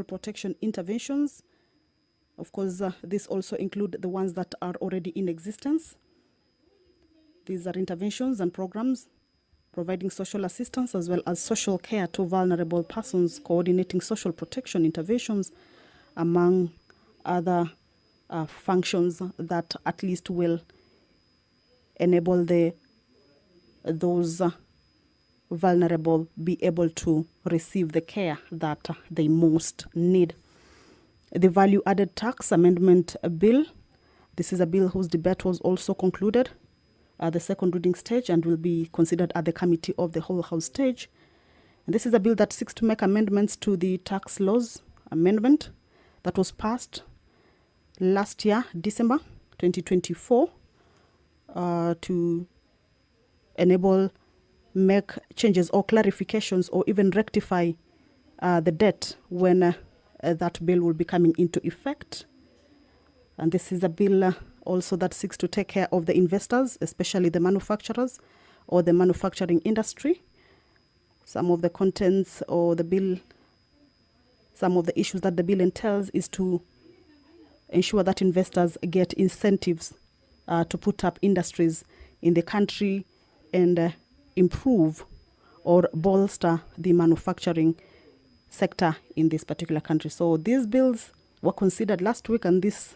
protection interventions. Of course, this also include the ones that are already in existence. These are interventions and programs providing social assistance as well as social care to vulnerable persons, coordinating social protection interventions, among other functions that at least will enable those vulnerable be able to receive the care that they most need. The Value Added Tax Amendment Bill. This is a bill whose debate was also concluded at the second reading stage and will be considered at the Committee of the Whole House stage. And this is a bill that seeks to make amendments to the tax laws amendment that was passed last year, December 2024, to enable, make changes or clarifications or even rectify the debt when that bill will be coming into effect. And this is a bill also that seeks to take care of the investors, especially the manufacturers or the manufacturing industry. Some of the contents or the bill, some of the issues that the bill entails is to ensure that investors get incentives to put up industries in the country and improve or bolster the manufacturing sector in this particular country. So these bills were considered last week, and this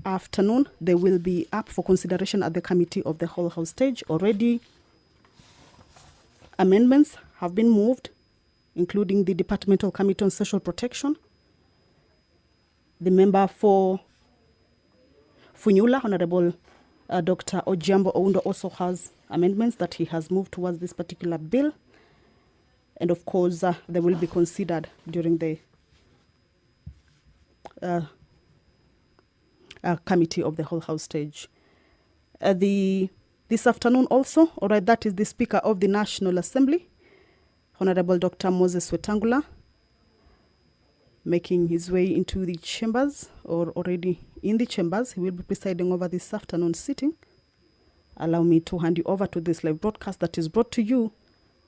afternoon they will be up for consideration at the Committee of the Whole House stage. Already amendments have been moved, including the Departmental Committee on Social Protection. The member for Funyula, Honorable Dr. Ojiambo Oundo, also has amendments that he has moved towards this particular bill. And of course, they will be considered during the Committee of the Whole House stage. This afternoon also, all right, that is the Speaker of the National Assembly, Honorable Dr. Moses Wetangula, making his way into the chambers, or already in the chambers. He will be presiding over this afternoon sitting. Allow me to hand you over to this live broadcast that is brought to you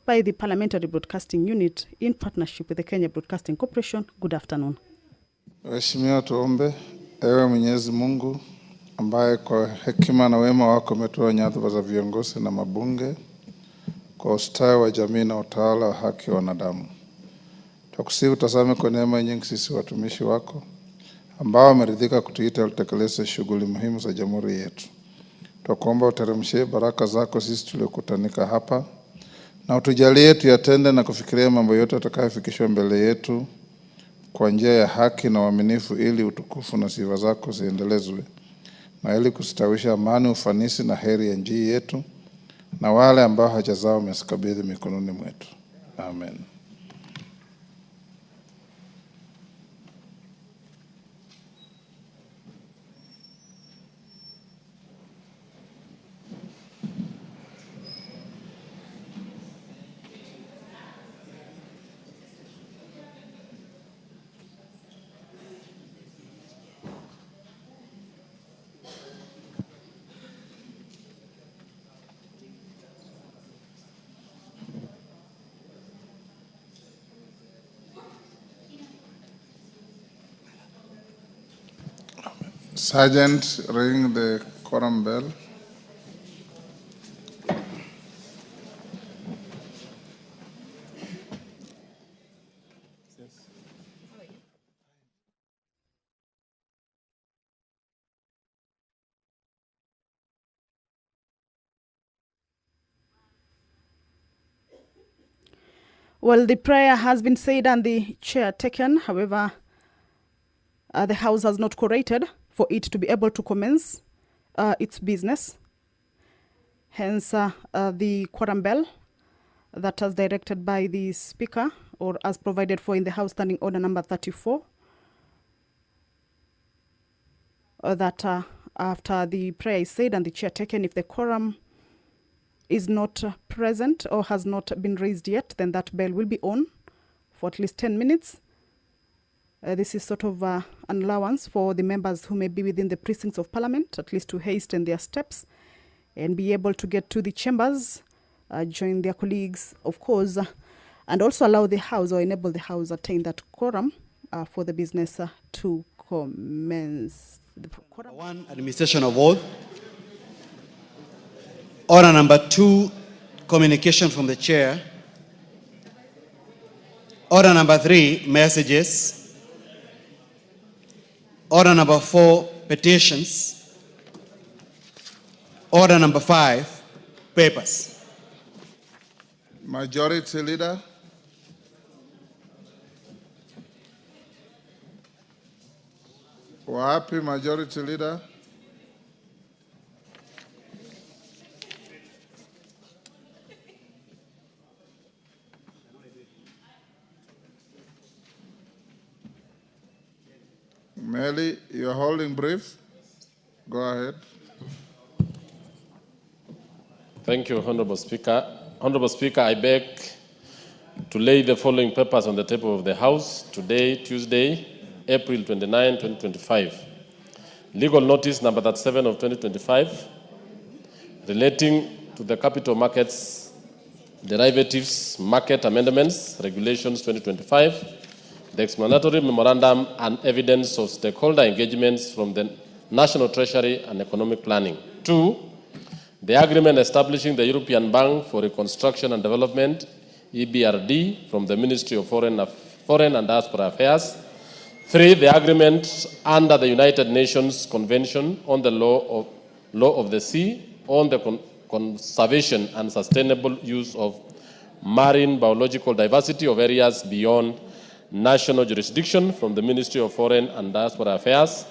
by the Parliamentary Broadcasting Unit in partnership with the Kenya Broadcasting Corporation. Good afternoon. Waheshimiwa, tuombe. Ewe Mwenyezi Mungu ambaye kwa hekima na wema wako umetoa nyadhifa za viongozi na mabunge kwa ustawi wa jamii na utawala wa haki wa wanadamu. Tukusihi utazame kwa neema nyingi sisi watumishi wako ambao wameridhika kutuita tutekeleze shughuli muhimu za jamhuri yetu. Tukuomba uteremshie baraka zako sisi tuliokutanika hapa, na utujalie tuyatende na kufikiria mambo yote yatakayofikishwa mbele yetu kwa njia ya haki na uaminifu, ili utukufu na sifa zako ziendelezwe, na ili kustawisha amani, ufanisi na heri ya nchi yetu na wale ambao haja zao umezikabidhi mikononi mwetu. Amen. Sergeant, ring the quorum bell. Well, the prayer has been said and the chair taken. However, the House has not quorated for it to be able to commence its business. Hence, the quorum bell that was directed by the Speaker, or as provided for in the House Standing Order number 34, that after the prayer is said and the chair taken, if the quorum is not present or has not been raised yet, then that bell will be on for at least 10 minutes. This is sort of an allowance for the members who may be within the precincts of Parliament, at least to hasten their steps and be able to get to the chambers, join their colleagues, of course, and also allow the House or enable the House attain that quorum for the business to commence. Number 1, administration of oath. Order number 2, communication from the chair. Order number 3, messages. Order number 4, petitions. Order number 5, papers. Majority Leader. Wapi Majority Leader? Meli, you're holding brief. Go ahead. Thank you, Honorable Speaker. Honorable Speaker, I beg to lay the following papers on the table of the House today, Tuesday, April 29, 2025. Legal notice number 37 of 2025 relating to the capital markets derivatives market amendments regulations 2025, the explanatory memorandum and evidence of stakeholder engagements from the National Treasury and Economic Planning. 2, the agreement establishing the European Bank for Reconstruction and Development, EBRD, from the Ministry of Foreign and Diaspora Affairs. 3, the agreement under the United Nations Convention on the Law of the Sea on the conservation and sustainable use of marine biological diversity of areas beyond national jurisdiction from the Ministry of Foreign and Diaspora Affairs.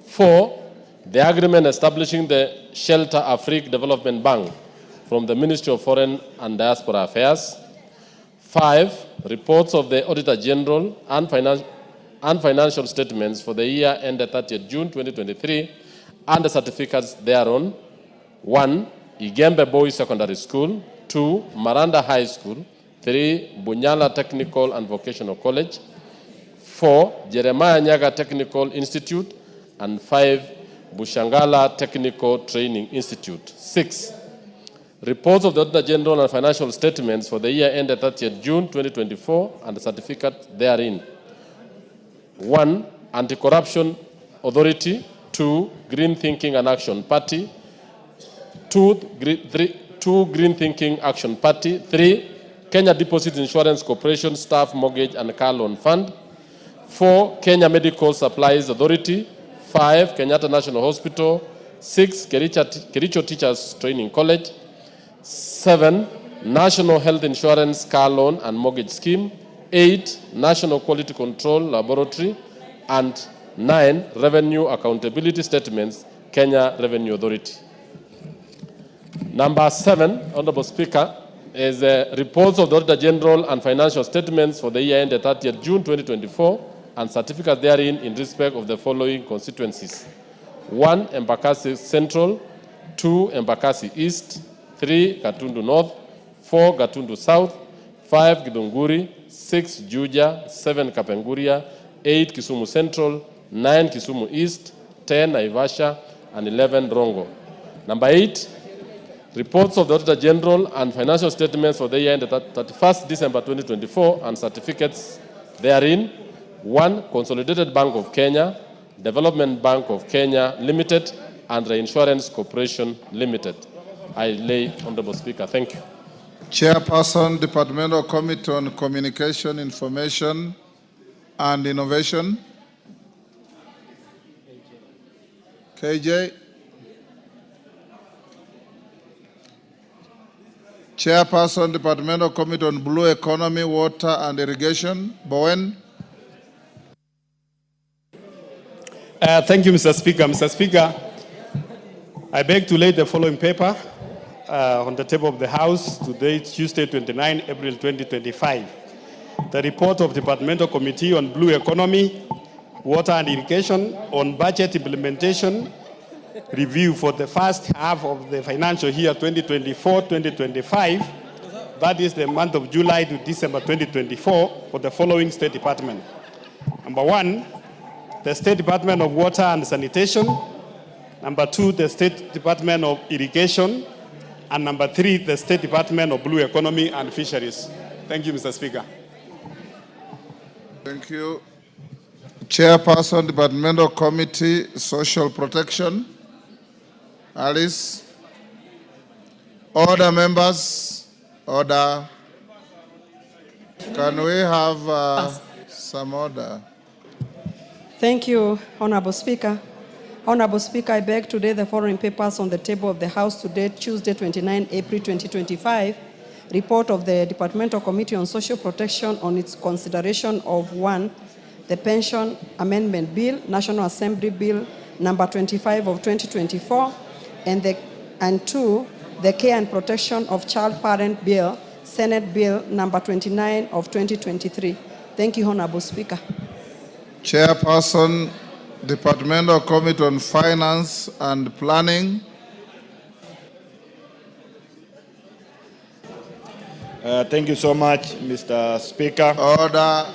4, the agreement establishing the Shelter Afrique Development Bank from the Ministry of Foreign and Diaspora Affairs. 5, reports of the Auditor General and financial statements for the year ended 30th June 2023 and the certificates thereon. 1, Igembe Boys Secondary School. 2, Maranda High School. 3, Bunyala Technical and Vocational College. 4, Jeremiah Nyaga Technical Institute. And 5, Bushangala Technical Training Institute. 6, reports of the Auditor General and financial statements for the year ended 30th June 2024 and the certificate therein. 1, Anti-Corruption Authority. 2, Green Thinking and Action Party. 2, Green Thinking Action Party. 3, Kenya Deposit Insurance Corporation Staff Mortgage and Car Loan Fund. 4, Kenya Medical Supplies Authority. 5, Kenyatta National Hospital. 6, Kericho Teachers Training College. 7, National Health Insurance Car Loan and Mortgage Scheme. 8, National Quality Control Laboratory. And 9, Revenue Accountability Statements, Kenya Revenue Authority. Number 7, Honorable Speaker, is reports of the Auditor General and financial statements for the year ended 30th June 2024 and certificates therein in respect of the following constituencies. 1, Embakasi Central. 2, Embakasi East. 3, Gatundu North. 4, Gatundu South. 5, Githunguri. 6, Juja. 7, Kapenguria. 8, Kisumu Central. 9, Kisumu East. 10, Naivasha. And 11, Rongo. Number 8, reports of the Auditor General and financial statements for the year ended 31st December 2024 and certificates therein. 1, Consolidated Bank of Kenya, Development Bank of Kenya Limited, and Reinsurance Corporation Limited. I lay, Honorable Speaker. Thank you. Chairperson, Departmental Committee on Communication, Information, and Innovation. KJ. Chairperson, Departmental Committee on Blue Economy, Water, and Irrigation. Bowen. Thank you, Mr. Speaker. Mr. Speaker, I beg to lay the following paper on the table of the House today, Tuesday, 29 April 2025. The report of Departmental Committee on Blue Economy, Water and Irrigation on budget implementation review for the first half of the financial year 2024-2025. That is the month of July to December 2024 for the following State Department. Number 1, the State Department of Water and Sanitation. Number 2, the State Department of Irrigation. And number 3, the State Department of Blue Economy and Fisheries. Thank you, Mr. Speaker. Thank you. Chairperson, Departmental Committee, Social Protection. Alice. Order, members. Order. Can we have some order? Thank you, Honorable Speaker. Honorable Speaker, I beg to lay the following papers on the table of the House today, Tuesday, 29 April 2025. Report of the Departmental Committee on Social Protection on its consideration of 1, the Pension Amendment Bill, National Assembly Bill number 25 of 2024, and 2, the Care and Protection of Child Parent Bill, Senate Bill number 29 of 2023. Thank you, Honorable Speaker. Chairperson, Departmental Committee on Finance and Planning. Thank you so much, Mr. Speaker. Order.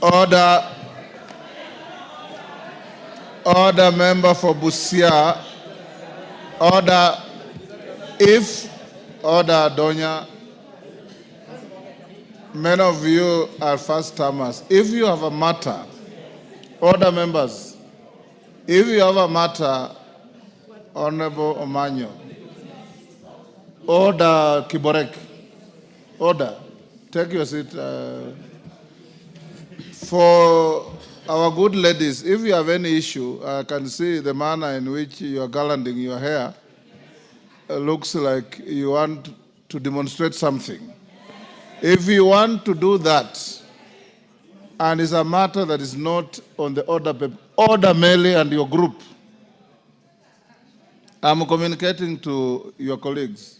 Order. Order, member for Busia. Order. Order, Donya. Many of you are first-timers. If you have a matter, order, members. If you have a matter, Honorable Omanyo. Order, Kiborek. Order. Take your seat. For our good ladies, if you have any issue, I can see the manner in which you are garlanding your hair. Looks like you want to demonstrate something. If you want to do that, and it's a matter that is not on the order paper, order Meli and your group. I'm communicating to your colleagues.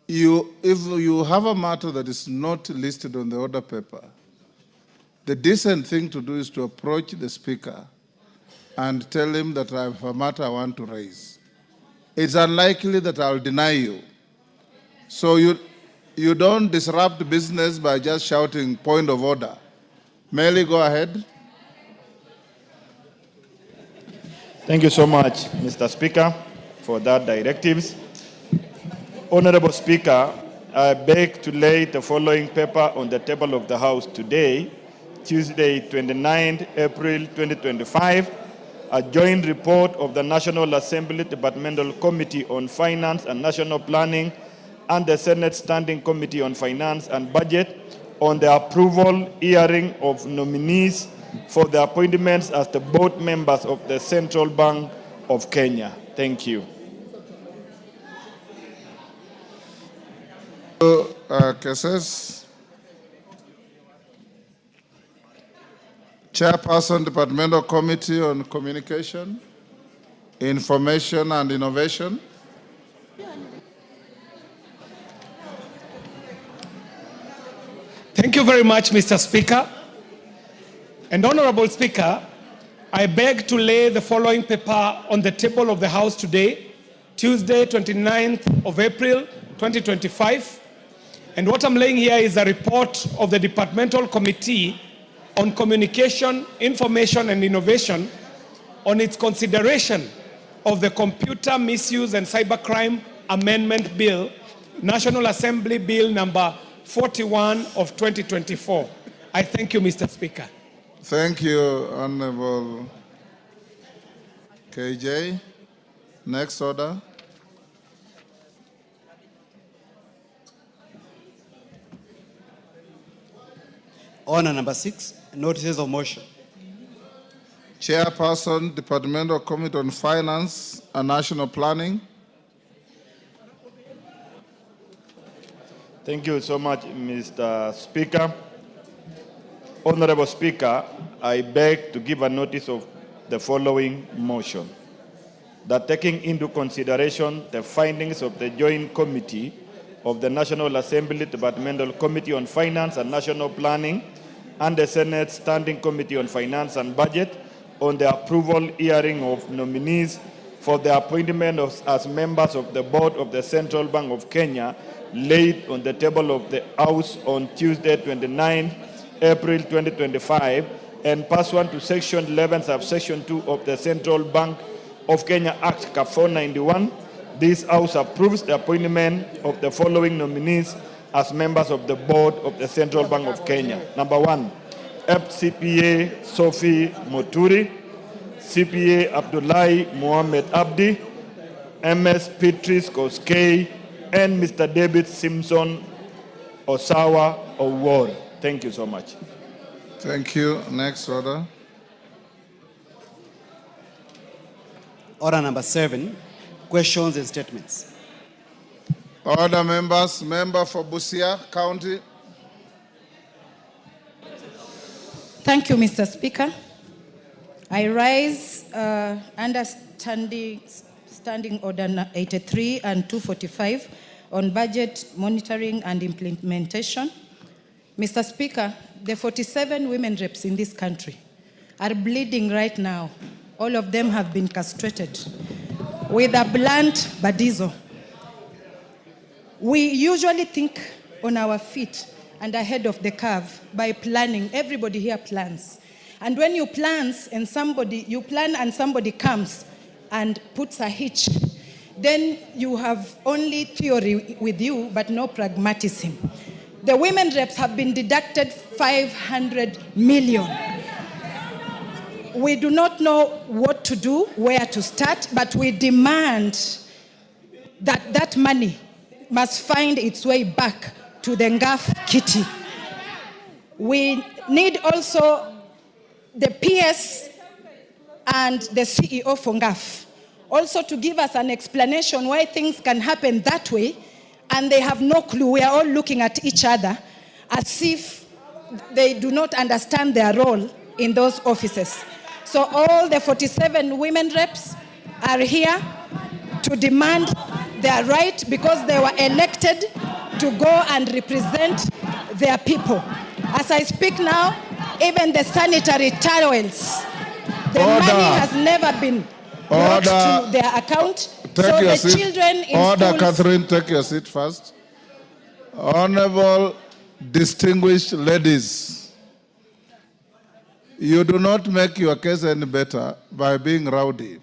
If you have a matter that is not listed on the order paper, the decent thing to do is to approach the speaker and tell him that I have a matter I want to raise. It's unlikely that I'll deny you. So you don't disrupt business by just shouting point of order. Meli, go ahead. Thank you so much, Mr. Speaker, for that directives. Honorable Speaker, I beg to lay the following paper on the table of the House today, Tuesday, 29 April 2025, a joint report of the National Assembly Departmental Committee on Finance and National Planning and the Senate Standing Committee on Finance and Budget on the approval hearing of nominees for the appointments as the board members of the Central Bank of Kenya. Thank you. Cases. Chairperson, Departmental Committee on Communication, Information and Innovation. Thank you very much, Mr. Speaker. And Honorable Speaker, I beg to lay the following paper on the table of the House today, Tuesday, 29th of April, 2025. And what I'm laying here is a report of the Departmental Committee on Communication, Information and Innovation on its consideration of the Computer Misuse and Cybercrime Amendment Bill, National Assembly Bill number 41 of 2024. I thank you, Mr. Speaker. Thank you, Honorable KJ. Next order. Order number 6, notices of motion. Chairperson, Departmental Committee on Finance and National Planning. Thank you so much, Mr. Speaker. Honorable Speaker, I beg to give a notice of the following motion. That taking into consideration the findings of the Joint Committee of the National Assembly Departmental Committee on Finance and National Planning and the Senate Standing Committee on Finance and Budget on the approval hearing of nominees for the appointment as members of the Board of the Central Bank of Kenya laid on the table of the House on Tuesday, 29 April 2025, and pursuant to Section 11, Subsection 2 of the Central Bank of Kenya Act Cap 491, this House approves the appointment of the following nominees as members of the board of the Central Bank of Kenya. Number 1, FCPA Sophie Moturi, CPA Abdullahi Mohamed Abdi, MS Beatrice Koskei, and Mr. David Simpson Osawa Award. Thank you so much. Thank you. Next order. Order number 7, questions and statements. Order, members. Member for Busia County. Thank you, Mr. Speaker. I rise under Standing Order 83 and 245 on budget monitoring and implementation. Mr. Speaker, the 47 women reps in this country are bleeding right now. All of them have been castrated with a blunt badizo. We usually think on our feet and ahead of the curve by planning. Everybody here plans. And when you plan and somebody comes and puts a hitch, then you have only theory with you, but no pragmatism. The women reps have been deducted 500 million. We do not know what to do, where to start, but we demand that that money must find its way back to the NGAF kitty. We need also the PS and the CEO for NGAF also to give us an explanation why things can happen that way, and they have no clue. We are all looking at each other as if they do not understand their role in those offices. So all the 47 women reps are here to demand their right because they were elected to go and represent their people. As I speak now, even the sanitary towels, the money has never been brought to their account. So the children in Order, schools... Catherine, take your seat first. Honorable distinguished ladies, you do not make your case any better by being rowdy.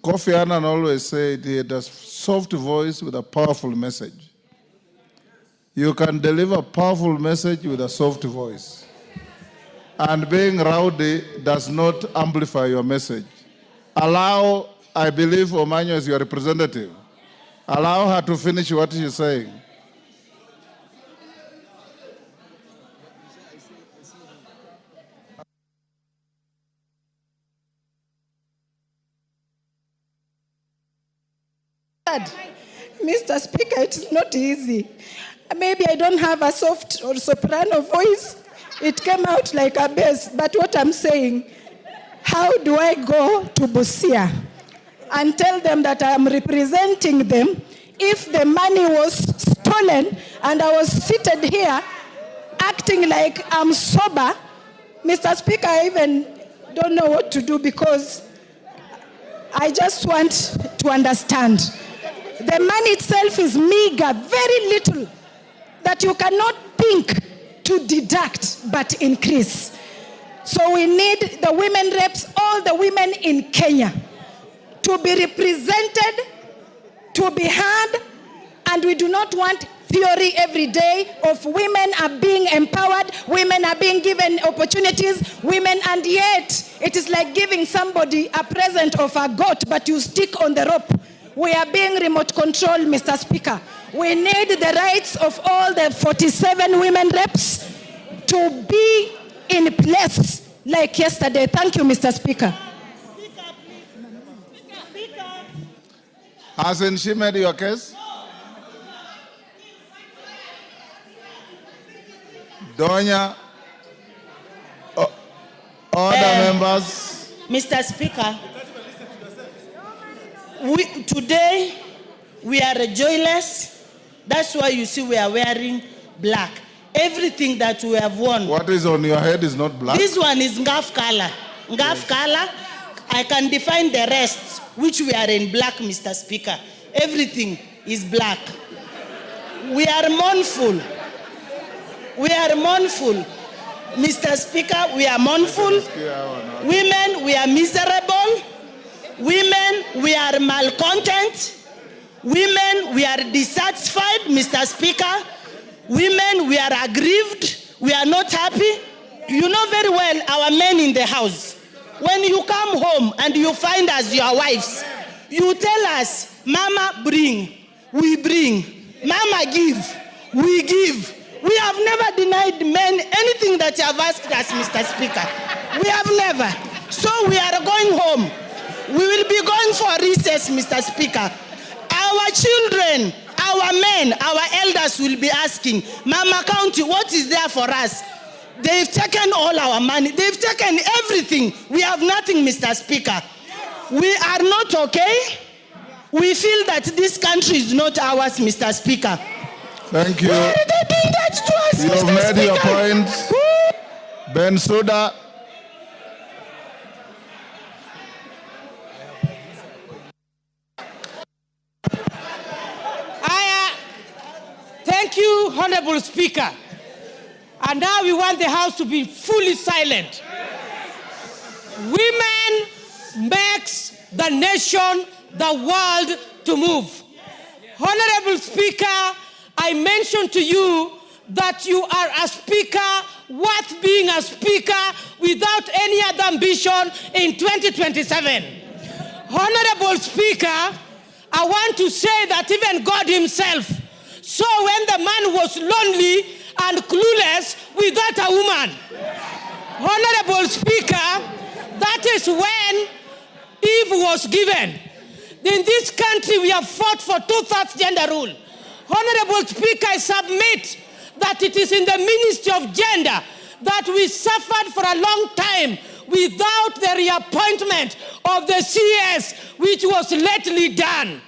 Kofi Annan always said he had a soft voice with a powerful message. You can deliver a powerful message with a soft voice. And being rowdy does not amplify your message. Allow, I believe Omanyo is your representative. Allow her to finish what she's saying. Mr. Speaker, it is not easy. Maybe I don't have a soft or soprano voice. It came out like a bass. But what I'm saying, how do I go to Busia and tell them that I am representing them if the money was stolen and I was seated here acting like I'm sober? Mr. Speaker, I even don't know what to do because I just want to understand. The money itself is meager, very little, that you cannot think to deduct but increase. So we need the women reps, all the women in Kenya, to be represented, to be heard, and we do not want theory every day of women are being empowered, women are being given opportunities, women, and yet it is like giving somebody a present of a goat, but you stick on the rope. We are being remote controlled, Mr. Speaker. We need the rights of all the 47 women reps to be in place like yesterday. Thank you, Mr. Speaker. Hasn't she made your case? Donya, order members. Mr. Speaker, today we are joyless. That's why you see we are wearing black. Everything that we have worn. What is on your head is not black. This one is NGAF color. NGAF color. I can define the rest, which we are in black, Mr. Speaker. Everything is black. We are mournful. We are mournful. Mr. Speaker, we are mournful. Women, we are miserable. Women, we are malcontent. Women, we are dissatisfied, Mr. Speaker. Women, we are aggrieved. We are not happy. You know very well our men in the house. When you come home and you find us your wives, you tell us, Mama, bring. We bring. Mama, give. We give. We have never denied men anything that you have asked us, Mr. Speaker. We have never. So we are going home. We will be going for recess, Mr. Speaker. Our children, our men, our elders will be asking, Mama County, what is there for us? They've taken all our money. They've taken everything. We have nothing, Mr. Speaker. We are not okay. We feel that this country is not ours, Mr. Speaker. Thank you. Why are they doing that to us, You Mr. have made your Speaker? point. Ben Suda. Thank you, Honorable Speaker. And now we want the House to be fully silent. Women makes the nation, the world to move. Honorable Speaker, I mentioned to you that you are a speaker worth being a speaker without any other ambition in 2027. Honorable Speaker, I want to say that even God himself saw when the man was lonely and clueless without a woman. Honorable Speaker, that is when Eve was given. In this country, we have fought for 2/3 gender rule. Honorable Speaker, I submit that it is in the Ministry of Gender that we suffered for a long time without the reappointment of the CS, which was lately done.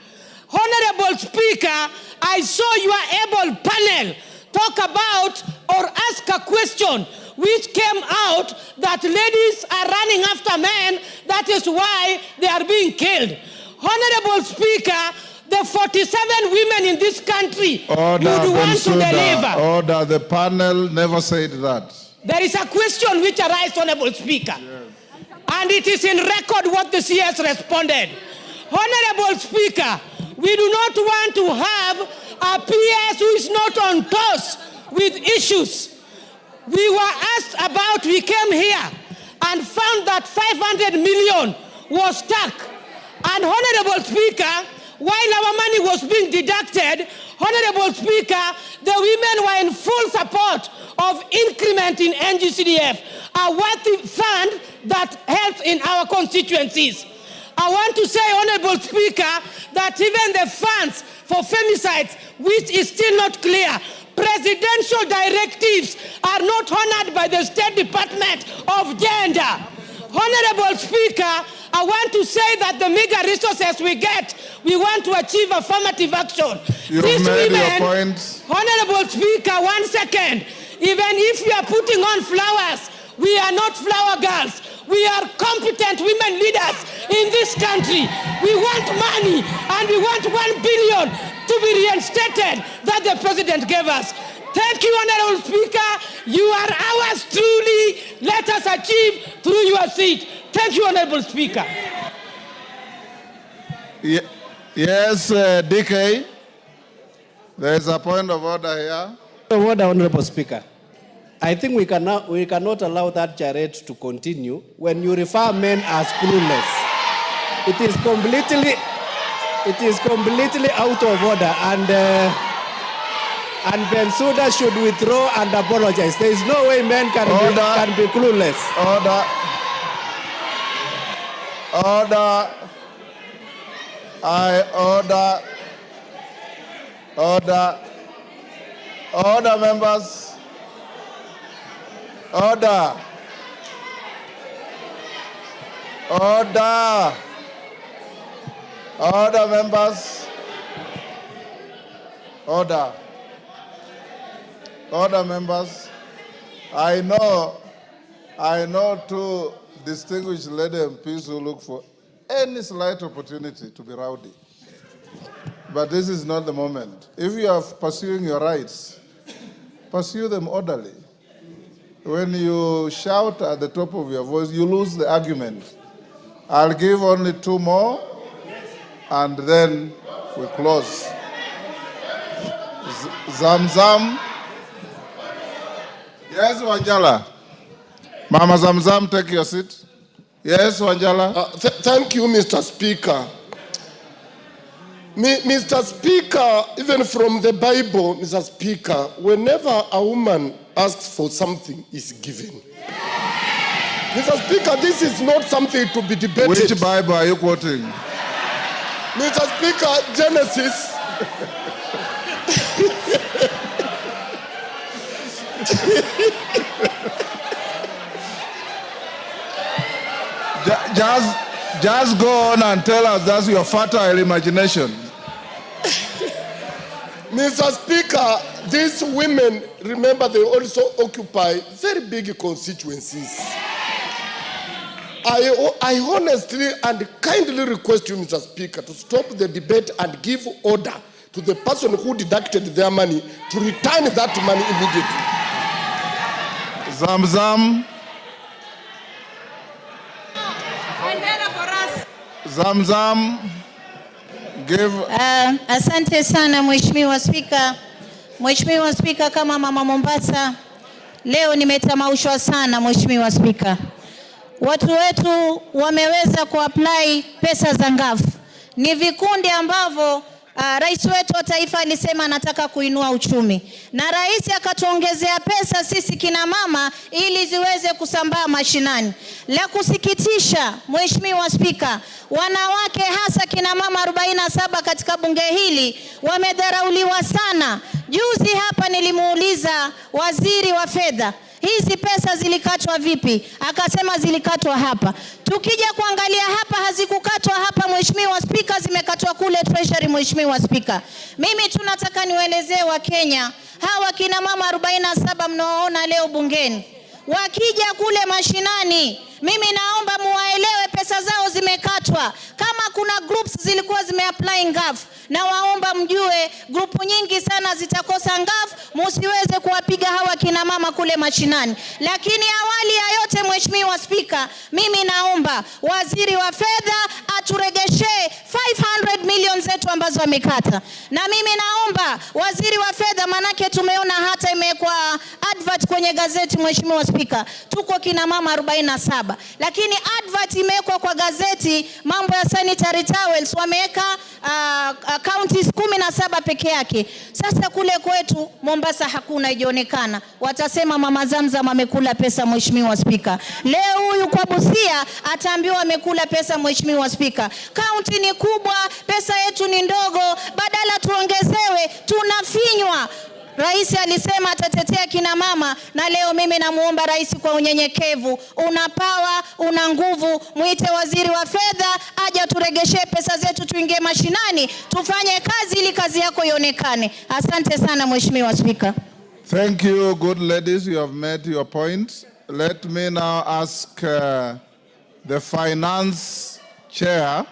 Honorable Speaker, I saw your able panel talk about or ask a question which came out that ladies are running after men. That is why they are being killed. Honorable Speaker, the 47 women in this country would want to deliver. Order, the panel never said that. There is a question which arises, Honorable Speaker. Yes. And it is in record what the CS responded. Honorable Speaker, we do not want to have a PS who is not on toes with issues. We were asked about, we came here and found that 500 million was stuck. And Honorable Speaker, while our money was being deducted, Honorable Speaker, the women were in full support of increment in NGCDF, a worthy fund that helps in our constituencies. I want to say, Honorable Speaker, that even the funds for femicides, which is still not clear, presidential directives are not honored by the State Department of Gender. Honorable Speaker, I want to say that the meager resources we get, we want to achieve affirmative action. You These made women, your point. Honorable Speaker, 1 second. Even if we are putting on flowers, we are not flower girls. We are competent women leaders in this country. We want money and we want 1 billion to be reinstated that the president gave us. Thank you, Honorable Speaker. You are ours truly. Let us achieve through your seat. Thank you, Honorable Speaker. Yes, DK. There is a point of order here. Order, Honorable Speaker. I think we cannot allow that charade to continue when you refer men as clueless. It is completely out of order, and Bensouda should withdraw and apologize. There is no way men can be clueless. Order. Order, members. Order. Order, members. Order. Order, members. I know two distinguished lady MPs who look for any slight opportunity to be rowdy. But this is not the moment. If you are pursuing your rights, pursue them orderly. When you shout at the top of your voice, you lose the argument. I'll give only 2 more, and then we close. Zamzam. Yes, Wanjala. Mama Zamzam, take your seat. Yes, Wanjala. Thank you, Mr. Speaker. Mr. Speaker, even from the Bible, Mr. Speaker, whenever a woman asks for something, is given. Mr. Speaker, this is not something to be debated. Which Bible are you quoting? Mr. Speaker, Genesis. Just go on and tell us that's your fertile imagination. Mr. Speaker, these women, remember, they also occupy very big constituencies. I honestly and kindly request you, Mr. Speaker, to stop the debate and give order to the person who deducted their money to return that money immediately. Zamzam. Zamzam. Give. Asante sana Mheshimiwa Spika. Mheshimiwa Spika, kama mama Mombasa, leo nimetamaushwa sana Mheshimiwa Spika. Watu wetu wameweza kuapply pesa za ngafu. Ni vikundi ambavyo rais wetu wa taifa alisema anataka kuinua uchumi. Na rais akatuongezea pesa sisi kina mama ili ziweze kusambaa mashinani. La kusikitisha Mheshimiwa Spika, wanawake hasa kina mama 47 katika bunge hili wamedharauliwa sana. Juzi hapa nilimuuliza waziri wa fedha, hizi pesa zilikatwa vipi? Akasema zilikatwa hapa. Tukija kuangalia hapa, hazikukatwa hapa Mheshimiwa Spika, zimekatwa kule Treasury Mheshimiwa Spika. Mimi tunataka niwaelezee wa Kenya, hawa kina mama 47 mnaoona leo bungeni, wakija kule mashinani, mimi naomba muwaelewe pesa zao zimekatwa. Kama kuna groups zilikuwa zimeapply ngafu, na waomba mjue grupu nyingi sana zitakosa ngafu, msiweze kuwapiga hawa kina mama kule mashinani. Lakini awali ya yote Mheshimiwa Spika, mimi naomba waziri wa fedha aturegeshe 500 million zetu ambazo amekata. Na mimi naomba waziri wa fedha, manake tumeona hata imekuwa advert kwenye gazeti Mheshimiwa Spika, tuko kina mama 47. Lakini advert imewekwa kwa gazeti, mambo ya sanitary towels wameweka counties 17 peke yake. Sasa kule kwetu Mombasa hakuna, ijionekana. Watasema mama Zamzam amekula pesa Mheshimiwa Spika. Leo huyu kwa Busia ataambiwa amekula pesa Mheshimiwa Spika. County ni kubwa, pesa yetu ni ndogo, badala tuongezewe tunafinywa. Rais alisema atatetea kina mama, na leo mimi namuomba rais kwa unyenyekevu, una power, una nguvu, muite waziri wa fedha aje turegeshe pesa zetu, tuingie mashinani, tufanye kazi ili kazi yako ionekane. Asante sana Mheshimiwa Spika. Thank you, good ladies. You have made your point. Let me now ask the finance chair.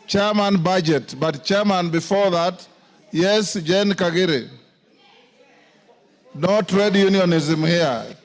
Chairman budget, but chairman before that, yes, Jen Kagiri. No trade unionism here.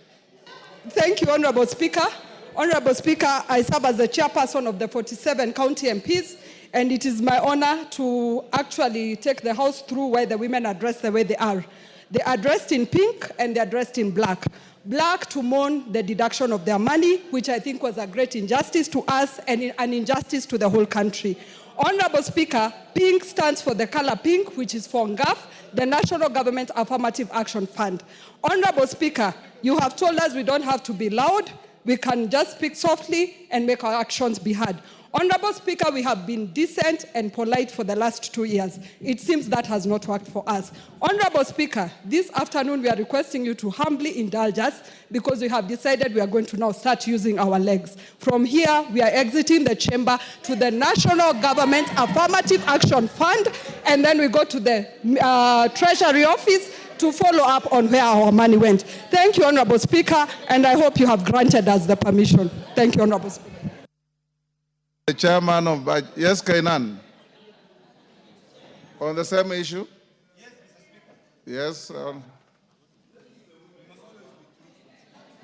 Thank you, Honorable Speaker. Honorable Speaker, I serve as the chairperson of the 47 county MPs, and it is my honor to actually take the House through why the women are dressed the way they are. They are dressed in pink and they are dressed in black. Black to mourn the deduction of their money, which I think was a great injustice to us and an injustice to the whole country. Honorable Speaker, pink stands for the color pink, which is for NGAF, the National Government Affirmative Action Fund. Honorable Speaker, you have told us we don't have to be loud, we can just speak softly and make our actions be heard. Honorable Speaker, we have been decent and polite for the last 2 years. It seems that has not worked for us. Honorable Speaker, this afternoon we are requesting you to humbly indulge us because we have decided we are going to now start using our legs. From here, we are exiting the chamber to the National Government Affirmative Action Fund, and then we go to the Treasury office to follow up on where our money went. Thank you, Honorable Speaker, and I hope you have granted us the permission. Thank you, Honorable Speaker. The chairman of yes, Kainan. On the same issue? Yes.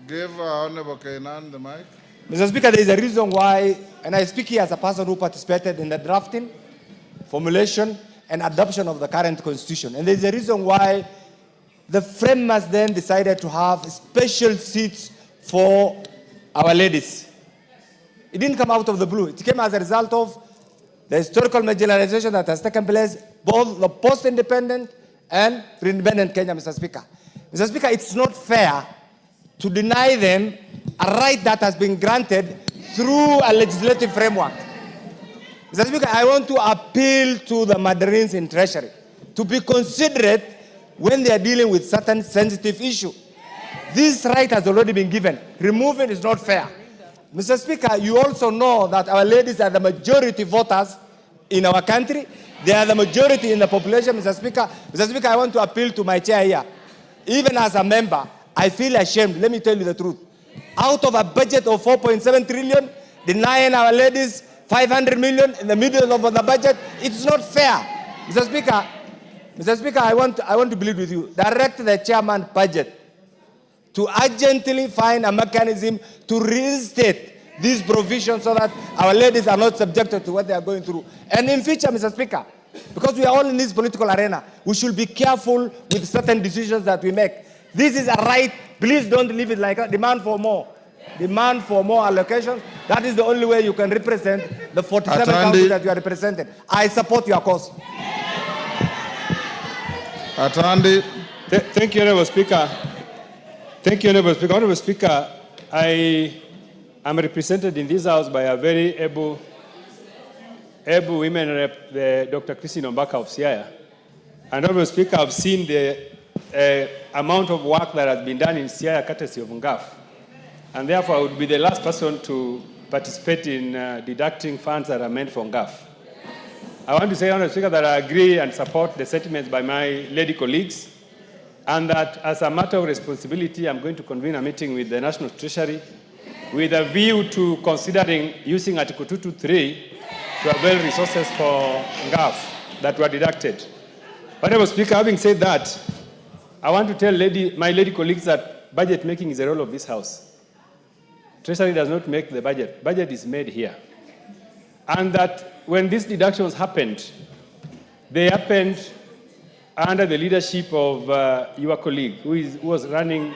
Give Honorable Kainan the mic. Mr. Speaker, there is a reason why, and I speak here as a person who participated in the drafting, formulation, and adoption of the current constitution. And there is a reason why the framers then decided to have special seats for our ladies. It didn't come out of the blue. It came as a result of the historical marginalization that has taken place, both the post-independent and pre-independent Kenya, Mr. Speaker. Mr. Speaker, it's not fair to deny them a right that has been granted through a legislative framework. Mr. Speaker, I want to appeal to the Mandarins in Treasury to be considerate when they are dealing with certain sensitive issue. This right has already been given. Removing is not fair. Mr. Speaker, you also know that our ladies are the majority voters in our country. They are the majority in the population, Mr. Speaker. Mr. Speaker, I want to appeal to my chair here. Even as a member, I feel ashamed. Let me tell you the truth. Out of a budget of 4.7 trillion, denying our ladies 500 million in the middle of the budget, it's not fair. Mr. Speaker, I want to plead with you. Direct the chairman budget to urgently find a mechanism to reinstate these provisions so that our ladies are not subjected to what they are going through. And in future, Mr. Speaker, because we are all in this political arena, we should be careful with certain decisions that we make. This is a right. Please don't leave it like that. Demand for more. Demand for more allocations. That is the only way you can represent the 47 counties that you are representing. I support your cause. Atandi. Thank you, Honorable Speaker. Thank you, Honorable Speaker. Honorable Speaker, I am represented in this House by a very able women rep, Dr. Christine Ombaka of Siaya. And Honorable Speaker, I've seen the amount of work that has been done in Siaya courtesy of NGAF. And therefore, I would be the last person to participate in deducting funds that are meant for NGAF. I want to say, Honorable Speaker, that I agree and support the sentiments by my lady colleagues, and that as a matter of responsibility, I'm going to convene a meeting with the National Treasury with a view to considering using Article 223 to avail resources for NGAF that were deducted. Honorable Speaker, having said that, I want to tell my lady colleagues that budget making is a role of this House. Treasury does not make the budget. Budget is made here. And that when these deductions happened, they happened under the leadership of your colleague who was running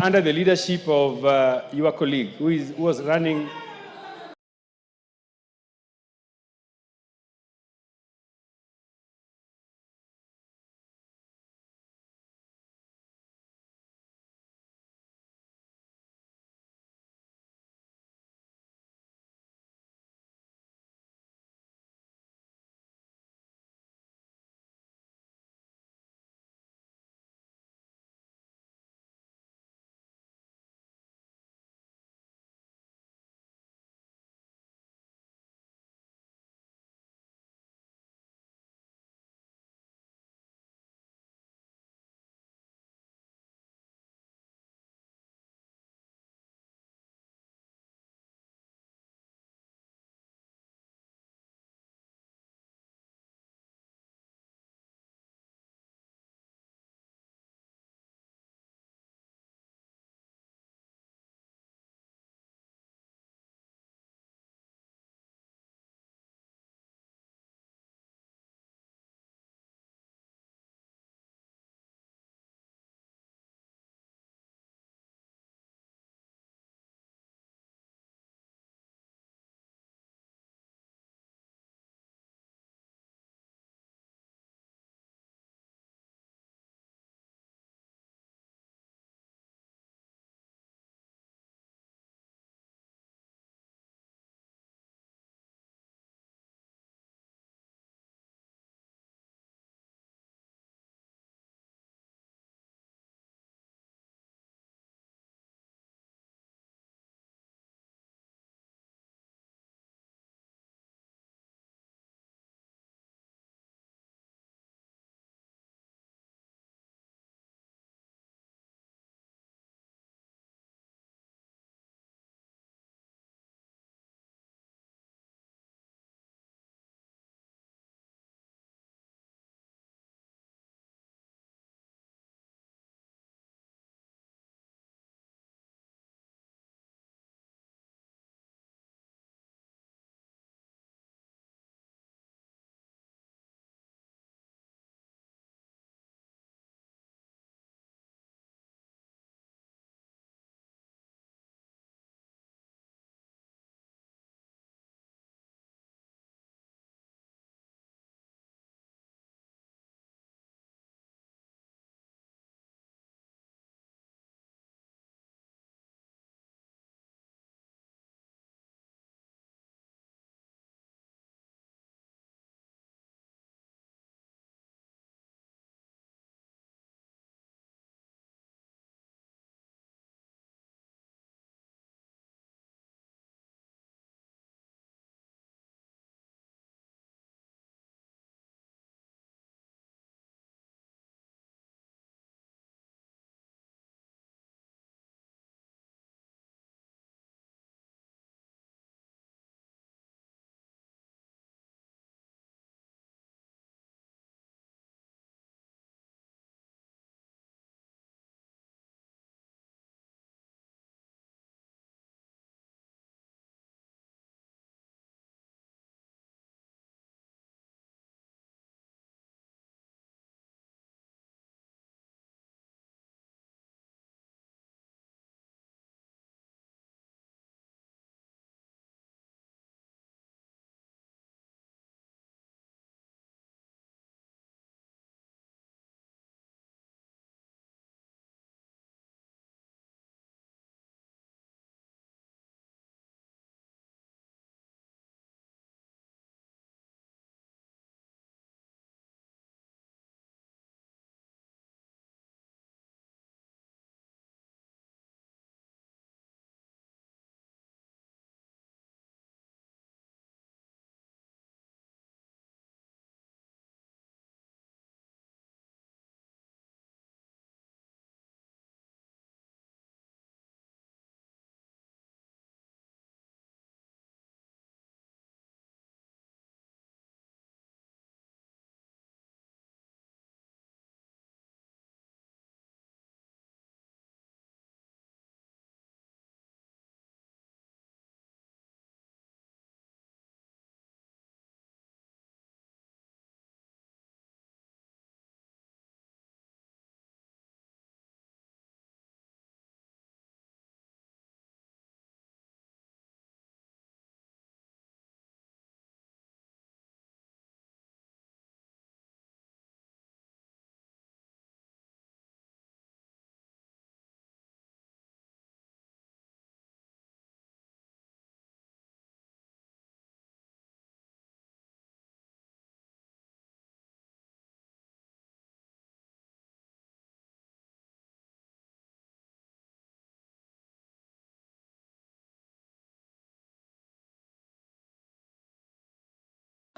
under the leadership of your colleague who was running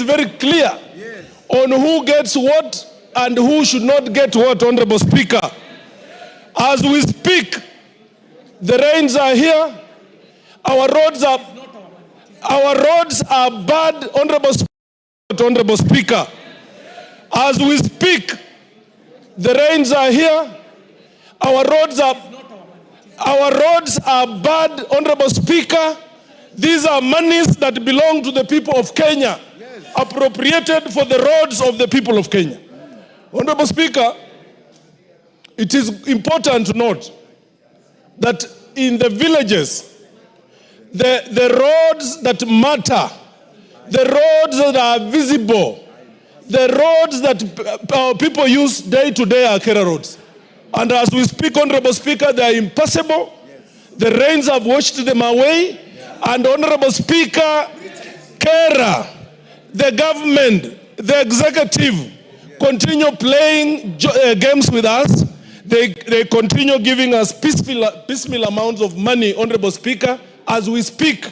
very clear on who gets what and who should not get what, Honorable Speaker. As we speak, the rains are here. Our roads are bad, Honorable Speaker. As we speak, the rains are here. Our roads are bad, Honorable Speaker. These are monies that belong to the people of Kenya, appropriated for the roads of the people of Kenya. Honorable Speaker, it is important to note that in the villages, the roads that matter, the roads that are visible, the roads that people use day to day are Kera roads. And as we speak, Honorable Speaker, they are impassable. The rains have washed them away. And Honorable Speaker, Kera, the government, the executive, continue playing games with us. They continue giving us piecemeal amounts of money, Honorable Speaker. As we speak,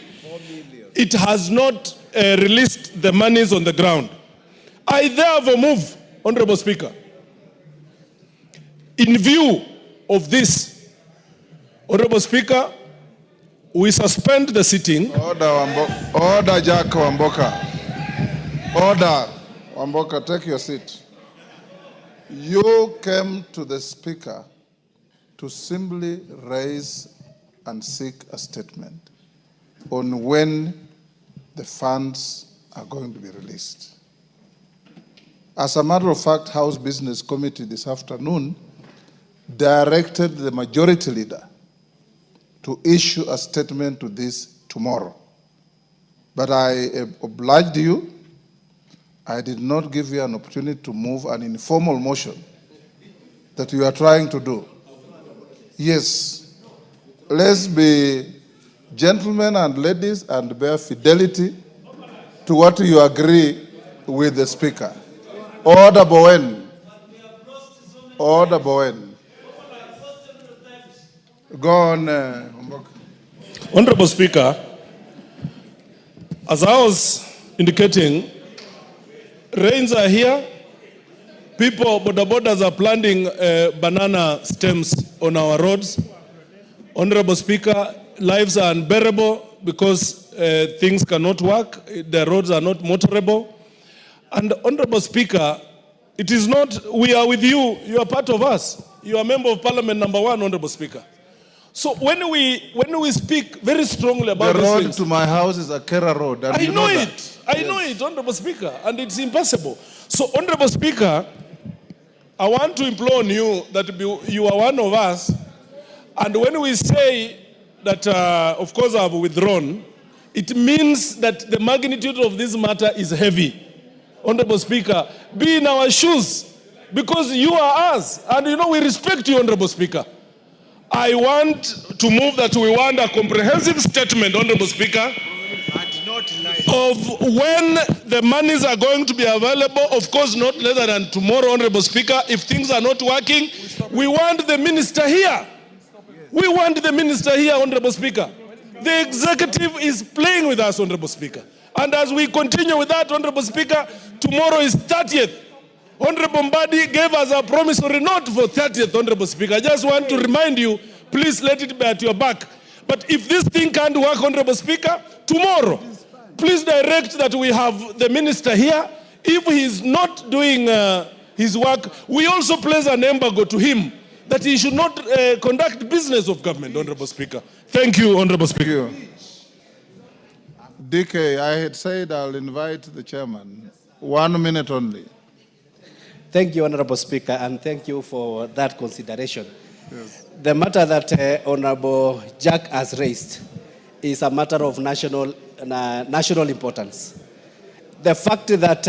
it has not released the monies on the ground. I therefore move, Honorable Speaker, in view of this, Honorable Speaker, we suspend the sitting. Order, Jack Wamboka. Order. Wamboka, take your seat. You came to the Speaker to simply raise and seek a statement on when the funds are going to be released. As a matter of fact, House Business Committee this afternoon directed the majority leader to issue a statement to this tomorrow. But I obliged you. I did not give you an opportunity to move an informal motion that you are trying to do. Yes, let's be gentlemen and ladies and bear fidelity to what you agree with the Speaker. Order, Bowen. Order, Bowen. Go on, Honorable Speaker, as I was indicating, rains are here. People, bodabodas are planting banana stems on our roads. Honorable Speaker, lives are unbearable because things cannot work. The roads are not motorable. And Honorable Speaker, it is not, we are with you. You are part of us. You are Member of Parliament #1, Honorable Speaker. So when we speak very strongly about the these road things, to my house is a Kera road. And I know it. I know it, Honorable Speaker, and it's impossible. So, Honorable Speaker, I want to implore on you that you are one of us, and when we say that, of course, I have withdrawn, it means that the magnitude of this matter is heavy. Honorable Speaker, be in our shoes, because you are us, and you know we respect you, Honorable Speaker. I want to move that we want a comprehensive statement, Honorable Speaker, of when the monies are going to be available. Of course, not later than tomorrow, Honorable Speaker. If things are not working, we want the minister here. We want the minister here, Honorable Speaker. The executive is playing with us, Honorable Speaker. And as we continue with that, Honorable Speaker, tomorrow is 30th. Honorable Mbadi gave us a promissory note for 30th, Honorable Speaker. I just want to remind you, please let it be at your back. But if this thing can't work, Honorable Speaker, tomorrow, please direct that we have the minister here. If he is not doing his work, we also place an embargo to him that he should not conduct business of government, Honorable Speaker. Thank you, Honorable Speaker. DK, I had said I'll invite the chairman. 1 minute only. Thank you, Honorable Speaker, and thank you for that consideration. Yes. The matter that Honorable Jack has raised is a matter of national importance. The fact that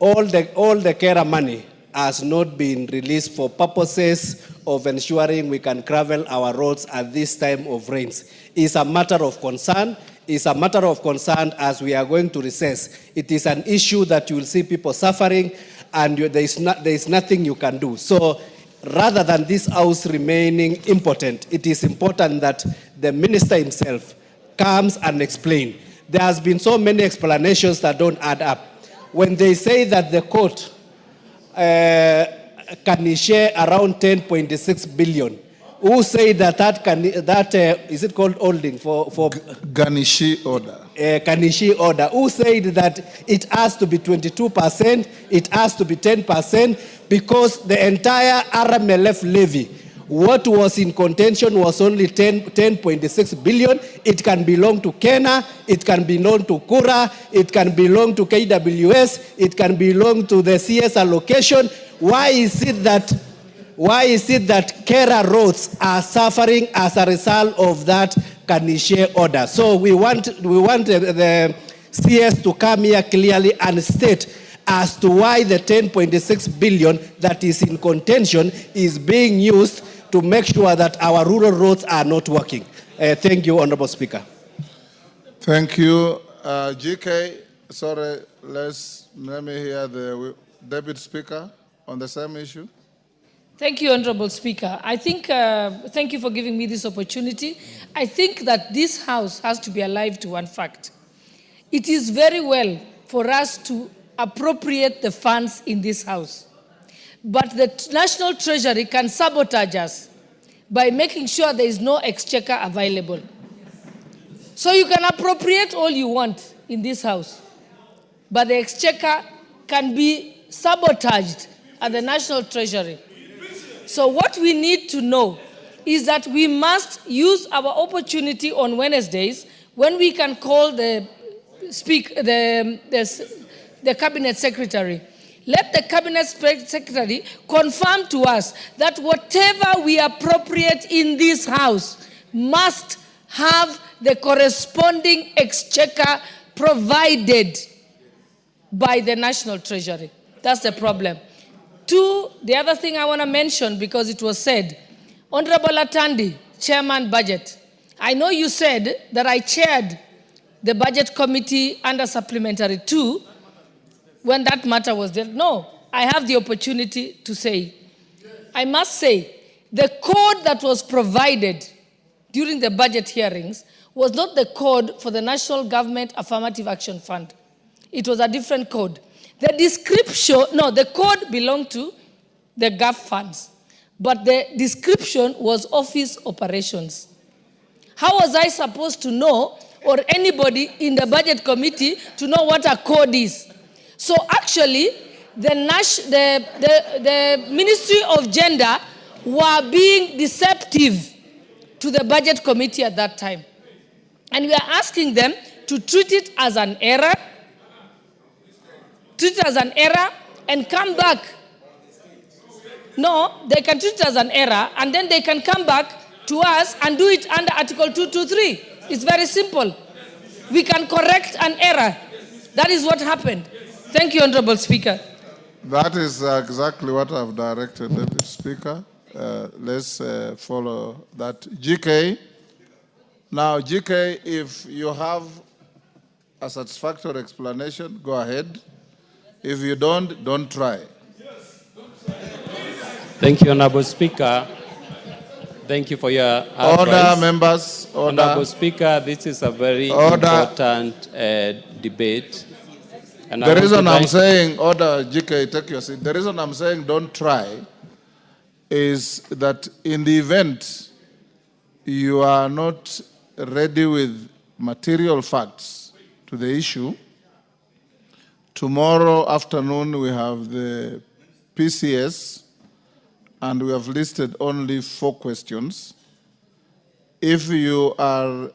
all the Kera money has not been released for purposes of ensuring we can gravel our roads at this time of rains is a matter of concern. Is a matter of concern as we are going to recess. It is an issue that you will see people suffering, and there is nothing you can do. So rather than this house remaining impotent, it is important that the minister himself comes and explains. there has been so many explanations that don't add up. When they say that the court can share around 10.6 billion, who say that is it called holding for Ganishi order? Kanishi order, who said that it has to be 22%, it has to be 10%, because the entire RMLF levy, what was in contention was only 10.6 billion. It can belong to Kenya, it can belong to Kura, it can belong to KWS, it can belong to the CS allocation. Why is it that Kera roads are suffering as a result of that Kanishe order? So we want the CS to come here clearly and state as to why the 10.6 billion that is in contention is being used to make sure that our rural roads are not working. Thank you, Honorable Speaker. Thank you. GK, sorry, let me hear the Deputy Speaker on the same issue. Thank you, Honorable Speaker. I think, thank you for giving me this opportunity. I think that this House has to be alive to one fact. It is very well for us to appropriate the funds in this House. But the National Treasury can sabotage us by making sure there is no exchequer available. So you can appropriate all you want in this House, but the exchequer can be sabotaged at the National Treasury. So what we need to know is that we must use our opportunity on Wednesdays when we can call the Cabinet Secretary. Let the Cabinet Secretary confirm to us that whatever we appropriate in this House must have the corresponding exchequer provided by the National Treasury. That's the problem. Two, the other thing I want to mention, because it was said, Honorable Atandi, Chairman Budget, I know you said that I chaired the Budget Committee under Supplementary 2 when that matter was dealt. No, I have the opportunity to say, I must say, the code that was provided during the budget hearings was not the code for the National Government Affirmative Action Fund. It was a different code. The description, no, the code belonged to the GAF funds, but the description was office operations. How was I supposed to know, or anybody in the budget committee, to know what a code is? So actually, the Ministry of Gender were being deceptive to the budget committee at that time. And we are asking them to treat it as an error, and come back. No, they can treat it as an error, and then they can come back to us and do it under Article 223. It's very simple. We can correct an error. That is what happened. Thank you, Honorable Speaker. That is exactly what I've directed, Deputy Speaker. Let's follow that. GK. Now, GK, if you have a satisfactory explanation, go ahead. If you don't try. Thank you, Honorable Speaker. Thank you for your advice. Order, members. Order. Honorable Speaker, this is a very important debate. And the reason I'm saying, order, GK, take your seat. The reason I'm saying don't try is that in the event you are not ready with material facts to the issue, tomorrow afternoon we have the PCS and we have listed only 4 questions. If you are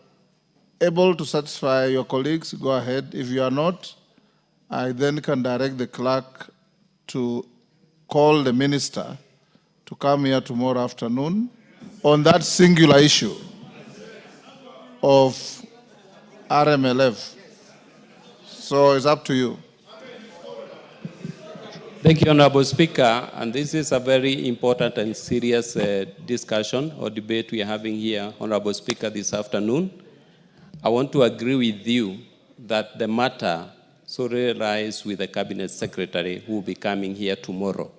able to satisfy your colleagues, go ahead. If you are not, I then can direct the clerk to call the minister to come here tomorrow afternoon on that singular issue of RMLF. So it's up to you. Thank you, Honorable Speaker. And this is a very important and serious discussion or debate we are having here, Honorable Speaker, this afternoon. I want to agree with you that the matter solely lies with the Cabinet Secretary who will be coming here tomorrow.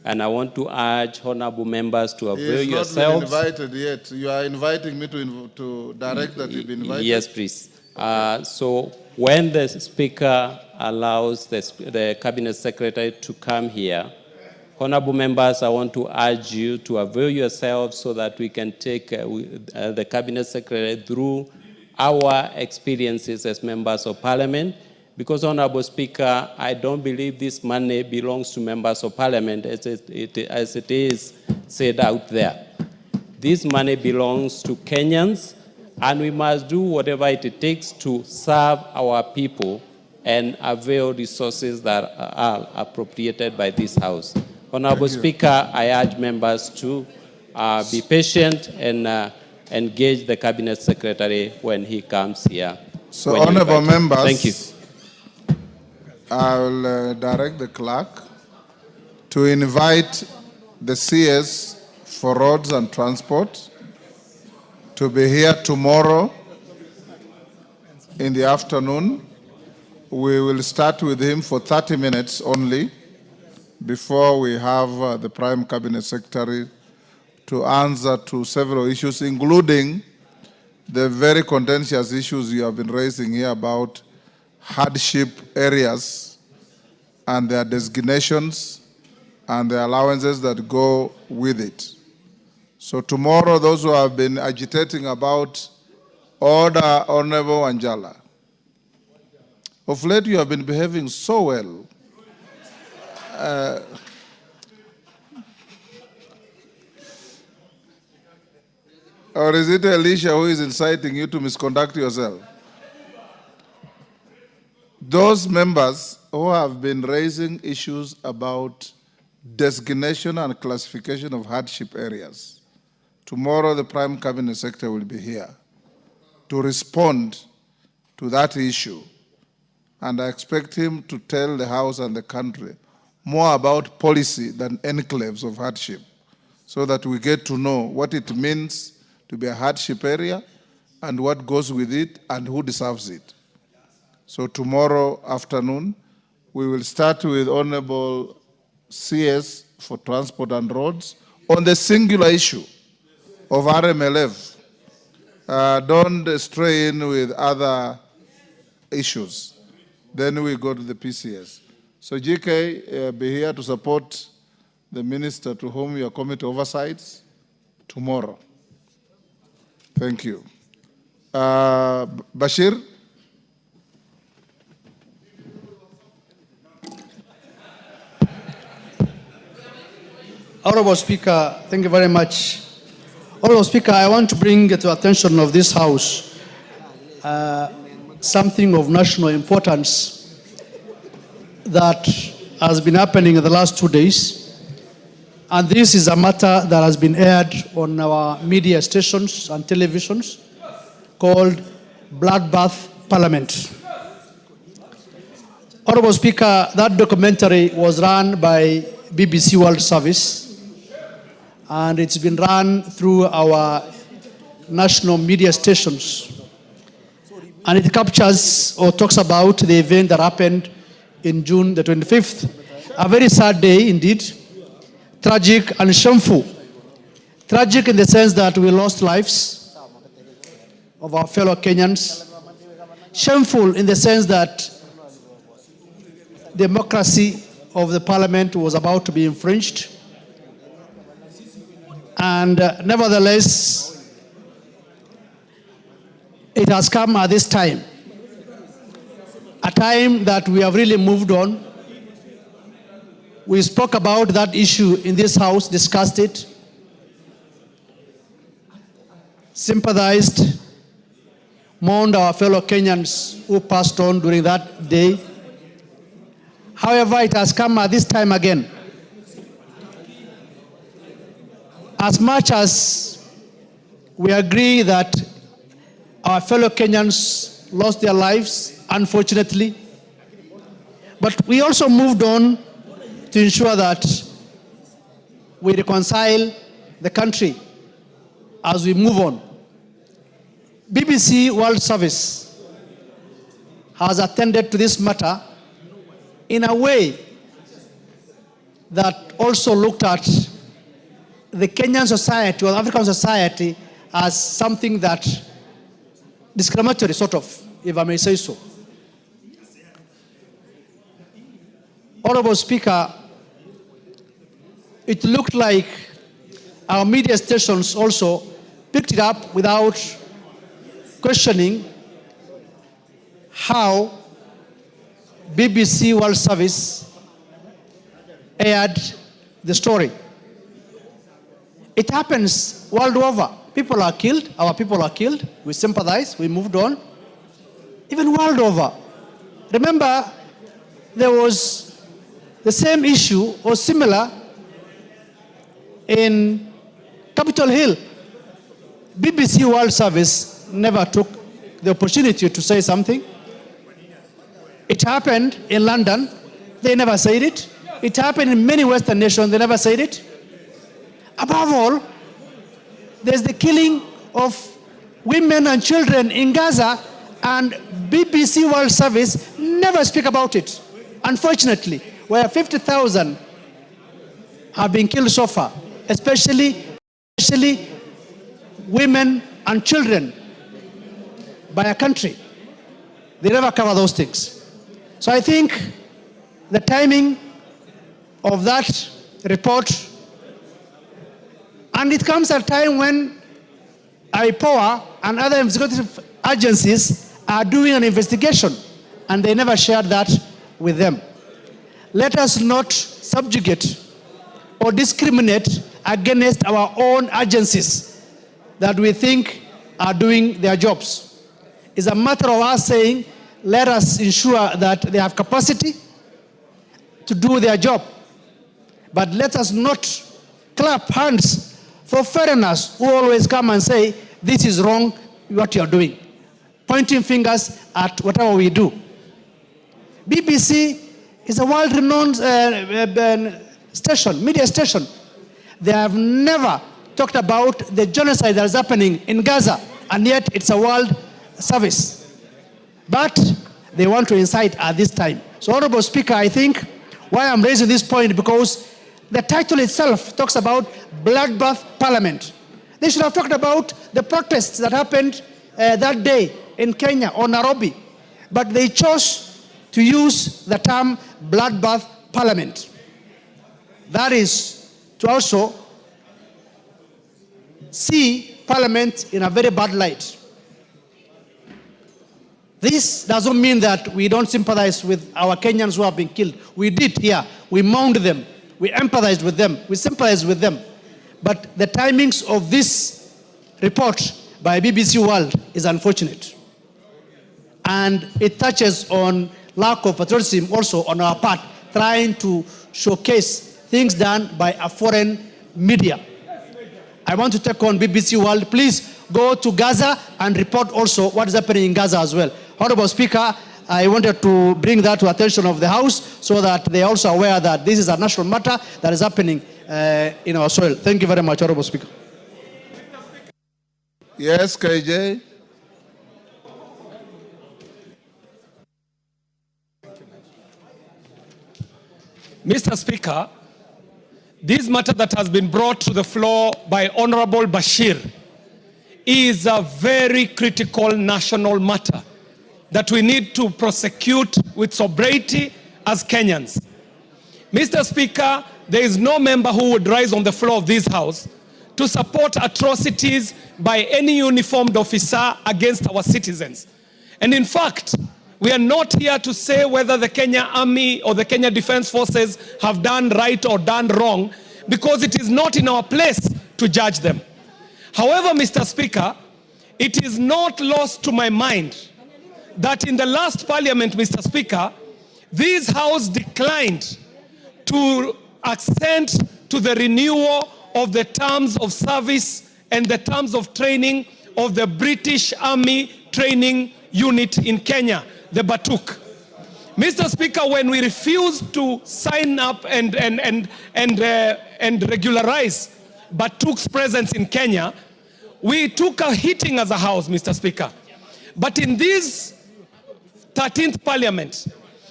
And I want to urge honorable members to avail yourselves. He has not been invited yet. You are inviting me to direct that he'll be invited? Yes, please. So when the Speaker allows the Cabinet Secretary to come here, honorable members, I want to urge you to avail yourselves so that we can take the Cabinet Secretary through our experiences as members of Parliament. Because, Honorable Speaker, I don't believe this money belongs to members of Parliament as it is said out there. This money belongs to Kenyans, and we must do whatever it takes to serve our people and avail resources that are appropriated by this House. Honorable Speaker, I urge members to be patient and engage the Cabinet Secretary when he comes here. So, honorable members, thank you. I will direct the clerk to invite the CS for roads and transport to be here tomorrow in the afternoon. We will start with him for 30 minutes only before we have the Prime Cabinet Secretary to answer to several issues, including the very contentious issues you have been raising here about hardship areas and their designations and the allowances that go with it. So tomorrow, those who have been agitating about order, Honorable Wanjala, of late you have been behaving so well. Or is it Alicia who is inciting you to misconduct yourself? Those members who have been raising issues about designation and classification of hardship areas, tomorrow the Prime Cabinet Secretary will be here to respond to that issue. And I expect him to tell the House and the country more about policy than enclaves of hardship, so that we get to know what it means to be a hardship area and what goes with it and who deserves it. So tomorrow afternoon, we will start with Honorable CS for Transport and Roads on the singular issue of RMLF. Don't stray in with other issues. Then we go to the PCS. So GK, be here to support the minister to whom your committee oversights tomorrow. Thank you. Bashir? Honorable Speaker, thank you very much. Honorable Speaker, I want to bring to the attention of this House something of national importance that has been happening in the last 2 days. And this is a matter that has been aired on our media stations and televisions called Bloodbath Parliament. Honorable Speaker, that documentary was run by BBC World Service, and it's been run through our national media stations. And it captures or talks about the event that happened in June the 25th. A very sad day indeed, tragic and shameful. Tragic in the sense that we lost lives of our fellow Kenyans. Shameful in the sense that democracy of the parliament was about to be infringed. And nevertheless, it has come at this time, a time that we have really moved on. We spoke about that issue in this House, discussed it, sympathized, mourned our fellow Kenyans who passed on during that day. However, it has come at this time again. As much as we agree that our fellow Kenyans lost their lives, unfortunately, but we also moved on to ensure that we reconcile the country as we move on. BBC World Service has attended to this matter in a way that also looked at the Kenyan society or African society as something that discriminatory, sort of, if I may say so. Honorable Speaker, it looked like our media stations also picked it up without questioning how BBC World Service aired the story. It happens world over. People are killed, our people are killed, we sympathize, we moved on. Even world over. Remember, there was the same issue or similar in Capitol Hill. BBC World Service never took the opportunity to say something. It happened in London, they never said it. It happened in many Western nations, they never said it. Above all, there's the killing of women and children in Gaza, and BBC World Service never speak about it. Unfortunately, where 50,000 have been killed so far, especially women and children by a country. They never cover those things. So I think the timing of that report, and it comes at a time when IPOA and other investigative agencies are doing an investigation, and they never shared that with them. Let us not subjugate or discriminate against our own agencies that we think are doing their jobs. It's a matter of us saying, let us ensure that they have capacity to do their job. But let us not clap hands for foreigners who always come and say, this is wrong, what you are doing. Pointing fingers at whatever we do. BBC is a world-renowned station, media station. They have never talked about the genocide that is happening in Gaza, and yet it's a world service. But they want to incite at this time. So, Honorable Speaker, I think why I'm raising this point, because the title itself talks about bloodbath parliament. They should have talked about the protests that happened that day in Kenya or Nairobi, but they chose to use the term bloodbath parliament. That is to also see parliament in a very bad light. This doesn't mean that we don't sympathize with our Kenyans who have been killed. We did here. We mourned them. We empathized with them. We sympathized with them. But the timings of this report by BBC World is unfortunate. And it touches on lack of patriotism also on our part, trying to showcase things done by a foreign media. I want to take on BBC World. Please go to Gaza and report also what is happening in Gaza as well. Honorable Speaker, I wanted to bring that to attention of the House so that they are also aware that this is a national matter that is happening in our soil. Thank you very much, Honorable Speaker. Yes, KJ. Mr. Speaker, this matter that has been brought to the floor by Honorable Bashir is a very critical national matter that we need to prosecute with sobriety as Kenyans. Mr. Speaker, there is no member who would rise on the floor of this House to support atrocities by any uniformed officer against our citizens. And in fact, we are not here to say whether the Kenya Army or the Kenya Defense Forces have done right or done wrong, because it is not in our place to judge them. However, Mr. Speaker, it is not lost to my mind that in the last Parliament, Mr. Speaker, this House declined to assent to the renewal of the terms of service and the terms of training of the British Army Training Unit in Kenya, the Batuk. Mr. Speaker, when we refused to sign up and regularize Batuk's presence in Kenya, we took a hitting as a House, Mr. Speaker. But in this 13th Parliament,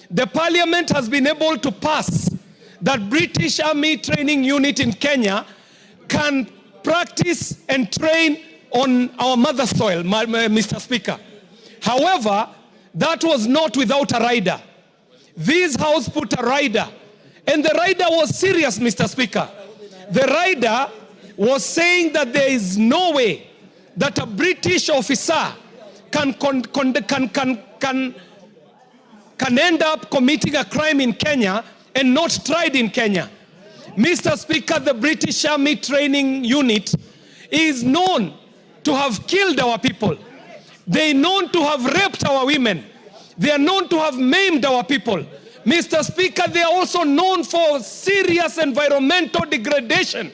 the Parliament has been able to pass that British Army Training Unit in Kenya can practice and train on our mother soil, Mr. Speaker. However, That was not without a rider. This house put a rider, and the rider was serious, Mr. Speaker. The rider was saying that there is no way that a British officer can end up committing a crime in Kenya and not tried in Kenya. Mr. Speaker, the British Army Training Unit is known to have killed our people. They are known to have raped our women. They are known to have maimed our people. Mr. Speaker, they are also known for serious environmental degradation.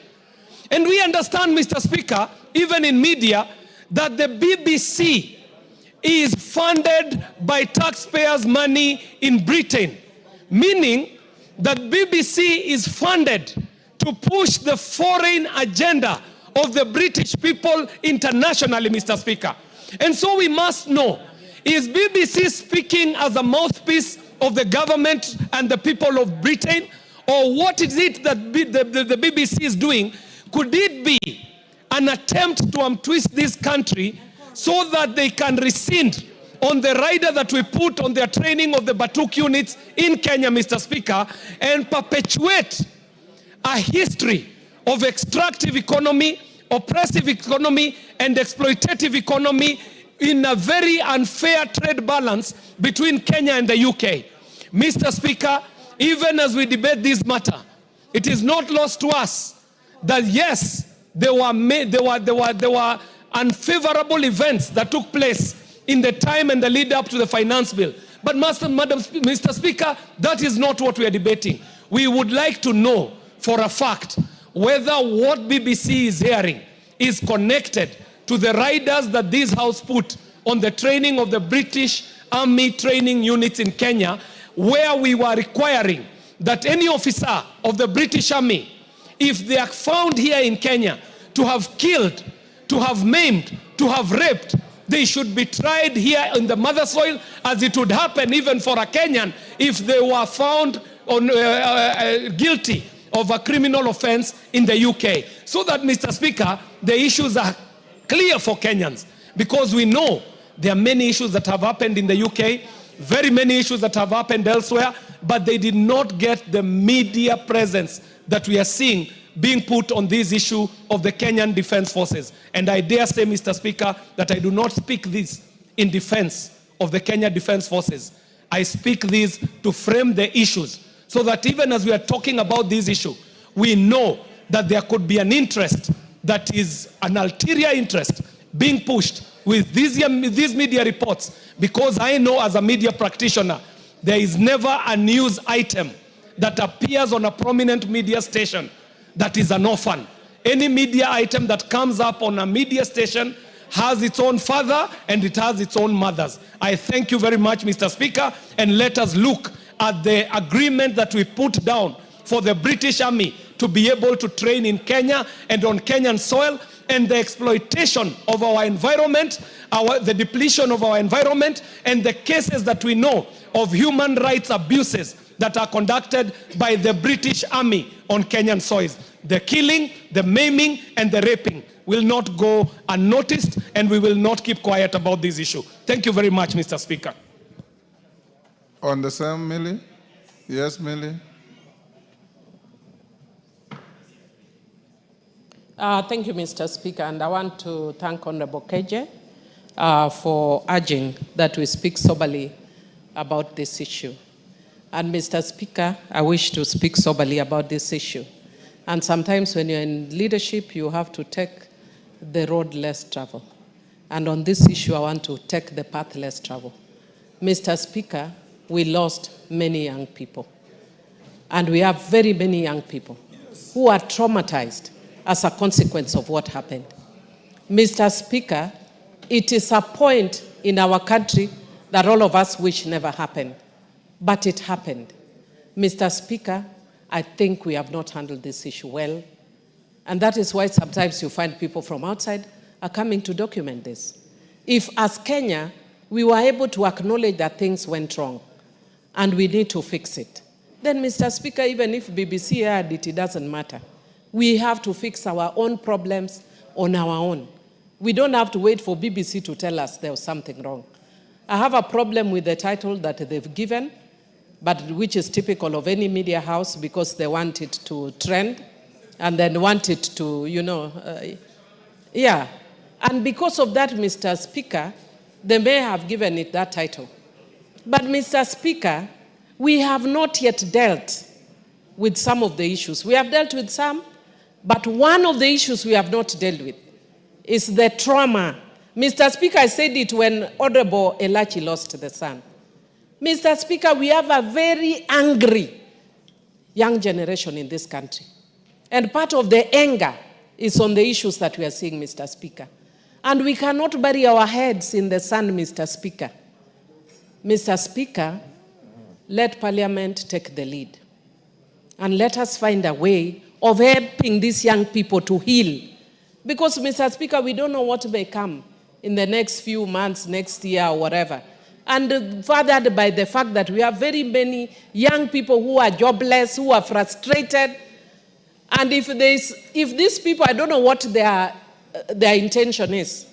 And we understand, Mr. Speaker, even in media, that the BBC is funded by taxpayers' money in Britain, meaning that BBC is funded to push the foreign agenda of the British people internationally, Mr. Speaker. And so we must know, is BBC speaking as a mouthpiece of the government and the people of Britain? Or what is it that the BBC is doing? Could it be an attempt to untwist this country so that they can rescind on the rider that we put on their training of the Batuk units in Kenya, Mr. Speaker, and perpetuate a history of extractive economy, oppressive economy, and exploitative economy in a very unfair trade balance between Kenya and the UK. Mr. Speaker, even as we debate this matter, it is not lost to us that yes, there were unfavorable events that took place in the time and the lead up to the finance bill. But Mr. Speaker, that is not what we are debating. We would like to know for a fact whether what BBC is hearing is connected to the riders that this house put on the training of the British Army training units in Kenya, where we were requiring that any officer of the British Army, if they are found here in Kenya to have killed, to have maimed, to have raped, they should be tried here in the mother soil, as it would happen even for a Kenyan if they were found guilty of a criminal offense in the UK. So that, Mr. Speaker, the issues are clear for Kenyans, because we know there are many issues that have happened in the UK, very many issues that have happened elsewhere, but they did not get the media presence that we are seeing being put on this issue of the Kenyan Defense Forces. And I dare say, Mr. Speaker, that I do not speak this in defense of the Kenya Defense Forces. I speak this to frame the issues, so that even as we are talking about this issue, we know that there could be an interest that is an ulterior interest being pushed with these media reports, because I know as a media practitioner, there is never a news item that appears on a prominent media station that is an orphan. Any media item that comes up on a media station has its own father and it has its own mothers. I thank you very much, Mr. Speaker, and let us look at the agreement that we put down for the British Army to be able to train in Kenya and on Kenyan soil, and the exploitation of our environment, the depletion of our environment, and the cases that we know of human rights abuses that are conducted by the British Army on Kenyan soils. The killing, the maiming, and the raping will not go unnoticed, and we will not keep quiet about this issue. Thank you very much, Mr. Speaker. On the same, Millie? Yes, Millie? Thank you, Mr. Speaker, and I want to thank Honorable Keje for urging that we speak soberly about this issue. And Mr. Speaker, I wish to speak soberly about this issue. And sometimes when you're in leadership, you have to take the road less traveled. And on this issue, I want to take the path less traveled. Mr. Speaker, we lost many young people. And we have very many young people who are traumatized as a consequence of what happened. Mr. Speaker, it is a point in our country that all of us wish never happened. But it happened. Mr. Speaker, I think we have not handled this issue well. And that is why sometimes you find people from outside are coming to document this. If as Kenya, we were able to acknowledge that things went wrong and we need to fix it, then Mr. Speaker, even if BBC heard it, it doesn't matter. We have to fix our own problems on our own. We don't have to wait for BBC to tell us there was something wrong. I have a problem with the title that they've given, but which is typical of any media house because they want it to trend and then want it to, yeah. And because of that, Mr. Speaker, they may have given it that title. But Mr. Speaker, we have not yet dealt with some of the issues. We have dealt with some, but one of the issues we have not dealt with is the trauma. Mr. Speaker, I said it when Honorable Elachi lost the son. Mr. Speaker, we have a very angry young generation in this country. And part of the anger is on the issues that we are seeing, Mr. Speaker. And we cannot bury our heads in the sand, Mr. Speaker. Mr. Speaker, let Parliament take the lead. And let us find a way of helping these young people to heal. Because, Mr. Speaker, we don't know what may come in the next few months, next year, or whatever. And furthered by the fact that we have very many young people who are jobless, who are frustrated. And if these people, I don't know what their intention is.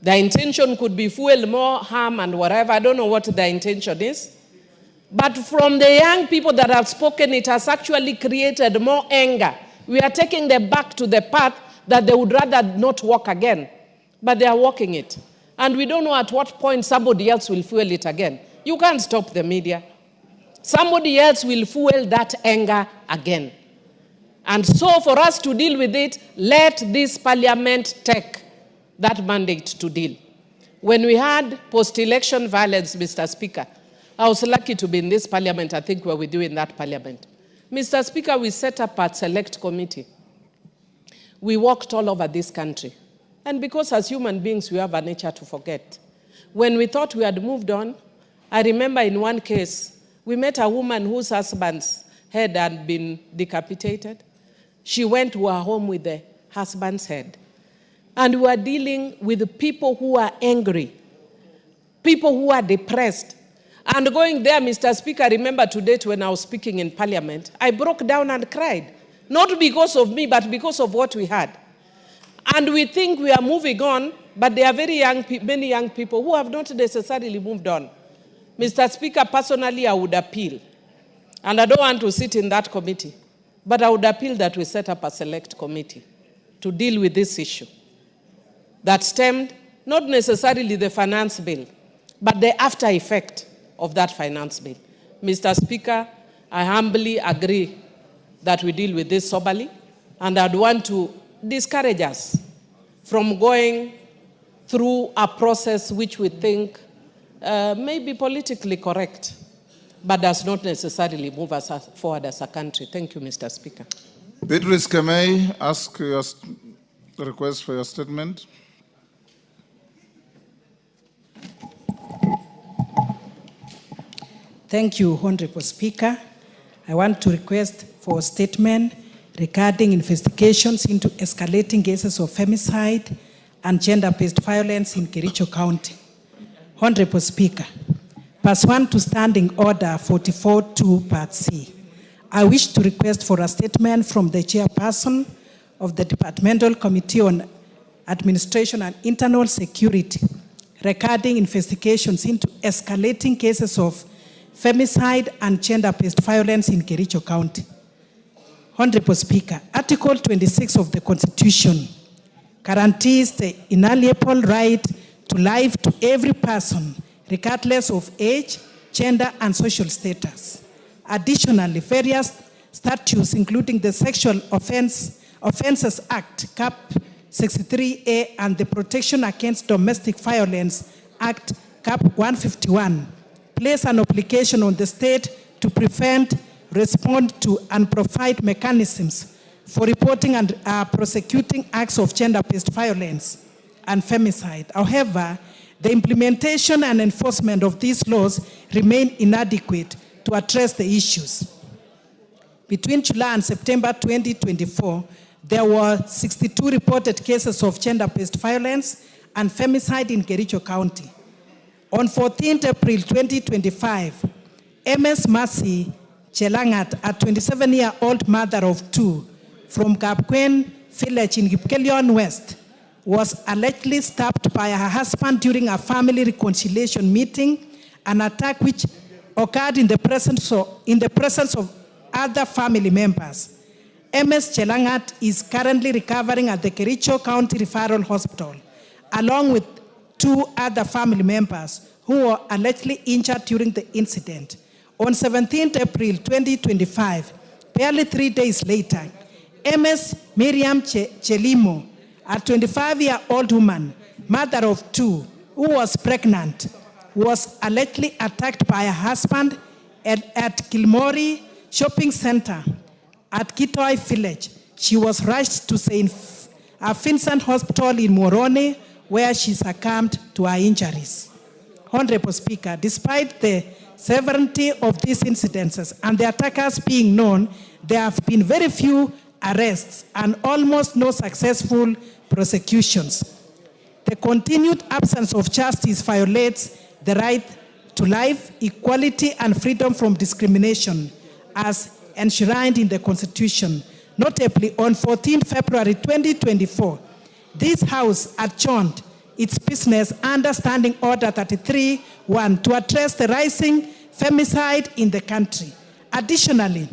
Their intention could be fuel more harm and whatever. I don't know what their intention is. But from the young people that have spoken, it has actually created more anger. We are taking them back to the path that they would rather not walk again. But they are walking it. And we don't know at what point somebody else will fuel it again. You can't stop the media. Somebody else will fuel that anger again. And so for us to deal with it, let this Parliament take that mandate to deal. When we had post-election violence, Mr. Speaker, I was lucky to be in this Parliament. I think we were with you in that Parliament. Mr. Speaker, we set up a select committee. We walked all over this country. And because as human beings, we have a nature to forget. When we thought we had moved on, I remember in one case, we met a woman whose husband's head had been decapitated. She went to her home with the husband's head. And we were dealing with people who are angry, people who are depressed. And going there, Mr. Speaker, I remember to date when I was speaking in Parliament, I broke down and cried. Not because of me, but because of what we had. And we think we are moving on, but there are many young people who have not necessarily moved on. Mr. Speaker, personally, I would appeal. And I don't want to sit in that committee, but I would appeal that we set up a select committee to deal with this issue that stemmed not necessarily the finance bill, but the after effect of that finance bill. Mr. Speaker, I humbly agree that we deal with this soberly, and I'd want to discourage us from going through a process which we think may be politically correct, but does not necessarily move us forward as a country. Thank you, Mr. Speaker. Beatrice, can I ask your request for your statement? Thank you, Honorable Speaker. I want to request for a statement regarding investigations into escalating cases of femicide and gender-based violence in Kericho County. Honorable Speaker, pursuant to Standing Order 44.2 Part C, I wish to request for a statement from the chairperson of the Departmental Committee on Administration and Internal Security regarding investigations into escalating cases of femicide and gender-based violence in Kericho County. Honorable Speaker, Article 26 of the Constitution guarantees the inalienable right to life to every person, regardless of age, gender, and social status. Additionally, various statutes, including the Sexual Offences Act, Cap 63A, and the Protection Against Domestic Violence Act, Cap 151, place an obligation on the state to prevent, respond to, and provide mechanisms for reporting and prosecuting acts of gender-based violence and femicide. However, the implementation and enforcement of these laws remain inadequate to address the issues. Between July and September 2024, there were 62 reported cases of gender-based violence and femicide in Kericho County. On 14th April 2025, MS Mercy Chelangat, a 27-year-old mother of two from Kapkwen village in Kipkelion West, was allegedly stabbed by her husband during a family reconciliation meeting, an attack which occurred in the presence of other family members. MS Chelangat is currently recovering at the Kericho County Referral Hospital, along with 2 other family members who were allegedly injured during the incident. On 17 April 2025, barely 3 days later, MS Miriam Chelimo, a 25-year-old woman, mother of 2, who was pregnant, was allegedly attacked by her husband at Kilmori Shopping Center at Kitoi Village. She was rushed to St. Vincent Hospital in Moroni, where she succumbed to her injuries. Honorable Speaker, despite the severity of these incidences and the attackers being known, there have been very few arrests and almost no successful prosecutions. The continued absence of justice violates the right to life, equality, and freedom from discrimination as enshrined in the Constitution. Notably, on 14 February 2024, this House adjourned its business under Standing Order 33-1 to address the rising femicide in the country. Additionally,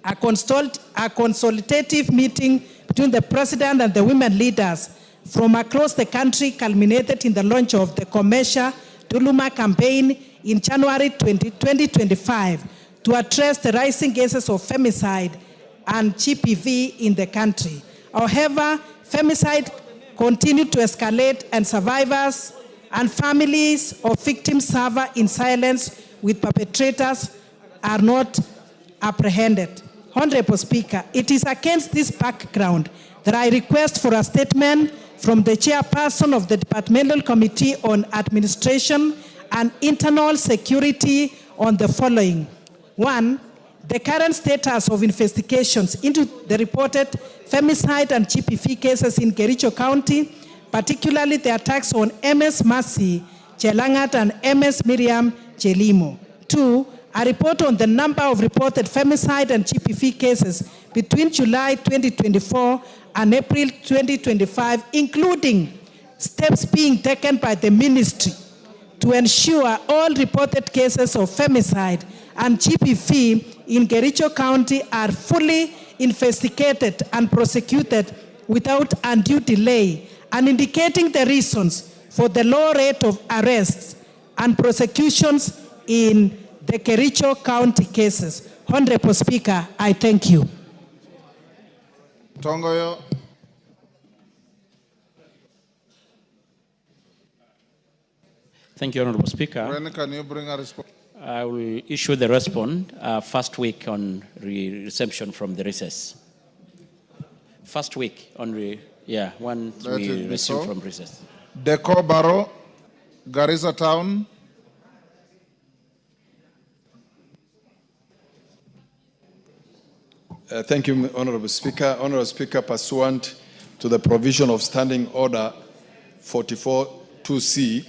a consultative meeting between the President and the women leaders from across the country culminated in the launch of the Commercia Duluma campaign in January 2025 to address the rising cases of femicide and GBV in the country. However, femicide continued to escalate, and survivors and families of victims suffer in silence, with perpetrators are not apprehended. Honorable Speaker, it is against this background that I request for a statement from the chairperson of the Departmental Committee on Administration and Internal Security on the following. 1, the current status of investigations into the reported femicide and GBV cases in Kericho County, particularly the attacks on MS Mercy Chelangat and MS Miriam Chelimo. 2, a report on the number of reported femicide and GBV cases between July 2024 and April 2025, including steps being taken by the ministry to ensure all reported cases of femicide and GBV in Kericho County are fully investigated and prosecuted without undue delay, and indicating the reasons for the low rate of arrests and prosecutions in the Kericho County cases. Honorable Speaker, I thank you. Tongoyo. Thank you, Honorable Speaker. When can you bring a response? I will issue the response first week on reception from the recess. First week on once we resume from recess. Deco Barrow, Garissa Town. Thank you, Honorable Speaker. Honorable Speaker, pursuant to the provision of Standing Order 44-2C,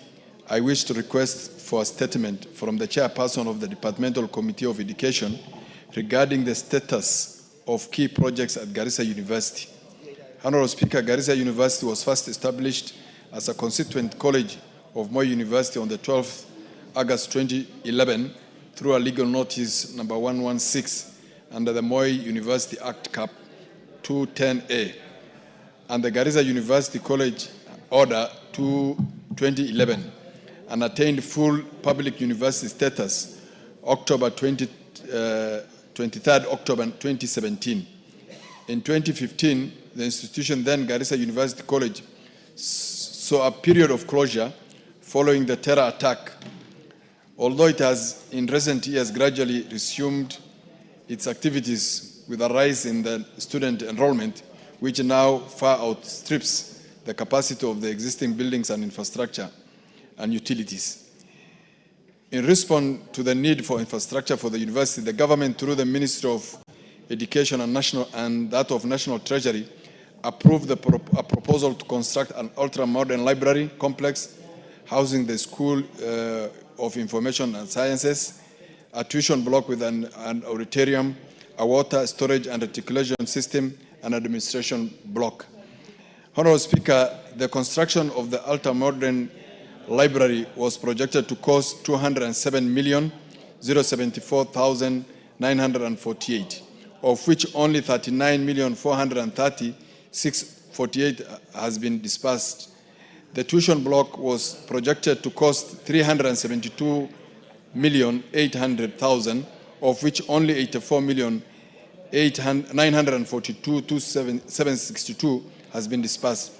I wish to request for a statement from the chairperson of the Departmental Committee of Education regarding the status of key projects at Garissa University. Honorable Speaker, Garissa University was first established as a constituent college of Moi University on the 12th August 2011 through a legal notice number 116 under the Moi University Act Cap 210A and the Garissa University College Order 2011 and attained full public university status October 23rd October 2017. In 2015, the institution, then Garissa University College, saw a period of closure following the terror attack. Although it has in recent years gradually resumed its activities with a rise in the student enrollment, which now far outstrips the capacity of the existing buildings and infrastructure and utilities. In response to the need for infrastructure for the university, the government, through the Ministry of Education and that of National Treasury, approved a proposal to construct an ultra-modern library complex housing the School of Information and Sciences, a tuition block with an auditorium, a water storage and reticulation system, and administration block. Honorable Speaker, the construction of the ultra-modern library was projected to cost 207,074,948, of which only 39,430,648 has been disbursed. The tuition block was projected to cost 372,800,000, of which only 84,942,762 has been disbursed.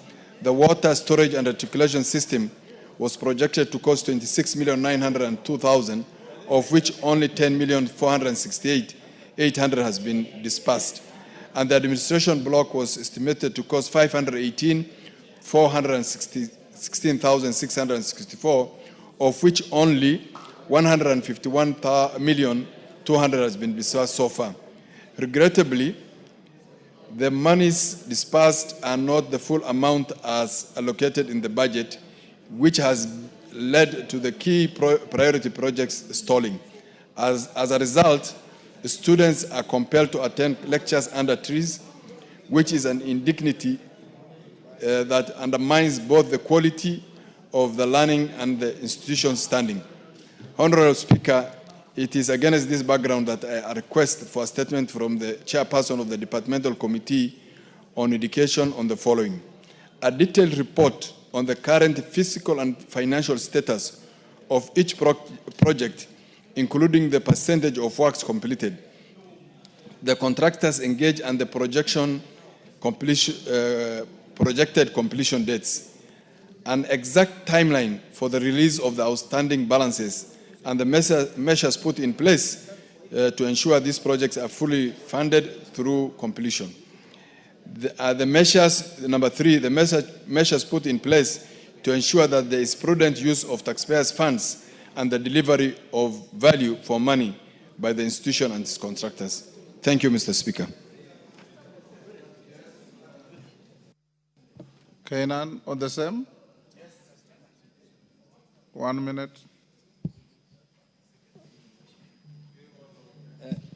The water storage and reticulation system was projected to cost 26,902,000, of which only 10,468,800 has been disbursed. And the administration block was estimated to cost 518,416,664, of which only 151,200,000 has been disbursed so far. Regrettably, the monies disbursed are not the full amount as allocated in the budget, which has led to the key priority projects stalling. As a result, students are compelled to attend lectures under trees, which is an indignity that undermines both the quality of the learning and the institution's standing. Honorable Speaker, it is against this background that I request for a statement from the chairperson of the Departmental Committee on Education on the following. A detailed report on the current physical and financial status of each project, including the percentage of works completed, the contractors engaged and the projected completion dates, an exact timeline for the release of the outstanding balances, and the measures put in place to ensure these projects are fully funded through completion. Number three, the measures put in place to ensure that there is prudent use of taxpayers' funds and the delivery of value for money by the institution and its contractors. Thank you, Mr. Speaker. Kainan, on the same? 1 minute.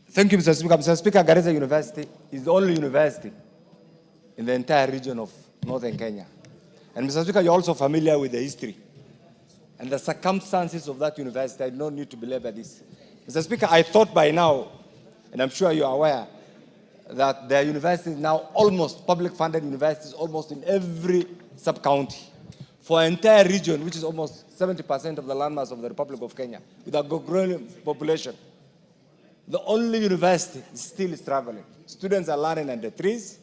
Thank you, Mr. Speaker. Mr. Speaker, Garissa University is the only university in the entire region of northern Kenya. And Mr. Speaker, you're also familiar with the history and the circumstances of that university. I do not need to belabor this. Mr. Speaker, I thought by now, and I'm sure you're aware, that there are universities now, almost public-funded universities, almost in every sub-county for an entire region, which is almost 70% of the landmass of the Republic of Kenya, with a growing population. The only university is still struggling. Students are learning under trees.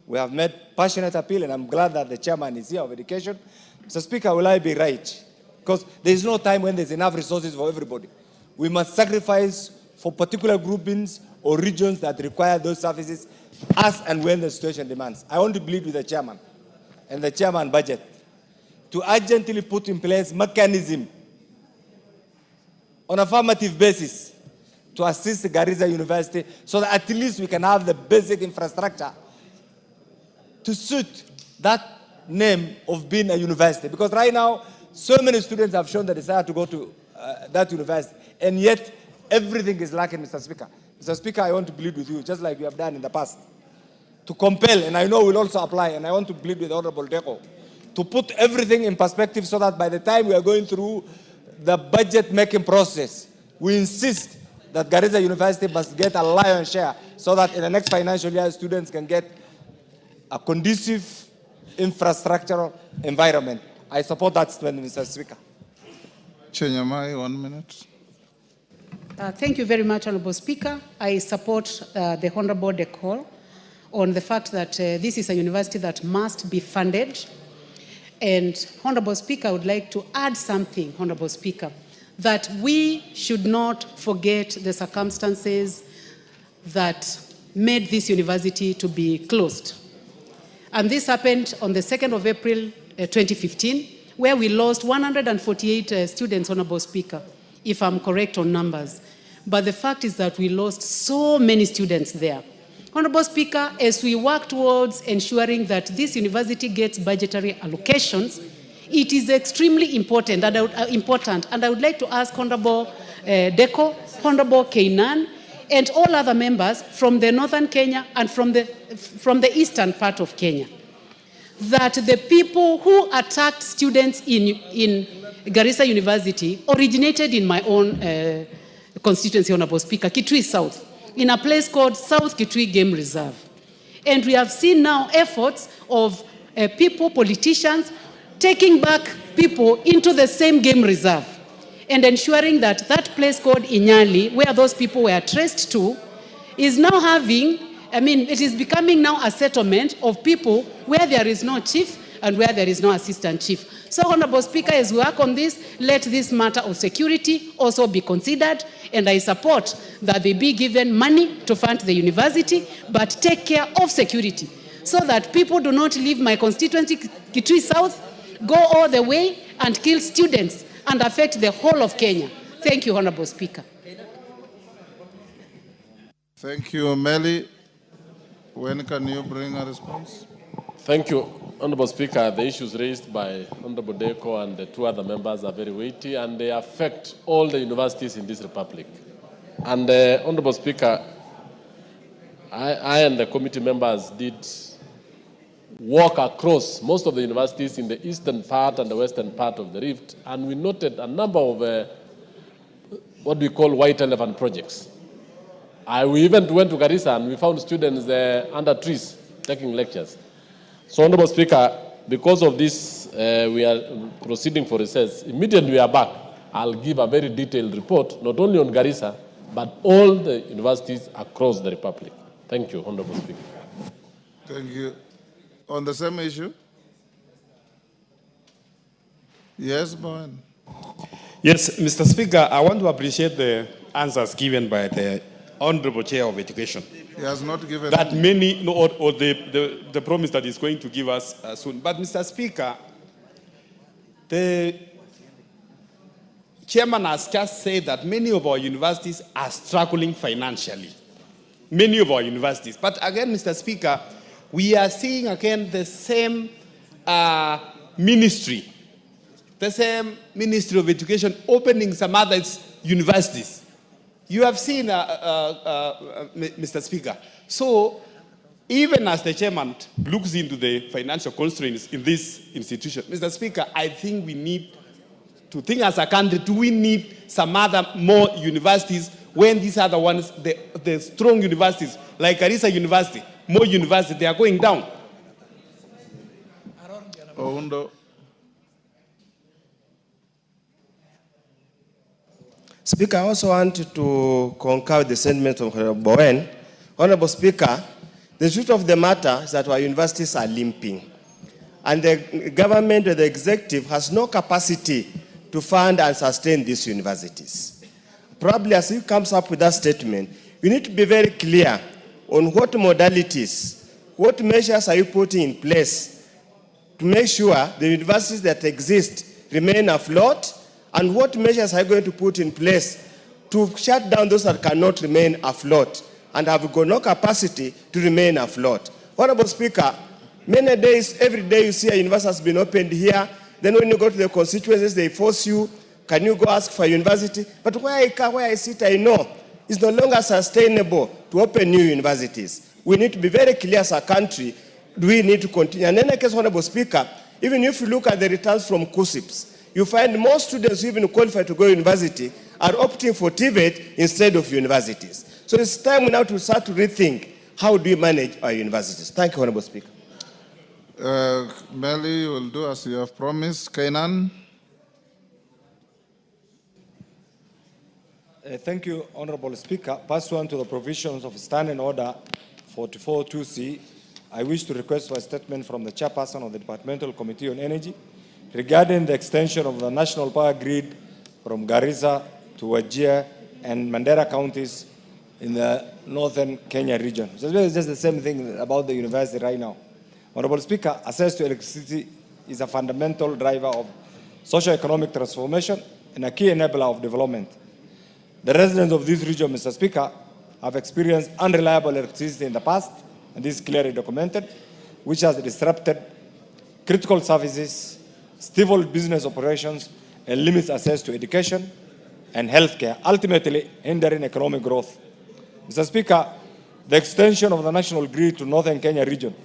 We have made passionate appeal, and I'm glad that the chairman is here of education. Mr. Speaker, will I be right? Because there is no time when there's enough resources for everybody. We must sacrifice for particular groupings or regions that require those services as and when the situation demands. I want to plead with the chairman and the chairman budget to urgently put in place mechanism on affirmative basis to assist Garissa University so that at least we can have the basic infrastructure to suit that name of being a university. Because right now, so many students have shown the desire to go to that university, and yet everything is lacking, Mr. Speaker. Mr. Speaker, I want to plead with you, just like you have done in the past, to compel, and I know we'll also apply, and I want to plead with Honorable Deco, to put everything in perspective so that by the time we are going through the budget-making process, we insist that Garissa University must get a lion's share so that in the next financial year, students can get a conducive infrastructural environment. I support that statement, Mr. Speaker. Chenyamai, 1 minute. Thank you very much, Honorable Speaker. I support the Honorable Deco on the fact that this is a university that must be funded. And Honorable Speaker, I would like to add something, Honorable Speaker, that we should not forget the circumstances that made this university to be closed. And this happened on the 2nd of April 2015, where we lost 148 students, Honorable Speaker, if I'm correct on numbers. But the fact is that we lost so many students there. Honorable Speaker, as we work towards ensuring that this university gets budgetary allocations, it is extremely important, and I would like to ask Honorable Deco, Honorable Kainan, and all other members from the northern Kenya and from the eastern part of Kenya. that the people who attacked students in Garissa University originated in my own constituency, Honorable Speaker, Kitui South, in a place called South Kitui Game Reserve. And we have seen now efforts of people, politicians, taking back people into the same game reserve and ensuring that that place called Inyali, where those people were traced to, is now having, it is becoming now a settlement of people where there is no chief and where there is no assistant chief. So, Honorable Speaker, as we work on this, let this matter of security also be considered, and I support that they be given money to fund the university, but take care of security so that people do not leave my constituency, Kitui South, go all the way and kill students and affect the whole of Kenya. Thank you, Honorable Speaker. Thank you, Melly. When can you bring a response? Thank you, Honorable Speaker. The issues raised by Honorable Deko and the two other members are very weighty, and they affect all the universities in this republic. And Honorable Speaker, I and the committee members did walk across most of the universities in the eastern part and the western part of the Rift, and we noted a number of what we call white elephant projects. We even went to Garissa and we found students under trees taking lectures. So, Honorable Speaker, because of this, we are proceeding for recess. Immediately we are back, I'll give a very detailed report, not only on Garissa, but all the universities across the Republic. Thank you, Honorable Speaker. Thank you. On the same issue? Yes, Bowen. Yes, Mr. Speaker, I want to appreciate the answers given by the Honorable Chair of Education. He has not given that many, or the promise that he's going to give us soon. But, Mr. Speaker, the chairman has just said that many of our universities are struggling financially. Many of our universities. But again, Mr. Speaker, we are seeing again the same ministry of Education opening some other universities. You have seen, Mr. Speaker. So, even as the chairman looks into the financial constraints in this institution, Mr. Speaker, I think we need to think as a country, do we need some other more universities when these other ones, the strong universities, like Garissa University, more universities, they are going down? Oundo. Speaker, I also want to concur with the sentiment of Honorable Bowen. Honorable Speaker, the truth of the matter is that our universities are limping. And the government or the executive has no capacity to fund and sustain these universities. Probably as he comes up with that statement, we need to be very clear on what modalities, what measures are you putting in place to make sure the universities that exist remain afloat, and what measures are you going to put in place to shut down those that cannot remain afloat and have got no capacity to remain afloat. Honorable Speaker, many days, every day you see a university has been opened here, then when you go to the constituencies, they force you, can you go ask for a university? But where I sit, I know it's no longer sustainable to open new universities. We need to be very clear as a country, do we need to continue? And in any case, Honorable Speaker, even if you look at the returns from KUSIPs, you find most students who even qualify to go to university are opting for TVET instead of universities. So it's time now to start to rethink how do we manage our universities. Thank you, Honorable Speaker. Melly, you will do as you have promised. Kainan. Thank you, Honorable Speaker. Pursuant to the provisions of Standing Order 44.2c, I wish to request for a statement from the Chairperson of the Departmental Committee on Energy regarding the extension of the national power grid from Garissa to Wajir and Mandera counties in the northern Kenya region. So it's just the same thing about the university right now. Honorable Speaker, access to electricity is a fundamental driver of socio-economic transformation and a key enabler of development. The residents of this region, Mr. Speaker, have experienced unreliable electricity in the past, and this is clearly documented, which has disrupted critical services, stifled business operations, and limits access to education and healthcare, ultimately hindering economic growth. Mr. Speaker, the extension of the national grid to northern Kenya region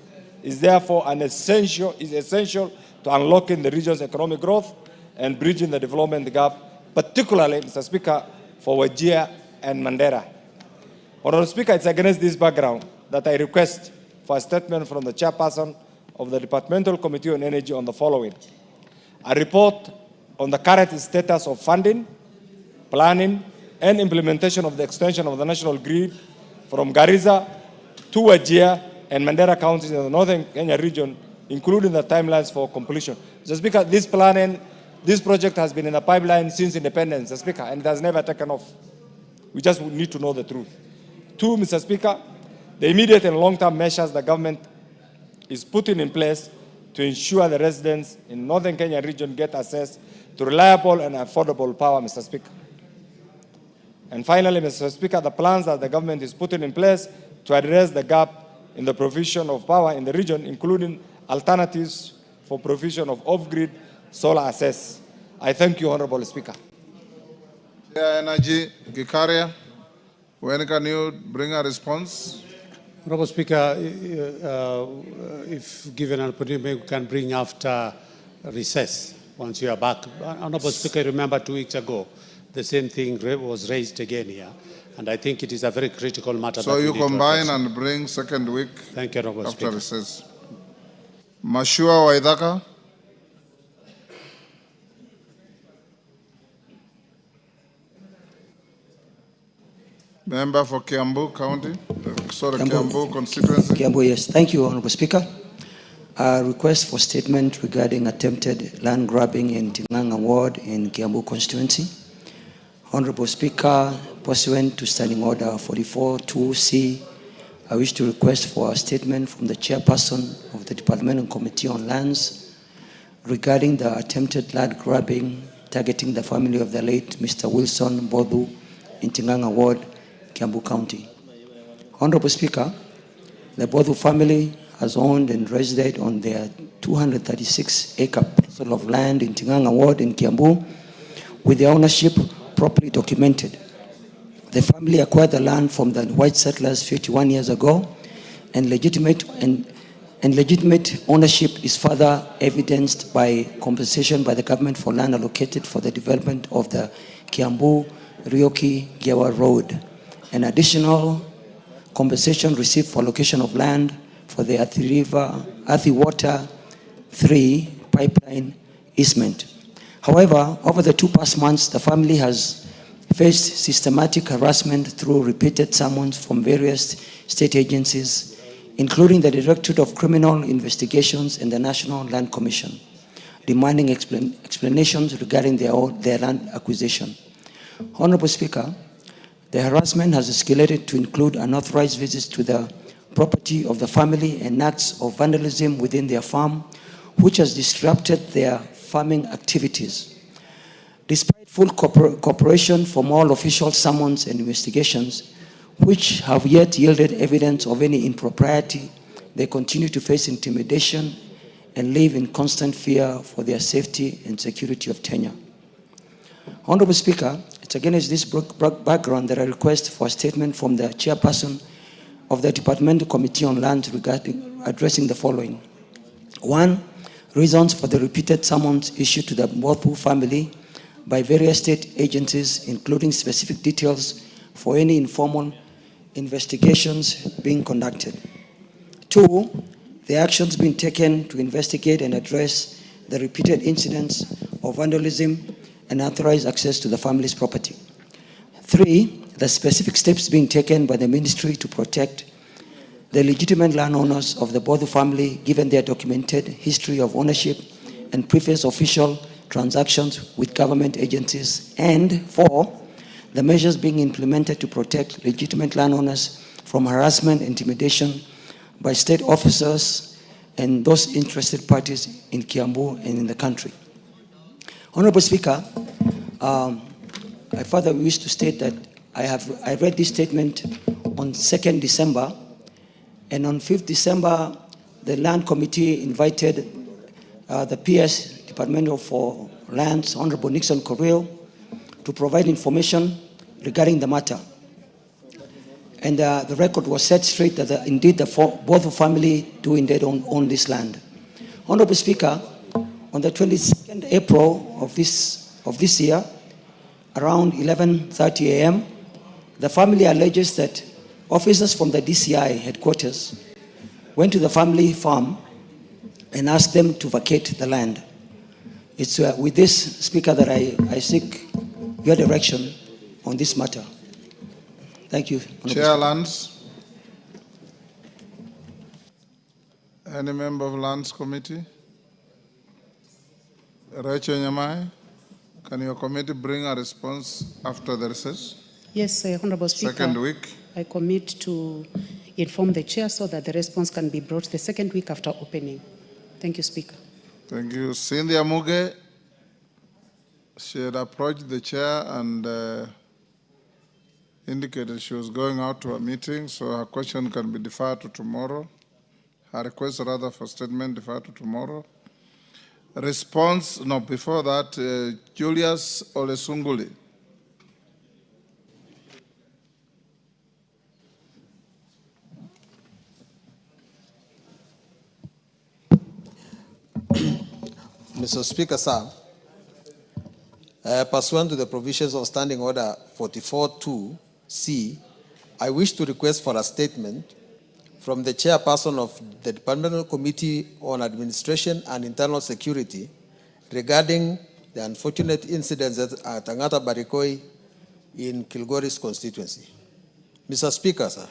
is therefore essential to unlocking the region's economic growth and bridging the development gap, particularly, Mr. Speaker, for Wajir and Mandera. Honorable Speaker, it's against this background that I request for a statement from the chairperson of the Departmental Committee on Energy on the following: a report on the current status of funding, planning, and implementation of the extension of the national grid from Garissa to Wajir and Mandera counties in the northern Kenya region, including the timelines for completion. Mr. Speaker, this project has been in the pipeline since independence, Mr. Speaker, and it has never taken off. We just need to know the truth. 2, Mr. Speaker, the immediate and long-term measures the government is putting in place to ensure the residents in northern Kenya region get access to reliable and affordable power, Mr. Speaker. And finally, Mr. Speaker, the plans that the government is putting in place to address the gap in the provision of power in the region, including alternatives for provision of off-grid solar access. I thank you, Honorable Speaker. Energy, Gikaria, when can you bring a response? Honorable Speaker, if given an opportunity, we can bring after recess once you are back. Honorable Speaker, remember 2 weeks ago, the same thing was raised again here, and I think it is a very critical matter. So you combine and bring second week. Thank you, Honorable after Speaker. Recess. Mashua Waithaka. Member for Kiambu County, Kiambu constituency. Kiambu, yes. Thank you, Honorable Speaker. A request for statement regarding attempted land grabbing in Tinganga Ward in Kiambu constituency. Honorable Speaker, pursuant to Standing Order 44-2C, I wish to request for a statement from the chairperson of the Departmental Committee on Lands regarding the attempted land grabbing targeting the family of the late Mr. Wilson Bodu in Tinganga Ward, Kiambu County. Honorable Speaker, the Bodu family has owned and resided on their 236-acre parcel of land in Tinganga Ward in Kiambu, with their ownership properly documented. The family acquired the land from the white settlers 51 years ago, and legitimate ownership is further evidenced by compensation by the government for land allocated for the development of the Kiambu-Rioki-Gewa Road. An additional compensation received for allocation of land for the Athi Water 3 pipeline easement. However, over the 2 past months, the family has faced systematic harassment through repeated summons from various state agencies, including the Directorate of Criminal Investigations and the National Land Commission, demanding explanations regarding their land acquisition. Honorable Speaker, the harassment has escalated to include unauthorized visits to the property of the family and acts of vandalism within their farm, which has disrupted their farming activities. Despite full cooperation from all official summons and investigations, which have yet yielded evidence of any impropriety, they continue to face intimidation and live in constant fear for their safety and security of tenure. Honorable Speaker, it's against this background that I request for a statement from the chairperson of the Departmental Committee on Lands regarding addressing the following. 1, reasons for the repeated summons issued to the Mbotu family by various state agencies, including specific details for any informal investigations being conducted. 2, the actions being taken to investigate and address the repeated incidents of vandalism and unauthorized access to the family's property. 3, the specific steps being taken by the ministry to protect the legitimate landowners of the Bodu family, given their documented history of ownership and previous official transactions with government agencies. And 4, the measures being implemented to protect legitimate landowners from harassment and intimidation by state officers and those interested parties in Kiambu and in the country. Honorable Speaker, I further wish to state that I read this statement on 2nd December, and on 5th December, the Land Committee invited the PS Department for Lands, Honorable Nixon Correo, to provide information regarding the matter. and the record was set straight that indeed both family do indeed own this land. Honorable Speaker, on the 22nd April of this year, around 11:30 a.m., the family alleges that officers from the DCI headquarters went to the family farm and asked them to vacate the land. It's with this, Speaker, that I seek your direction on this matter. Thank you. Chair Lands. Any member of Lands Committee? Rachel Nyamai, can your committee bring a response after the recess? Yes, Honorable Speaker. Second week. I commit to inform the chair so that the response can be brought the second week after opening. Thank you, Speaker. Thank you. Cynthia Muge, she had approached the chair and indicated she was going out to a meeting, so her question can be deferred to tomorrow. Her request rather for statement deferred to tomorrow. Response, no, before that, Julius Olesunguli. Mr. Speaker, sir, pursuant to the provisions of Standing Order 44.2c, I wish to request for a statement from the chairperson of the Departmental Committee on Administration and Internal Security regarding the unfortunate incidents at Angata Barikoi in Kilgoris constituency. Mr. Speaker, sir,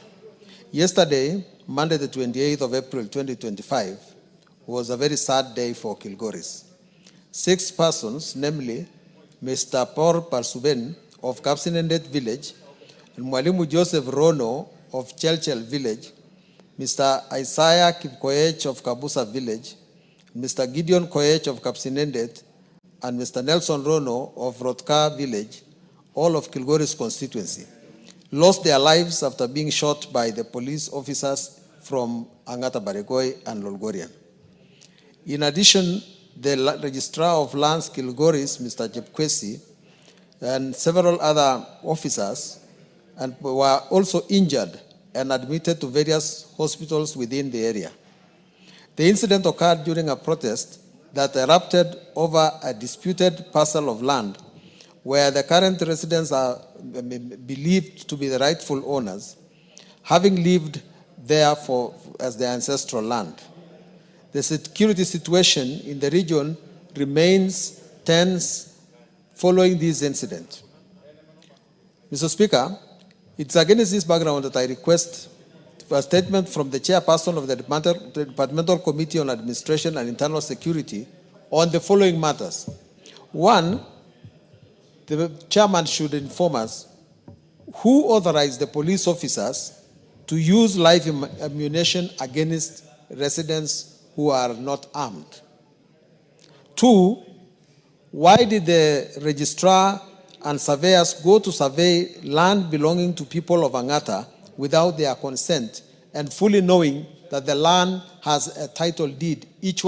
yesterday, Monday the 28th of April 2025, was a very sad day for Kilgoris. 6 persons, namely Mr. Paul Parsuben of Kapsinendet Village and Mwalimu Joseph Rono of Chelchel Village, Mr. Isaiah Kipkoech of Kabusa Village, Mr. Gideon Koech of Kapsinendet, and Mr. Nelson Rono of Rotka Village, all of Kilgoris constituency, lost their lives after being shot by the police officers from Angata Barikoi and Lolgorian. In addition, the Registrar of Lands Kilgoris, Mr. Jepkwesi, and several other officers were also injured and admitted to various hospitals within the area. The incident occurred during a protest that erupted over a disputed parcel of land where the current residents are believed to be the rightful owners, having lived there as their ancestral land. The security situation in the region remains tense following this incident. Mr. Speaker, it's against this background that I request a statement from the chairperson of the Departmental Committee on Administration and Internal Security on the following matters. 1, the chairman should inform us who authorized the police officers to use live ammunition against residents who are not armed. 2, why did the registrar and surveyors go to survey land belonging to people of Angata without their consent and fully knowing that the land has a title deed? Each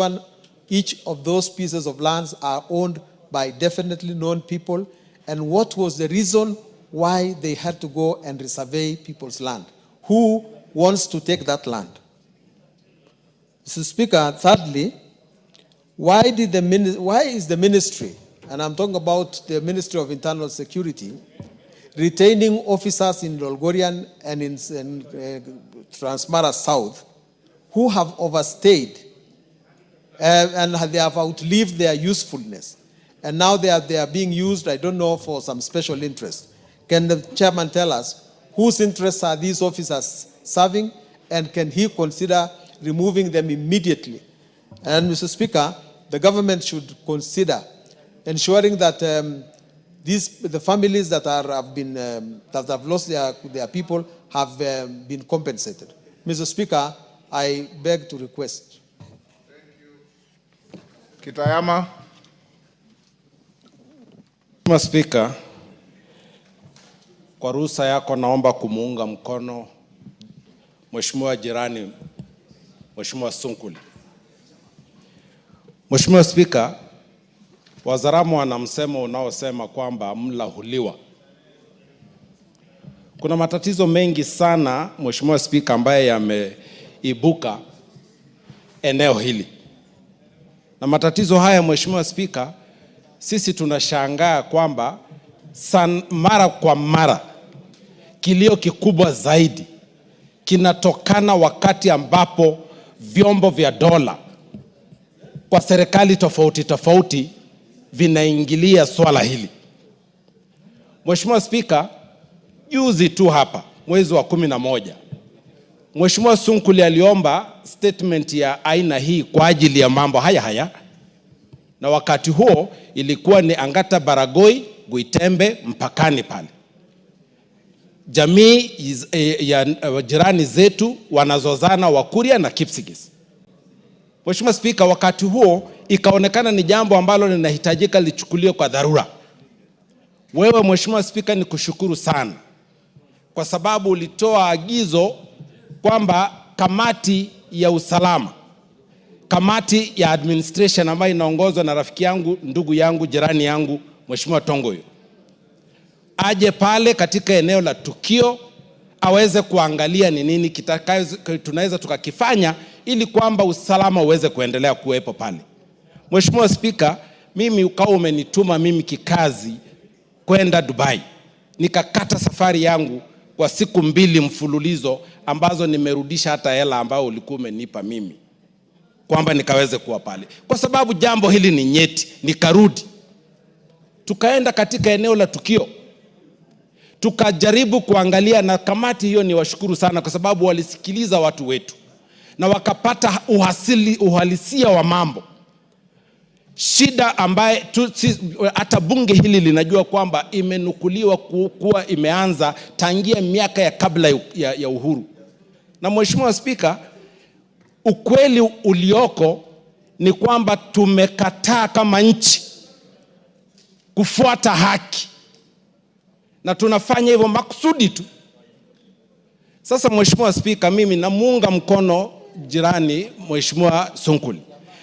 of those pieces of lands are owned by definitely known people. And what was the reason why they had to go and resurvey people's land? Who wants to take that land? Mr. Speaker, thirdly, why is the ministry, and I'm talking about the Ministry of Internal Security, retaining officers in Lolgorian and in Transmara South who have overstayed and they have outlived their usefulness? And now they are being used, I don't know, for some special interest. Can the chairman tell us whose interests are these officers serving, and can he consider removing them immediately? And Mr. Speaker, the government should consider ensuring that the families that have lost their people have been compensated. Mr. Speaker, I beg to request. Kitayama. Mheshimiwa Spika, kwa ruhusa yako naomba kumuunga mkono Mheshimiwa jirani, Mheshimiwa Sunkuli. Mheshimiwa Spika, Wazaramo wana msemo unaosema kwamba mla huliwa. Kuna matatizo mengi sana Mheshimiwa Spika ambaye yameibuka eneo hili. Na matatizo haya Mheshimiwa Spika, sisi tunashangaa kwamba mara kwa mara kilio kikubwa zaidi kinatokana wakati ambapo vyombo vya dola kwa serikali tofauti tofauti vinaingilia swala hili. Mheshimiwa Spika, juzi tu hapa mwezi wa 11 Mheshimiwa Sunkuli aliomba statement ya aina hii kwa ajili ya mambo haya, na wakati huo ilikuwa ni Angata Baragoi Guitembe mpakani pale. Jamii ya jirani zetu wanazozana Wakuria na Kipsigis. Mheshimiwa Spika, wakati huo ikaonekana ni jambo ambalo linahitajika lichukuliwe kwa dharura. Wewe Mheshimiwa Spika, ni kushukuru sana kwa sababu ulitoa agizo kwamba kamati ya usalama, kamati ya administration ambayo inaongozwa na rafiki yangu, ndugu yangu, jirani yangu Mheshimiwa Tongoyo, aje pale katika eneo la tukio aweze kuangalia ni nini tunaweza tukakifanya ili kwamba usalama uweze kuendelea kuwepo pale. Mheshimiwa Spika, mimi ukao umenituma mimi kikazi kwenda Dubai. Nikakata safari yangu kwa siku 2 mfululizo ambazo nimerudisha hata hela ambayo ulikuwa umenipa mimi kwamba nikaweze kuwa pale. Kwa sababu jambo hili ni nyeti, nikarudi. Tukaenda katika eneo la tukio. Tukajaribu kuangalia, na kamati hiyo ni washukuru sana kwa sababu walisikiliza watu wetu na wakapata uhalisia wa mambo. Shida ambaye hata bunge hili linajua kwamba imenukuliwa kuwa imeanza tangia miaka ya kabla ya uhuru. Na Mheshimiwa Spika, ukweli ulioko ni kwamba tumekataa kama nchi kufuata haki, na tunafanya hivyo makusudi tu. Sasa Mheshimiwa Spika, mimi namuunga mkono jirani Mheshimiwa Sunkuli,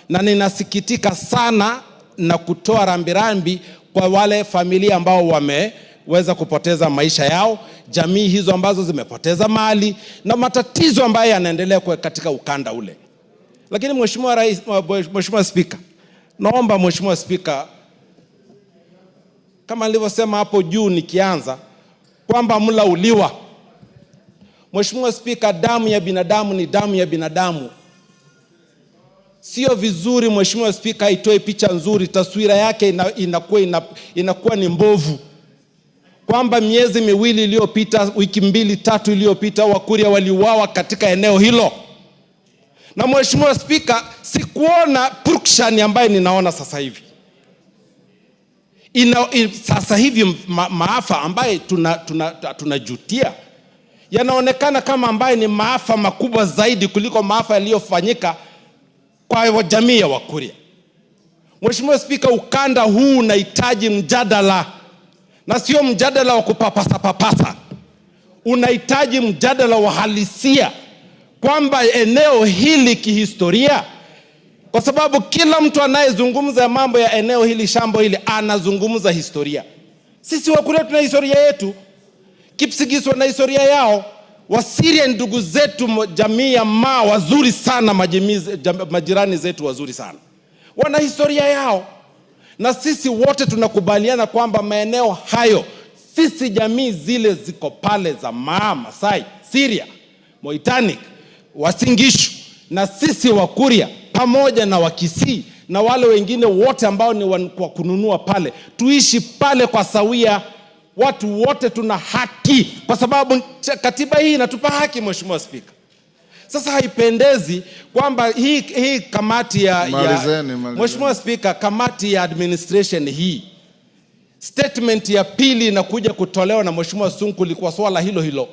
na ninasikitika sana na kutoa rambirambi kwa wale familia ambao wameweza kupoteza maisha yao, jamii hizo ambazo zimepoteza mali na matatizo ambayo yanaendelea katika ukanda ule. Lakini Mheshimiwa Spika, naomba Mheshimiwa Spika, kama nilivyosema hapo juu nikianza kwamba mlauliwa. Mheshimiwa Spika, damu ya binadamu ni damu ya binadamu. Sio vizuri Mheshimiwa Spika itoe picha nzuri, taswira yake inakuwa ni mbovu. Kwamba miezi 2 iliyopita, wiki 2-3 iliyopita, Wakuria waliuawa katika eneo hilo. Na Mheshimiwa Spika, sikuona production ambayo ninaona sasa hivi. Sasa hivi maafa ambaye tunajutia yanaonekana kama ambaye ni maafa makubwa zaidi kuliko maafa yaliyofanyika kwa jamii ya Wakuria. Mheshimiwa Spika, ukanda huu unahitaji mjadala, na sio mjadala wa kupapasa. Unahitaji mjadala wa halisia kwamba eneo hili kihistoria, kwa sababu kila mtu anayezungumza mambo ya eneo hili, shambo hili, anazungumza historia. Sisi Wakuria tuna historia yetu, Kipsigis wana historia yao, Wasiria ndugu zetu, jamii ya Maa wazuri sana, majirani zetu wazuri sana, wana historia yao. Na sisi wote tunakubaliana kwamba maeneo hayo, sisi jamii zile ziko pale za Maa, Masai, Syria, Moitanic, Wasingishu, na sisi Wakuria pamoja na Wakisii na wale wengine wote ambao ni wa kununua pale, tuishi pale kwa sawia. Watu wote tuna haki kwa sababu katiba hii inatupa haki, Mheshimiwa Spika. Sasa haipendezi kwamba hii kamati Mheshimiwa Spika, kamati ya administration hii, statement ya pili inakuja kutolewa na Mheshimiwa Sunkuli kwa swala hilo.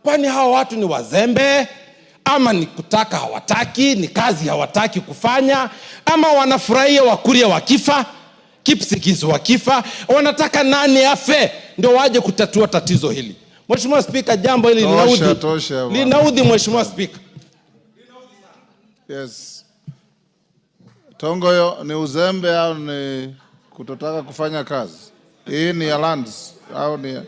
Kwani hawa watu ni wazembe? Ama ni kutaka hawataki, ni kazi hawataki kufanya? Ama wanafurahia Wakuria wakifa, Kipsigis wakifa, wanataka nani afe ndio waje kutatua tatizo hili? Mheshimiwa Spika, jambo hili linaudhi Mheshimiwa Spika. Yes. Tongoyo, ni uzembe au ni kutotaka kufanya kazi? Hii ni ya lands au ni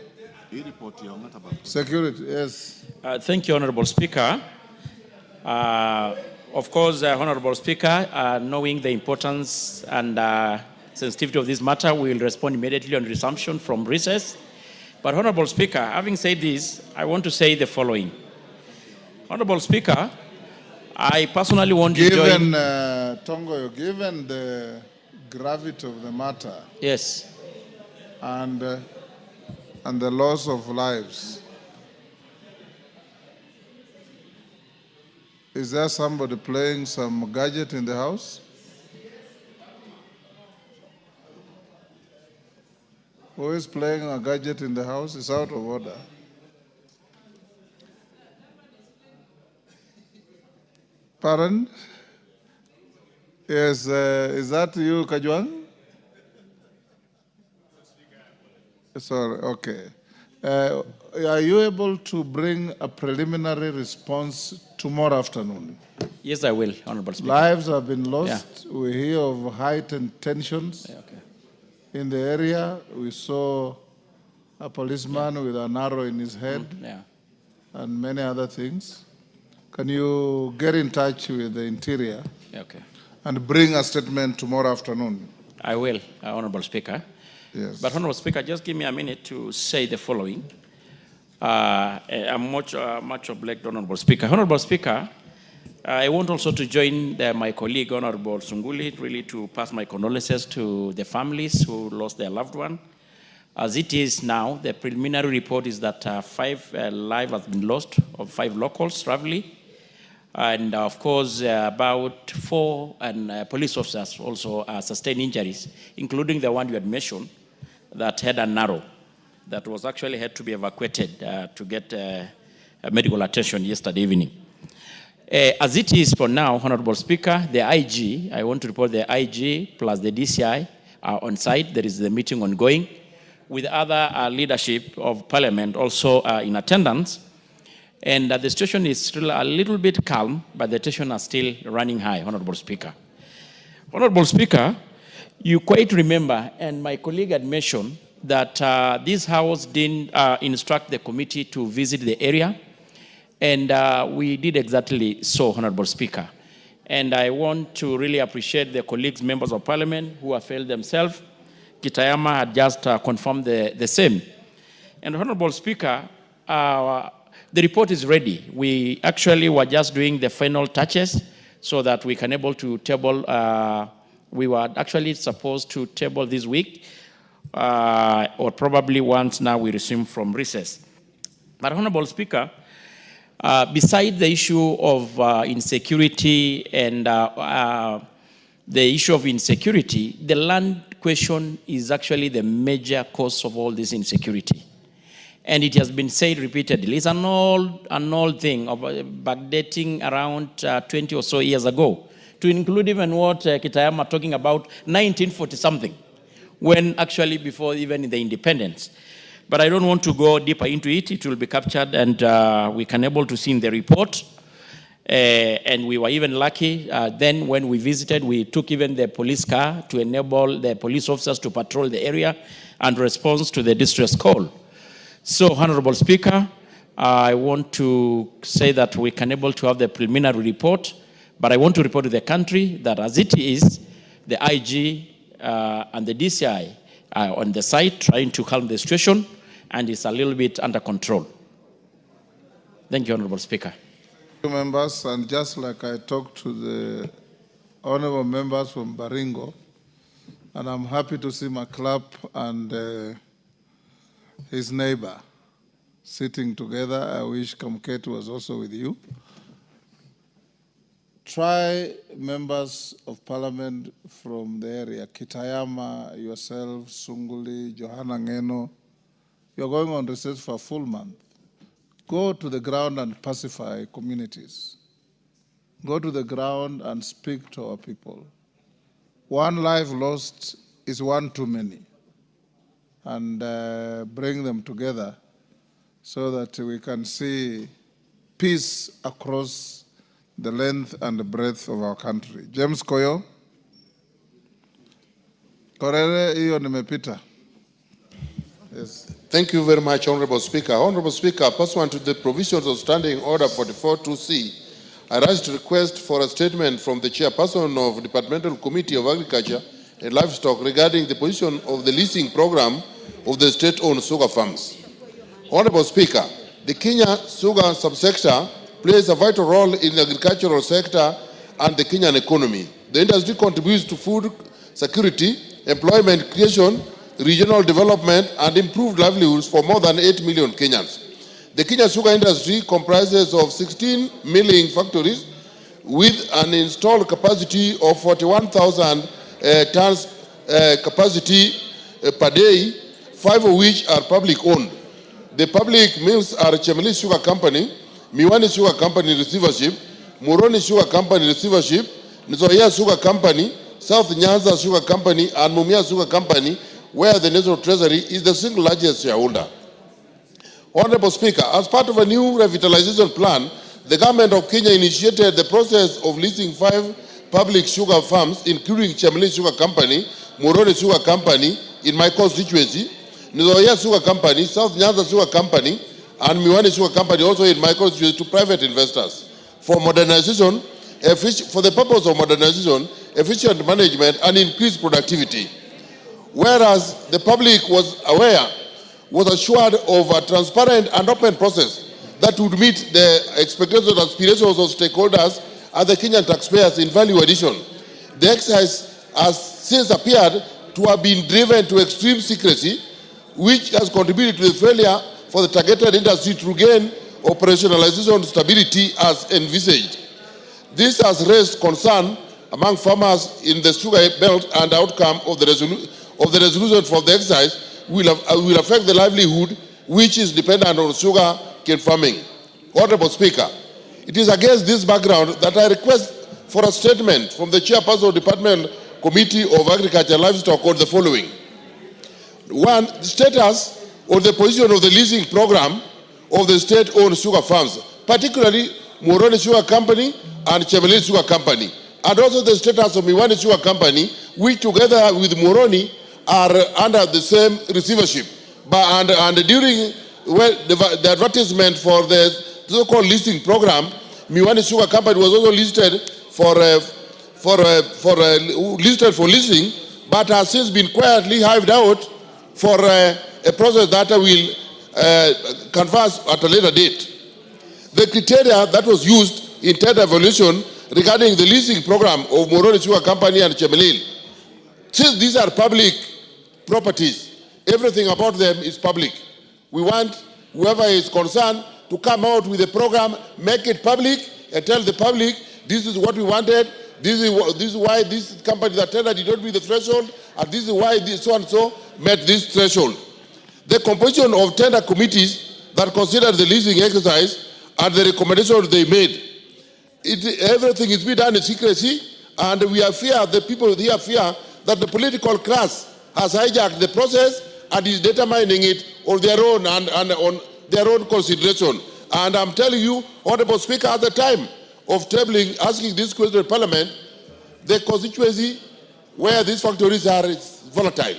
Security, yes. Thank you, Honorable Speaker. Of course, Honorable Speaker, knowing the importance and sensitivity of this matter, we will respond immediately on resumption from recess. But Honorable Speaker, having said this, I want to say the following. Honorable Speaker, I personally want to join... Tongo, given the gravity of the matter... Yes. And the loss of lives, is there somebody playing some gadget in the house? Who is playing a gadget in the house? It's out of order. Pardon? Yes, is that you, Kajwang? Sorry, okay. Are you able to bring a preliminary response tomorrow afternoon? Yes, I will, Honorable Speaker. Lives have been lost. Yeah. We hear of heightened tensions in the area. We saw a policeman with an arrow in his head and many other things. Can you get in touch with the Interior and bring a statement tomorrow afternoon? I will, Honorable Speaker. Yes. But Honorable Speaker, just give me a minute to say the following. I'm much obliged, Honorable Speaker. Honorable Speaker, I want also to join my colleague, Honorable Sunguli, really to pass my condolences to the families who lost their loved one. As it is now, the preliminary report is that 5 lives have been lost, of 5 locals, roughly. And of course, about 4 police officers also sustained injuries, including the one you had mentioned that had an arrow that was actually had to be evacuated to get medical attention yesterday evening. As it is for now, Honorable Speaker, the IG, I want to report the IG plus the DCI are on site. There is the meeting ongoing with other leadership of Parliament also in attendance. And the situation is still a little bit calm, but the tension is still running high, Honorable Speaker. Honorable Speaker, you quite remember, and my colleague had mentioned, that this House didn't instruct the committee to visit the area, and we did exactly so, Honorable Speaker. And I want to really appreciate the colleagues, members of Parliament, who have failed themselves. Kitayama had just confirmed the same. And Honorable Speaker, the report is ready. We actually were just doing the final touches so that we can able to table, we were actually supposed to table this week, or probably once now we resume from recess. But Honorable Speaker, beside the issue of insecurity and the issue of insecurity, the land question is actually the major cause of all this insecurity. And it has been said repeatedly. It's an old thing of backdating around 20 or so years ago, to include even what Kitayama talking about 1940-something, when actually before even the independence. But I don't want to go deeper into it. It will be captured and we can able to see in the report. And we were even lucky. Then when we visited, we took even the police car to enable the police officers to patrol the area and respond to the distress call. So, Honorable Speaker, I want to say that we can able to have the preliminary report, but I want to report to the country that as it is, the IG and the DCI are on the site trying to calm the situation, and it's a little bit under control. Thank you, Honorable Speaker. Members, and just like I talked to the honorable members from Baringo, and I'm happy to see Maclap and his neighbor sitting together. I wish Kamket was also with you. Try members of Parliament from the area, Kitayama, yourself, Sunguli, Johanna Ngeno. You're going on recess for a full month. Go to the ground and pacify communities. Go to the ground and speak to our people. One life lost is one too many. And bring them together so that we can see peace across the length and the breadth of our country. James Koyo. Korere hiyo nimepita. Yes. Thank you very much, Honorable Speaker. Honorable Speaker, pursuant to the provisions of Standing Order 44.2c, I rise to request for a statement from the Chairperson of Departmental Committee of Agriculture and Livestock regarding the position of the leasing program of the state-owned sugar farms. Honorable Speaker, the Kenya sugar subsector plays a vital role in the agricultural sector and the Kenyan economy. The industry contributes to food security, employment creation, regional development, and improved livelihoods for more than 8 million Kenyans. The Kenya sugar industry comprises of 16 milling factories with an installed capacity of 41,000 tons capacity per day, 5 of which are public owned. The public mills are Chemeli Sugar Company, Miwani Sugar Company receivership, Muroni Sugar Company receivership, Nzoia Sugar Company, South Nyanza Sugar Company, and Mumia Sugar Company, where the National Treasury is the single largest shareholder. Honorable Speaker, as part of a new revitalization plan, the government of Kenya initiated the process of leasing 5 public sugar farms, including Chemeli Sugar Company, Muroni Sugar Company in my constituency, Nzoia Sugar Company, South Nyanza Sugar Company, and Miwani Sugar Company also in my constituency to private investors for modernization, for the purpose of modernization, efficient management, and increased productivity. Whereas the public was assured of a transparent and open process that would meet the expectations and aspirations of stakeholders and the Kenyan taxpayers in value addition. The exercise has since appeared to have been driven to extreme secrecy, which has contributed to the failure for the targeted industry to regain operationalization stability as envisaged. This has raised concern among farmers in the sugar belt, and the outcome of the resolution from the exercise will affect the livelihood which is dependent on sugar cane farming. Honorable Speaker, it is against this background that I request for a statement from the Chairperson of the Departmental Committee of Agriculture and Livestock on the following. 1. The status or the position of the leasing program of the state-owned sugar farms, particularly Muroni Sugar Company and Chemeli Sugar Company, and also the status of Miwani Sugar Company, which together with Muroni are under the same receivership. And during the advertisement for the so-called leasing program, Miwani Sugar Company was also listed for leasing, but has since been quietly hived out for a process that will converse at a later date. The criteria that was used in tender evaluation regarding the leasing program of Muroni Sugar Company and Chemeli, since these are public properties, everything about them is public. We want whoever is concerned to come out with a program, make it public, and tell the public, this is what we wanted, this is why this company that tendered did not meet the threshold, and this is why this so and so met this threshold. The composition of tender committees that considered the leasing exercise and the recommendations they made, everything is being done in secrecy, and we are fear, the people here fear that the political class has hijacked the process and is determining it on their own and on their own consideration. And I'm telling you, Honorable Speaker, at the time of asking this question in Parliament, the constituency where these factories are is volatile.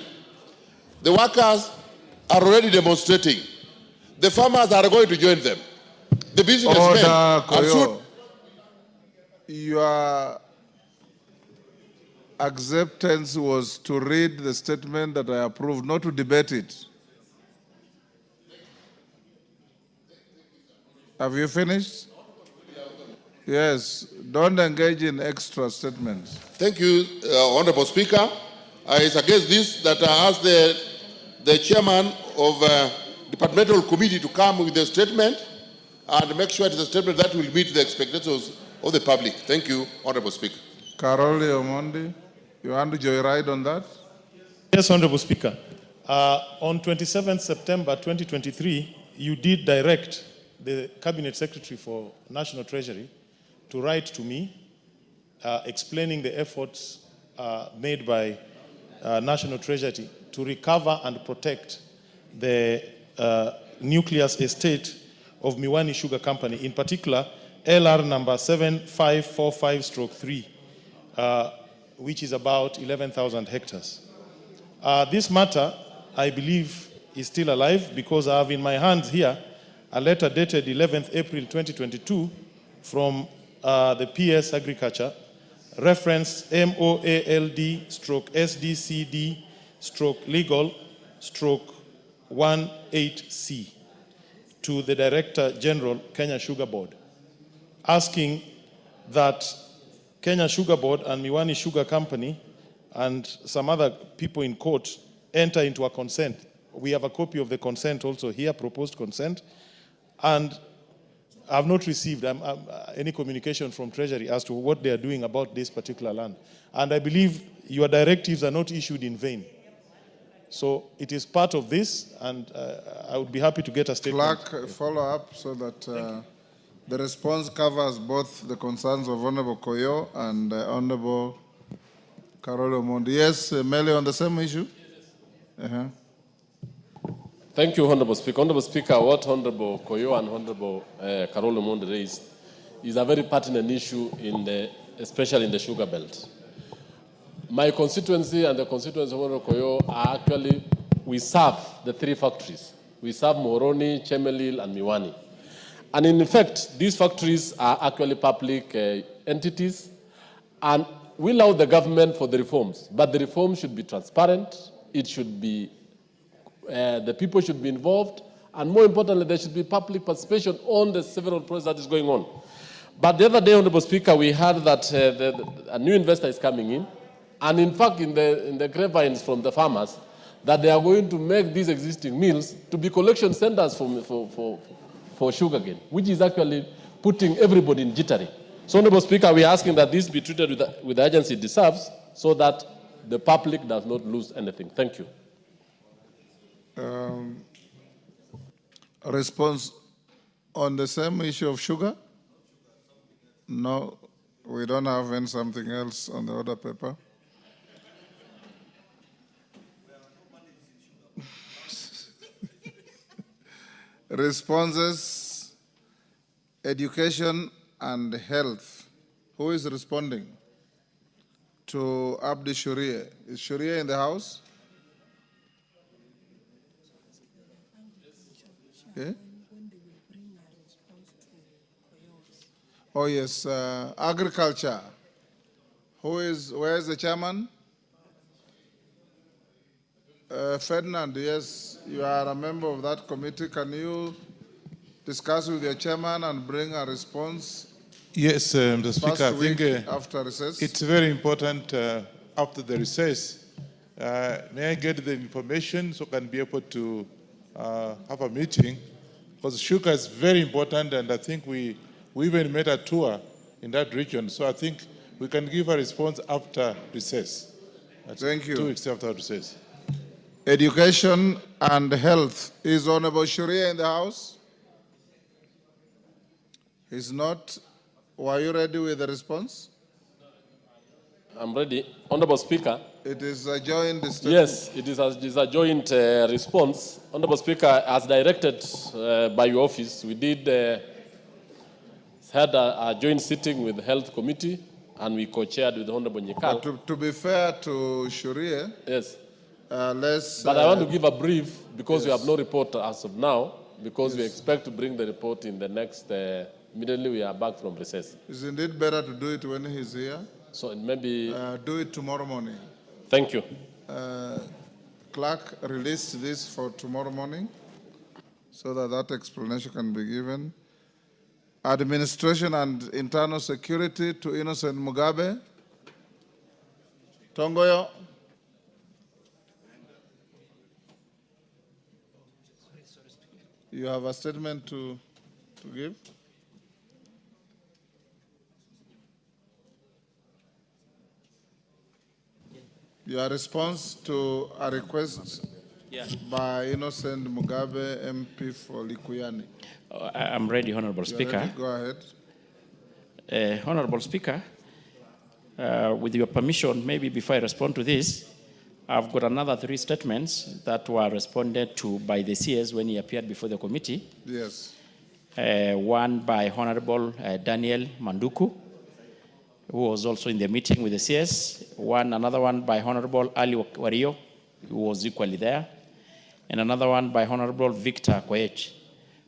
The workers are already demonstrating. The farmers are going to join them. The businessmen are soon. Your acceptance was to read the statement that I approved, not to debate it. Have you finished? Yes, don't engage in extra statements. Thank you, Honorable Speaker. It's against this that I ask the chairman of departmental committee to come with a statement and make sure it's a statement that will meet the expectations of the public. Thank you, Honorable Speaker. Carol Omondi, you want to joyride on that? Yes, Honorable Speaker. On 27 September 2023, you did direct the Cabinet Secretary for National Treasury to write to me explaining the efforts made by National Treasury to recover and protect the nucleus estate of Miwani Sugar Company, in particular LR number 7545/3, which is about 11,000 hectares. This matter, I believe, is still alive because I have in my hands here a letter dated 11th April 2022 from the PS Agriculture, reference MOALD/SDCD/legal/18C to the Director General, Kenya Sugar Board, asking that Kenya Sugar Board and Miwani Sugar Company and some other people in court enter into a consent. We have a copy of the consent also here, proposed consent, and I have not received any communication from Treasury as to what they are doing about this particular land. And I believe your directives are not issued in vain. So it is part of this, and I would be happy to get a statement. Clerk, follow up so that the response covers both the concerns of Honorable Koyo and Honorable Carolo Mondi. Yes, Mele, on the same issue? Thank you, Honorable Speaker. Honorable Speaker, what Honorable Koyo and Honorable Carolo Mondi raised is a very pertinent issue, especially in the sugar belt. My constituency and the constituency of Honorable Koyo are actually, we serve the three factories. We serve Moroni, Chemelil, and Miwani. And in effect, these factories are actually public entities, and we allow the government for the reforms. But the reforms should be transparent, it should be the people should be involved, and more importantly, there should be public participation on the several process that is going on. But the other day, Honorable Speaker, we heard that a new investor is coming in, and in fact, in the grapevines from the farmers, that they are going to make these existing mills to be collection centers for sugarcane, which is actually putting everybody in jittery. So, Honorable Speaker, we are asking that this be treated with the urgency it deserves, so that the public does not lose anything. Thank you. A response on the same issue of sugar? No, we don't have any something else on the order paper. Responses, education and health. Who is responding to Abdi Shuria? Is Shuria in the house? Okay. Oh yes, agriculture. Where is the chairman? Ferdinand, yes, you are a member of that committee. Can you discuss with your chairman and bring a response? Yes, Mr. Speaker, I think after recess. It's very important after the recess. May I get the information so I can be able to have a meeting? Because sugar is very important, and I think we even made a tour in that region. So I think we can give a response after recess. Thank you. 2 weeks after recess. Education and health. Is Honorable Shuria in the house? He's not. Were you ready with the response? I'm ready. Honorable Speaker. It is a joint statement. Yes, it is a joint response. Honorable Speaker, as directed by your office, we did had a joint sitting with the Health Committee, and we co-chaired with Honorable Nyekal. But to be fair to Shuria, yes. Let's... But I want to give a brief, because we have no report as of now, because we expect to bring the report in the next, immediately we are back from recess. Is indeed better to do it when he's here? So maybe... do it tomorrow morning. Thank you. Clerk, release this for tomorrow morning so that that explanation can be given. Administration and internal security to Innocent Mugabe. Tongoyo. You have a statement to give? Your response to a request by Innocent Mugabe, MP for Likuyani. I'm ready, Honorable Speaker. Ready? Go ahead. Honorable Speaker, with your permission, maybe before I respond to this, I've got another 3 statements that were responded to by the CS when he appeared before the committee. Yes. One by Honorable Daniel Manduku, who was also in the meeting with the CS. Another one by Honorable Ali Wario, who was equally there. and another one by Honorable Victor Koech.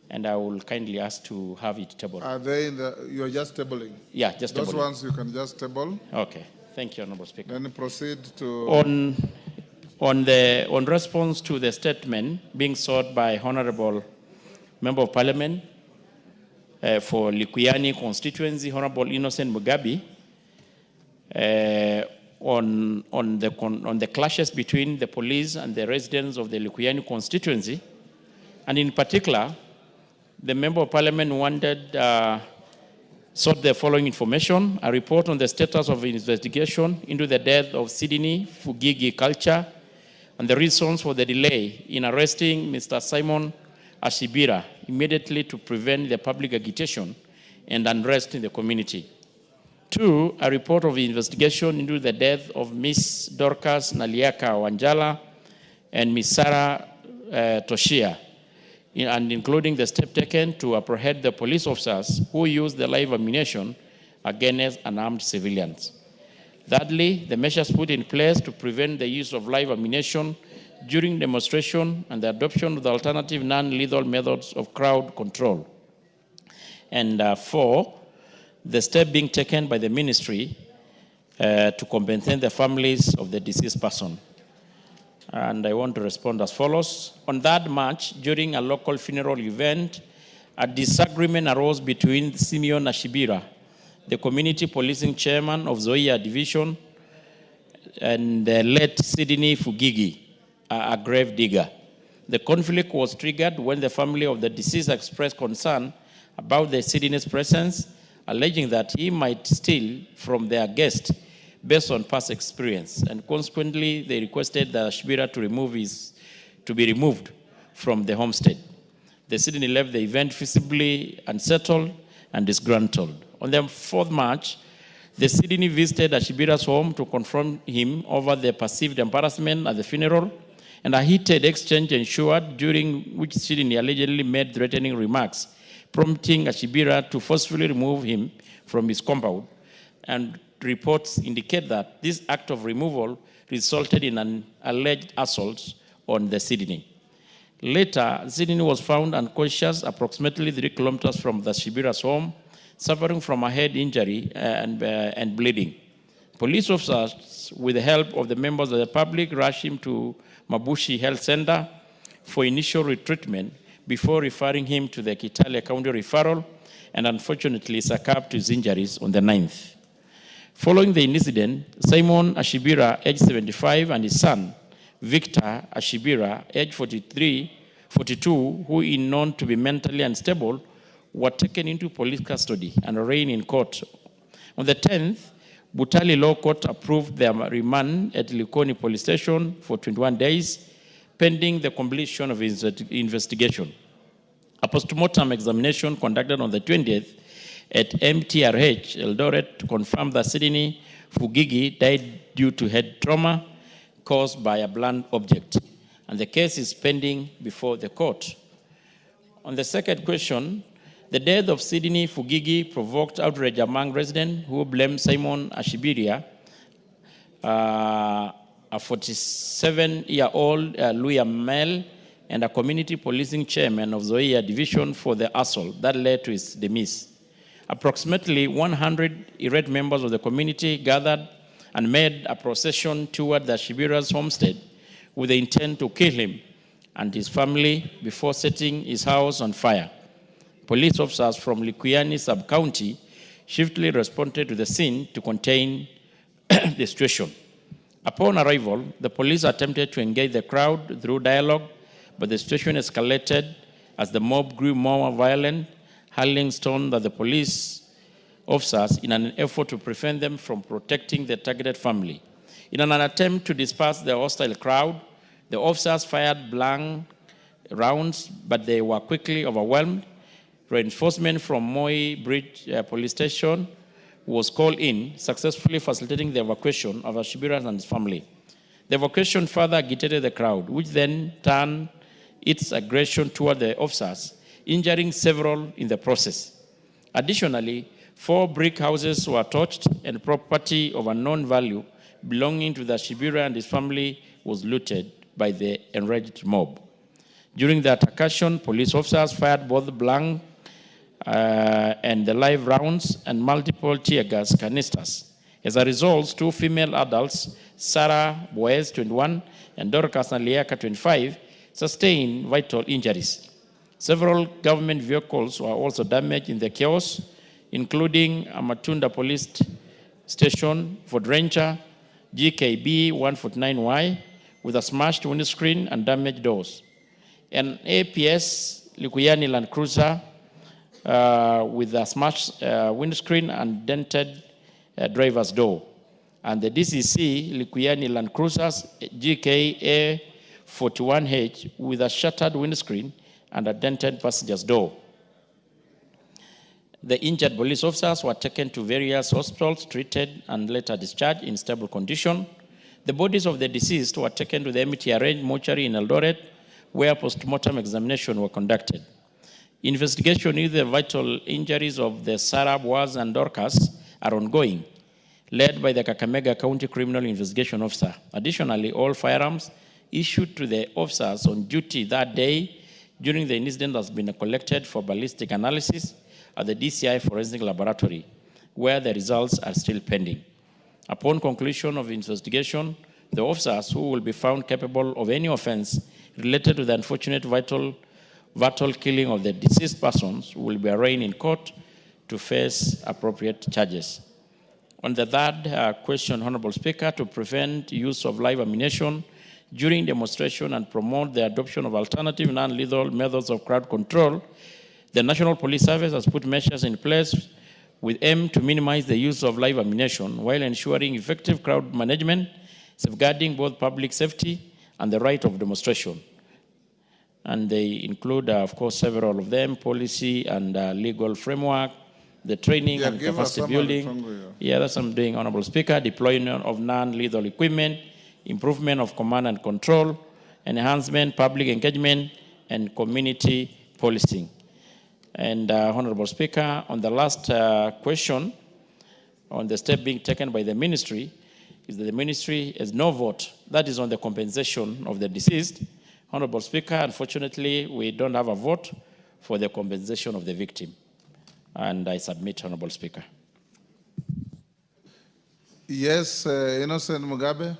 And I will kindly ask to have it tabled. Are they in the, you're just tabling? Yeah, just Those tabling. ones you can just table. Okay, thank you, Honorable Speaker. Then proceed to... On response to the statement being sought by Honorable Member of Parliament for Likuyani constituency, Honorable Innocent Mugabe, on the clashes between the police and the residents of the Likuyani constituency, and in particular, the Member of Parliament sought the following information: a report on the status of investigation into the death of Sydney Fugigi Culture and the reasons for the delay in arresting Mr. Simon Ashibira immediately to prevent the public agitation and unrest in the community. 2, a report of the investigation into the death of Miss Dorcas Naliaka Wanjala and Miss Sarah Toshia, and including the step taken to apprehend the police officers who used the live ammunition against unarmed civilians. Thirdly, the measures put in place to prevent the use of live ammunition during demonstration and the adoption of the alternative non-lethal methods of crowd control. And 4, the step being taken by the ministry to compensate the families of the deceased person. And I want to respond as follows. On that March, during a local funeral event, a disagreement arose between Simeon Ashibira, the community policing chairman of Zoia Division, and the late Sydney Fugigi, a grave digger. The conflict was triggered when the family of the deceased expressed concern about the Sydney's presence, alleging that he might steal from their guest based on past experience, and consequently they requested the Ashibira to be removed from the homestead. The Sydney left the event visibly unsettled and disgruntled. On the 4th March, the Sydney visited Ashibira's home to confront him over the perceived embarrassment at the funeral, and a heated exchange ensued, during which Sydney allegedly made threatening remarks, prompting Ashibira to forcefully remove him from his compound. And reports indicate that this act of removal resulted in an alleged assault on the Sydney. Later, Sydney was found unconscious approximately 3 kilometers from the Ashibira's home, suffering from a head injury and bleeding. Police officers, with the help of the members of the public, rushed him to Mabushi Health Center for initial retreatment before referring him to the Kitale County Referral, and unfortunately succumbed to his injuries on the 9th. Following the incident, Simon Ashibira, age 75, and his son, Victor Ashibira, age 42, who is known to be mentally unstable, were taken into police custody and arraigned in court. On the 10th, Butali Law Court approved their remand at Likoni Police Station for 21 days, pending the completion of his investigation. A postmortem examination conducted on the 20th at MTRH Eldoret confirmed that Sydney Fugigi died due to head trauma caused by a blunt object, and the case is pending before the court. On the second question, the death of Sydney Fugigi provoked outrage among residents who blamed Simon Ashibira, a 47-year-old Luya male and a community policing chairman of Zoia Division, for the assault that led to his demise. Approximately 100 irate members of the community gathered and made a procession toward the Ashibira's homestead with the intent to kill him and his family before setting his house on fire. Police officers from Likuyani sub-county swiftly responded to the scene to contain the situation. Upon arrival, the police attempted to engage the crowd through dialogue, but the situation escalated as the mob grew more violent, hurling stones at the police officers in an effort to prevent them from protecting the targeted family. In an attempt to disperse the hostile crowd, the officers fired blank rounds, but they were quickly overwhelmed. Reinforcement from Moi Bridge Police Station was called in, successfully facilitating the evacuation of Ashibira and his family. The evacuation further agitated the crowd, which then turned its aggression toward the officers, injuring several in the process. Additionally, 4 brick houses were torched and property of unknown value belonging to the Ashibira and his family was looted by the enraged mob. During the altercation, police officers fired both blank and the live rounds and multiple tear gas canisters. As a result, 2 female adults, Sarah Boez, 21, and Dorcas Naliaka, 25, sustained vital injuries. Several government vehicles were also damaged in the chaos, including a Matunda Police Station, Ford Ranger, GKB 149Y, with a smashed windscreen and damaged doors. An APS Likuyani Land Cruiser with a smashed windscreen and dented driver's door. And the DCC Likuyani Land Cruisers GKA 41H with a shattered windscreen and a dented passenger's door. The injured police officers were taken to various hospitals, treated, and later discharged in stable condition. The bodies of the deceased were taken to the MTRH mortuary in Eldoret, where post-mortem examination were conducted. Investigation into the vital injuries of the Sarah, Boaz, and Dorcas are ongoing, led by the Kakamega County Criminal Investigation Officer. Additionally, all firearms issued to the officers on duty that day during the incident has been collected for ballistic analysis at the DCI Forensic Laboratory, where the results are still pending. Upon conclusion of the investigation, the officers who will be found capable of any offense related to the unfortunate vital killing of the deceased persons will be arraigned in court to face appropriate charges. On the third question, Honorable Speaker, to prevent use of live ammunition during demonstration and promote the adoption of alternative non-lethal methods of crowd control, the National Police Service has put measures in place with aim to minimize the use of live ammunition while ensuring effective crowd management, safeguarding both public safety and the right of demonstration. And they include, of course, several of them: policy and legal framework, the training and capacity building. Yeah, that's what I'm doing, Honorable Speaker. Deployment of non-lethal equipment, improvement of command and control, enhancement, public engagement, and community policing. And Honorable Speaker, on the last question, on the step being taken by the ministry, is that the ministry has no vote. That is on the compensation of the deceased. Honorable Speaker, unfortunately, we don't have a vote for the compensation of the victim. And I submit, Honorable Speaker. Yes, Innocent Mugabe,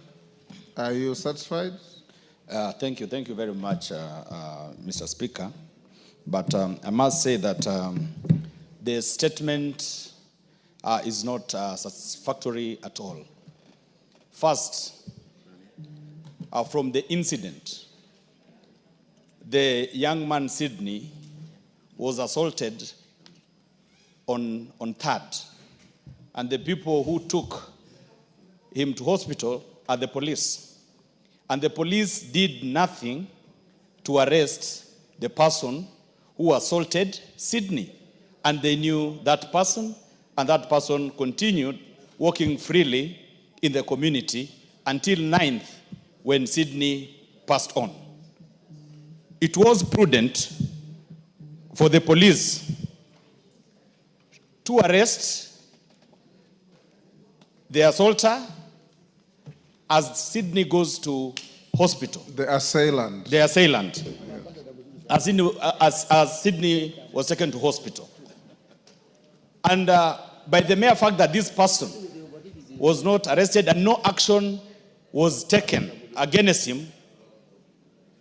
are you satisfied? Thank you very much, Mr. Speaker. But I must say that the statement is not satisfactory at all. First, from the incident, the young man Sydney was assaulted on 3rd, and the people who took him to hospital are the police. And the police did nothing to arrest the person who assaulted Sydney. And they knew that person, and that person continued walking freely in the community until 9th, when Sydney passed on. It was prudent for the police to arrest the assaulter as Sydney goes to hospital. The assailant. The assailant. As Sydney was taken to hospital. And by the mere fact that this person was not arrested and no action was taken against him,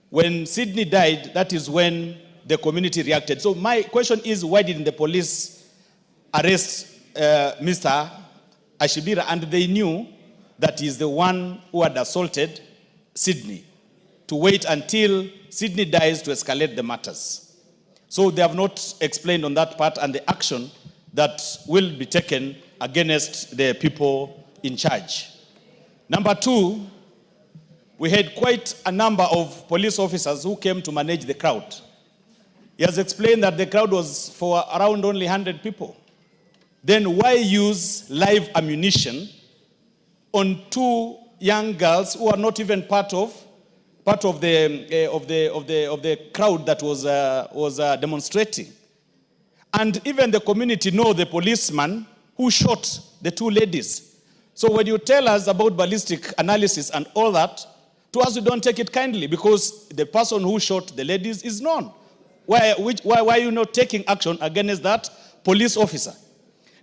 when Sydney died, that is when the community reacted. So my question is, why didn't the police arrest Mr. Ashibira? And they knew that he's the one who had assaulted Sydney, to wait until Sydney dies to escalate the matters. So they have not explained on that part and the action that will be taken against the people in charge. Number two, we had quite a number of police officers who came to manage the crowd. He has explained that the crowd was for around only 100 people. Then why use live ammunition on 2 young girls who are not even part of the crowd that was demonstrating? And even the community know the policeman who shot the 2 ladies. So when you tell us about ballistic analysis and all that, To us, we don't take it kindly because the person who shot the ladies is known. Why are you not taking action against that police officer?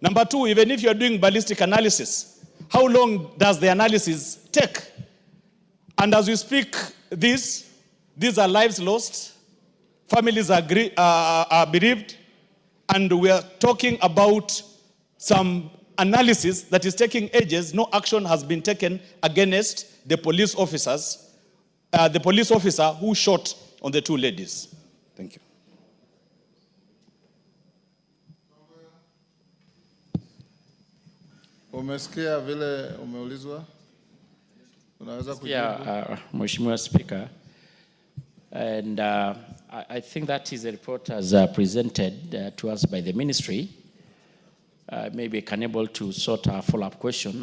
Number two, even if you're doing ballistic analysis, how long does the analysis take? And as we speak, these are lives lost, families are bereaved, and we are talking about some analysis that is taking ages. No action has been taken against the police officers, the police officer who shot on the two ladies. Thank you. Umesikia vile umeulizwa? Unaweza kujibu? Mheshimiwa Speaker, and I think that is a report as presented to us by the ministry. Maybe can able to sort a follow-up question,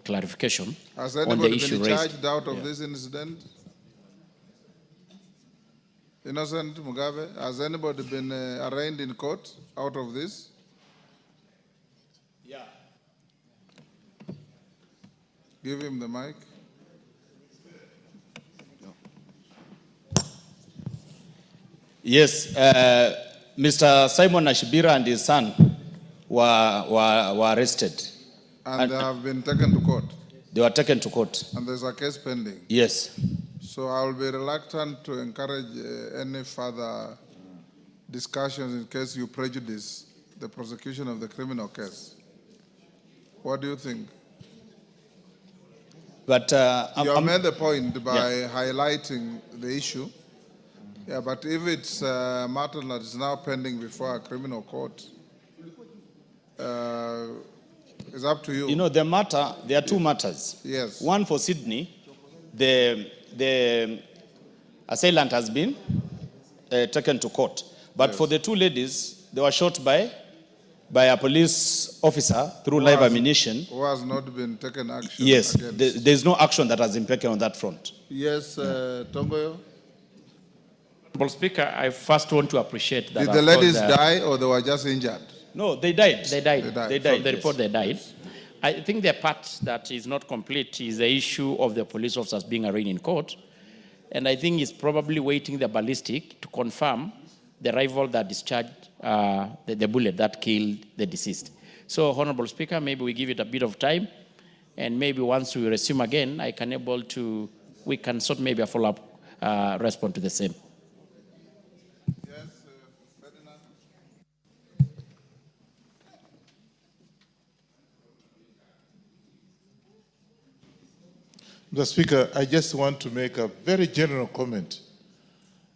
clarification Has on the anybody issue been raised. charged out of this incident? Innocent Mugabe, has anybody been arraigned in court out of this? Yeah. Give him the mic. Yes, Mr. Simon Ashibira and his son were arrested. And they have been taken to court? They were taken to court. And there's a case pending? Yes. So I'll be reluctant to encourage any further discussions in case you prejudice the prosecution of the criminal case. What do you think? But you have made the point by highlighting the issue. Yeah, but if it's a matter that is now pending before a criminal court, it's up to you. You know, there are two matters. Yes. One for Sydney, the assailant has been taken to court. But for the two ladies, they were shot by a police officer through live ammunition. Who has not been taken action Yes, against. there's no action that has been taken on that front. Yes, Tongoyo? Honorable Speaker, I first want to appreciate that. Did the ladies die or they were just injured? No, they died. They died. They died. From the report, they died. I think the part that is not complete is the issue of the police officers being arraigned in court. And I think it's probably waiting the ballistic to confirm the rifle that discharged the bullet that killed the deceased. So, Honorable Speaker, maybe we give it a bit of time, and maybe once we resume again, we can sort maybe a follow-up response to the same. Mr. Speaker, I just want to make a very general comment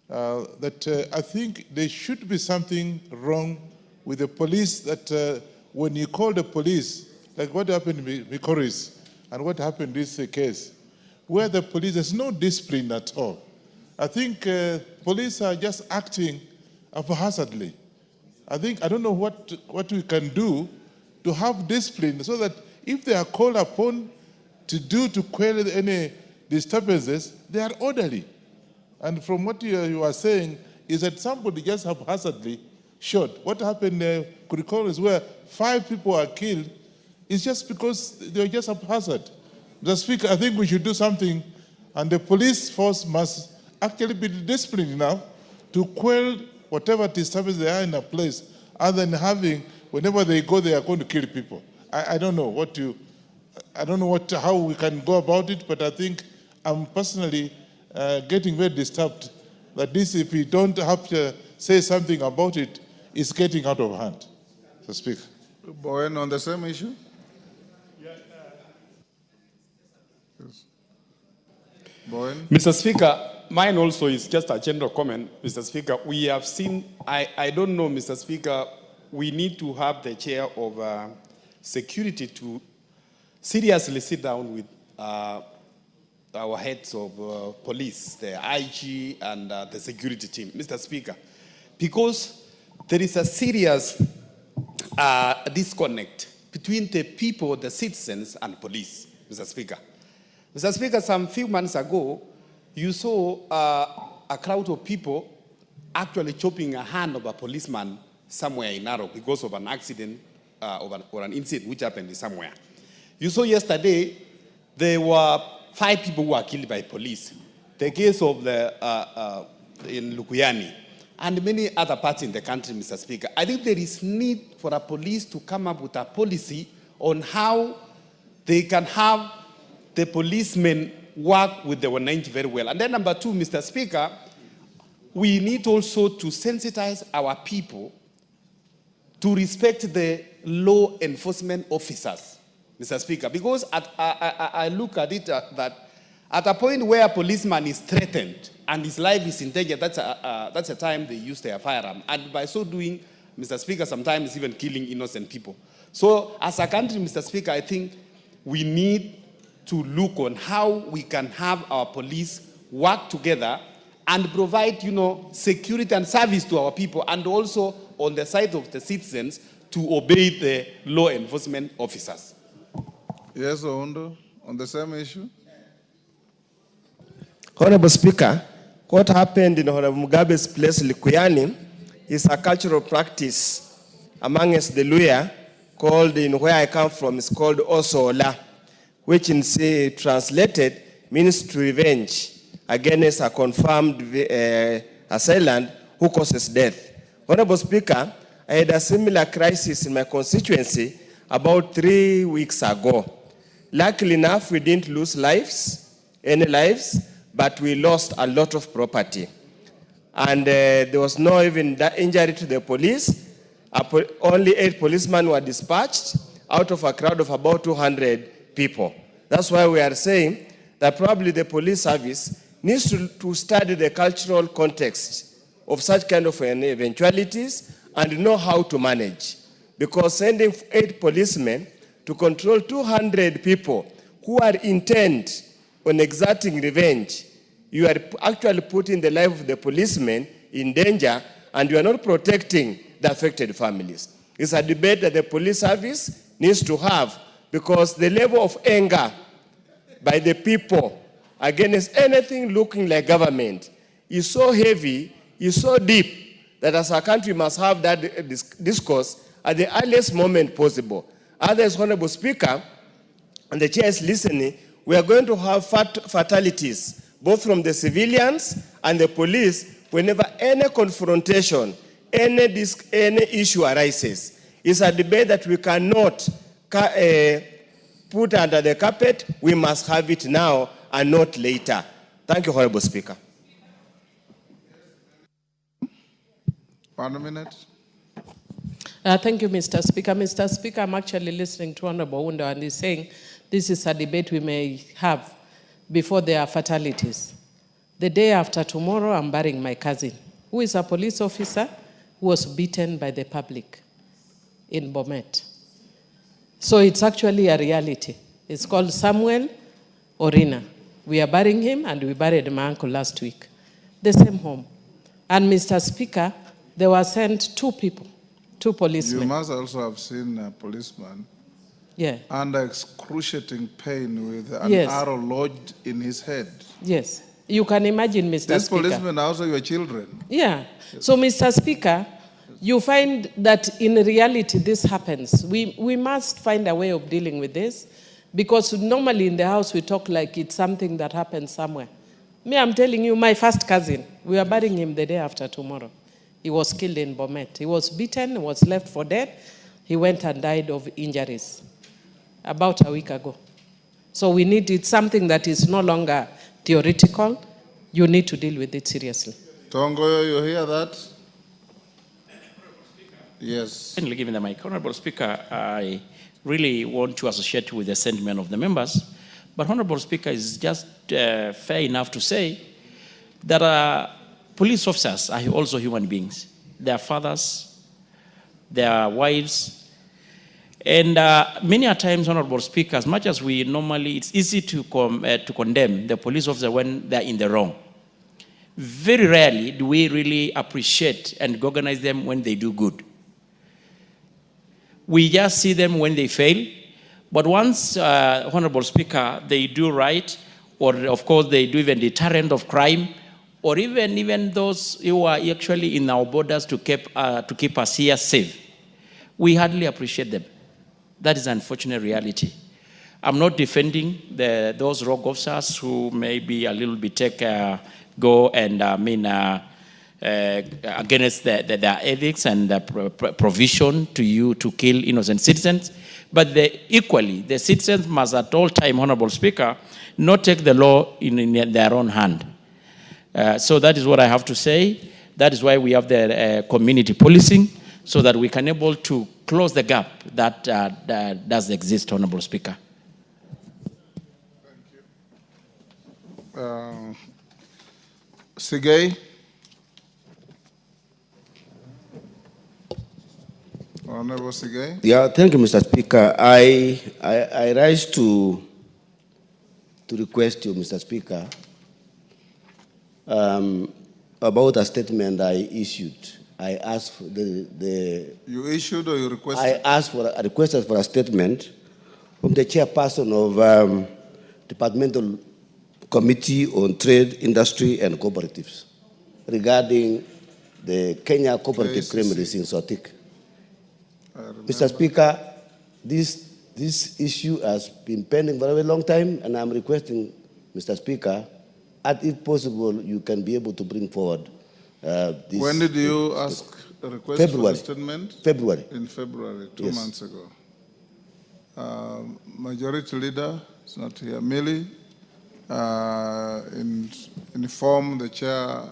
that I think there should be something wrong with the police that when you call the police, like what happened in Kilgoris and what happened in this case, where the police, there's no discipline at all. I think police are just acting haphazardly. I don't know what we can do to have discipline so that if they are called upon to quell any disturbances, they are orderly. And from what you are saying is that somebody just haphazardly shot. What happened in Kilgoris where 5 people are killed is just because they were just haphazard. Mr. Speaker, I think we should do something, and the police force must actually be disciplined enough to quell whatever disturbance they are in a place, other than having, whenever they go, they are going to kill people. I don't know how we can go about it, but I think I'm personally getting very disturbed that this, if we don't have to say something about it, is getting out of hand. So, Speaker. Bowen, on the same issue? Yes. Bowen? Mr. Speaker, mine also is just a general comment, Mr. Speaker. We have seen, I don't know, Mr. Speaker, we need to have the chair of security to seriously sit down with our heads of police, the IG and the security team, Mr. Speaker, because there is a serious disconnect between the people, the citizens, and police, Mr. Speaker. Mr. Speaker, some few months ago, you saw a crowd of people actually chopping a hand of a policeman somewhere in Narok because of an accident or an incident which happened somewhere. You saw yesterday, there were 5 people who were killed by police. The case of in Lukuyani and many other parts in the country, Mr. Speaker. I think there is need for a police to come up with a policy on how they can have the policemen work with the wananchi very well. And then number 2, Mr. Speaker, we need also to sensitize our people to respect the law enforcement officers, Mr. Speaker, because I look at it that at a point where a policeman is threatened and his life is in danger, that's a time they use their firearm. And by so doing, Mr. Speaker, sometimes even killing innocent people. So as a country, Mr. Speaker, I think we need to look on how we can have our police work together and provide, security and service to our people, and also on the side of the citizens to obey the law enforcement officers. Yes, Oundo, on the same issue. Honorable Speaker, what happened in Honorable Mugabe's place, Likuyani, is a cultural practice amongst the Luya called, in where I come from, is called Osola, which in translated means to revenge against a confirmed assailant who causes death. Honorable Speaker, I had a similar crisis in my constituency about 3 weeks ago. Luckily enough, we didn't lose any lives, but we lost a lot of property. And there was no even injury to the police. Only 8 policemen were dispatched out of a crowd of about 200 people. That's why we are saying that probably the police service needs to study the cultural context of such kind of eventualities and know how to manage. Because sending 8 policemen to control 200 people who are intent on exerting revenge, you are actually putting the life of the policemen in danger, and you are not protecting the affected families. It's a debate that the police service needs to have, because the level of anger by the people against anything looking like government is so heavy, is so deep, that as a country must have that discourse at the earliest moment possible. Otherwise, Honorable Speaker, and the chair is listening, we are going to have fatalities, both from the civilians and the police, whenever any confrontation, any issue arises. It's a debate that we cannot put under the carpet. We must have it now and not later. Thank you, Honorable Speaker. 1 minute. Thank you, Mr. Speaker. Mr. Speaker, I'm actually listening to Honorable Oundo, and he's saying this is a debate we may have before there are fatalities. The day after tomorrow, I'm burying my cousin, who is a police officer who was beaten by the public in Bomet. So it's actually a reality. It's called Samuel Orina. We are burying him, and we buried my uncle last week. The same home. And Mr. Speaker, there were sent 2 people, 2 policemen. You must also have seen a policeman under excruciating pain with an arrow lodged in his head. Yes. You can imagine, Mr. Speaker. These policemen are also your children. Yeah. So, Mr. Speaker, you find that in reality this happens. We must find a way of dealing with this, because normally in the house we talk like it's something that happens somewhere. Me, I'm telling you, my first cousin, we are burying him the day after tomorrow. He was killed in Bomet. He was beaten, was left for dead. He went and died of injuries about a week ago. So we need it, something that is no longer theoretical. You need to deal with it seriously. Tongoyo, you hear that? Yes. Given the mic, Honorable Speaker, I really want to associate with the sentiment of the members. But Honorable Speaker, is just fair enough to say that police officers are also human beings. They are fathers, they are wives, and many a times, Honorable Speaker, as much as we normally, it's easy to condemn the police officer when they're in the wrong. Very rarely do we really appreciate and recognize them when they do good. We just see them when they fail. But once, Honorable Speaker, they do right, or of course they do even deterrent of crime, or even those who are actually in our borders to keep us here safe, we hardly appreciate them. That is an unfortunate reality. I'm not defending those rogue officers who may be a little bit go and against their ethics and the provision to you to kill innocent citizens. But equally, the citizens must at all time, Honorable Speaker, not take the law in their own hand. So that is what I have to say. That is why we have the community policing, so that we can able to close the gap that does exist, Honorable Speaker. Sigay. Honorable Sigay. Yeah, thank you, Mr. Speaker. I rise to request you, Mr. Speaker, about a statement I issued. I asked for You issued or you requested? I requested for a statement from the chairperson of Departmental Committee on Trade, Industry and Cooperatives regarding the Kenya Cooperative Creameries in Sotik. Mr. Speaker, this issue has been pending for a very long time, and I'm requesting, Mr. Speaker, if possible, you can be able to bring forward this. When did you ask a request February. for a statement? February. In February, 2 Yes. months ago. Majority Leader is not here. Millie, inform the Chair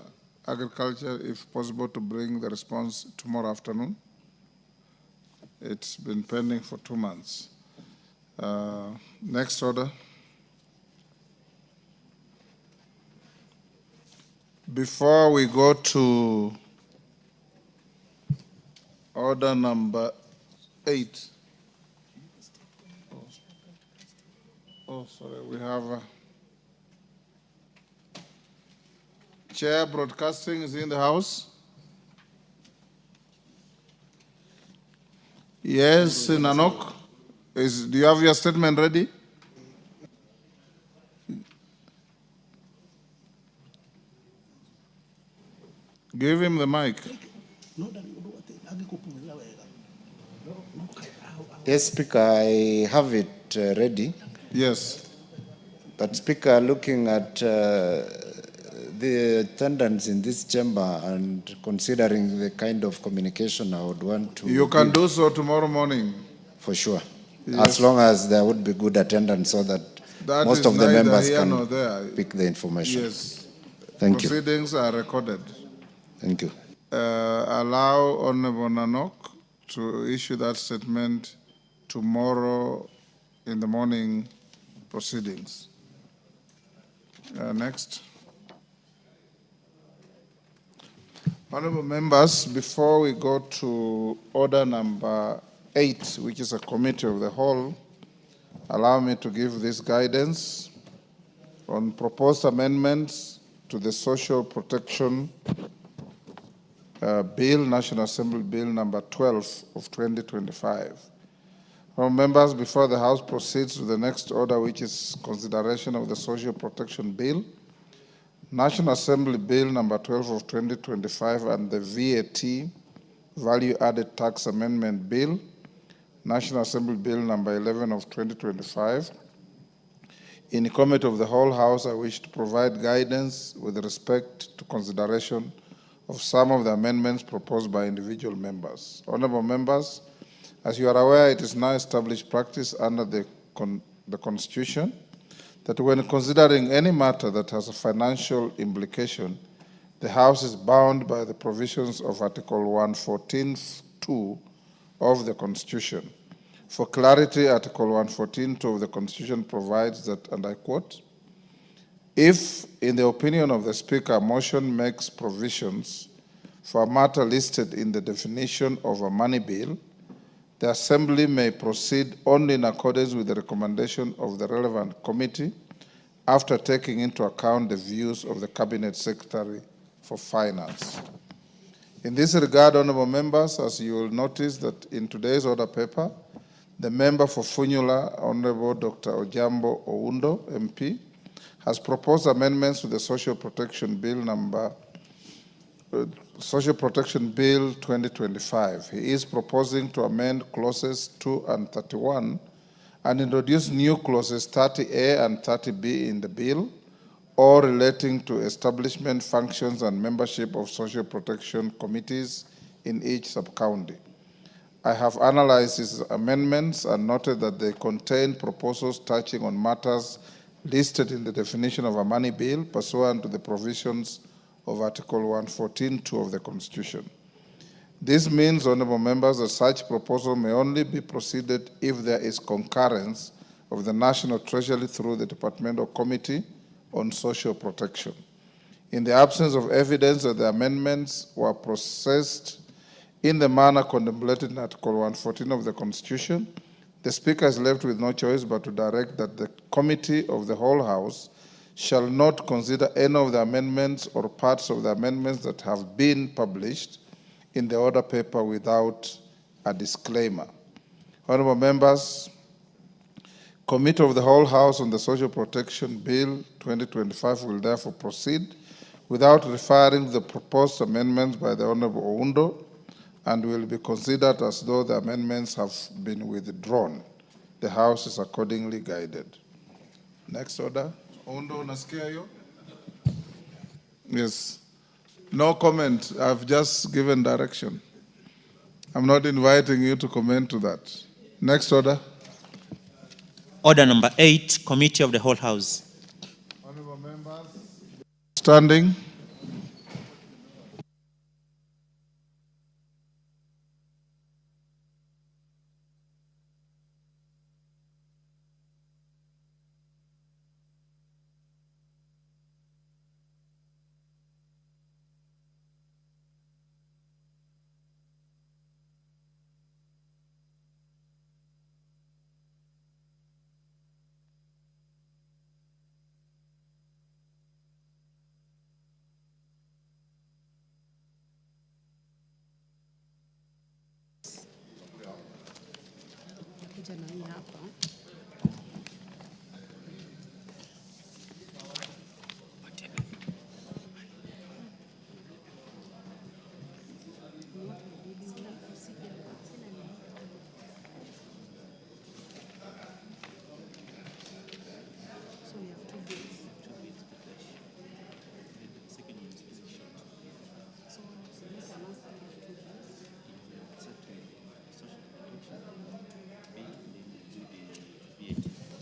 Agriculture, if possible, to bring the response tomorrow afternoon. It's been pending for 2 months. Next order. Before we go to order number 8. Oh, sorry, we have Chair Broadcasting is in the house. Yes, Nanok. Do you have your statement ready? Give him the mic. Yes, Speaker, I have it ready. Yes. But Speaker, looking at the attendance in this chamber and considering the kind of communication I would want to... You can do so tomorrow morning. For sure. Yes. As long as there would be good attendance so that most of the members can pick the information. Yes. Thank you. Proceedings are recorded. Thank you. Allow Honorable Nanok to issue that statement tomorrow in the morning proceedings. Next. Honorable members, before we go to order number 8, which is a committee of the whole, allow me to give this guidance on proposed amendments to the Social Protection Bill, National Assembly Bill number 12 of 2025. Honorable members, before the House proceeds to the next order, which is consideration of the Social Protection Bill, National Assembly Bill number 12 of 2025 and the VAT Value Added Tax Amendment Bill, National Assembly Bill number 11 of 2025. In the Committee of the whole House, I wish to provide guidance with respect to consideration of some of the amendments proposed by individual members. Honorable members, as you are aware, it is now established practice under the Constitution that when considering any matter that has a financial implication, the House is bound by the provisions of Article 114(2) of the Constitution. For clarity, Article 114(2) of the Constitution provides that, and I quote, if, in the opinion of the Speaker, a motion makes provisions for a matter listed in the definition of a money bill, the Assembly may proceed only in accordance with the recommendation of the relevant committee after taking into account the views of the Cabinet Secretary for Finance. In this regard, honorable members, as you will notice that in today's order paper, the member for Funyula, Honorable Dr. Ojambo Oundo, MP, has proposed amendments to the Social Protection Bill Social Protection Bill 2025. He is proposing to amend clauses 2 and 31 and introduce new clauses 30A and 30B in the bill, or relating to establishment, functions, and membership of social protection committees in each sub-county. I have analyzed these amendments and noted that they contain proposals touching on matters listed in the definition of a money bill pursuant to the provisions of Article 114(2) of the Constitution. This means, honorable members, that such proposal may only be proceeded if there is concurrence of the National Treasury through the Departmental Committee on Social Protection. In the absence of evidence that the amendments were processed in the manner contemplated in Article 114 of the Constitution, the Speaker is left with no choice but to direct that the Committee of the Whole House shall not consider any of the amendments or parts of the amendments that have been published in the order paper without a disclaimer. Honorable members, Committee of the Whole House on the Social Protection Bill 2025 will therefore proceed without referring to the proposed amendments by the Honorable Oundo, and will be considered as though the amendments have been withdrawn. The House is accordingly guided. Next order. Oundo, unasikia hiyo? Yes. No comment. I've just given direction. I'm not inviting you to comment to that. Next order. Order number 8, Committee of the Whole House. Honorable members, standing.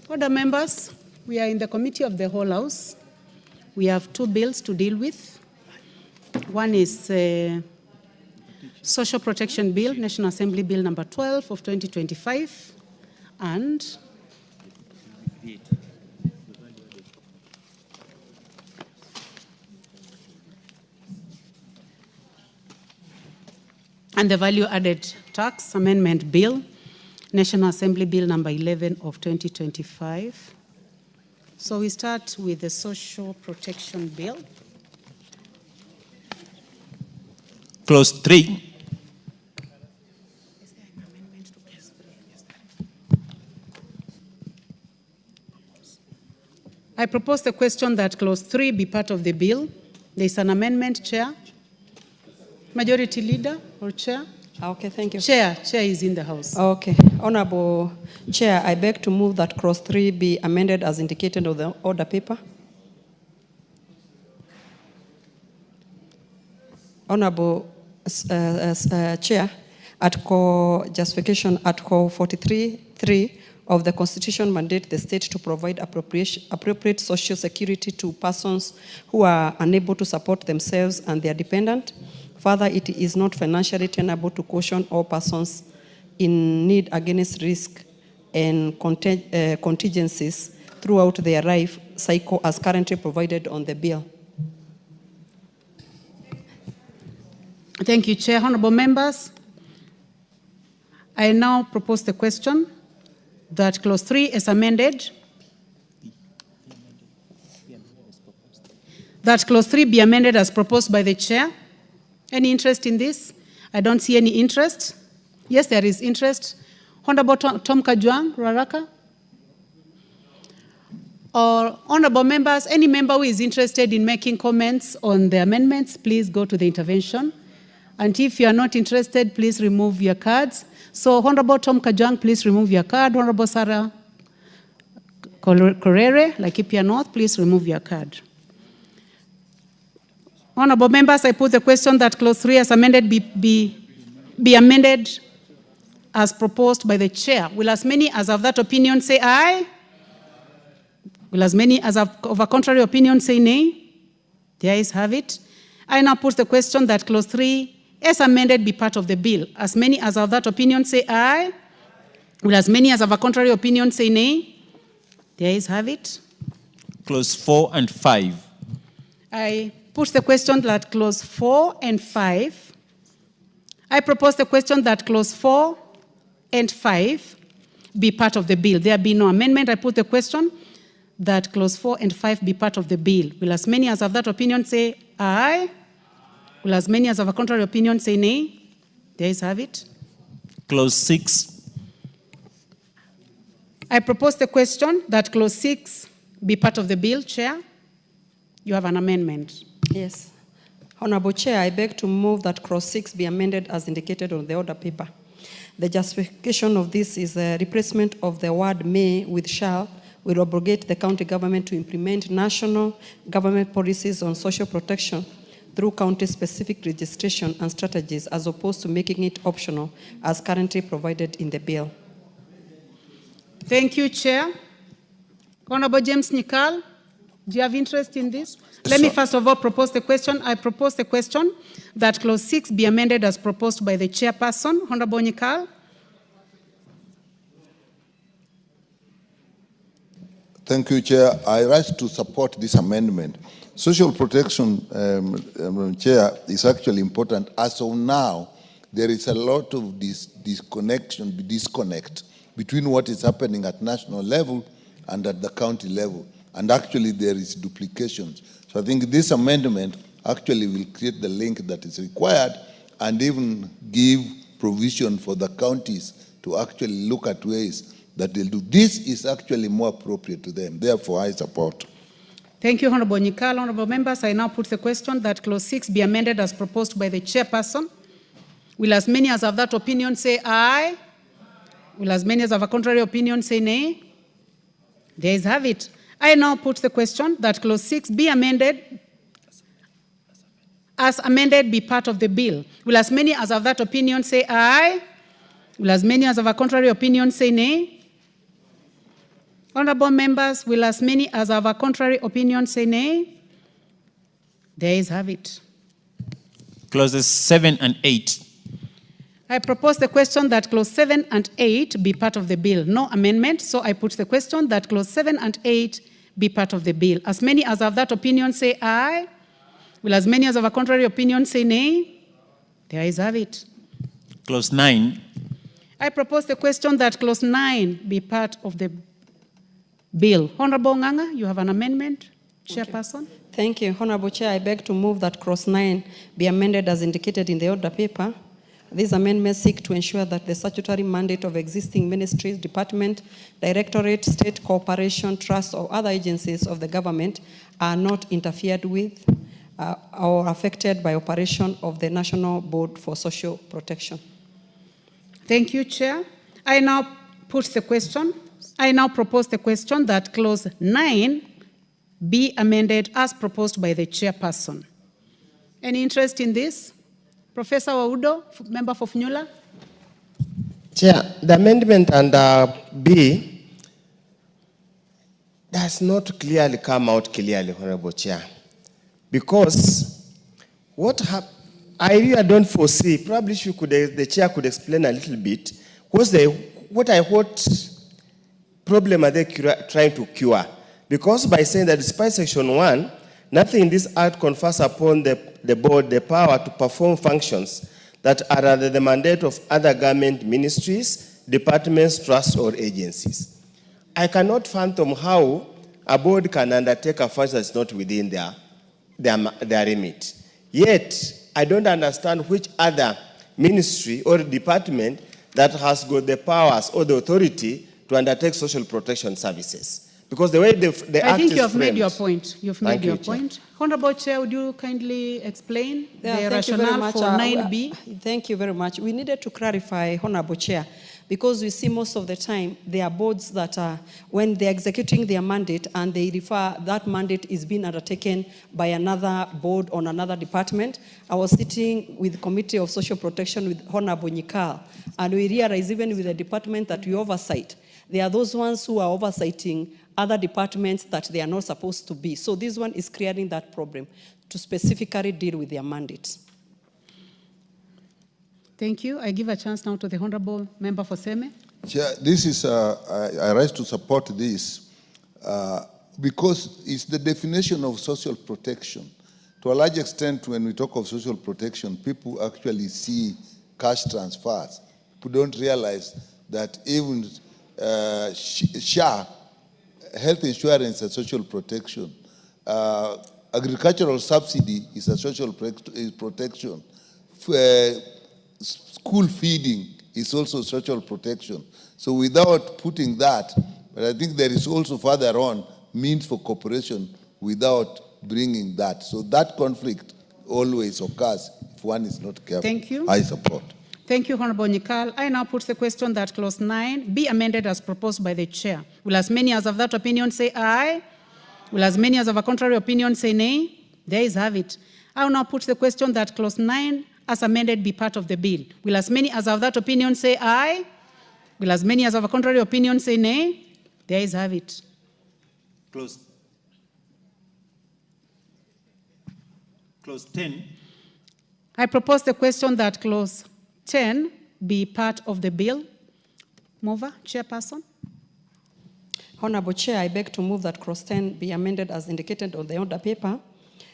Order members, we are in the Committee of the Whole House. We have 2 bills to deal with. One is Social Protection Bill, National Assembly Bill number 12 of 2025, and the Value Added Tax Amendment Bill, National Assembly Bill number 11 of 2025. So we start with the Social Protection Bill. Clause 3. I propose the question that Clause 3 be part of the bill. There is an amendment, Chair. Majority Leader or Chair? Okay, thank you. Chair is in the House. Okay. Honorable Chair, I beg to move that Clause 3 be amended as indicated on the order paper. Honorable Chair, justification Article 43(3) of the Constitution mandate the state to provide appropriate social security to persons who are unable to support themselves and their dependent. Further, it is not financially tenable to caution all persons in need against risk and contingencies throughout their life cycle as currently provided on the bill. Thank you, Chair. Honorable members, I now propose the question that Clause 3 is amended. That Clause 3 be amended as proposed by the Chair. Any interest in this? I don't see any interest. Yes, there is interest. Honorable Tom Kajwang, Raraka. Or honorable members, any member who is interested in making comments on the amendments, please go to the intervention. And if you are not interested, please remove your cards. So Honorable Tom Kajwang, please remove your card. Honorable Sarah Korere, Laikipia North, please remove your card. Honorable members, I put the question that clause 3 as amended be amended as proposed by the chair. Will as many as of that opinion say aye? Will as many as of a contrary opinion say nay? The ayes have it. I now put the question that clause 3 as amended be part of the bill. As many as of that opinion say aye? Will as many as of a contrary opinion say nay? The ayes have it. Clause 4 and 5. I put the question that clause 4 and 5. I propose the question that clause 4 and 5 be part of the bill. There be no amendment. I put the question that clause 4 and 5 be part of the bill. Will as many as of that opinion say aye? Will as many as of a contrary opinion say nay? The ayes have it. Clause 6. I propose the question that clause 6 be part of the bill. Chair, you have an amendment. Yes. Honorable Chair, I beg to move that clause 6 be amended as indicated on the order paper. The justification of this is a replacement of the word may with shall will abrogate the county government to implement national government policies on social protection through county-specific registration and strategies as opposed to making it optional as currently provided in the bill. Thank you, Chair. Honorable James Nikal, do you have interest in this? Let me first of all propose the question. I propose the question that clause 6 be amended as proposed by the chairperson. Honorable Nikal. Thank you, Chair. I rise to support this amendment. Social protection, Chair, is actually important. As of now, there is a lot of disconnect between what is happening at national level and at the county level. And actually, there is duplications. So I think this amendment actually will create the link that is required and even give provision for the counties to actually look at ways that they'll do. This is actually more appropriate to them. Therefore, I support. Thank you, Honorable Nikal. Honorable members, I now put the question that clause 6 be amended as proposed by the chairperson. Will as many as of that opinion say aye? Will as many as of a contrary opinion say nay? The ayes have it. I now put the question that clause 6 be amended as amended be part of the bill. Will as many as of that opinion say aye? Will as many as of a contrary opinion say nay? Honorable members, will as many as of a contrary opinion say nay? The ayes have it. Clauses 7 and 8. I propose the question that clause 7 and 8 be part of the bill. No amendment, so I put the question that clause 7 and 8 be part of the bill. As many as of that opinion say aye. Will as many as of a contrary opinion say nay? The ayes have it. Clause 9. I propose the question that clause 9 be part of the bill. Honorable Nganga, you have an amendment. Chairperson. Thank you. Honorable Chair, I beg to move that clause 9 be amended as indicated in the order paper. These amendments seek to ensure that the statutory mandate of existing ministries, department, directorate, state corporation, trust, or other agencies of the government are not interfered with or affected by operation of the National Board for Social Protection. Thank you, Chair. I now put the question. I now propose the question that clause 9 be amended as proposed by the chairperson. Any interest in this? Professor Waudo, member for Funyula. Chair, the amendment under B does not clearly come out clearly, Honorable Chair, because I really don't foresee, probably the chair could explain a little bit, what problem are they trying to cure? Because by saying that despite Section 1, nothing in this Act confers upon the board the power to perform functions that are under the mandate of other government ministries, departments, trusts, or agencies. I cannot fathom how a board can undertake a function that's not within their remit. Yet, I don't understand which other ministry or department that has got the powers or the authority to undertake social protection services. Because the way the Act is I think you have framed, made your point. You've made your point. Honorable Chair, would you kindly explain the rationale for 9B? Thank you very much. We needed to clarify, Honorable Chair, because we see most of the time there are boards that are, when they're executing their mandate and they refer, that mandate is being undertaken by another board on another department. I was sitting with the Committee of Social Protection with Honorable Nyikal, and we realized even with the department that we oversight, there are those ones who are oversighting other departments that they are not supposed to be. So this one is creating that problem to specifically deal with their mandates. Thank you. I give a chance now to the Honorable Member for Seme. Chair, this is, I rise to support this because it's the definition of social protection. To a large extent, when we talk of social protection, people actually see cash transfers. People don't realize that even SHA, health insurance, is social protection. Agricultural subsidy is a social protection. School feeding is also social protection. So without putting that, but I think there is also further on means for cooperation without bringing that. So that conflict always occurs if one is not careful. Thank you. I support. Thank you, Honorable Nyikal. I now put the question that clause 9 be amended as proposed by the chair. Will as many as of that opinion say aye? Will as many as of a contrary opinion say nay? There is have it. I will now put the question that clause 9 as amended be part of the bill. Will as many as of that opinion say aye? Will as many as of a contrary opinion say nay? There is have it. Clause 10. I propose the question that clause 10 be part of the bill. Mover, Chairperson. Honorable Chair, I beg to move that clause 10 be amended as indicated on the order paper.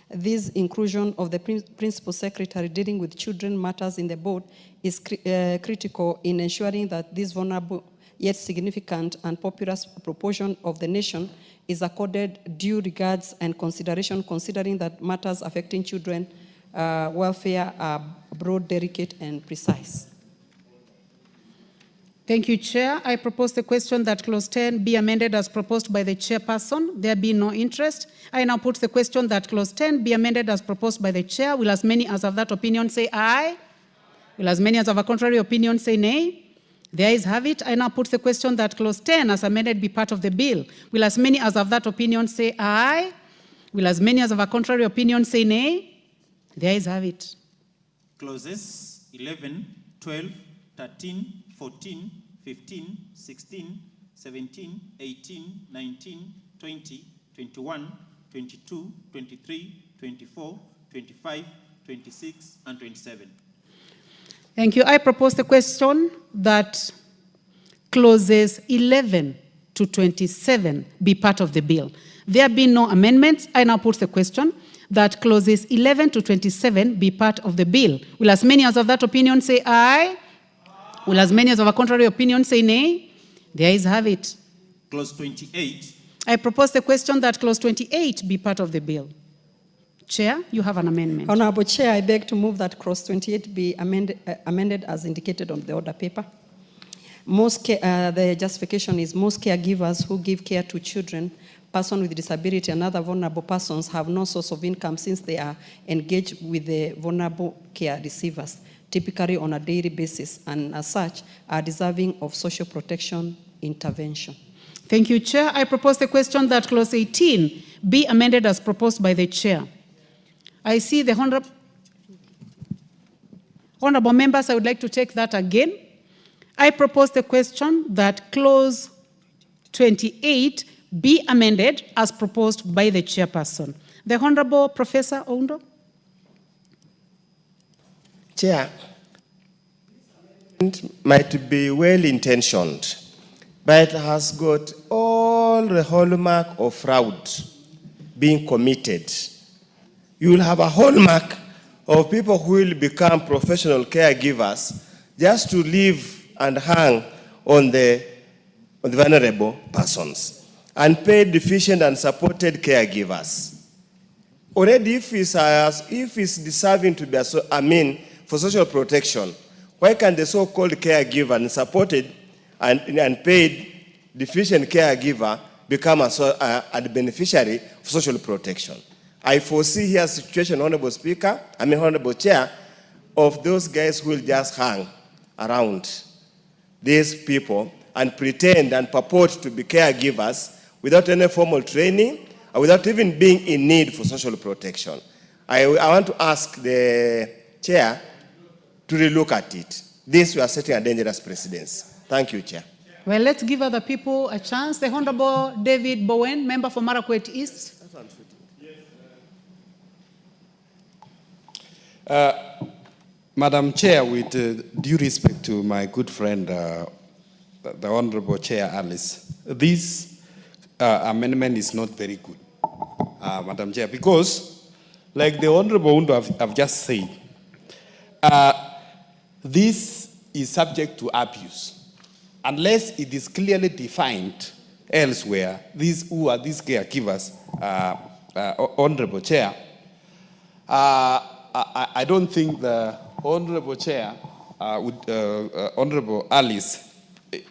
This inclusion of the Principal Secretary dealing with children matters in the board is critical in ensuring that this vulnerable yet significant and populous proportion of the nation is accorded due regards and consideration, considering that matters affecting children welfare are broad, delicate, and precise. Thank you, Chair. I propose the question that clause 10 be amended as proposed by the chairperson. There be no interest. I now put the question that clause 10 be amended as proposed by the chair. Will as many as of that opinion say aye? Will as many as of a contrary opinion say nay? There is have it. I now put the question that clause 10 as amended be part of the bill. Will as many as of that opinion say aye? Will as many as of a contrary opinion say nay? There is have it. Clauses 11, 12, 13, 14, 15, 16, 17, 18, 19, 20, 21, 22, 23, 24, 25, 26, and 27. Thank you. I propose the question that clauses 11 to 27 be part of the bill. There being no amendments, I now put the question that clauses 11 to 27 be part of the bill. Will as many as of that opinion say aye? Will as many as of a contrary opinion say nay? There is have it. Clause 28. I propose the question that clause 28 be part of the bill. Chair, you have an amendment. Honorable Chair, I beg to move that clause 28 be amended as indicated on the order paper. The justification is most caregivers who give care to children, persons with disability, and other vulnerable persons have no source of income since they are engaged with the vulnerable care receivers, typically on a daily basis, and as such are deserving of social protection intervention. Thank you, Chair. I propose the question that clause 18 be amended as proposed by the Chair. I see the honorable members, I would like to take that again. I propose the question that clause 28 be amended as proposed by the chairperson. The Honorable Professor Oundo. Chair, it might be well-intentioned, but it has got all the hallmark of fraud being committed. You will have a hallmark of people who will become professional caregivers just to live and hang on the vulnerable persons. Unpaid, deficient, and supported caregivers. Already, if it's deserving to be, for social protection, why can the so-called caregiver and supported and paid deficient caregiver become a beneficiary of social protection? I foresee here a situation, Honorable Honorable Chair, of those guys who will just hang around these people and pretend and purport to be caregivers without any formal training or without even being in need for social protection. I want to ask the chair to relook at it. This we are setting a dangerous precedence. Thank you, Chair. Well, let's give other people a chance. The Honorable David Bowen, member for Marakwet East. Madam Chair, with due respect to my good friend, the Honorable Chair Alice, this amendment is not very good, Madam Chair, because, like the Honorable Undo have just said, this is subject to abuse. Unless it is clearly defined elsewhere, these who are these caregivers, Honorable Chair, I don't think the Honorable Chair, Honorable Alice,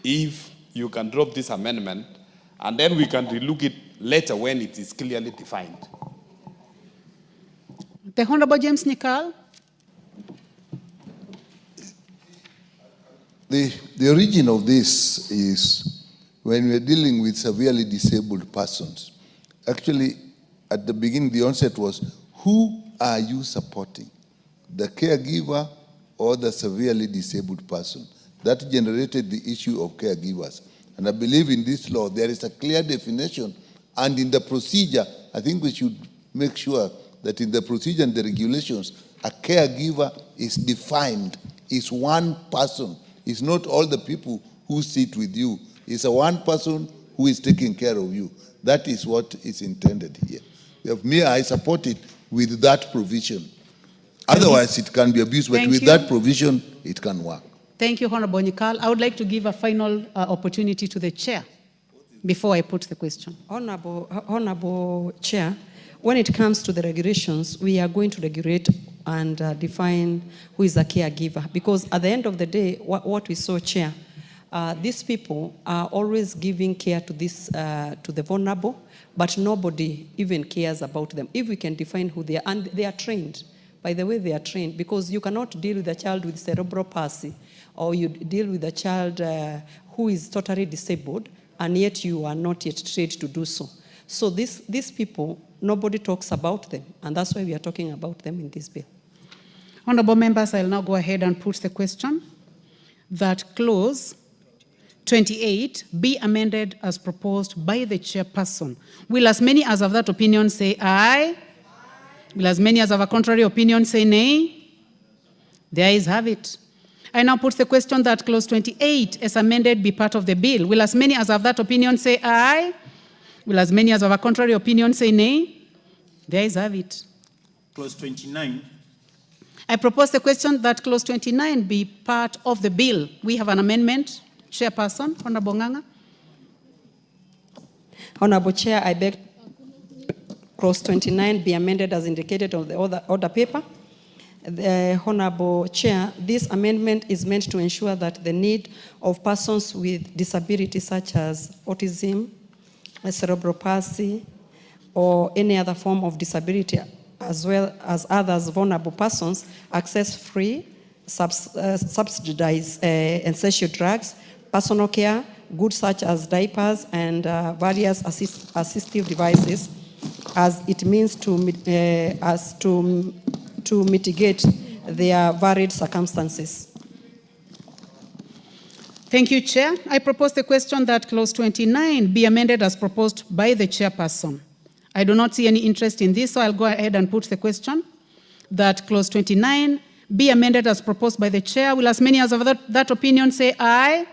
if you can drop this amendment, and then we can relook it later when it is clearly defined. The Honorable James Nikal. The origin of this is when we're dealing with severely disabled persons. Actually, at the beginning, the onset was, who are you supporting? The caregiver or the severely disabled person? That generated the issue of caregivers. And I believe in this law, there is a clear definition. And in the procedure, I think we should make sure that in the procedure and the regulations, a caregiver is defined, is one person. It's not all the people who sit with you. It's a one person who is taking care of you. That is what is intended here. I support it with that provision. Otherwise, it can be abused, but with that provision, it can work. Thank you, Honorable Nikal. I would like to give a final opportunity to the chair before I put the question. Honorable Chair, when it comes to the regulations, we are going to regulate and define who is a caregiver. Because at the end of the day, what we saw, Chair, these people are always giving care to the vulnerable, but nobody even cares about them. If we can define who they are, and they are trained. By the way, they are trained, because you cannot deal with a child with cerebral palsy, or you deal with a child who is totally disabled, and yet you are not yet trained to do so. So these people, nobody talks about them, and that's why we are talking about them in this bill. Honorable members, I'll now go ahead and put the question that clause 28 be amended as proposed by the chairperson. Will as many as of that opinion say aye? Will as many as of a contrary opinion say nay? The ayes have it. I now put the question that clause 28 as amended be part of the bill. Will as many as of that opinion say aye? Will as many as of a contrary opinion say nay? The ayes have it. Clause 29. I propose the question that clause 29 be part of the bill. We have an amendment. Chairperson, Honorable Nganga. Honorable Chair, I beg clause 29 be amended as indicated on the order paper. The Honorable Chair, this amendment is meant to ensure that the need of persons with disabilities such as autism, cerebral palsy, or any other form of disability, as well as others vulnerable persons, access free, subsidized essential drugs, personal care, goods such as diapers and various assistive devices, as it means to mitigate their varied circumstances. Thank you, Chair. I propose the question that clause 29 be amended as proposed by the chairperson. I do not see any interest in this, so I'll go ahead and put the question that clause 29 be amended as proposed by the chair. Will as many as of that opinion say aye?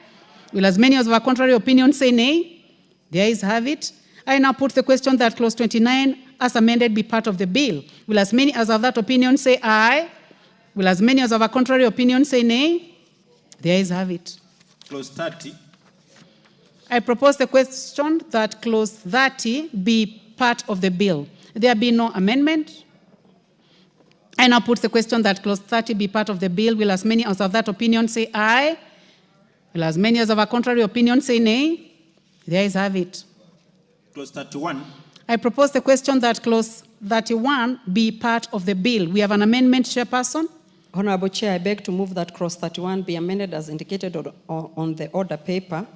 Will as many as of a contrary opinion say nay? The ayes have it. I now put the question that clause 29 as amended be part of the bill. Will as many as of that opinion say aye? Will as many as of a contrary opinion say nay? The ayes have it. Clause 30. I propose the question that clause 30 be part of the bill. There be no amendment. I now put the question that clause 30 be part of the bill. Will as many as of that opinion say aye? Will as many as of a contrary opinion say nay? The ayes have it. Clause 31. I propose the question that clause 31 be part of the bill. We have an amendment, Chairperson. Honorable Chair, I beg to move that clause 31 be amended as indicated on the order paper.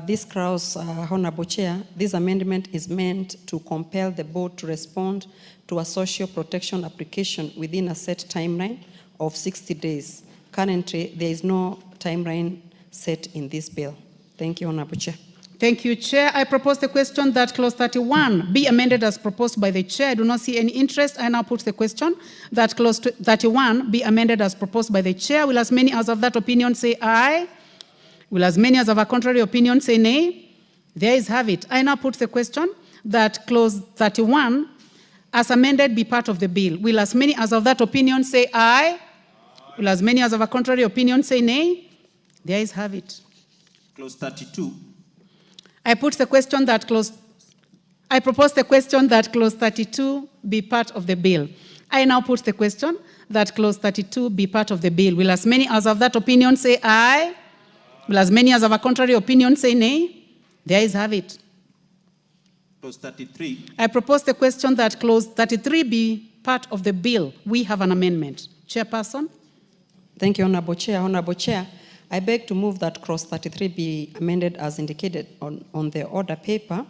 This clause, Honorable Chair, this amendment is meant to compel the board to respond to a social protection application within a set timeline of 60 days. Currently, there is no timeline set in this bill. Thank you, Honorable Chair. Thank you, Chair. I propose the question that clause 31 be amended as proposed by the Chair. I do not see any interest. I now put the question that clause 31 be amended as proposed by the Chair. Will as many as of that opinion say aye? Will as many as of a contrary opinion say nay? There is have it. I now put the question that clause 31 as amended be part of the bill. Will as many as of that opinion say aye? Will as many as of a contrary opinion say nay? There is have it. Clause 32. I propose the question that clause 32 be part of the bill. I now put the question that clause 32 be part of the bill. Will as many as of that opinion say aye? Will as many as of a contrary opinion say nay? There is have it. Clause 33. I propose the question that clause 33 be part of the bill. We have an amendment. Chairperson. Thank you, Honorable Chair. Honorable Chair, I beg to move that clause 33 be amended as indicated on the order paper.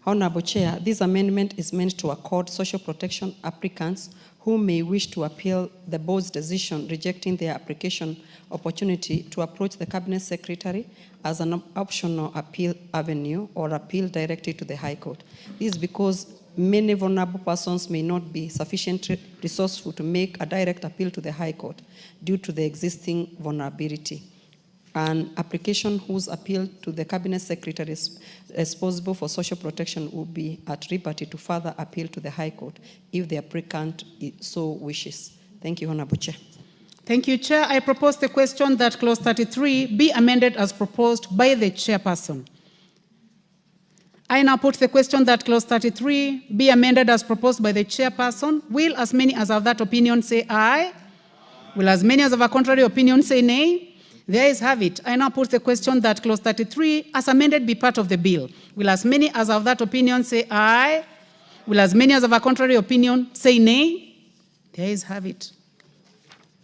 Honorable Chair, this amendment is meant to accord social protection applicants who may wish to appeal the board's decision rejecting their application opportunity to approach the Cabinet Secretary as an optional appeal avenue or appeal directly to the High Court. This is because many vulnerable persons may not be sufficiently resourceful to make a direct appeal to the High Court due to the existing vulnerability. An application whose appeal to the Cabinet Secretary is responsible for social protection will be at liberty to further appeal to the High Court if the applicant so wishes. Thank you, Honorable Chair. Thank you, Chair. I propose the question that clause 33 be amended as proposed by the chairperson. I now put the question that clause 33 be amended as proposed by the chairperson. Will as many as of that opinion say aye? Will as many as of a contrary opinion say nay? There is have it. I now put the question that clause 33 as amended be part of the bill. Will as many as of that opinion say aye? Will as many as of a contrary opinion say nay? There is have it.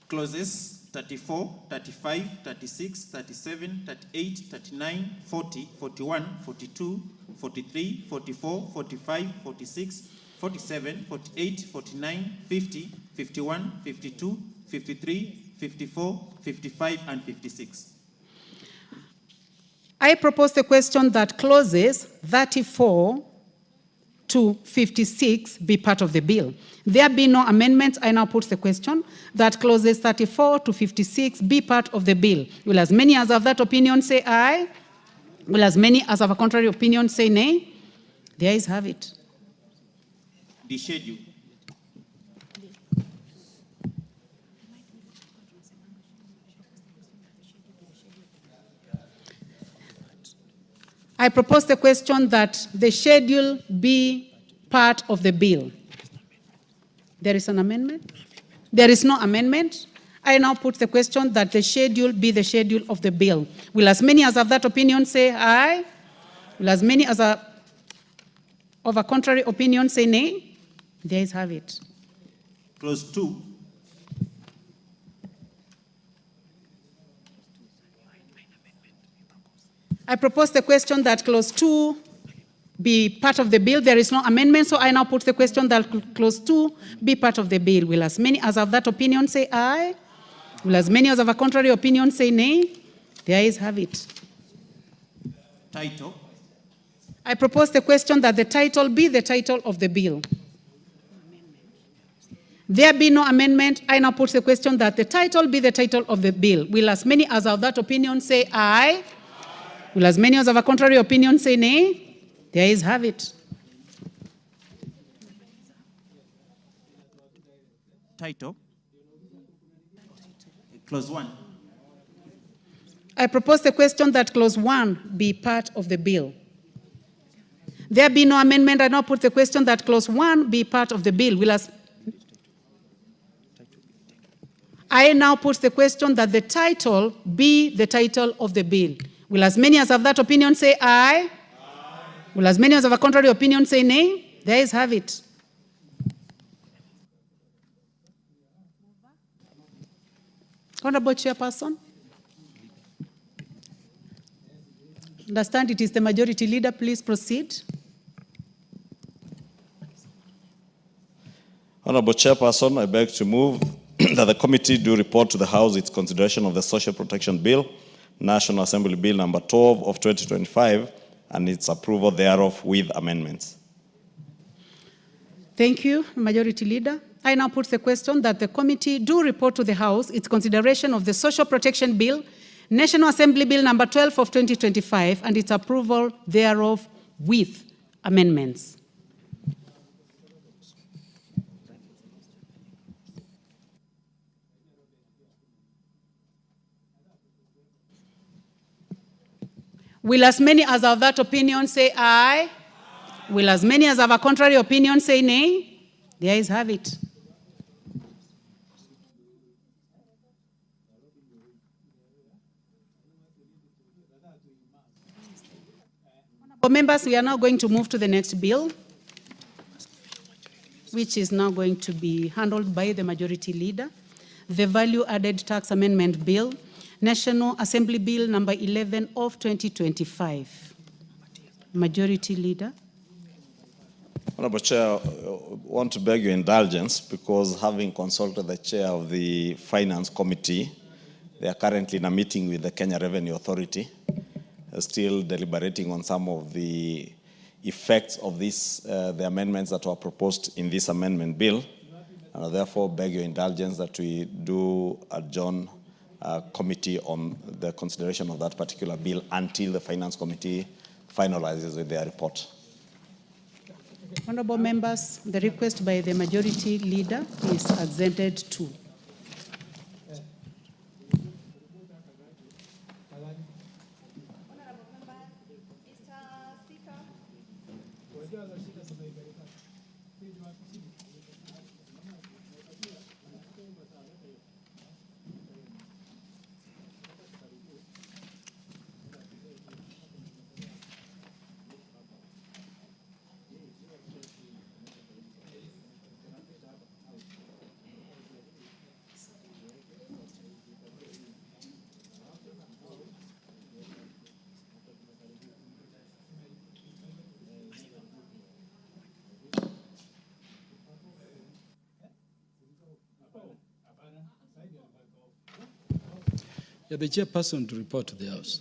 Clauses 34, 35, 36, 37, 38, 39, 40, 41, 42, 43, 44, 45, 46, 47, 48, 49, 50, 51, 52, 53, 54, 55, and 56. I propose the question that clauses 34 to 56 be part of the bill. There be no amendments. I now put the question that clauses 34 to 56 be part of the bill. Will as many as of that opinion say aye? Will as many as of a contrary opinion say nay? There is have it. The schedule. I propose the question that the schedule be part of the bill. There is an amendment? There is no amendment. I now put the question that the schedule be the schedule of the bill. Will as many as of that opinion say aye? Will as many as of a contrary opinion say nay? There is have it. Clause 2. I propose the question that clause 2 be part of the bill. There is no amendment, so I now put the question that clause 2 be part of the bill. Will as many as of that opinion say aye? Will as many as of a contrary opinion say nay? There is have it. Title. I propose the question that the title be the title of the bill. There be no amendment. I now put the question that the title be the title of the bill. Will as many as of that opinion say aye? Will as many as of a contrary opinion say nay? There is have it. Title. Clause 1. I propose the question that clause 1 be part of the bill. There be no amendment. I now put the question that clause 1 be part of the bill. I now put the question that the title be the title of the bill. Will as many as of that opinion say aye? Will as many as of a contrary opinion say nay? There is have it. Honorable Chairperson. Understand it is the majority leader. Please proceed. Honorable Chairperson, I beg to move that the committee do report to the House its consideration of the Social Protection Bill, National Assembly Bill number 12 of 2025, and its approval thereof with amendments. Thank you, Majority Leader. I now put the question that the committee do report to the House its consideration of the Social Protection Bill, National Assembly Bill number 12 of 2025, and its approval thereof with amendments. Will as many as have that opinion say aye? Will as many as have a contrary opinion say nay? The ayes have it. Honourable members, we are now going to move to the next bill, which is now going to be handled by the Majority Leader, the Value Added Tax Amendment Bill, National Assembly Bill number 11 of 2025. Majority Leader. Honorable Chair, I want to beg your indulgence because having consulted the Chair of the Finance Committee, they are currently in a meeting with the Kenya Revenue Authority, still deliberating on some of the effects of this, the amendments that were proposed in this amendment bill. And I therefore beg your indulgence that we do adjourn committee on the consideration of that particular bill until the Finance Committee finalizes with their report. Honourable members, the request by the Majority Leader is assented to. Yeah, the chairperson to report to the House.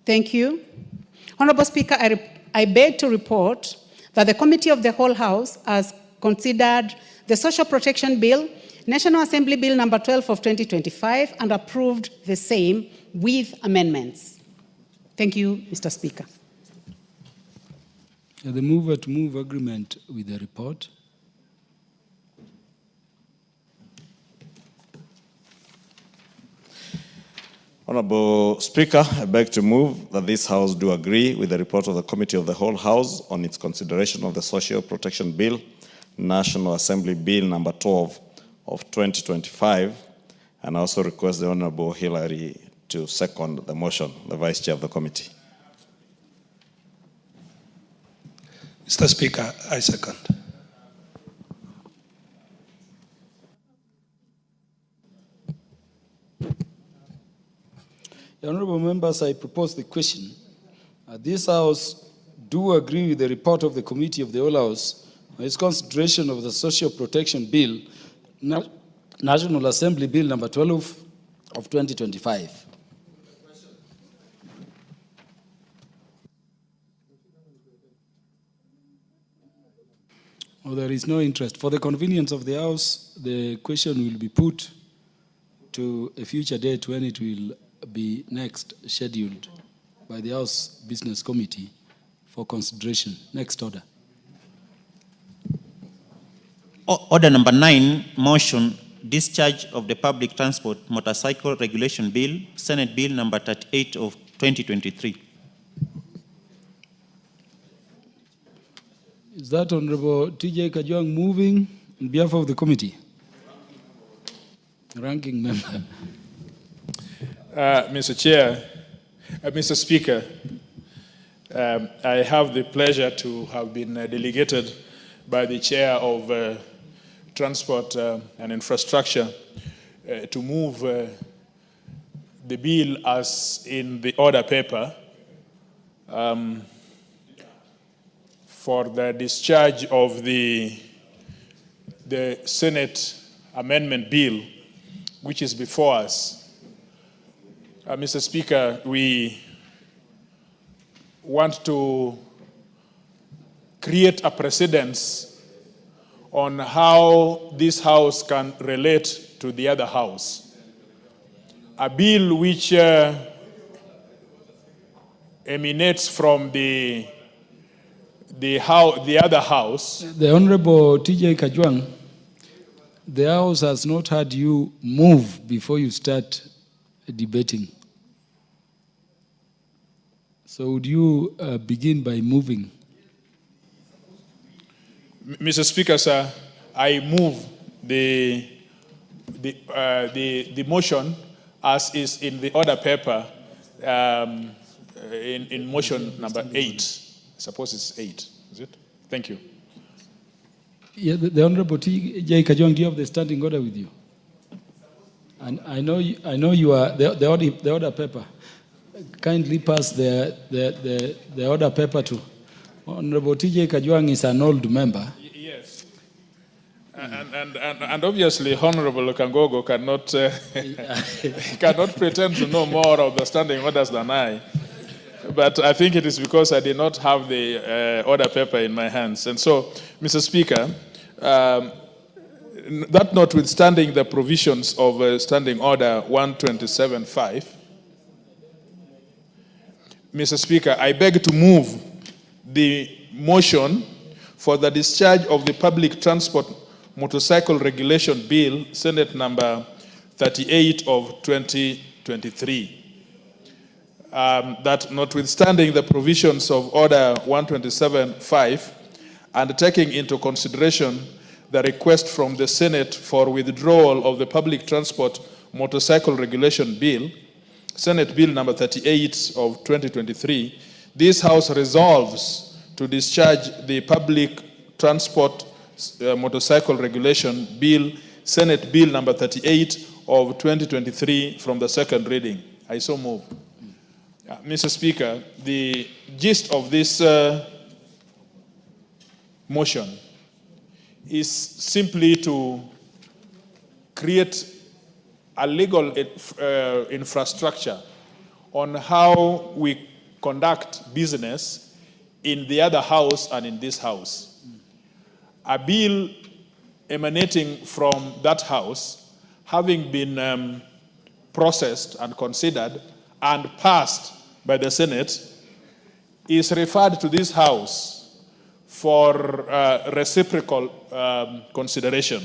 Thank you. Honourable Speaker, I beg to report that the Committee of the Whole House has considered the Social Protection Bill, National Assembly Bill number 12 of 2025, and approved the same with amendments. Thank you, Mr. Speaker. The mover to move agreement with the report. Honorable Speaker, I beg to move that this House do agree with the report of the Committee of the Whole House on its consideration of the Social Protection Bill, National Assembly Bill number 12 of 2025, and I also request the Honorable Hillary to second the motion, the Vice Chair of the committee. Mr. Speaker, I second. Honourable members, I propose the question. This House do agree with the report of the Committee of the Whole House on its consideration of the Social Protection Bill, National Assembly Bill number 12 of 2025. Oh, there is no interest. For the convenience of the House, the question will be put to a future date when it will be next scheduled by the House Business Committee for consideration. Next order. Order number 9, motion, discharge of the Public Transport Motorcycle Regulation Bill, Senate Bill number 38 of 2023. Is that Honorable TJ Kajwang moving on behalf of the committee? Ranking member. Mr. Chair, Mr. Speaker, I have the pleasure to have been delegated by the Chair of Transport and Infrastructure to move the bill as in the order paper for the discharge of the Senate Amendment Bill, which is before us. Mr. Speaker, we want to create a precedence on how this House can relate to the other House. A bill which emanates from the other House. The Honorable TJ Kajwang, the House has not had you move before you start debating. So would you begin by moving? Mr. Speaker, sir, I move the motion as is in the order paper in motion number 8. I suppose it's 8, is it? Thank you. Yeah, the Honorable T.J. Kajwang, do you have the standing order with you? And I know you are the order paper. Kindly pass the order paper to Honorable T.J. Kajwang is an old member. Yes. And obviously Honorable Kangogo cannot pretend to know more of the standing orders than I. But I think it is because I did not have the order paper in my hands. And so, Mr. Speaker, that notwithstanding the provisions of Standing Order 127.5, Mr. Speaker, I beg to move the motion for the discharge of the Public Transport Motorcycle Regulation Bill, Senate number 38 of 2023. That notwithstanding the provisions of Order 127.5 and taking into consideration the request from the Senate for withdrawal of the Public Transport Motorcycle Regulation Bill, Senate Bill number 38 of 2023, this House resolves to discharge the Public Transport Motorcycle Regulation Bill, Senate Bill number 38 of 2023 from the second reading. I so move. Mr. Speaker, the gist of this motion is simply to create a legal infrastructure on how we conduct business in the other House and in this House. A bill emanating from that House, having been processed and considered and passed by the Senate, is referred to this House for reciprocal consideration.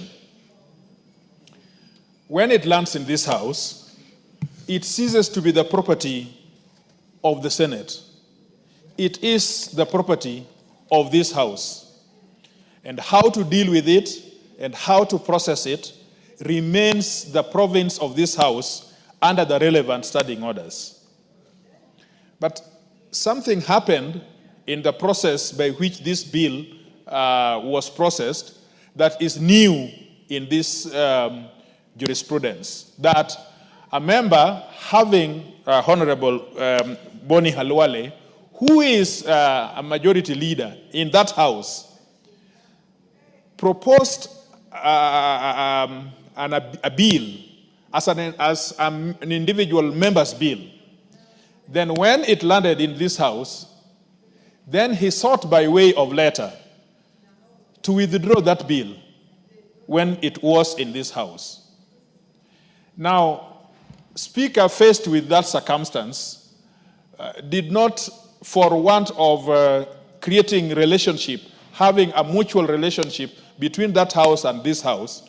When it lands in this House, it ceases to be the property of the Senate. It is the property of this House. And how to deal with it and how to process it remains the province of this House under the relevant standing orders. But something happened in the process by which this bill was processed that is new in this jurisprudence, that a member having Honorable Boni Halwale, who is a majority leader in that House, proposed a bill as an individual member's bill. Then when it landed in this House, then he sought by way of letter to withdraw that bill when it was in this House. Now, Speaker, faced with that circumstance, did not, for want of creating relationship, having a mutual relationship between that House and this House,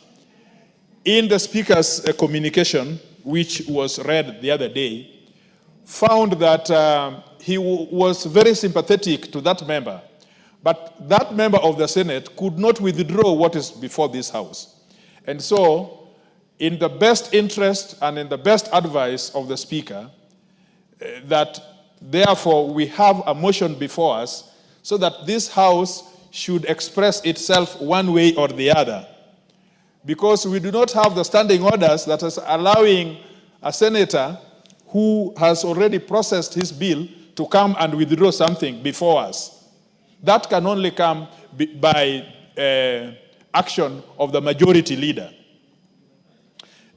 in the Speaker's communication, which was read the other day, found that he was very sympathetic to that member, but that member of the Senate could not withdraw what is before this House. And so, in the best interest and in the best advice of the Speaker, that Therefore, we have a motion before us so that this House should express itself one way or the other. Because we do not have the standing orders that is allowing a senator who has already processed his bill to come and withdraw something before us. That can only come by action of the majority leader.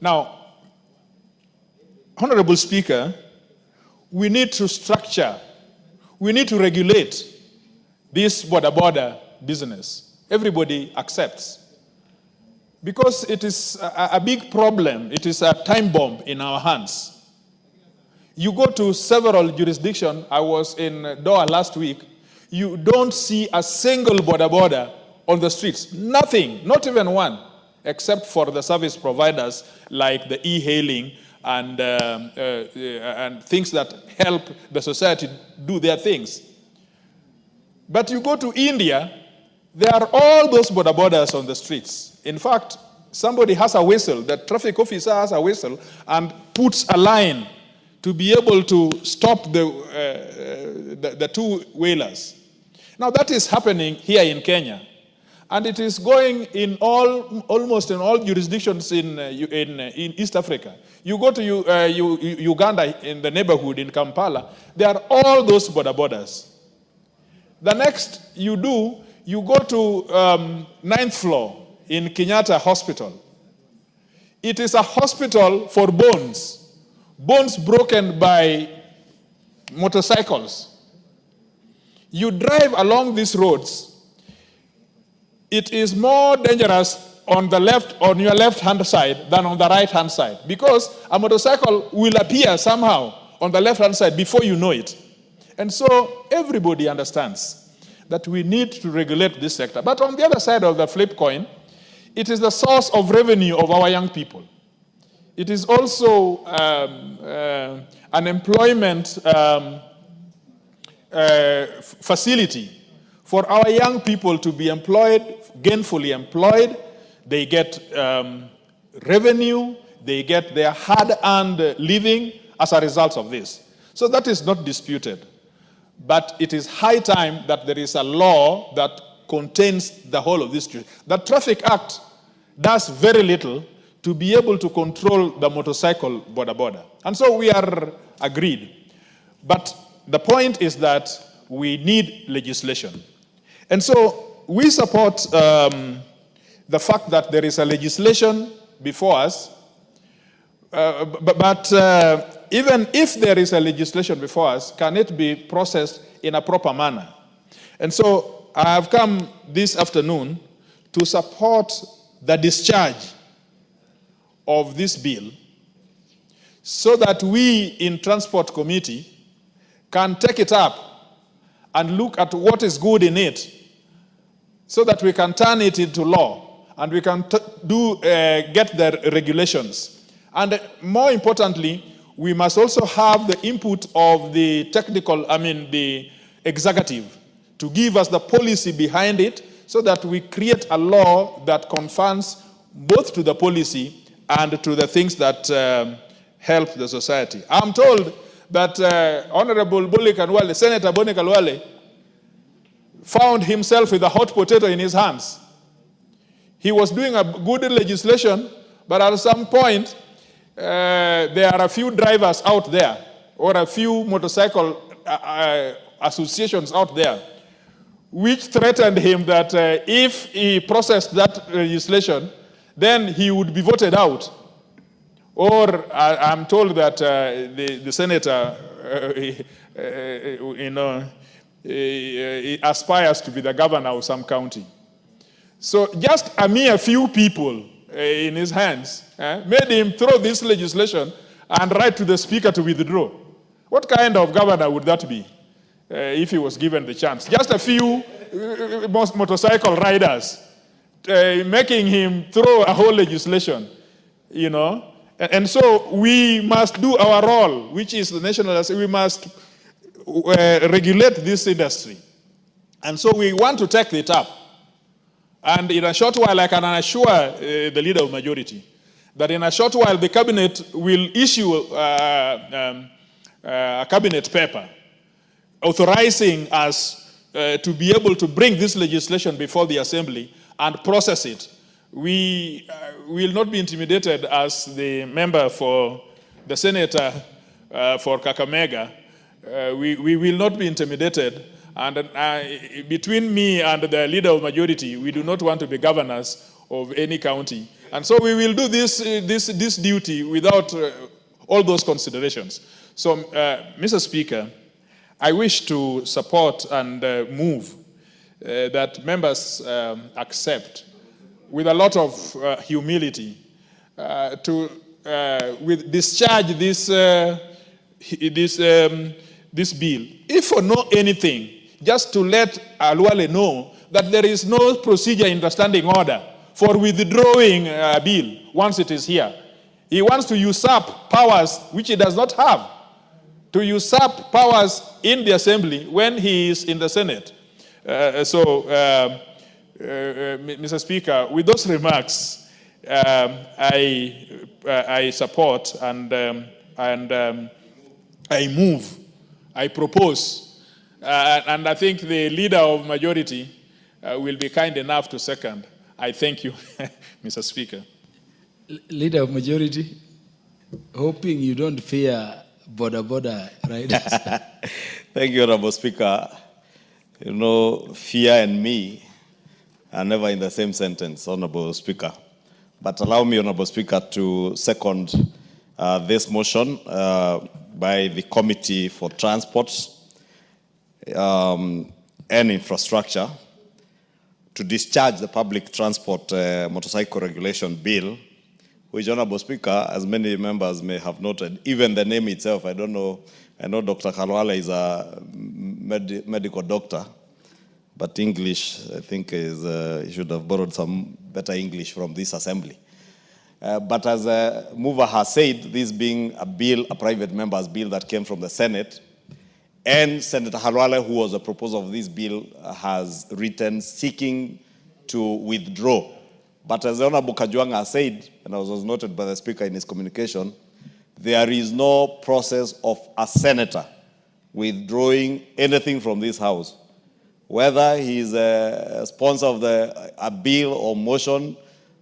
Now, Honorable Speaker, we need to structure, we need to regulate this border business. Everybody accepts. Because it is a big problem, it is a time bomb in our hands. You go to several jurisdictions, I was in Doha last week, you don't see a single border on the streets. Nothing, not even one, except for the service providers like the e-hailing and things that help the society do their things. But you go to India, there are all those borders on the streets. In fact, somebody has a whistle, the traffic officer has a whistle and puts a line to be able to stop the two-wheelers. Now that is happening here in Kenya. And it is going in almost in all jurisdictions in East Africa. You go to Uganda in the neighborhood in Kampala, there are all those borders. The next you go to 9th floor in Kenyatta Hospital. It is a hospital for bones broken by motorcycles. You drive along these roads, it is more dangerous on your left-hand side than on the right-hand side, because a motorcycle will appear somehow on the left-hand side before you know it. And so everybody understands that we need to regulate this sector. But on the other side of the flip coin, it is the source of revenue of our young people. It is also an employment facility for our young people to be employed, gainfully employed. They get revenue, they get their hard-earned living as a result of this. So that is not disputed. But it is high time that there is a law that contains the whole of this. The Traffic Act does very little to be able to control the motorcycle border. And so we are agreed. But the point is that we need legislation. And so we support the fact that there is a legislation before us, but even if there is a legislation before us, can it be processed in a proper manner? And so I have come this afternoon to support the discharge of this bill so that we in Transport Committee can take it up and look at what is good in it so that we can turn it into law and we can get the regulations. And more importantly, we must also have the input of the the executive to give us the policy behind it so that we create a law that conforms both to the policy and to the things that help the society. I'm told that Honorable Senator Boni Kalwale found himself with a hot potato in his hands. He was doing a good legislation, but at some point, there are a few drivers out there, or a few motorcycle associations out there, which threatened him that if he processed that legislation, then he would be voted out. Or I'm told that the senator, he aspires to be the governor of some county. So just a mere few people in his hands made him throw this legislation and write to the speaker to withdraw. What kind of governor would that be if he was given the chance? Just a few motorcycle riders making him throw a whole legislation, And so we must do our role, which is the national, we must regulate this industry. And so we want to take it up. And in a short while, I can assure the leader of majority that in a short while, the cabinet will issue a cabinet paper authorizing us to be able to bring this legislation before the Assembly and process it. We will not be intimidated as the member for the senator for Kakamega. We will not be intimidated. And between me and the leader of majority, we do not want to be governors of any county. And so we will do this duty without all those considerations. So, Mr. Speaker, I wish to support and move that members accept with a lot of humility to discharge this bill. If for no anything, just to let Aluale know that there is no procedure in the standing order for withdrawing a bill once it is here. He wants to usurp powers which he does not have, to usurp powers in the Assembly when he is in the Senate. Mr. Speaker, with those remarks, I support and I move, I propose, and I think the leader of majority will be kind enough to second. I thank you, Mr. Speaker. Leader of majority, hoping you don't fear border riders. Thank you, Honorable Speaker. You know, fear and me are never in the same sentence, Honorable Speaker. But allow me, Honorable Speaker, to second this motion by the Committee for Transport and Infrastructure to discharge the Public Transport Motorcycle Regulation Bill, which, Honorable Speaker, as many members may have noted, even the name itself, I don't know, I know Dr. Kalwala is a medical doctor, but English, I think, is he should have borrowed some better English from this assembly. But as a mover has said, this being a bill, a private member's bill that came from the Senate, and Senator Halwale, who was a proposer of this bill, has written seeking to withdraw. But as the Honorable Kajwang has said, and as was noted by the Speaker in his communication, there is no process of a senator withdrawing anything from this House. Whether he is a sponsor of a bill or motion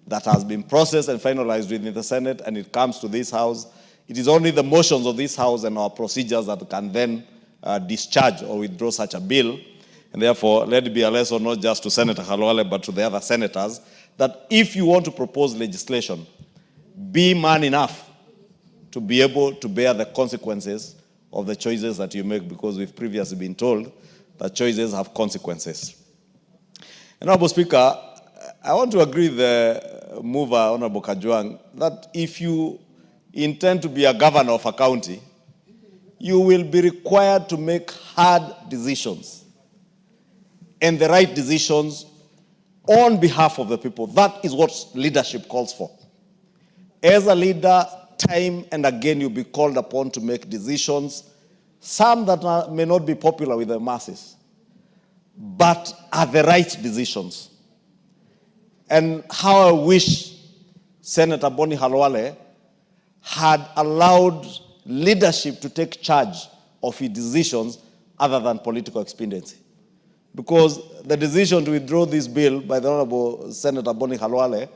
that has been processed and finalized within the Senate and it comes to this House, it is only the motions of this House and our procedures that can then discharge or withdraw such a bill. And therefore, let it be a lesson not just to Senator Halwale but to the other senators that if you want to propose legislation, be man enough to be able to bear the consequences of the choices that you make, because we've previously been told that choices have consequences. Honorable Speaker, I want to agree with the mover, Honorable Kajwang, that if you intend to be a governor of a county, you will be required to make hard decisions and the right decisions on behalf of the people. That is what leadership calls for. As a leader, time and again you'll be called upon to make decisions, some that may not be popular with the masses, but are the right decisions. And how I wish Senator Boni Halwale had allowed leadership to take charge of his decisions other than political expediency. Because the decision to withdraw this bill by the Honorable Senator Boni Halwale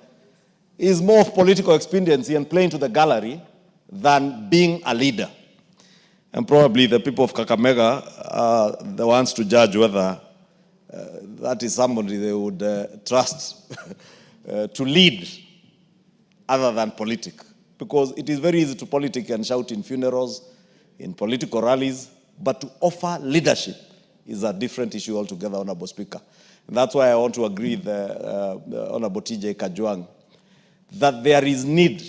is more of political expediency and playing to the gallery than being a leader. And probably the people of Kakamega are the ones to judge whether that is somebody they would trust to lead other than politic. Because it is very easy to politic and shout in funerals, in political rallies, but to offer leadership is a different issue altogether, Honorable Speaker. And that's why I want to agree with the Honorable TJ Kajwang that there is need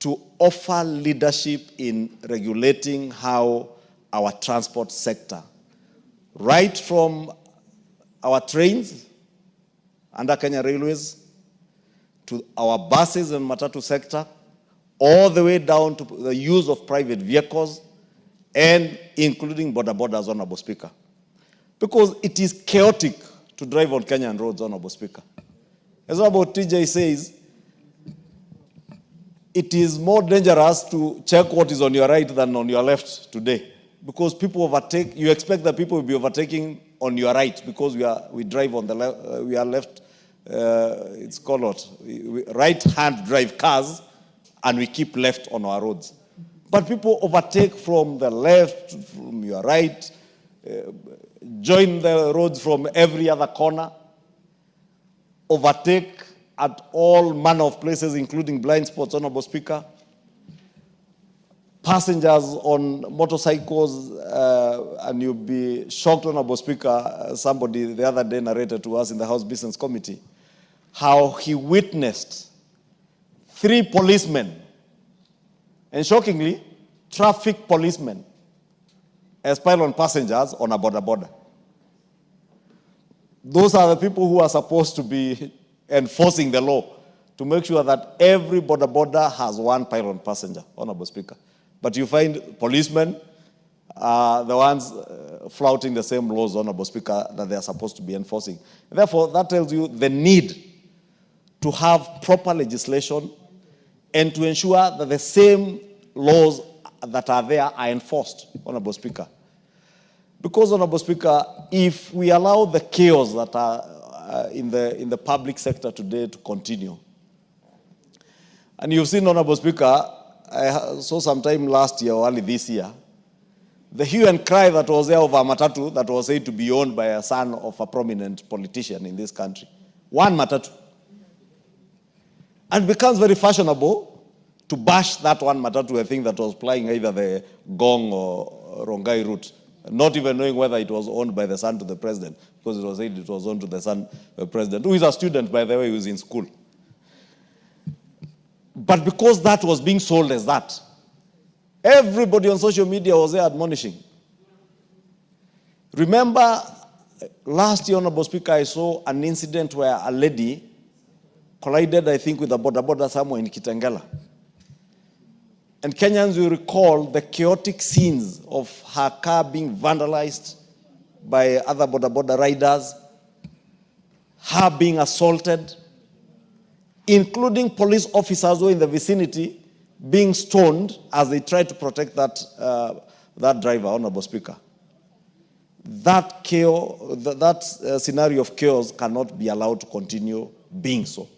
to offer leadership in regulating how our transport sector, right from our trains under Kenya Railways, to our buses and matatu sector, all the way down to the use of private vehicles, and including border borders, Honorable Speaker. Because it is chaotic to drive on Kenyan roads, Honorable Speaker. As Honorable TJ says, it is more dangerous to check what is on your right than on your left today. because people overtake. You expect that people will be overtaking on your right because we drive on the left. We are left. It's called what? Right-hand drive cars, and we keep left on our roads. But people overtake from the left, from your right, join the roads from every other corner, overtake at all manner of places, including blind spots, Honorable Speaker. Passengers on motorcycles, and you'll be shocked, Honorable Speaker, somebody the other day narrated to us in the House Business Committee how he witnessed 3 policemen, and shockingly, traffic policemen, spying on passengers on a border. Those are the people who are supposed to be enforcing the law to make sure that every border has one pylon passenger, Honorable Speaker. But you find policemen are the ones flouting the same laws, Honorable Speaker, that they are supposed to be enforcing. Therefore, that tells you the need to have proper legislation and to ensure that the same laws that are there are enforced, Honorable Speaker. Because, Honorable Speaker, if we allow the chaos that are in the public sector today to continue, and you've seen, Honorable Speaker, I saw sometime last year or early this year, the hue and cry that was there over a matatu that was said to be owned by a son of a prominent politician in this country. One matatu. And it becomes very fashionable to bash that one matatu, I think, that was plying either the Gong or Rongai route, not even knowing whether it was owned by the son to the president, because it was said it was owned to the son of the president, who is a student, by the way, who is in school. But because that was being sold as that, everybody on social media was there admonishing. Remember, last year, Honorable Speaker, I saw an incident where a lady collided, I think, with a border somewhere in Kitengela. And Kenyans will recall the chaotic scenes of her car being vandalized by other border riders, her being assaulted, including police officers who were in the vicinity being stoned as they tried to protect that driver, Honorable Speaker. That chaos, that scenario of chaos cannot be allowed to continue being so.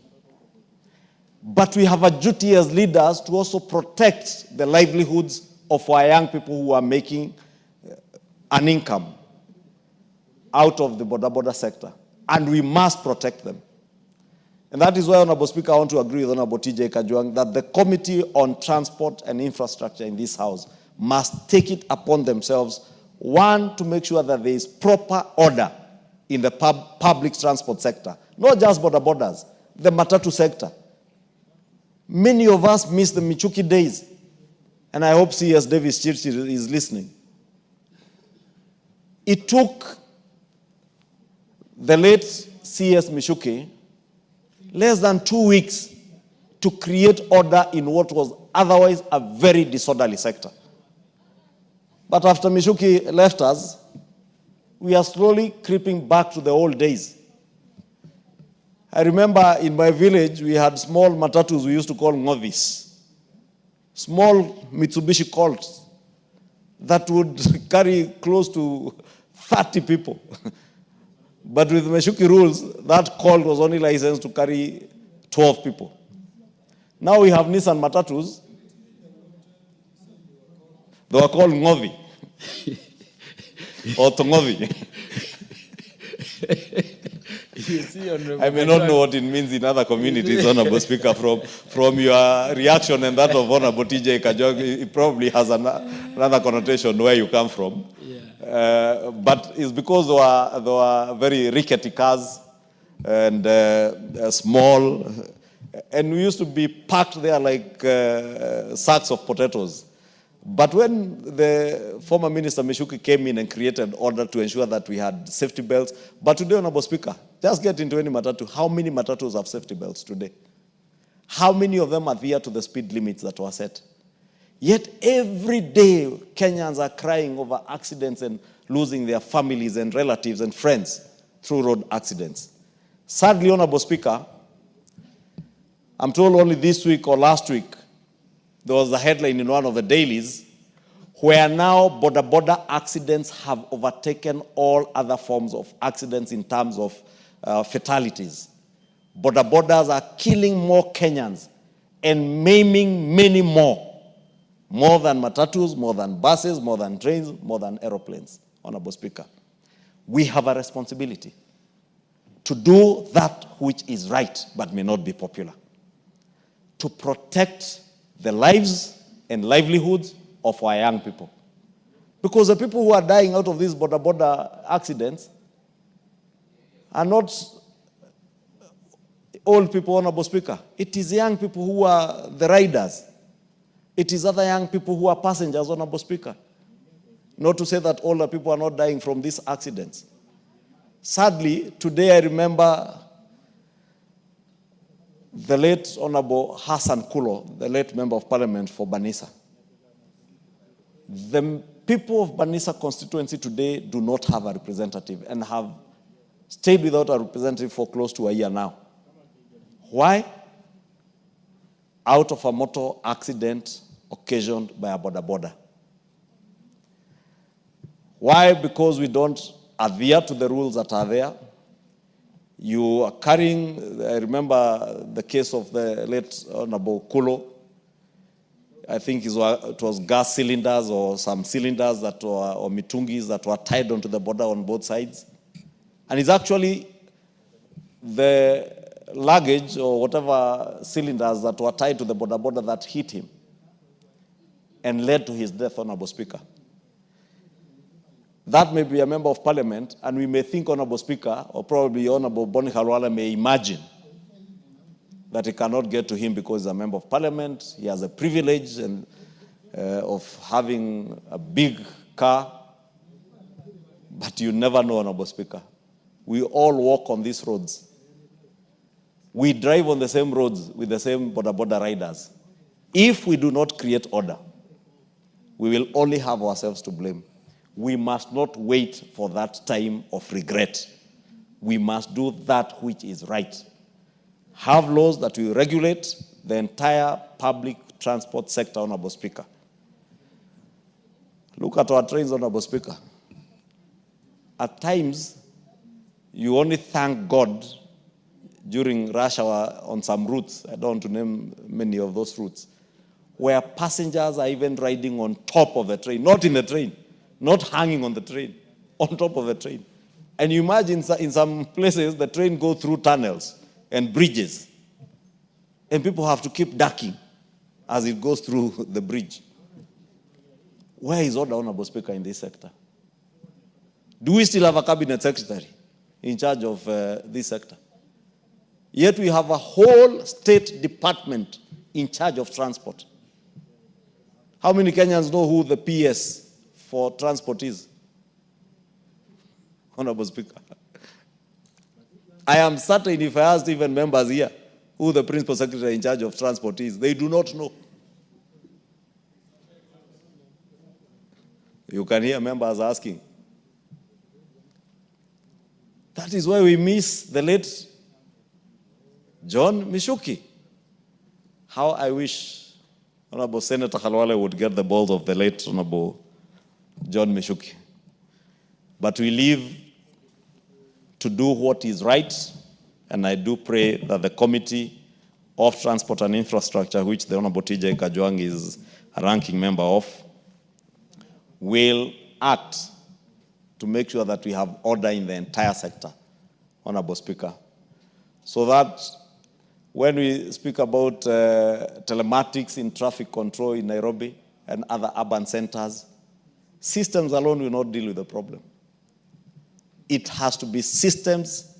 But we have a duty as leaders to also protect the livelihoods of our young people who are making an income out of the border sector. And we must protect them. And that is why, Honorable Speaker, I want to agree with Honorable TJ Kajwang that the Committee on Transport and Infrastructure in this House must take it upon themselves, one, to make sure that there is proper order in the public transport sector, not just borders, the matatu sector. Many of us miss the Michuki days, and I hope C.S. Davis Chirchir is listening. It took the late C.S. Michuki less than 2 weeks to create order in what was otherwise a very disorderly sector. But after Michuki left us, we are slowly creeping back to the old days. I remember in my village, we had small matatus we used to call ngovis. Small Mitsubishi Colts that would carry close to 30 people. But with Michuki rules, that Colt was only licensed to carry 12 people. Now we have Nissan matatus. They were called ngovi. Or tongovi. I may not know what it means in other communities, Honorable Speaker, from your reaction and that of Honorable TJ Kajog, it probably has another connotation where you come from. Yeah. But it's because they were very rickety cars and small, and we used to be packed there like sacks of potatoes. But when the former Minister Michuki came in and created order to ensure that we had safety belts, but today, Honorable Speaker, just get into any matatu. How many matatus have safety belts today? How many of them adhere to the speed limits that were set? Yet every day, Kenyans are crying over accidents and losing their families and relatives and friends through road accidents. Sadly, Honorable Speaker, I'm told only this week or last week, there was a headline in one of the dailies where now border accidents have overtaken all other forms of accidents in terms of fatalities. Borders are killing more Kenyans and maiming many more than matatus, more than buses, more than trains, more than aeroplanes, Honorable Speaker. We have a responsibility to do that which is right but may not be popular, to protect the lives and livelihoods of our young people. Because the people who are dying out of these border accidents are not old people, Honorable Speaker. It is young people who are the riders. It is other young people who are passengers, Honorable Speaker. Not to say that older people are not dying from these accidents. Sadly, today I remember the late Honorable Hassan Kulo, the late Member of Parliament for Banisa. The people of Banisa constituency today do not have a representative and have stayed without a representative for close to a year now. Why? Out of a motor accident occasioned by a border. Why? Because we don't adhere to the rules that are there. You are carrying, I remember the case of the late Honorable Kulo. I think it was gas cylinders or some cylinders that were, or mitungis that were tied onto the border on both sides. And it's actually the luggage or whatever cylinders that were tied to the border that hit him and led to his death, Honorable Speaker. That may be a member of Parliament, and we may think, Honorable Speaker, or probably Honorable Boni Khalwala may imagine that he cannot get to him because he's a member of Parliament. He has a privilege of having a big car. But you never know, Honorable Speaker. We all walk on these roads. We drive on the same roads with the same border riders. If we do not create order, we will only have ourselves to blame. We must not wait for that time of regret. We must do that which is right. Have laws that will regulate the entire public transport sector, Honorable Speaker. Look at our trains, Honorable Speaker. At times, you only thank God during rush hour on some routes. I don't want to name many of those routes, where passengers are even riding on top of the train, not in the train, not hanging on the train, on top of the train. And you imagine in some places, the train goes through tunnels and bridges, and people have to keep ducking as it goes through the bridge. Where is order, Honorable Speaker, in this sector? Do we still have a cabinet secretary in charge of this sector? Yet we have a whole state department in charge of transport. How many Kenyans know who the PS for transport is? Honorable Speaker, I am certain if I asked even members here who the principal secretary in charge of transport is, they do not know. You can hear members asking. That is why we miss the late John Mishuki. How I wish Honorable Senator Khalwale would get the balls of the late Honorable John Mishuki. But we live to do what is right, and I do pray that the Committee of Transport and Infrastructure, which the Honorable TJ Kajwang is a ranking member of, will act to make sure that we have order in the entire sector, Honorable Speaker, so that when we speak about telematics in traffic control in Nairobi and other urban centers, systems alone will not deal with the problem. It has to be systems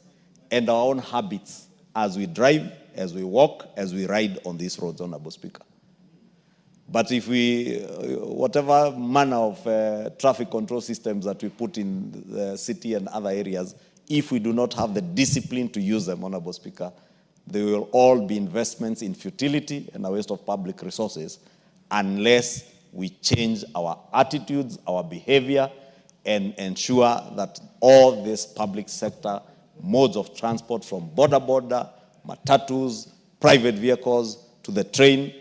and our own habits as we drive, as we walk, as we ride on these roads, Honorable Speaker. But if we, whatever manner of traffic control systems that we put in the city and other areas, if we do not have the discipline to use them, Honorable Speaker, they will all be investments in futility and a waste of public resources unless we change our attitudes, our behavior, and ensure that all these public sector modes of transport from border, matatus, private vehicles, to the train,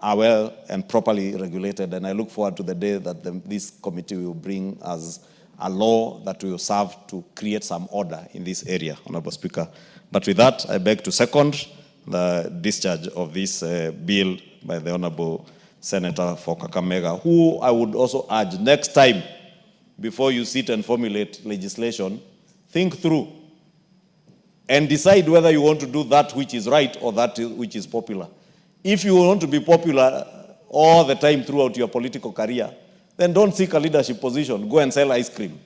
are well and properly regulated. And I look forward to the day that this committee will bring us a law that will serve to create some order in this area, Honorable Speaker. But with that, I beg to second the discharge of this bill by the Honorable Senator for Kakamega, who I would also urge next time, before you sit and formulate legislation, think through and decide whether you want to do that which is right or that which is popular. If you want to be popular all the time throughout your political career, then don't seek a leadership position. Go and sell ice cream.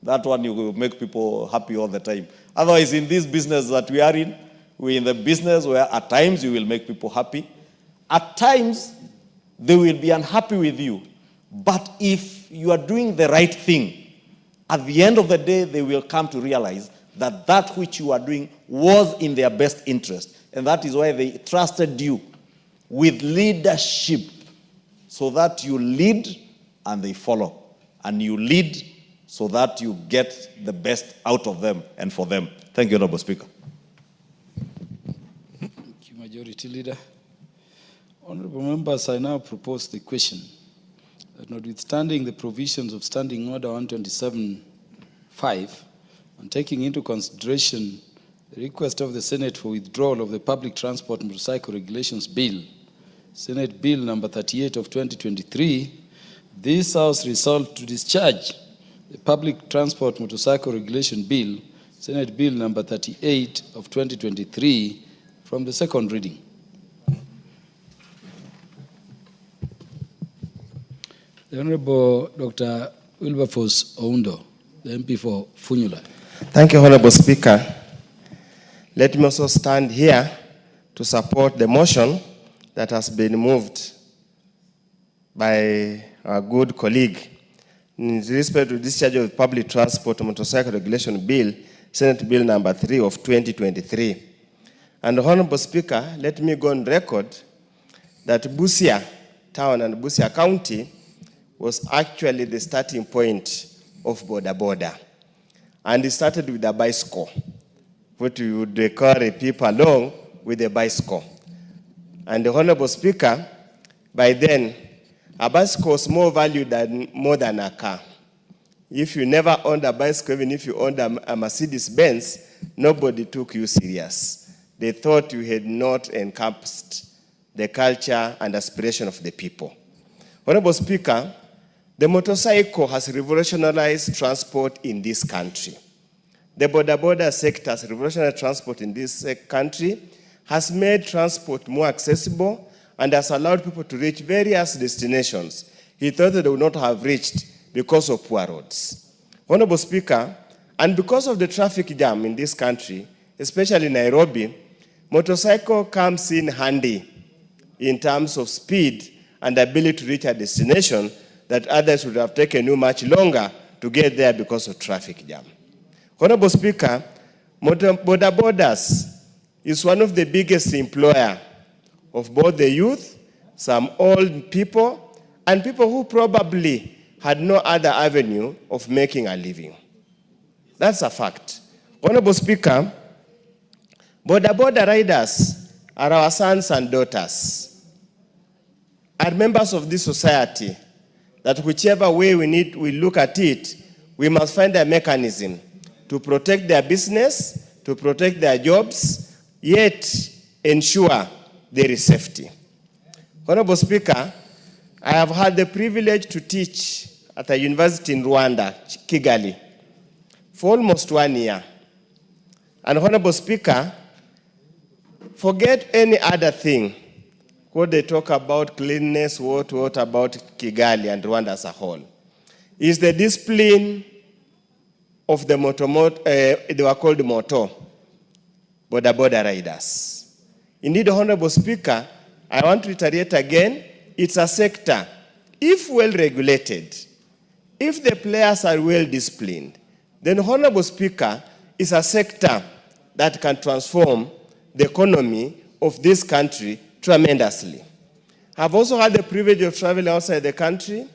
That one you will make people happy all the time. Otherwise, in this business that we are in, we're in the business where at times you will make people happy. At times, they will be unhappy with you. But if you are doing the right thing, at the end of the day, they will come to realize that that which you are doing was in their best interest. And that is why they trusted you with leadership, so that you lead and they follow. And you lead so that you get the best out of them and for them. Thank you, Honorable Speaker. Thank you, Majority Leader. Honorable members, I now propose the question that notwithstanding the provisions of Standing Order 127.5 and taking into consideration the request of the Senate for withdrawal of the Public Transport Motorcycle Regulations Bill, Senate Bill number 38 of 2023, this House resolved to discharge the Public Transport Motorcycle Regulation Bill, Senate Bill number 38 of 2023, from the second reading. The Honorable Dr. Wilberforce Oundo, the MP for Funyula. Thank you, Honorable Speaker. Let me also stand here to support the motion that has been moved by our good colleague in respect to discharge of Public Transport Motorcycle Regulation Bill, Senate Bill number 3 of 2023. And Honorable Speaker, let me go on record that Busia Town and Busia County was actually the starting point of Boda Boda. And it started with a bicycle, what you would carry people along with a bicycle. And the Honorable Speaker, by then, a bicycle was more valued more than a car. If you never owned a bicycle, even if you owned a Mercedes-Benz, nobody took you serious. They thought you had not encompassed the culture and aspiration of the people. Honorable Speaker, the motorcycle has revolutionized transport in this country. The border sector has revolutionized transport in this country, has made transport more accessible, and has allowed people to reach various destinations he thought that they would not have reached because of poor roads. Honorable Speaker, and because of the traffic jam in this country, especially in Nairobi, motorcycle comes in handy in terms of speed and ability to reach a destination that others would have taken you much longer to get there because of traffic jam. Honorable Speaker, Boda Bodas is one of the biggest employer of both the youth, some old people, and people who probably had no other avenue of making a living. That's a fact. Honorable Speaker, Boda Boda riders are our sons and daughters, are members of this society, that whichever way we look at it, we must find a mechanism to protect their business, to protect their jobs, yet ensure there is safety. Honorable Speaker, I have had the privilege to teach at a university in Rwanda, Kigali, for almost 1 year. And Honorable Speaker, forget any other thing. What they talk about cleanliness, what about Kigali and Rwanda as a whole, is the discipline of the they were called moto, Boda riders. Indeed, Honorable Speaker, I want to reiterate again, it's a sector, if well regulated, if the players are well disciplined, then Honorable Speaker, is a sector that can transform the economy of this country tremendously. I've also had the privilege of traveling outside the country,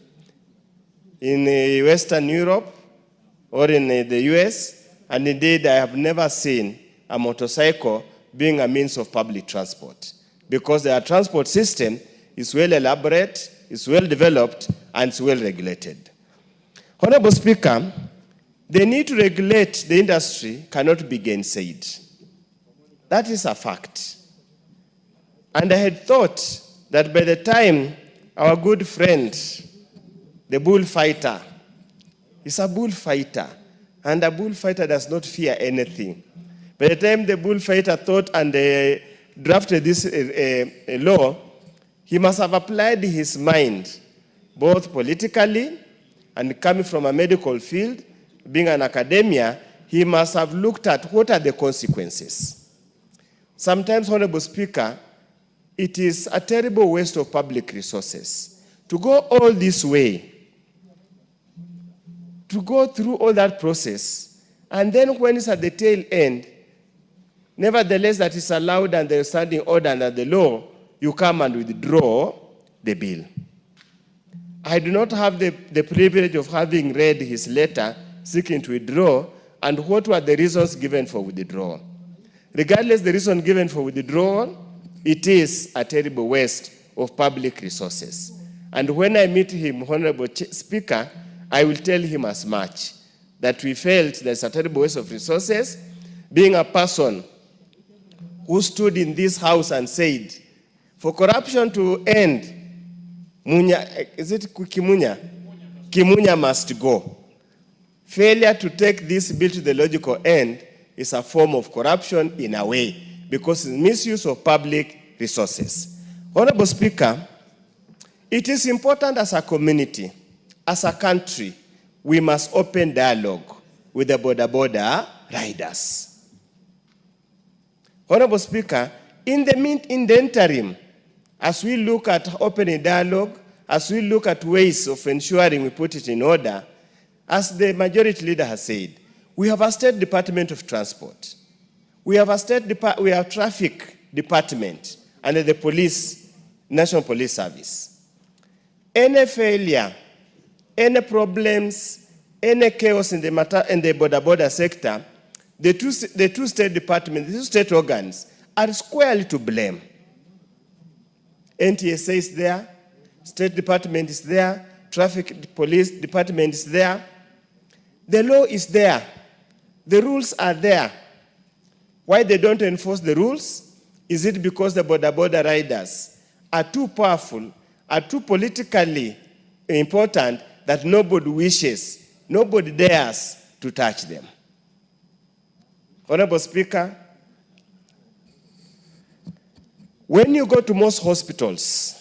in Western Europe or in the US, and indeed I have never seen a motorcycle being a means of public transport, because their transport system is well elaborate, is well developed, and is well regulated. Honorable Speaker, the need to regulate the industry cannot be gainsaid. That is a fact. And I had thought that by the time our good friend, the bullfighter, is a bullfighter, and a bullfighter does not fear anything. By the time the bullfighter thought and drafted this law, he must have applied his mind, both politically and coming from a medical field, being an academia, he must have looked at what are the consequences. Sometimes, Honorable Speaker, it is a terrible waste of public resources to go all this way, to go through all that process, and then when it's at the tail end, nevertheless that is allowed under the standing order under the law, you come and withdraw the bill. I do not have the privilege of having read his letter seeking to withdraw and what were the reasons given for withdrawal. Regardless the reason given for withdrawal, it is a terrible waste of public resources. And when I meet him, Honorable Speaker, I will tell him as much, that we felt there's a terrible waste of resources, being a person who stood in this house and said, for corruption to end, Kimunya must go. Failure to take this bill to the logical end is a form of corruption in a way, because it's misuse of public resources. Honorable Speaker, it is important as a community, as a country, we must open dialogue with the border riders. Honorable Speaker, in the interim, as we look at opening dialogue, as we look at ways of ensuring we put it in order, as the majority leader has said, we have a State Department of Transport. We have Traffic Department under the police, National Police Service. Any failure, any problems, any chaos in the border sector, the two State Departments, the two state organs are squarely to blame. NTSA is there, State Department is there, Traffic Police Department is there. The law is there. The rules are there. Why they don't enforce the rules? Is it because the border riders are too powerful, are too politically important that nobody wishes, nobody dares to touch them? Honorable Speaker, when you go to most hospitals,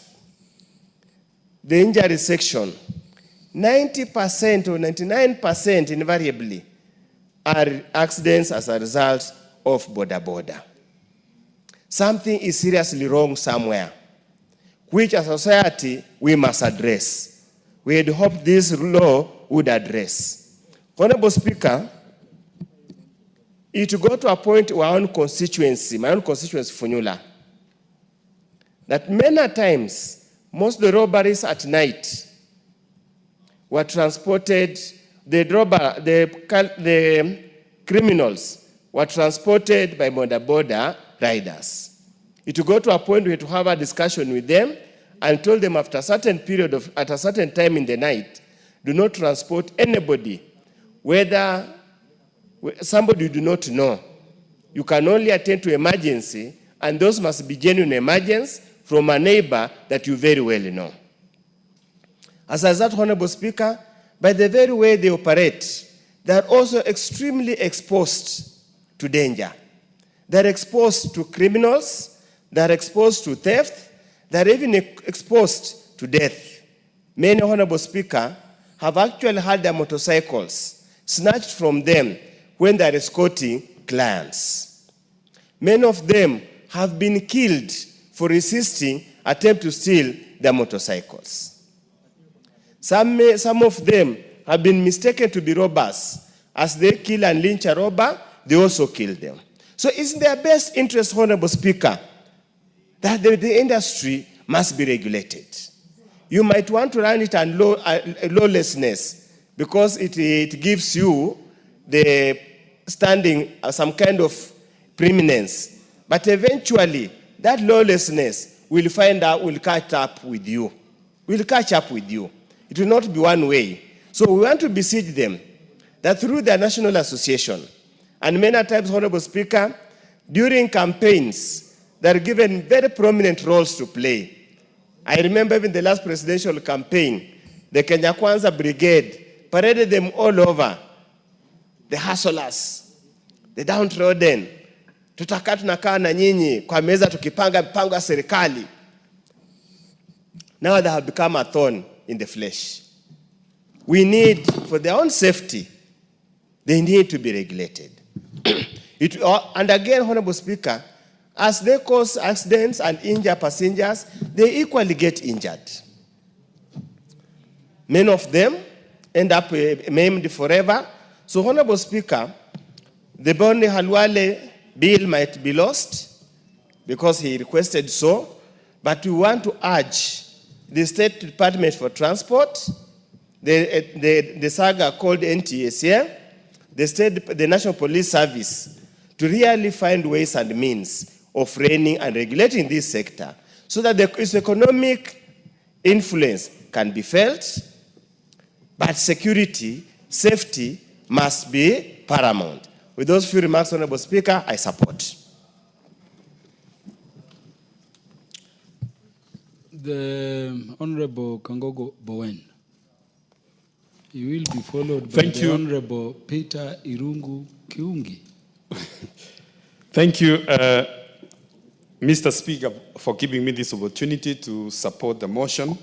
the injury section, 90% or 99% invariably are accidents as a result of border. Something is seriously wrong somewhere, which as a society we must address. We had hoped this law would address. Honorable Speaker, it got to a point where my own constituency, Funyula, that many times, most of the robberies at night were transported, the criminals were transported by border riders. It will go to a point where we had to have a discussion with them and told them after a certain period at a certain time in the night, do not transport anybody, whether somebody you do not know. You can only attend to emergency, and those must be genuine emergencies from a neighbor that you very well know. As a result, Honorable Speaker, by the very way they operate, they are also extremely exposed to danger. They're exposed to criminals, they're exposed to theft, they're even exposed to death. Many, Honorable Speaker, have actually had their motorcycles snatched from them when they're escorting clients. Many of them have been killed for resisting attempt to steal their motorcycles. Some of them have been mistaken to be robbers. As they kill and lynch a robber, they also kill them. So it's in their best interest, Honorable Speaker, that the industry must be regulated. You might want to run it on lawlessness because it gives you the standing, some kind of preeminence. But eventually, that lawlessness we'll find out, we'll catch up with you. We'll catch up with you. It will not be one way. So we want to beseech them that through their national association, and many times, Honorable Speaker, during campaigns, they're given very prominent roles to play. I remember even the last presidential campaign, the Kenya Kwanza Brigade paraded them all over. The hustlers, the downtrodden. Tutakaa tunakaa na nyinyi kwa meza tukipanga mipango ya serikali. Now they have become a thorn in the flesh. We need, for their own safety, they need to be regulated. And again, Honorable Speaker, as they cause accidents and injure passengers, they equally get injured. Many of them end up maimed forever. So, Honorable Speaker, the Boni Halwale bill might be lost because he requested so, but we want to urge the State Department for Transport, the saga called NTSA, the National Police Service, to really find ways and means of reining and regulating this sector so that its economic influence can be felt, but security, safety must be paramount. With those few remarks, Honorable Speaker, I support. The Honorable Kangogo Bowen. He will be followed by the Honorable Peter Irungu Kiungi. Thank you, Mr. Speaker, for giving me this opportunity to support the motion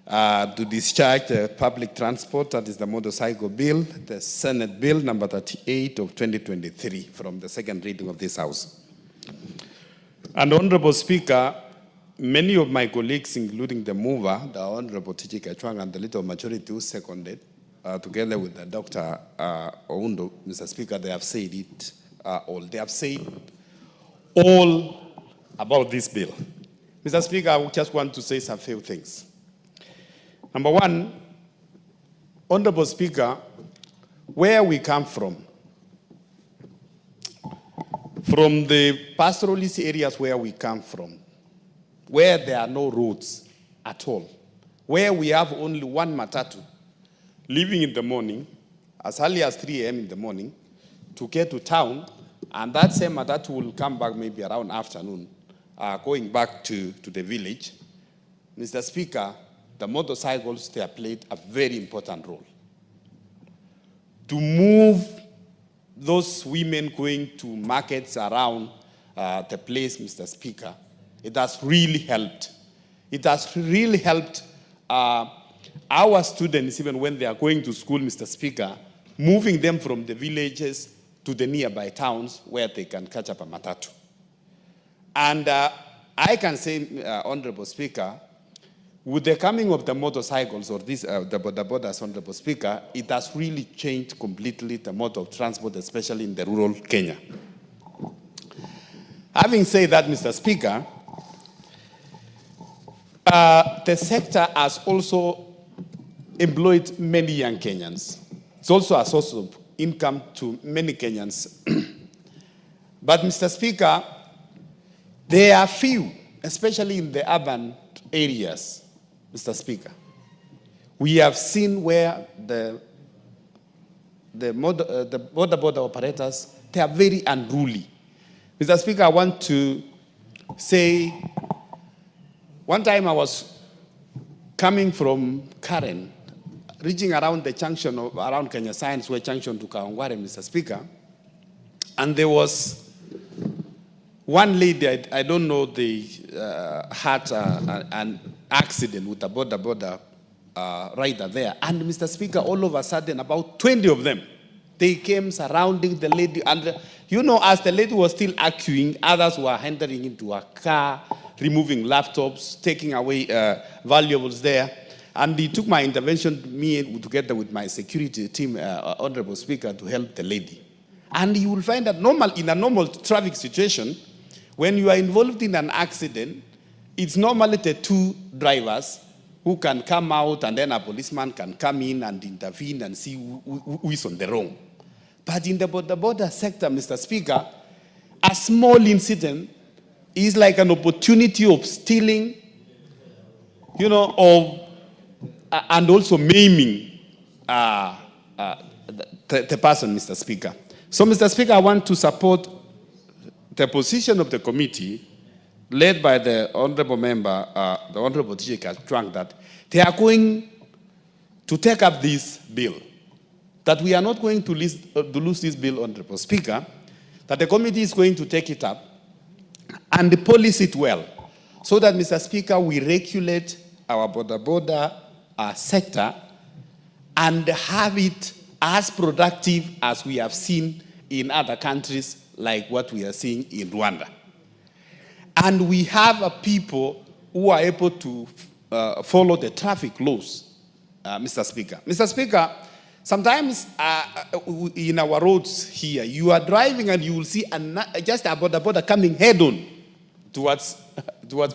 to discharge the public transport, that is the motorcycle bill, the Senate Bill number 38 of 2023, from the second reading of this House. And Honorable Speaker, many of my colleagues, including the mover, the Honorable Tichika Chwang, and the little majority who seconded, together with the Dr. Oundo, Mr. Speaker, they have said it all. They have said all about this bill. Mr. Speaker, I just want to say some few things. Number one, Honorable Speaker, where we come from the pastoralist areas where we come from, where there are no roads at all, where we have only one matatu, leaving in the morning, as early as 3 a.m. in the morning, to get to town, and that same matatu will come back maybe around afternoon, going back to the village. Mr. Speaker, the motorcycles, they have played a very important role. To move those women going to markets around the place, Mr. Speaker, it has really helped. It has really helped our students, even when they are going to school, Mr. Speaker, moving them from the villages to the nearby towns where they can catch up a matatu. And I can say, Honorable Speaker, with the coming of the motorcycles or the borders, Honorable Speaker, it has really changed completely the mode of transport, especially in the rural Kenya. Having said that, Mr. Speaker, the sector has also employed many young Kenyans. It's also a source of income to many Kenyans. But, Mr. Speaker, there are few, especially in the urban areas, Mr. Speaker. We have seen where the border operators, they are very unruly. Mr. Speaker, I want to say, one time I was coming from Karen, reaching around the junction of, around Kenya Science Way junction to Kawangware, Mr. Speaker, and there was one lady, I don't know, they had an accident with a border rider there. And Mr. Speaker, all of a sudden, about 20 of them, they came surrounding the lady. And you know, as the lady was still arguing, others were entering into a car, removing laptops, taking away valuables there. And he took my intervention, me together with my security team, Honorable Speaker, to help the lady. And you will find that in a normal traffic situation, when you are involved in an accident, it's normally the two drivers who can come out, and then a policeman can come in and intervene and see who is on the wrong. But in the border sector, Mr. Speaker, a small incident is like an opportunity of stealing, and also maiming the person, Mr. Speaker. So, Mr. Speaker, I want to support the position of the committee led by the honorable member, the Honorable T.J. Chwang, that they are going to take up this bill, that we are not going to lose this bill, Honorable Speaker, that the committee is going to take it up and police it well, so that, Mr. Speaker, we regulate our border sector and have it as productive as we have seen in other countries, like what we are seeing in Rwanda. And we have people who are able to follow the traffic laws, Mr. Speaker. Mr. Speaker, sometimes in our roads here, you are driving and you will see just a border coming head-on towards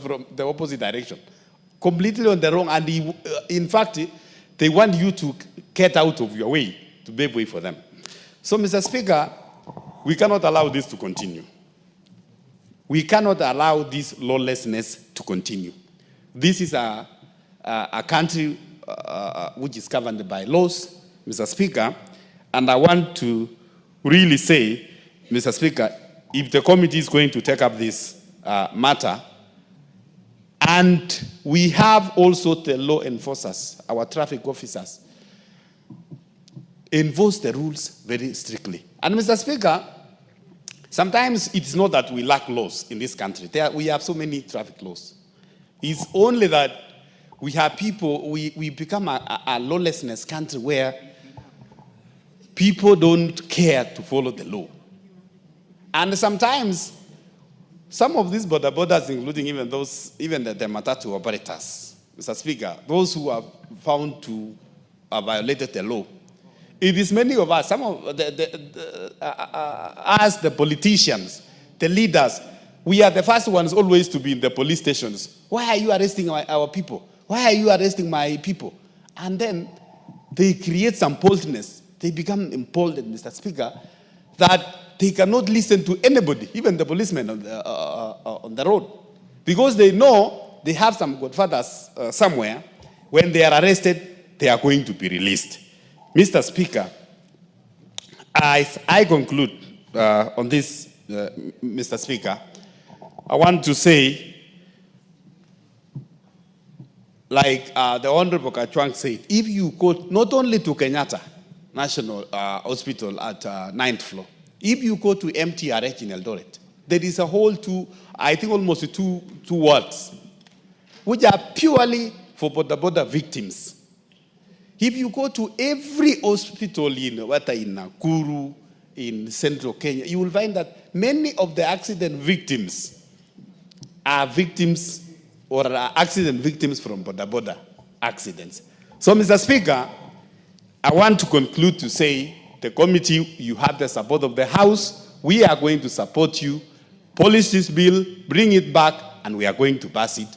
from the opposite direction, completely on the wrong. And in fact, they want you to get out of your way, to pave way for them. So, Mr. Speaker, we cannot allow this to continue. We cannot allow this lawlessness to continue. This is a country which is governed by laws, Mr. Speaker, and I want to really say, Mr. Speaker, if the committee is going to take up this matter, and we have also the law enforcers, our traffic officers, enforce the rules very strictly. And Mr. Speaker, sometimes it's not that we lack laws in this country. We have so many traffic laws. It's only that we have people, we become a lawlessness country where people don't care to follow the law. And sometimes, some of these borders, including even the matatu operators, Mr. Speaker, those who are found to have violated the law, it is many of us, some of us, the politicians, the leaders, we are the first ones always to be in the police stations. Why are you arresting our people? Why are you arresting my people? And then they create some boldness. They become emboldened, Mr. Speaker, that they cannot listen to anybody, even the policemen on the road, because they know they have some godfathers somewhere. When they are arrested, they are going to be released. Mr. Speaker, I conclude on this, Mr. Speaker, I want to say, like the Honorable Kachwang said, if you go not only to Kenyatta National Hospital at 9th floor, if you go to MTRH in Eldoret, there is a whole almost two wards, which are purely for border victims. If you go to every hospital in Nakuru, in central Kenya, you will find that many of the accident victims are victims or are accident victims from border accidents. So, Mr. Speaker, I want to conclude to say, the committee, you have the support of the House. We are going to support you. Polish this bill, bring it back, and we are going to pass it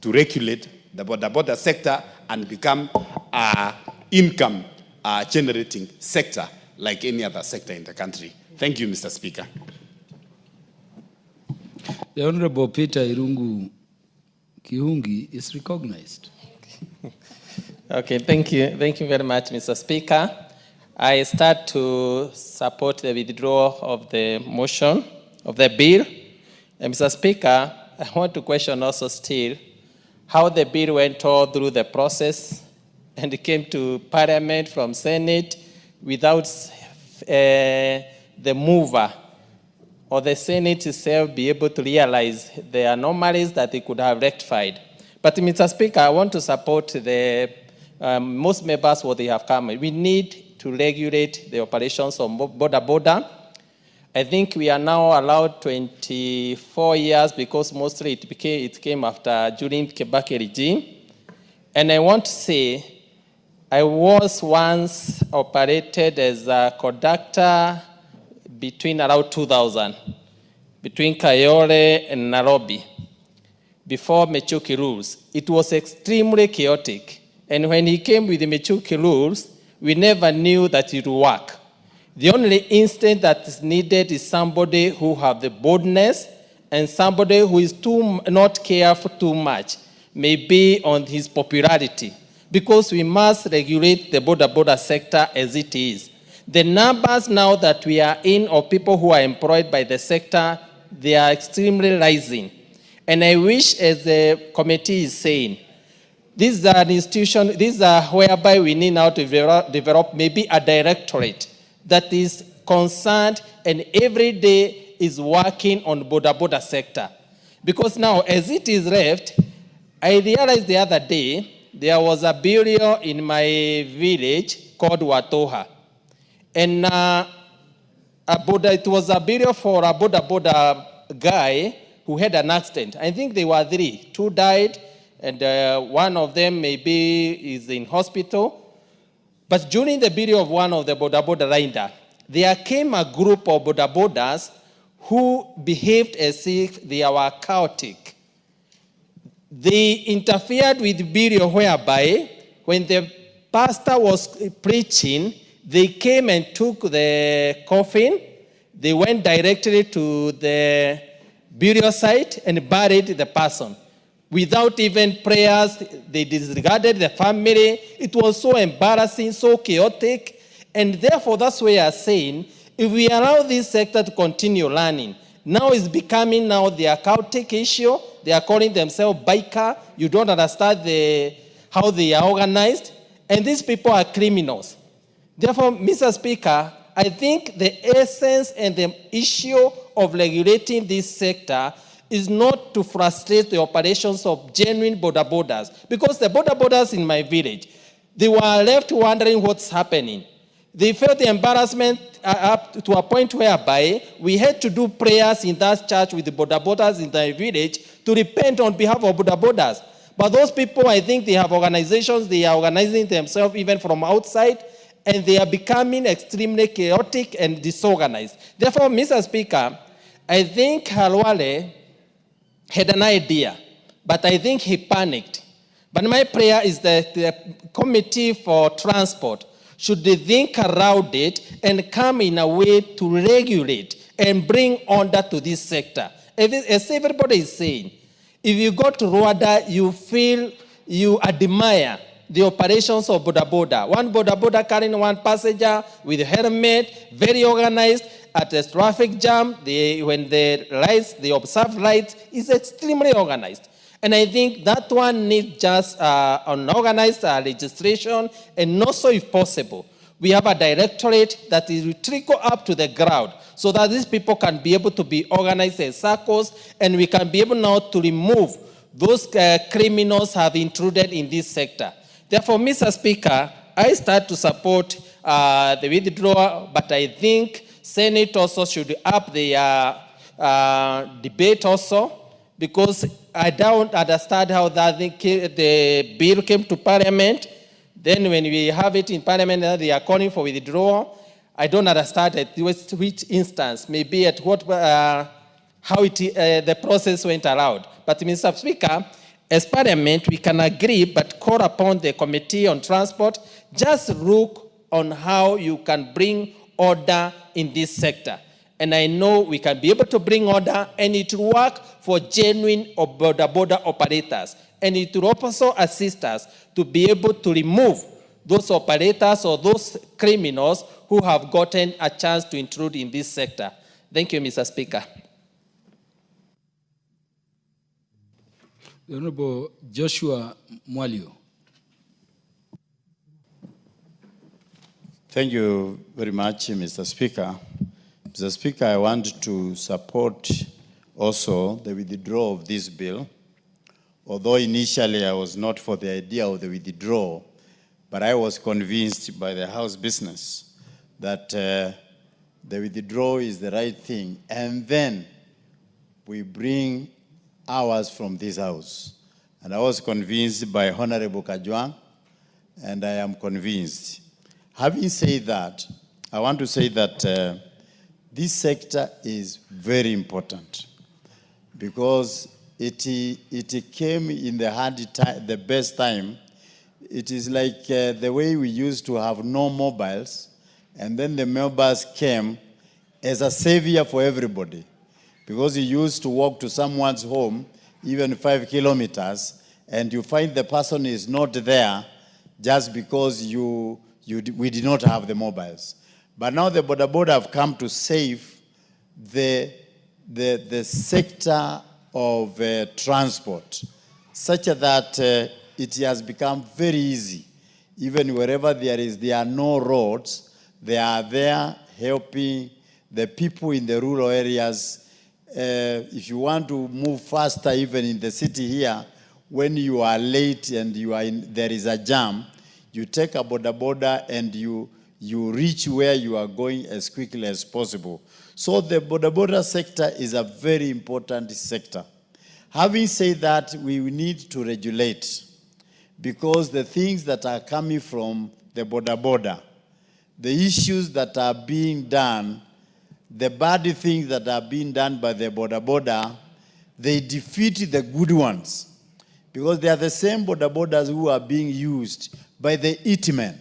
to regulate the border sector and become an income generating sector like any other sector in the country. Thank you, Mr. Speaker. The Honorable Peter Irungu Kiungi is recognized. Okay, thank you. Thank you very much, Mr. Speaker. I start to support the withdrawal of the motion of the bill. And Mr. Speaker, I want to question also still how the bill went all through the process and it came to Parliament from Senate without the mover or the Senate itself be able to realize the anomalies that they could have rectified. But Mr. Speaker, I want to support the most members what they have come. We need to regulate the operations on border. I think we are now allowed 24 years because mostly it came after during Kibaki regime. And I want to say, I was once operated as a conductor between around 2000, between Kayole and Nairobi, before Mechuki rules. It was extremely chaotic. And when he came with the Mechuki rules, we never knew that it would work. The only instinct that is needed is somebody who have the boldness and somebody who is not careful too much may be on his popularity, because we must regulate the border sector as it is. The numbers now that we are in of people who are employed by the sector, they are extremely rising. And I wish, as the committee is saying, this is an institution, these are whereby we need now to develop maybe a directorate that is concerned and every day is working on border sector. Because now, as it is left, I realized the other day, there was a burial in my village called Watoha. And it was a burial for a border guy who had an accident. I think there were 3. 2 died, and one of them maybe is in hospital. But during the burial of one of the border rider, there came a group of borders who behaved as if they were chaotic. They interfered with burial whereby when the pastor was preaching, they came and took the coffin, they went directly to the burial site and buried the person. Without even prayers, they disregarded the family. It was so embarrassing, so chaotic. And therefore, that's why I'm saying, if we allow this sector to continue learning, now it's becoming now their chaotic issue. They are calling themselves biker. You don't understand how they are organized. And these people are criminals. Therefore, Mr. Speaker, I think the essence and the issue of regulating this sector is not to frustrate the operations of genuine borders. Because the borders in my village, they were left wondering what's happening. They felt the embarrassment up to a point whereby we had to do prayers in that church with the borders in the village to repent on behalf of borders. But those people, I think they have organizations, they are organizing themselves even from outside, and they are becoming extremely chaotic and disorganized. Therefore, Mr. Speaker, I think Halwale had an idea, but I think he panicked. But my prayer is that the Committee for Transport should think around it and come in a way to regulate and bring order to this sector. As everybody is saying, if you go to Rwanda, you feel, you admire the operations of border. One border carrying one passenger with a helmet, very organized. At a traffic jam, when they observe lights, is extremely organized. And I think that one needs just an organized registration, and also, if possible, we have a directorate that will trickle up to the ground so that these people can be able to be organized in circles, and we can be able now to remove those criminals have intruded in this sector. Therefore, Mr. Speaker, I start to support the withdrawal, but I think Senate also should up their debate also, because I don't understand how the bill came to Parliament. Then when we have it in Parliament, they are calling for withdrawal. I don't understand at which instance, maybe at what, how the process went around. But Mr. Speaker, as Parliament, we can agree, but call upon the Committee on Transport, just look on how you can bring order in this sector. And I know we can be able to bring order, and it will work for genuine border operators. And it will also assist us to be able to remove those operators or those criminals who have gotten a chance to intrude in this sector. Thank you, Mr. Speaker. The Honorable Joshua Mwalio. Thank you very much, Mr. Speaker. Mr. Speaker, I want to support also the withdrawal of this bill. Although initially I was not for the idea of the withdrawal, but I was convinced by the House business that the withdrawal is the right thing. And then we bring ours from this House. And I was convinced by Honorable Kajwang, and I am convinced. Having said that, I want to say that this sector is very important because it came in the hard time, the best time. It is like the way we used to have no mobiles, and then the mobiles came as a savior for everybody. because you used to walk to someone's home, even 5 kilometers, and you find the person is not there just because we did not have the mobiles. But now the boda boda have come to save the sector of transport, such that it has become very easy. Even wherever there are no roads, they are there helping the people in the rural areas. If you want to move faster, even in the city here, when you are late and there is a jam, you take a boda boda and you reach where you are going as quickly as possible. So the boda boda sector is a very important sector. Having said that, we need to regulate, because the things that are coming from the boda boda, the issues that are being done, the bad things that are being done by the boda boda, they defeat the good ones. Because they are the same boda bodas who are being used by the hitmen.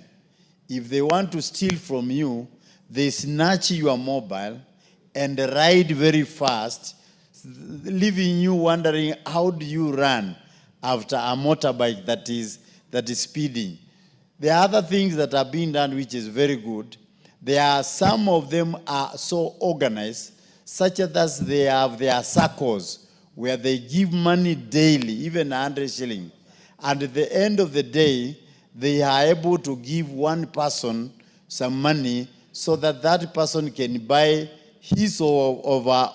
If they want to steal from you, they snatch your mobile and ride very fast, leaving you wondering, how do you run after a motorbike that is speeding? There are other things that are being done which is very good. Some of them are so organized, such as they have their circles, where they give money daily, even 100 shillings. And at the end of the day, they are able to give one person some money so that that person can buy his or her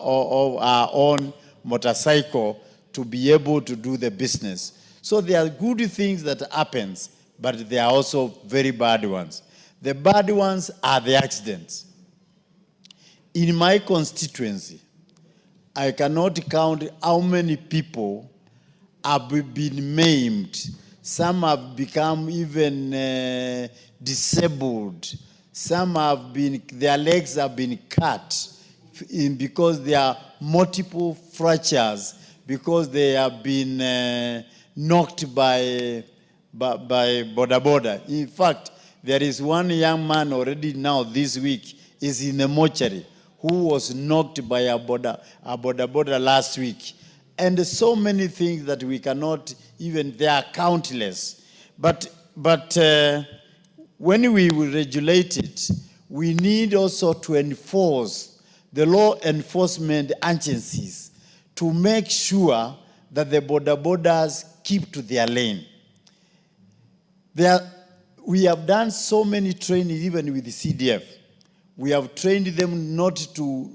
own motorcycle to be able to do the business. So there are good things that happens, but there are also very bad ones. The bad ones are the accidents. In my constituency, I cannot count how many people have been maimed. Some have become even disabled. Some their legs have been cut because there are multiple fractures, because they have been knocked by boda boda. In fact, there is one young man already now this week is in a mortuary who was knocked by a boda boda last week. And so many things that we cannot even, they are countless. But when we will regulate it, we need also to enforce the law enforcement agencies to make sure that the boda bodas keep to their lane. We have done so many training even with the CDF. We have trained them not to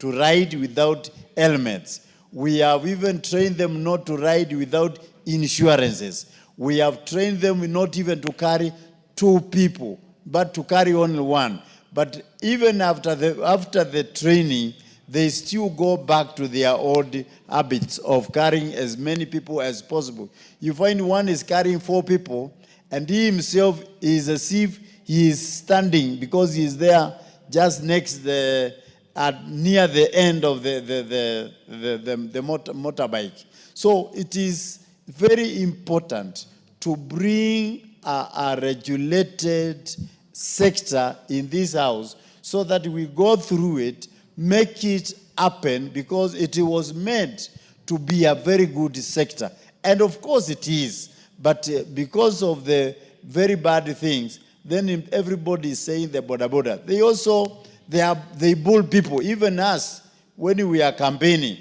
ride without helmets. We have even trained them not to ride without insurances. We have trained them not even to carry 2 people, but to carry only 1. But even after the training, they still go back to their old habits of carrying as many people as possible. You find one is carrying 4 people, and he himself is as if he is standing because he is there just next near the end of the motorbike. So it is very important to bring a regulated sector in this house so that we go through it, make it happen, because it was meant to be a very good sector. And of course it is, but because of the very bad things, then everybody is saying the boda boda. They also, they bull people, even us, when we are campaigning.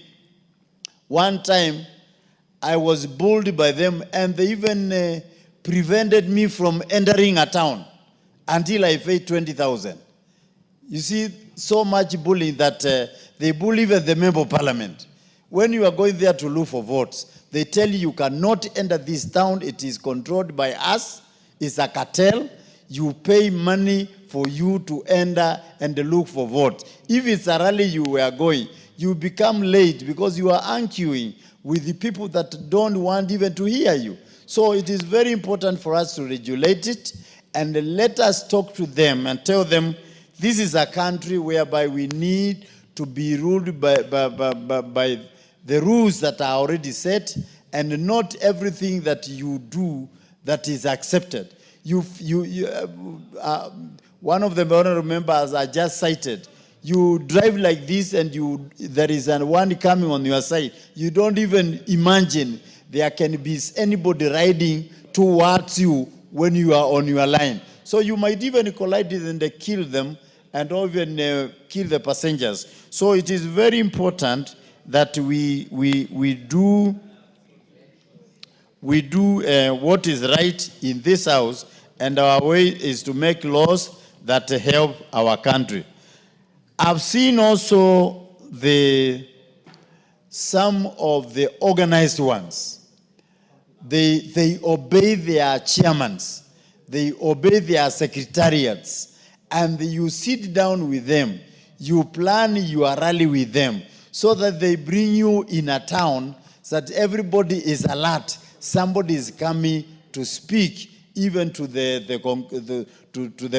One time, I was bulled by them, and they even prevented me from entering a town until I paid 20,000. You see, so much bullying that they bully even the member of parliament. When you are going there to look for votes, they tell you cannot enter this town. It is controlled by us. It's a cartel. You pay money for you to enter and look for votes. If it's a rally you were going, you become late because you are arguing with the people that don't want even to hear you. So it is very important for us to regulate it and let us talk to them and tell them this is a country whereby we need to be ruled by the rules that are already set, and not everything that you do that is accepted. One of the honorable members I just cited, You drive like this and there is one coming on your side. You don't even imagine there can be anybody riding towards you when you are on your line. So you might even collide and kill them and even kill the passengers. So it is very important that we do what is right in this house, and our way is to make laws that help our country. I've seen also some of the organized ones. They obey their chairmen, they obey their secretariats, and you sit down with them, you plan your rally with them, so that they bring you in a town so that everybody is alert. Somebody is coming to speak, even to the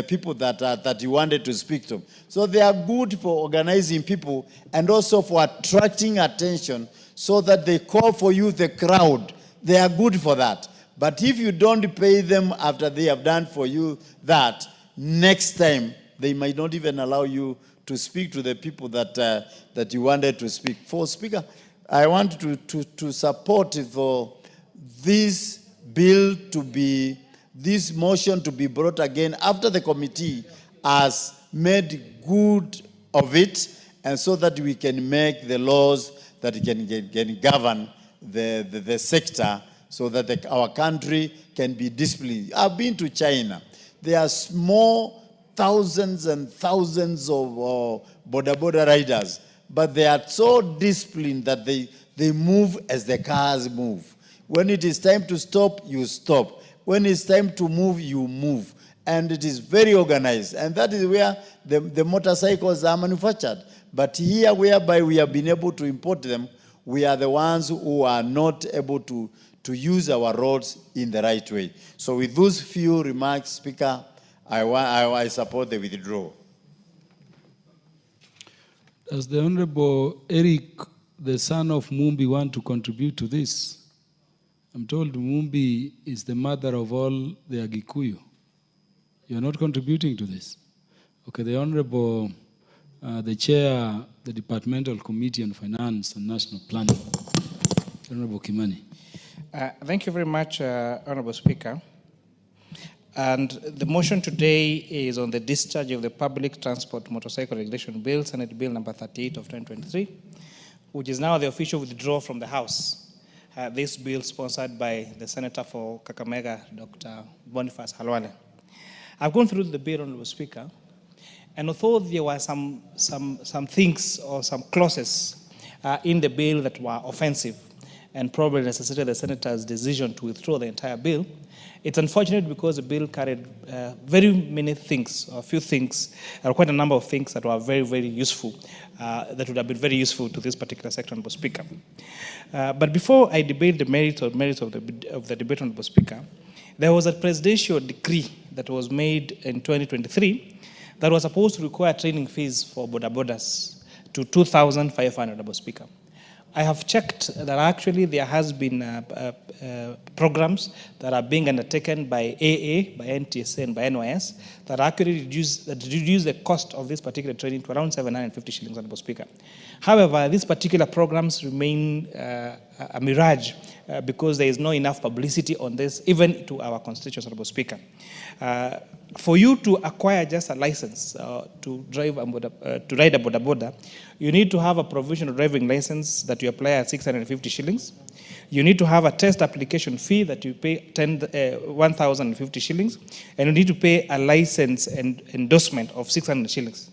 people that you wanted to speak to. So they are good for organizing people and also for attracting attention, so that they call for you the crowd. They are good for that. But if you don't pay them after they have done for you that, next time they might not even allow you to speak to the people that you wanted to speak. For Speaker, I want to support for this bill to be, this motion to be brought again after the committee has made good of it, and so that we can make the laws that can govern the sector, so that our country can be disciplined. I've been to China. There are small thousands and thousands of border riders, but they are so disciplined that they move as the cars move. When it is time to stop, you stop. When it's time to move, you move. And it is very organized. And that is where the motorcycles are manufactured. But here, whereby we have been able to import them, we are the ones who are not able to use our roads in the right way. So with those few remarks, Speaker, I support the withdrawal. Does the Honorable Eric, the son of Mumbi, want to contribute to this? I'm told Mumbi is the mother of all the Agikuyu. You're not contributing to this? Okay, the Honorable, the Chair, the Departmental Committee on Finance and National Planning, Honorable Kimani. Thank you very much, Honorable Speaker. And the motion today is on the discharge of the Public Transport Motorcycle Regulation Bill, Senate Bill number 38 of 2023, which is now the official withdrawal from the House. This bill sponsored by the Senator for Kakamega, Dr. Boniface Halwale. I've gone through the bill, Honorable Speaker, and although there were some things or some clauses in the bill that were offensive and probably necessitated the Senator's decision to withdraw the entire bill, it's unfortunate because the bill carried very many things, or a few things, quite a number of things that were very, very useful, that would have been very useful to this particular section, Honorable Speaker. But before I debate the merits of the debate, Honorable Speaker, there was a presidential decree that was made in 2023 that was supposed to require training fees for border borders to 2,500, Honorable Speaker. I have checked that actually there has been programs that are being undertaken by AA, by NTSA, and by NYS that actually reduce the cost of this particular training to around 750 shillings, Honorable Speaker. However, these particular programs remain a mirage because there is not enough publicity on this, even to our constituents, Honorable Speaker. For you to acquire just a license to ride a border, you need to have a provisional driving license that you apply at 650 shillings. You need to have a test application fee that you pay 1,050 shillings, and you need to pay a license and endorsement of 600 shillings.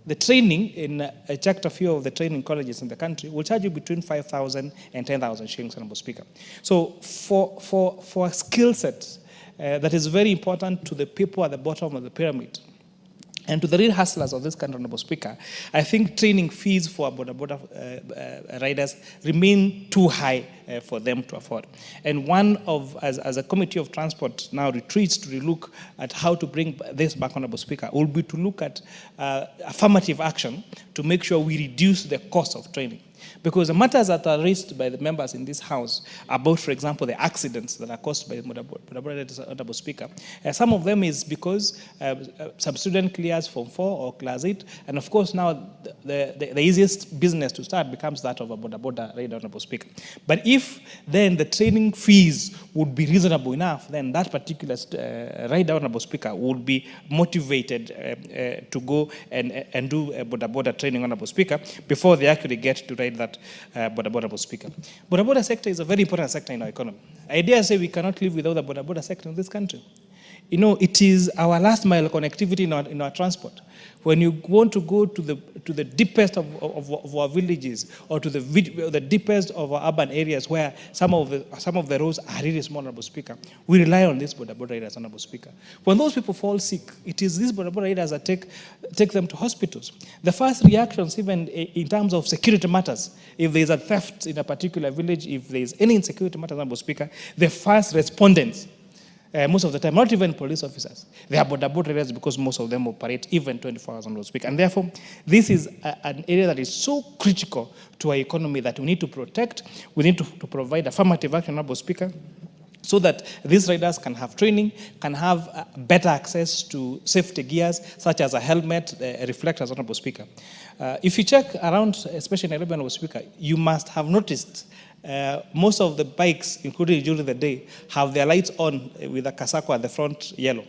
The training in I checked a few of the training colleges in the country will charge you between 5,000 and 10,000 shillings, Honorable Speaker. So for a skill set that is very important to the people at the bottom of the pyramid and to the real hustlers of this country, Honorable Speaker, I think training fees for border riders remain too high for them to afford. And as a committee of transport now retreats to relook at how to bring this back, Honorable Speaker, will be to look at affirmative action to make sure we reduce the cost of training. Because the matters that are raised by the members in this House about, for example, the accidents that are caused by boda riders, Honorable Speaker, some of them is because some student clears Form 4 or Class 8, and of course now the easiest business to start becomes that of a boda rider, Honorable Speaker. But if then the training fees would be reasonable enough, then that particular rider, Honorable Speaker, would be motivated to go and do boda training, Honorable Speaker, before they actually get to ride that boda, Honorable Speaker. Boda sector is a very important sector in our economy. I dare say we cannot live without the boda sector in this country. You know, it is our last mile connectivity in our transport. When you want to go to the deepest of our villages, or to the deepest of our urban areas where some of the roads are really small, Honorable Speaker, we rely on these boda riders, Honorable Speaker. When those people fall sick, it is these boda riders that take them to hospitals. The first reactions, even in terms of security matters, if there is a theft in a particular village, if there is any insecurity matters, Honorable Speaker, the first respondents, most of the time, not even police officers, they are boda riders, because most of them operate even 24 hours, Honorable Speaker. And therefore, this is an area that is so critical to our economy that we need to protect. We need to provide affirmative action, Honorable Speaker, so that these riders can have training, can have better access to safety gears, such as a helmet, reflectors, Honorable Speaker. If you check around, especially in Nairobi, Honorable Speaker, you must have noticed most of the bikes, including during the day, have their lights on with a casacco at the front yellow.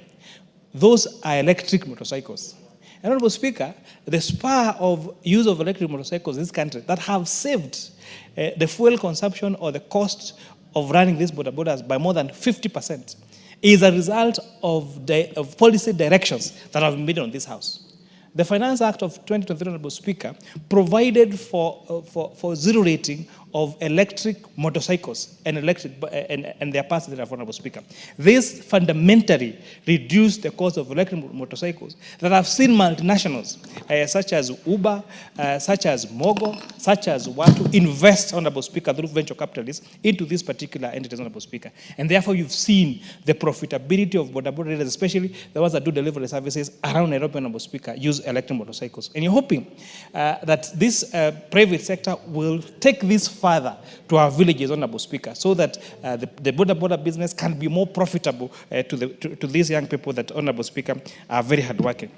Those are electric motorcycles. And, Honorable Speaker, the spur of use of electric motorcycles in this country that have saved the fuel consumption or the cost of running these bodas by more than 50% is a result of policy directions that have been made on this House. The Finance Act of 2023, Honorable Speaker, provided for zero rating of electric motorcycles and their passenger, Honorable Speaker. This fundamentally reduced the cost of electric motorcycles that have seen multinationals such as Uber, such as Mogo, such as Watu invest, Honorable Speaker, through venture capitalists into this particular entities, Honorable Speaker. And therefore, you've seen the profitability of boda riders, especially the ones that do delivery services around Nairobi, Honorable Speaker, use electric motorcycles. And you're hoping that this private sector will take this further to our villages, Honorable Speaker, so that the boda business can be more profitable to these young people that, Honorable Speaker, are very hardworking.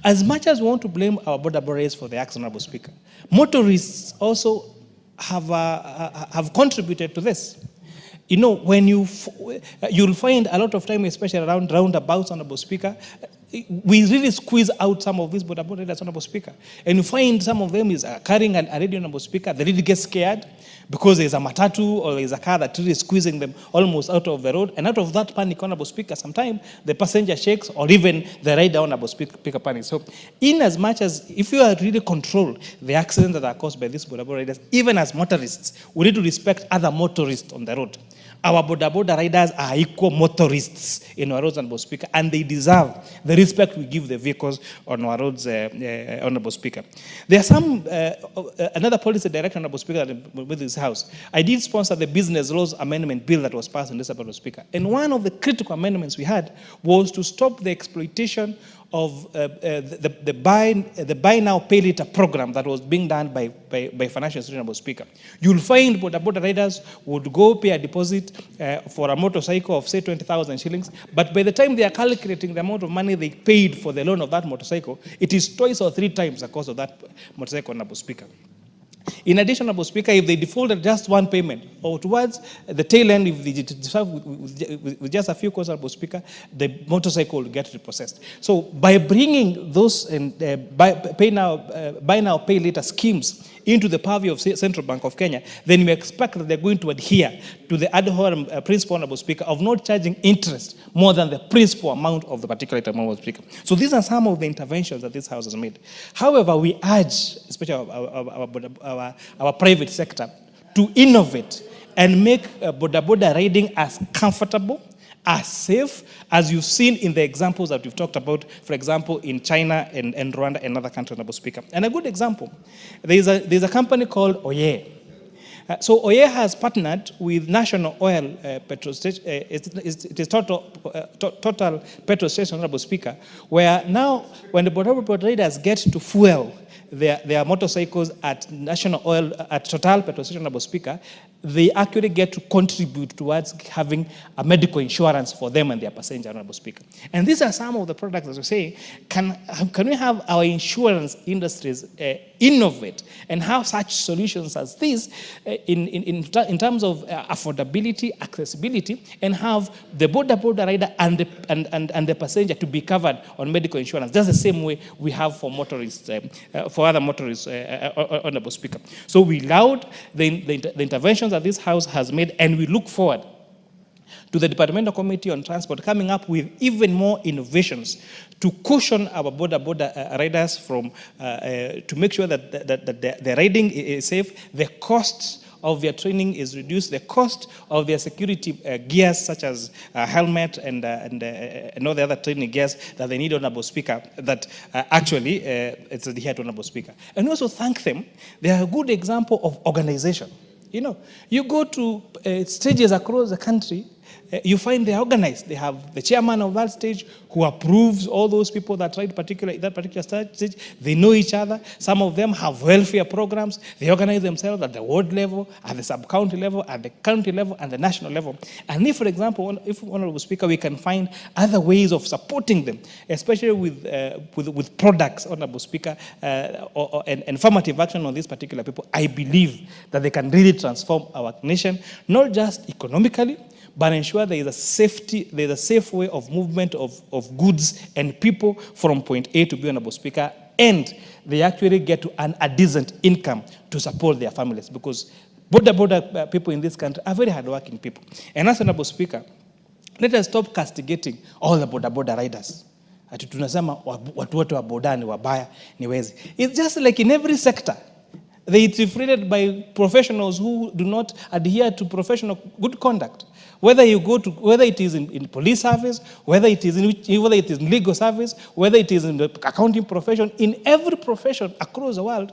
As much as we want to blame our boda riders for the acts, Honorable Speaker, motorists also have contributed to this. You know, when you'll find a lot of time, especially around roundabouts, Honorable Speaker, we really squeeze out some of these boda riders, Honorable Speaker. And you find some of them is carrying a radio, Honorable Speaker. They really get scared because there's a matatu or there's a car that really is squeezing them almost out of the road. And out of that panic, Honorable Speaker, sometimes the passenger shakes or even the rider, Honorable Speaker, panics. So in as much as if you are really control the accidents that are caused by these boda riders, even as motorists, we need to respect other motorists on the road. Our boda riders are equal motorists in our roads, Honorable Speaker, and they deserve the respect we give the vehicles on our roads, Honorable Speaker. There are some, another policy direction, Honorable Speaker, with this House. I did sponsor the Business Laws Amendment Bill that was passed in this, Honorable Speaker. And one of the critical amendments we had was to stop the exploitation of the buy now, pay later program that was being done by financial institutions, Honorable Speaker. You'll find boda riders would go pay a deposit for a motorcycle of, say, 20,000 shillings, but by the time they are calculating the amount of money they paid for the loan of that motorcycle, it is twice or three times the cost of that motorcycle, Honorable Speaker. In addition, Honorable Speaker, if they defaulted just one payment, or towards the tail end, if they deserve with just a few calls, Honorable Speaker, the motorcycle will get repossessed. So by bringing those buy now, pay later schemes into the purview of Central Bank of Kenya, then we expect that they're going to adhere to the ad hoc principle, Honorable Speaker, of not charging interest more than the principal amount of the particular item, Honorable Speaker. So these are some of the interventions that this House has made. However, we urge, especially our private sector, to innovate and make boda riding as comfortable, as safe as you've seen in the examples that we've talked about, for example, in China and Rwanda and other countries, Honorable Speaker. And a good example, there's a company called Oye. So Oye has partnered with National Oil petrol station. It is Total Petrol Station, Honorable Speaker, where now when the boda riders get to fuel their motorcycles at National Oil, at Total petrol station, Honorable Speaker, they actually get to contribute towards having a medical insurance for them and their passenger, Honorable Speaker. And these are some of the products, as we say, can we have our insurance industries innovate and have such solutions as these in terms of affordability, accessibility, and have the border rider and the passenger to be covered on medical insurance, just the same way we have for motorists, for other motorists, Honorable Speaker. So we laud the interventions that this House has made, and we look forward to the Departmental Committee on Transport coming up with even more innovations to cushion our border riders from, to make sure that the riding is safe, the costs of their training is reduced, the cost of their security gears such as helmet and all the other training gears that they need, Honorable Speaker, that actually it's adhered to, Honorable Speaker. And also thank them. They are a good example of organization. You know, you go to stages across the country, you find they're organized. They have the chairman of that stage who approves all those people that ride that particular stage. They know each other. Some of them have welfare programs. They organize themselves at the ward level, at the sub-county level, at the county level, and the national level. And if, for example, if, Honorable Speaker, we can find other ways of supporting them, especially with products, Honorable Speaker, and affirmative action on these particular people, I believe that they can really transform our nation, not just economically, but ensure there is a safe way of movement of goods and people from point A to B, Honorable Speaker, and they actually get to earn a decent income to support their families, because border people in this country are very hardworking people. And as Honorable Speaker, let us stop castigating all the border riders. Ati tunasema watu wote wa boda ni wabaya, ni wezi. It's just like in every sector. They are treated by professionals who do not adhere to professional good conduct. Whether it is in police service, whether it is in legal service, whether it is in the accounting profession, in every profession across the world,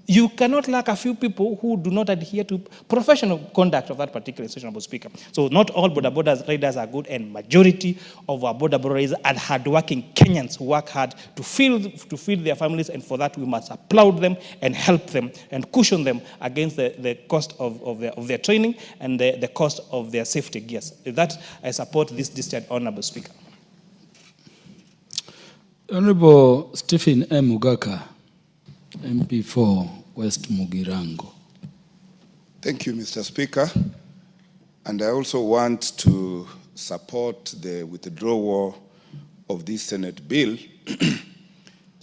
you cannot lack a few people who do not adhere to professional conduct of that particular institution, Honorable Speaker. So not all border riders are good, and majority of our border riders are hardworking Kenyans who work hard to feed their families, and for that we must applaud them and help them and cushion them against the cost of their training and the cost of their safety gears. With that, I support this discharge, Honorable Speaker. Honorable Stephen M. Ugaka, MP for West Mugirango. Thank you, Mr. Speaker. And I also want to support the withdrawal of this Senate bill,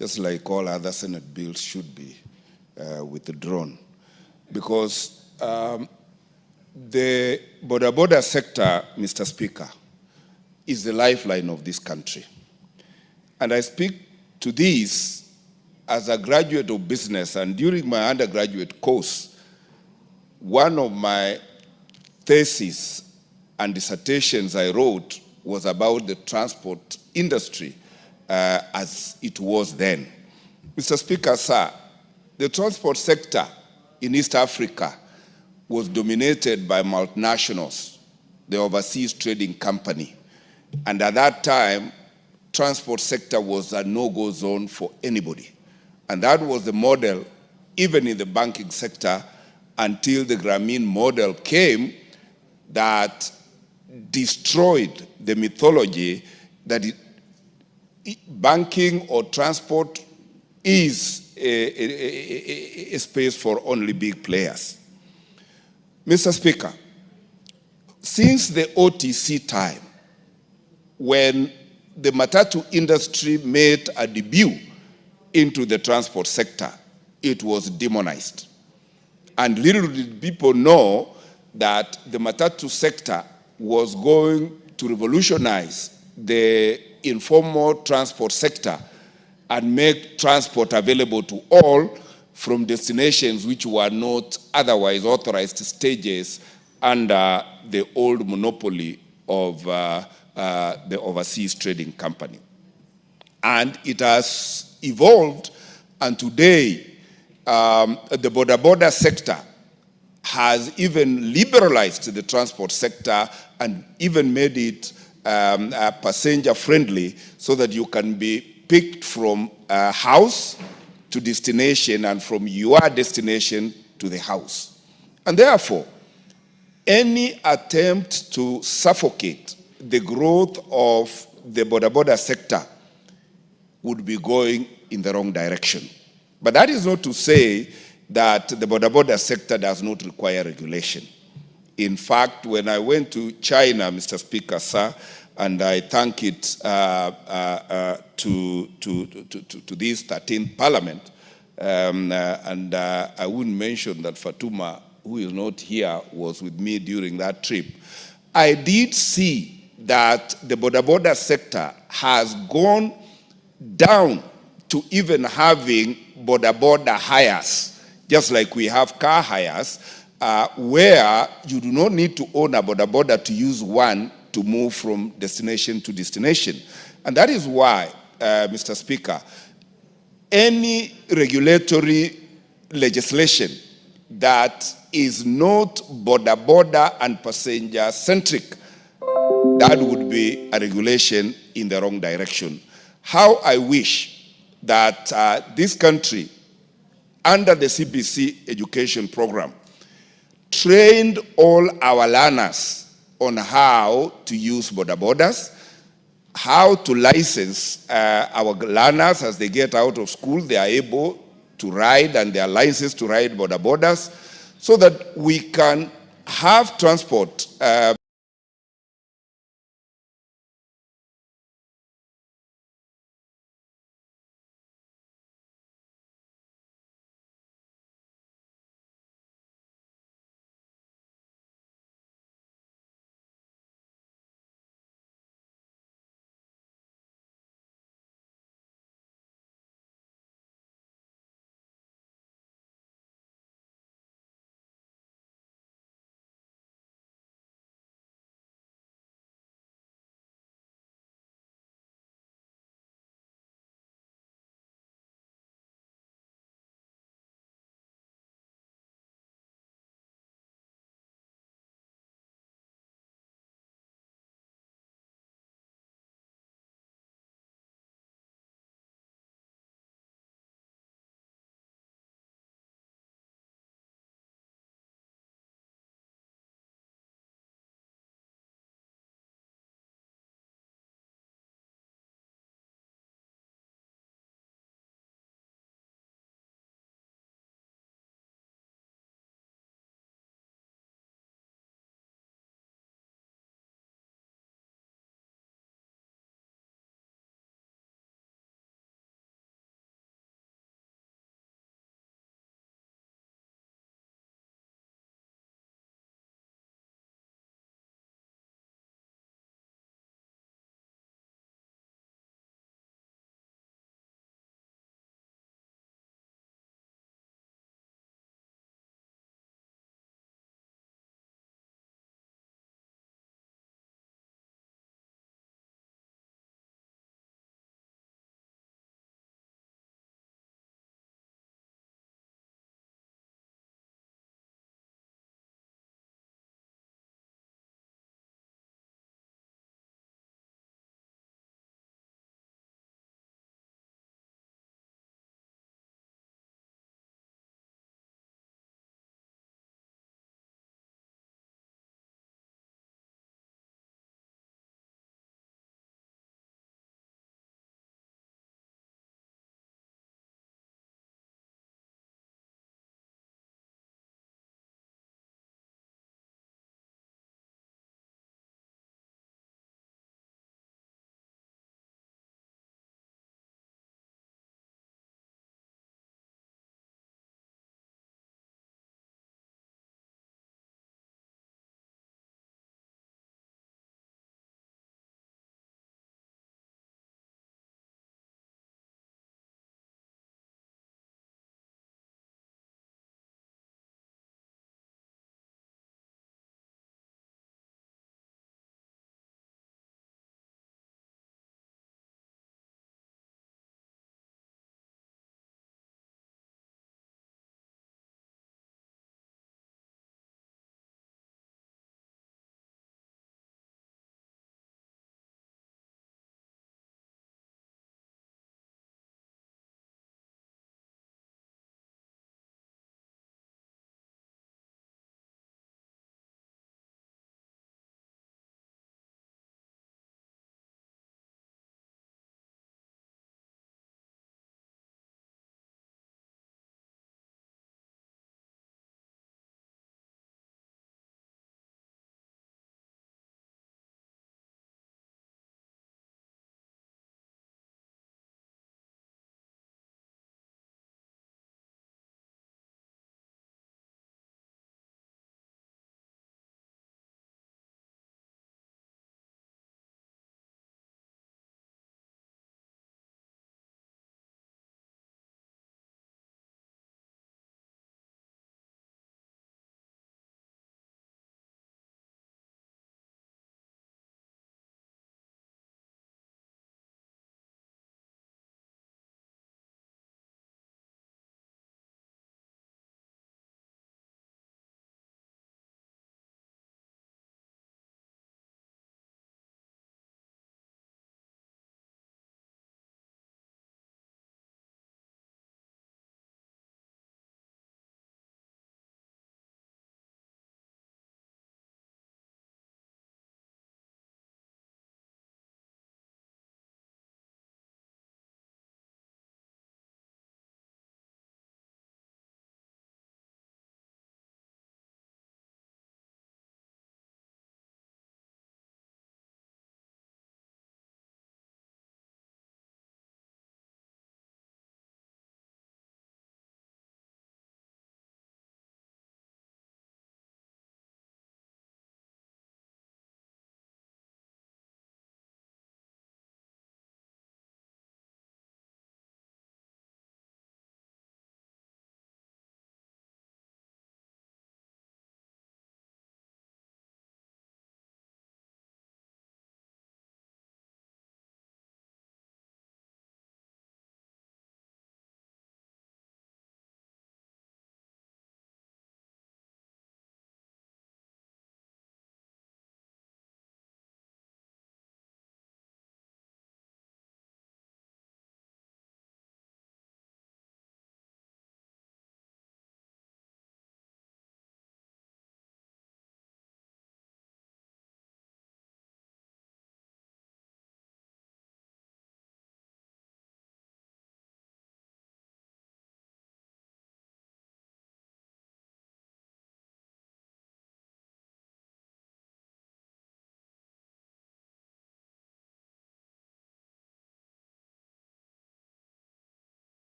just like all other Senate bills should be withdrawn. Because the border sector, Mr. Speaker, is the lifeline of this country. And I speak to this as a graduate of business, and during my undergraduate course, one of my theses and dissertations I wrote was about the transport industry as it was then. Mr. Speaker, sir, the transport sector in East Africa was dominated by multinationals, the overseas trading company. And at that time, transport sector was a no-go zone for anybody. And that was the model, even in the banking sector, until the Grameen model came that destroyed the mythology that banking or transport is a space for only big players. Mr. Speaker, since the OTC time, when the matatu industry made a debut into the transport sector, it was demonized. And little did people know that the matatu sector was going to revolutionize the informal transport sector and make transport available to all from destinations which were not otherwise authorized stages under the old monopoly of the overseas trading company. And it has evolved, and today the border sector has even liberalized the transport sector and even made it passenger friendly, so that you can be picked from a house to destination and from your destination to the house. And therefore, any attempt to suffocate the growth of the boda sector would be going in the wrong direction. But that is not to say that the boda sector does not require regulation. In fact, when I went to China, Mr. Speaker, sir, and I thank it to this 13th Parliament, and I wouldn't mention that Fatuma, who is not here, was with me during that trip. I did see that the boda sector has gone down to even having boda hires, just like we have car hires, where you do not need to own a boda to use one to move from destination to destination. And that is why, Mr. Speaker, any regulatory legislation that is not boda and passenger centric, that would be a regulation in the wrong direction. How I wish that this country, under the CBC education program, trained all our learners on how to use bodas, how to license our learners as they get out of school. They are able to ride and they are licensed to ride bodas, so that we can have transport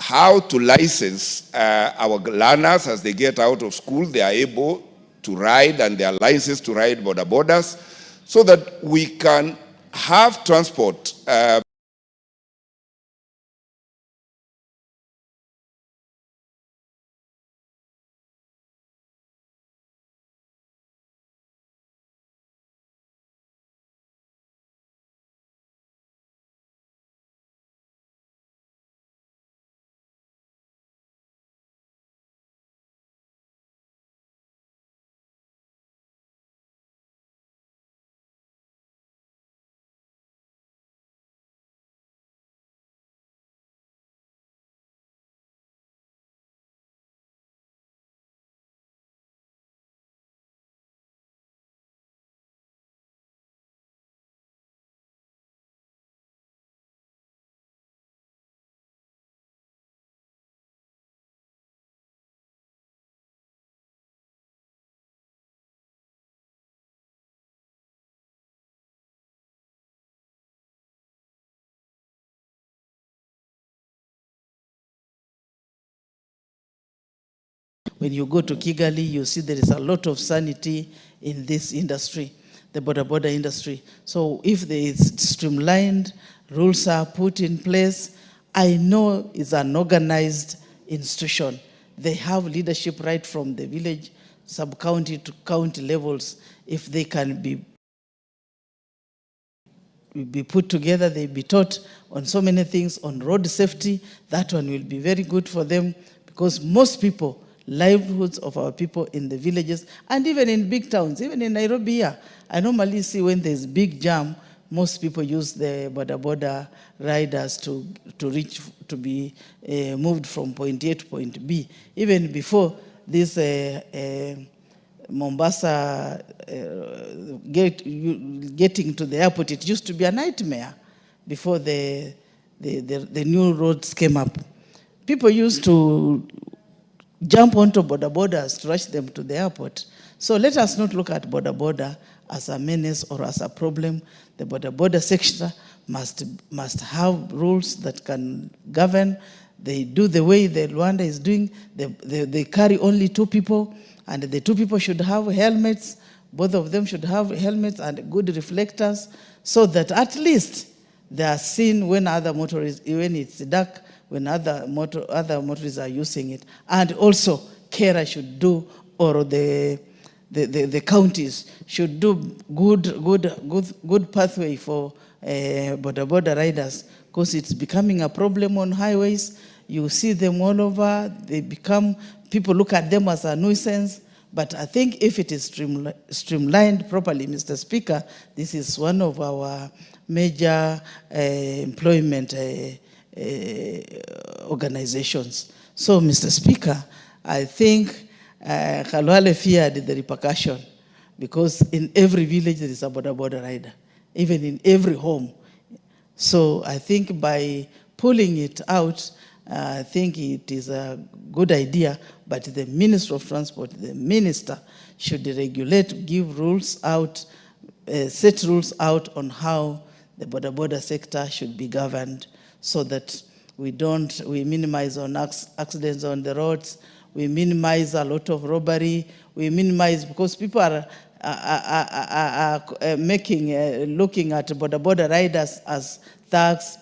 how to license our learners as they get out of school. They are able to ride and they are licensed to ride border borders, so that we can have transport When you go to Kigali, you see there is a lot of sanity in this industry, the border industry. So if there is streamlined, rules are put in place, I know it's an organized institution. They have leadership right from the village, sub-county to county levels. If they can be put together, they be taught on so many things, on road safety, that one will be very good for them, because most people, livelihoods of our people in the villages, and even in big towns, even in Nairobi here, I normally see when there's big jam, most people use the border riders to be moved from point A to point B. Even before this Mombasa getting to the airport, it used to be a nightmare before the new roads came up. People used to jump onto borders to rush them to the airport. So let us not look at border as a menace or as a problem. The border sector must have rules that can govern. They do the way the Rwanda is doing. They carry only 2 people, and the 2 people should have helmets. Both of them should have helmets and good reflectors, so that at least they are seen when other motorists, when it's dark, when other motorists are using it. And also, Kera should do, or the counties should do good pathway for border riders, because it's becoming a problem on highways. You see them all over. People look at them as a nuisance. But I think if it is streamlined properly, Mr. Speaker, this is one of our major employment organizations. So, Mr. Speaker, I think Khalwale feared the repercussion, because in every village there is a border rider, even in every home. So I think by pulling it out, I think it is a good idea, but the Minister of Transport, the Minister, should regulate, give rules out, set rules out on how the border sector should be governed, so that we minimize on accidents on the roads, we minimize a lot of robbery, we minimize, because people are looking at border riders as thugs.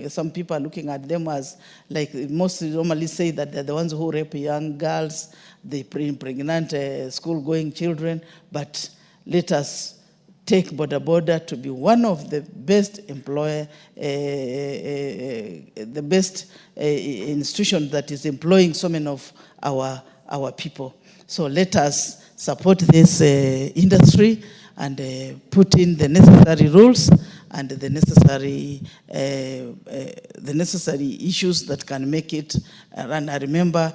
Some people are looking at them as, like, most normally say that they're the ones who rape young girls, they impregnate school-going children, but let us take border to be one of the best the best institution that is employing so many of our people. So let us support this industry and put in the necessary rules and the necessary issues that can make it run. I remember,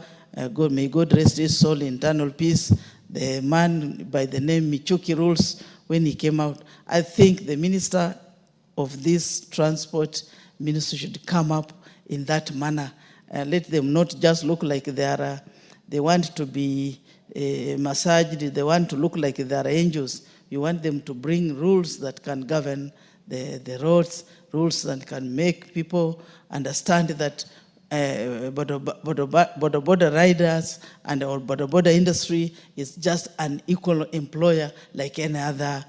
may God rest his soul in eternal peace, the man by the name Michuki Rules, when he came out. I think the minister of this transport ministry should come up in that manner. Let them not just look like they want to be massaged, they want to look like they are angels. You want them to bring rules that can govern the roads, rules that can make people understand that border riders and our border industry is just an equal employer like any other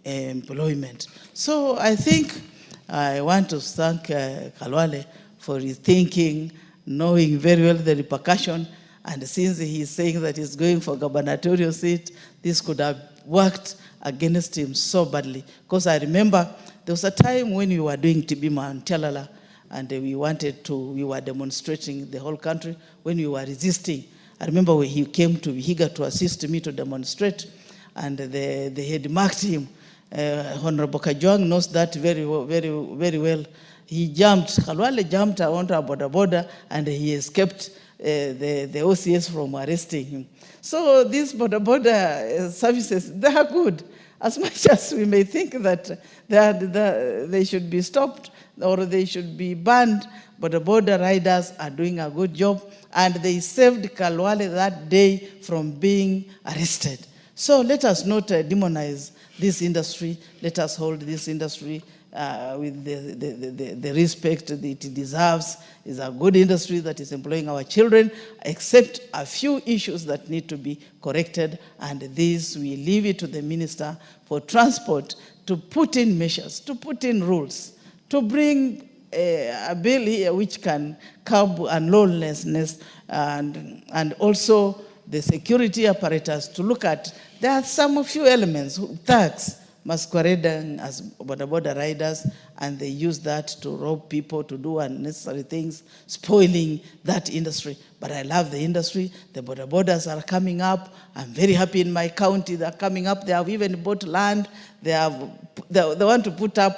employment. So I think I want to thank Kalwale for his thinking, knowing very well the repercussion, and since he's saying that he's going for gubernatorial seat, this could have worked against him so badly. Because I remember there was a time when we were doing Tibima and Tialala, and we were demonstrating the whole country when we were resisting. I remember when he came to Vihiga to assist me to demonstrate, and they had marked him. Honorable Kajwang knows that very well. He jumped, Kalwale jumped onto a border, and he escaped the OCS from arresting him. So these border services, they are good. As much as we may think that they should be stopped or they should be banned, but the border riders are doing a good job, and they saved Kalwale that day from being arrested. So let us not demonize this industry. Let us hold this industry with the respect that it deserves. It's a good industry that is employing our children, except a few issues that need to be corrected, and this we leave it to the Minister for Transport to put in measures, to put in rules, to bring a bill here which can curb unlawlessness, and also the security apparatus to look at. There are some few elements, thugs masquerading as border riders, and they use that to rob people, to do unnecessary things, spoiling that industry. But I love the industry. The borders are coming up. I'm very happy in my county. They're coming up. They have even bought land. They want to put up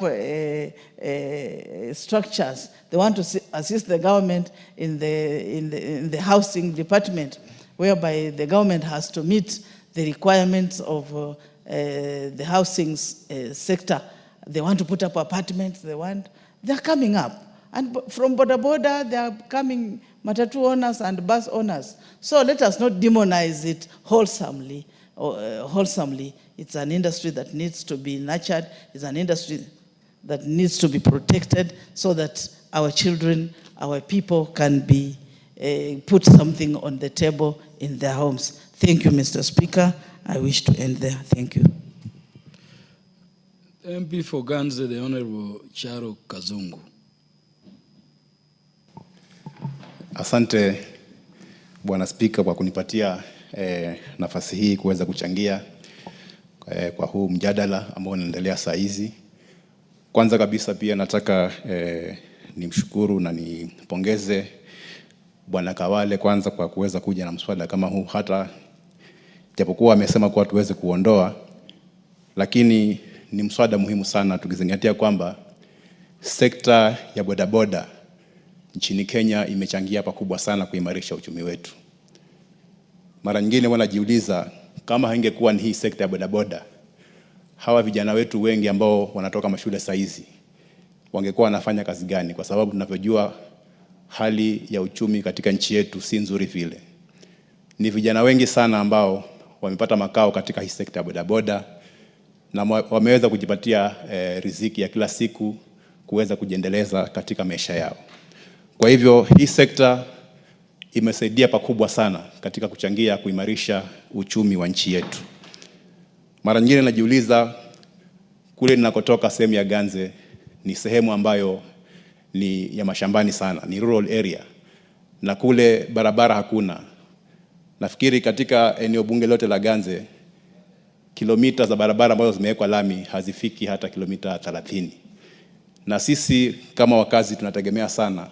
structures. They want to assist the government in the housing department, whereby the government has to meet the requirements of the housing sector. They want to put up apartments. They're coming up. And from border, they are coming matatu owners and bus owners. So let us not demonize it wholesomely. It's an industry that needs to be nurtured. It's an industry that needs to be protected so that our children, our people can be put something on the table in their homes. Thank you, Mr. Speaker. I wish to end there. Thank you. MP for Ganze, the Honorable Charo Kazungu. Asante Bwana Spika kwa kunipatia nafasi hii kuweza kuchangia kwa huu mjadala ambao unaendelea saa hizi. Kwanza kabisa pia nataka nimshukuru na nipongeze Bwana Kawale kwanza kwa kuweza kuja na mswada kama huu, hata japokuwa amesema kuwa tuweze kuondoa, lakini ni mswada muhimu sana tukizingatia kwamba sekta ya bodaboda nchini Kenya imechangia pakubwa sana kuimarisha uchumi wetu. Mara nyingine wanajiuliza kama haingekuwa ni hii sekta ya bodaboda, hawa vijana wetu wengi ambao wanatoka mashule saizi wangekuwa wanafanya kazi gani? Kwa sababu tunavyojua hali ya uchumi katika nchi yetu si nzuri vile. Ni vijana wengi sana ambao wamepata makao katika hii sekta ya bodaboda na wameweza kujipatia riziki ya kila siku kuweza kujiendeleza katika maisha yao. Kwa hivyo hii sekta imesaidia pakubwa sana katika kuchangia kuimarisha uchumi wa nchi yetu. Mara nyingine najiuliza, kule ninakotoka sehemu ya Ganze ni sehemu ambayo ni ya mashambani sana, ni rural area, na kule barabara hakuna. Nafikiri katika eneo bunge lote la Ganze kilomita za barabara ambazo zimewekwa lami hazifiki hata kilomita 30. Na sisi kama wakazi tunategemea sana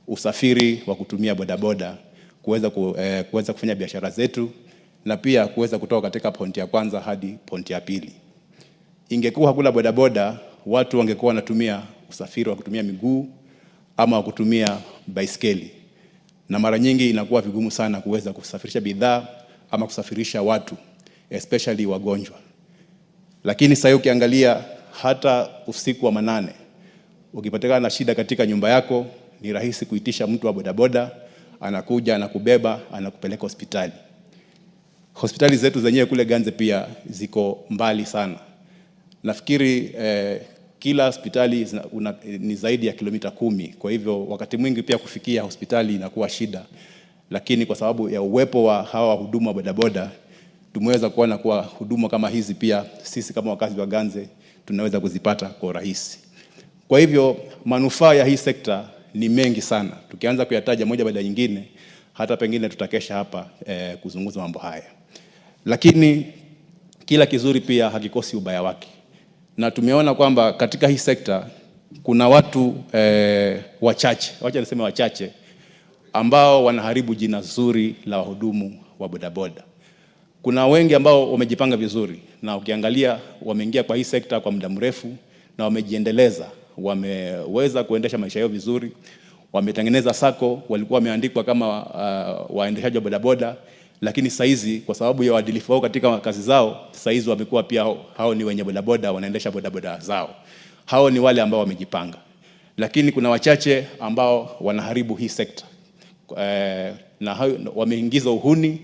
usafiri wa kutumia bodaboda kuweza kufanya biashara zetu na pia kuweza kutoka katika pointi ya kwanza hadi pointi ya pili. Ingekuwa hakuna bodaboda, watu wangekuwa wanatumia usafiri wa kutumia miguu ama wa kutumia baiskeli. Na mara nyingi inakuwa vigumu sana kuweza kusafirisha bidhaa ama kusafirisha watu, especially wagonjwa. Lakini sasa ukiangalia hata usiku wa manane, ukipatikana na shida katika nyumba yako, ni rahisi kuitisha mtu wa bodaboda, anakuja, anakubeba, anakupeleka hospitali. Hospitali zetu zenyewe kule Ganze pia ziko mbali sana. Nafikiri kila hospitali ni zaidi ya kilomita 10. Kwa hivyo wakati mwingi pia kufikia hospitali inakuwa shida, lakini kwa sababu ya uwepo wa hawa wahudumu wa bodaboda tumeweza kuona kuwa huduma kama hizi pia sisi kama wakazi wa Ganze tunaweza kuzipata kwa urahisi. Kwa hivyo manufaa ya hii sekta ni mengi sana. Tukianza kuyataja moja baada ya nyingine, hata pengine tutakesha hapa kuzungumza mambo haya. Lakini kila kizuri pia hakikosi ubaya wake. Na tumeona kwamba katika hii sekta kuna watu wachache, wacha niseme wachache, ambao wanaharibu jina zuri la wahudumu wa bodaboda. Kuna wengi ambao wamejipanga vizuri, na ukiangalia wameingia kwa hii sekta kwa muda mrefu na wamejiendeleza, wameweza kuendesha maisha yao vizuri, wametengeneza sako, walikuwa wameandikwa kama waendeshaji wa bodaboda, lakini saizi kwa sababu ya uadilifu wao katika kazi zao, saizi wamekuwa pia hao ni wenye bodaboda, wanaendesha bodaboda zao. Hao ni wale ambao wamejipanga. Lakini kuna wachache ambao wanaharibu hii sekta. Na wameingiza uhuni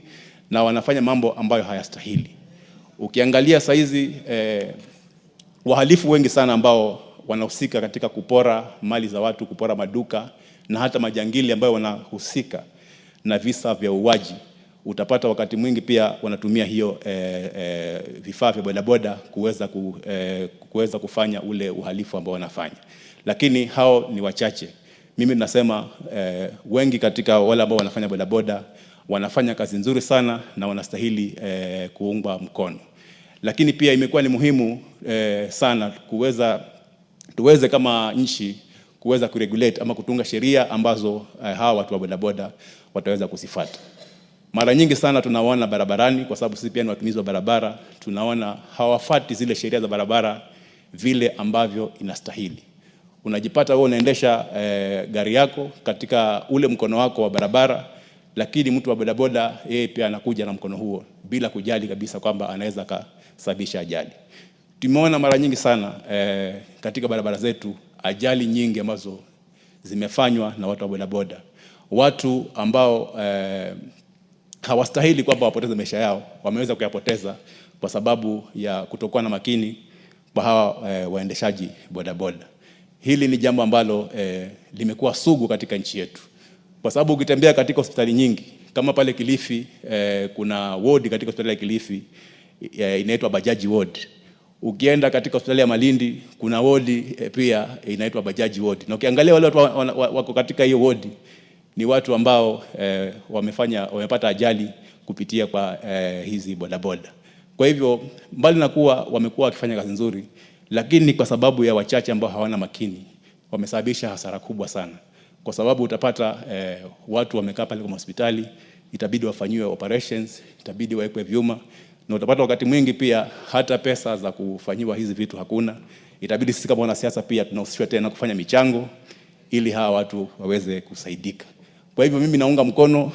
na wanafanya mambo ambayo hayastahili. Ukiangalia saizi wahalifu wengi sana ambao wanahusika katika kupora mali za watu, kupora maduka, na hata majangili ambao wanahusika na visa vya uwaji, utapata wakati mwingi pia wanatumia hiyo vifaa vya bodaboda kuweza kufanya ule uhalifu ambao wanafanya. Lakini hao ni wachache. Mimi nasema wengi katika wale ambao wanafanya bodaboda wanafanya kazi nzuri sana na wanastahili kuungwa mkono. Lakini pia imekuwa ni muhimu sana tuweze kama nchi kuweza kuregulate ama kutunga sheria ambazo hawa watu wa bodaboda wataweza kuzifuata. Mara nyingi sana tunaona barabarani, kwa sababu sisi pia ni watumizi wa barabara, tunaona hawafuati zile sheria za barabara vile ambavyo inastahili. Unajipata wewe unaendesha gari yako katika ule mkono wako wa barabara, lakini mtu wa bodaboda yeye pia anakuja na mkono huo bila kujali kabisa kwamba anaweza kusababisha ajali. Tumeona mara nyingi sana katika barabara zetu ajali nyingi ambazo zimefanywa na watu wa bodaboda. Watu ambao hawastahili kwamba wapoteze maisha yao, wameweza kuyapoteza kwa sababu ya kutokuwa na makini kwa hawa waendeshaji bodaboda. Hili ni jambo ambalo limekuwa sugu katika nchi yetu. Kwa sababu ukitembea katika hospitali nyingi, kama pale Kilifi, kuna ward katika hospitali ya Kilifi inaitwa Bajaji ward. Ukienda katika hospitali ya Malindi, kuna ward pia inaitwa Bajaji ward. Na ukiangalia wale watu wako katika hiyo ward ni watu ambao wamepata ajali kupitia kwa hizi bodaboda. Kwa hivyo mbali na kuwa wamekuwa wakifanya kazi nzuri, lakini kwa sababu ya wachache ambao hawana makini, wamesababisha hasara kubwa sana. Kwa sababu utapata watu wamekaa pale kwa hospitali, itabidi wafanyiwe operations, itabidi wawekwe vyuma, na utapata wakati mwingi pia hata pesa za kufanyiwa hizi vitu hakuna. Itabidi sisi kama wanasiasa pia tunahusishwa tena kufanya michango ili hawa watu waweze kusaidika. Kwa hivyo mimi naunga mkono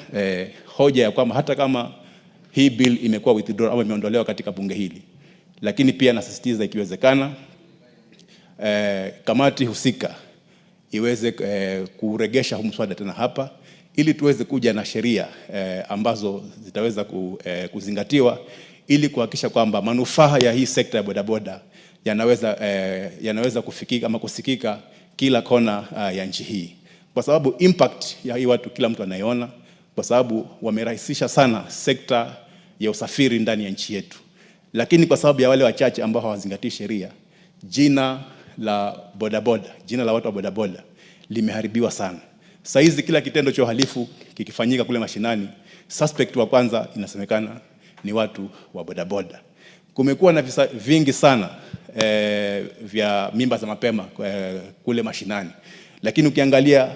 hoja ya kwamba hata kama hii bill imekuwa withdrawn au imeondolewa katika bunge hili, lakini pia nasisitiza ikiwezekana kamati husika iweze kuregesha huu mswada tena hapa ili tuweze kuja na sheria ambazo zitaweza kuzingatiwa ili kuhakikisha kwamba manufaa ya hii sekta ya bodaboda yanaweza kufikika ama kusikika kila kona ya nchi hii. Kwa sababu impact ya hii watu kila mtu anaiona, kwa sababu wamerahisisha sana sekta ya usafiri ndani ya nchi yetu. Lakini kwa sababu ya wale wachache ambao hawazingatii sheria, jina la bodaboda, jina la watu wa bodaboda limeharibiwa sana. Saizi kila kitendo cha uhalifu kikifanyika kule mashinani, suspect wa kwanza inasemekana ni watu wa bodaboda. Kumekuwa na visa vingi sana vya mimba za mapema kule mashinani. Lakini ukiangalia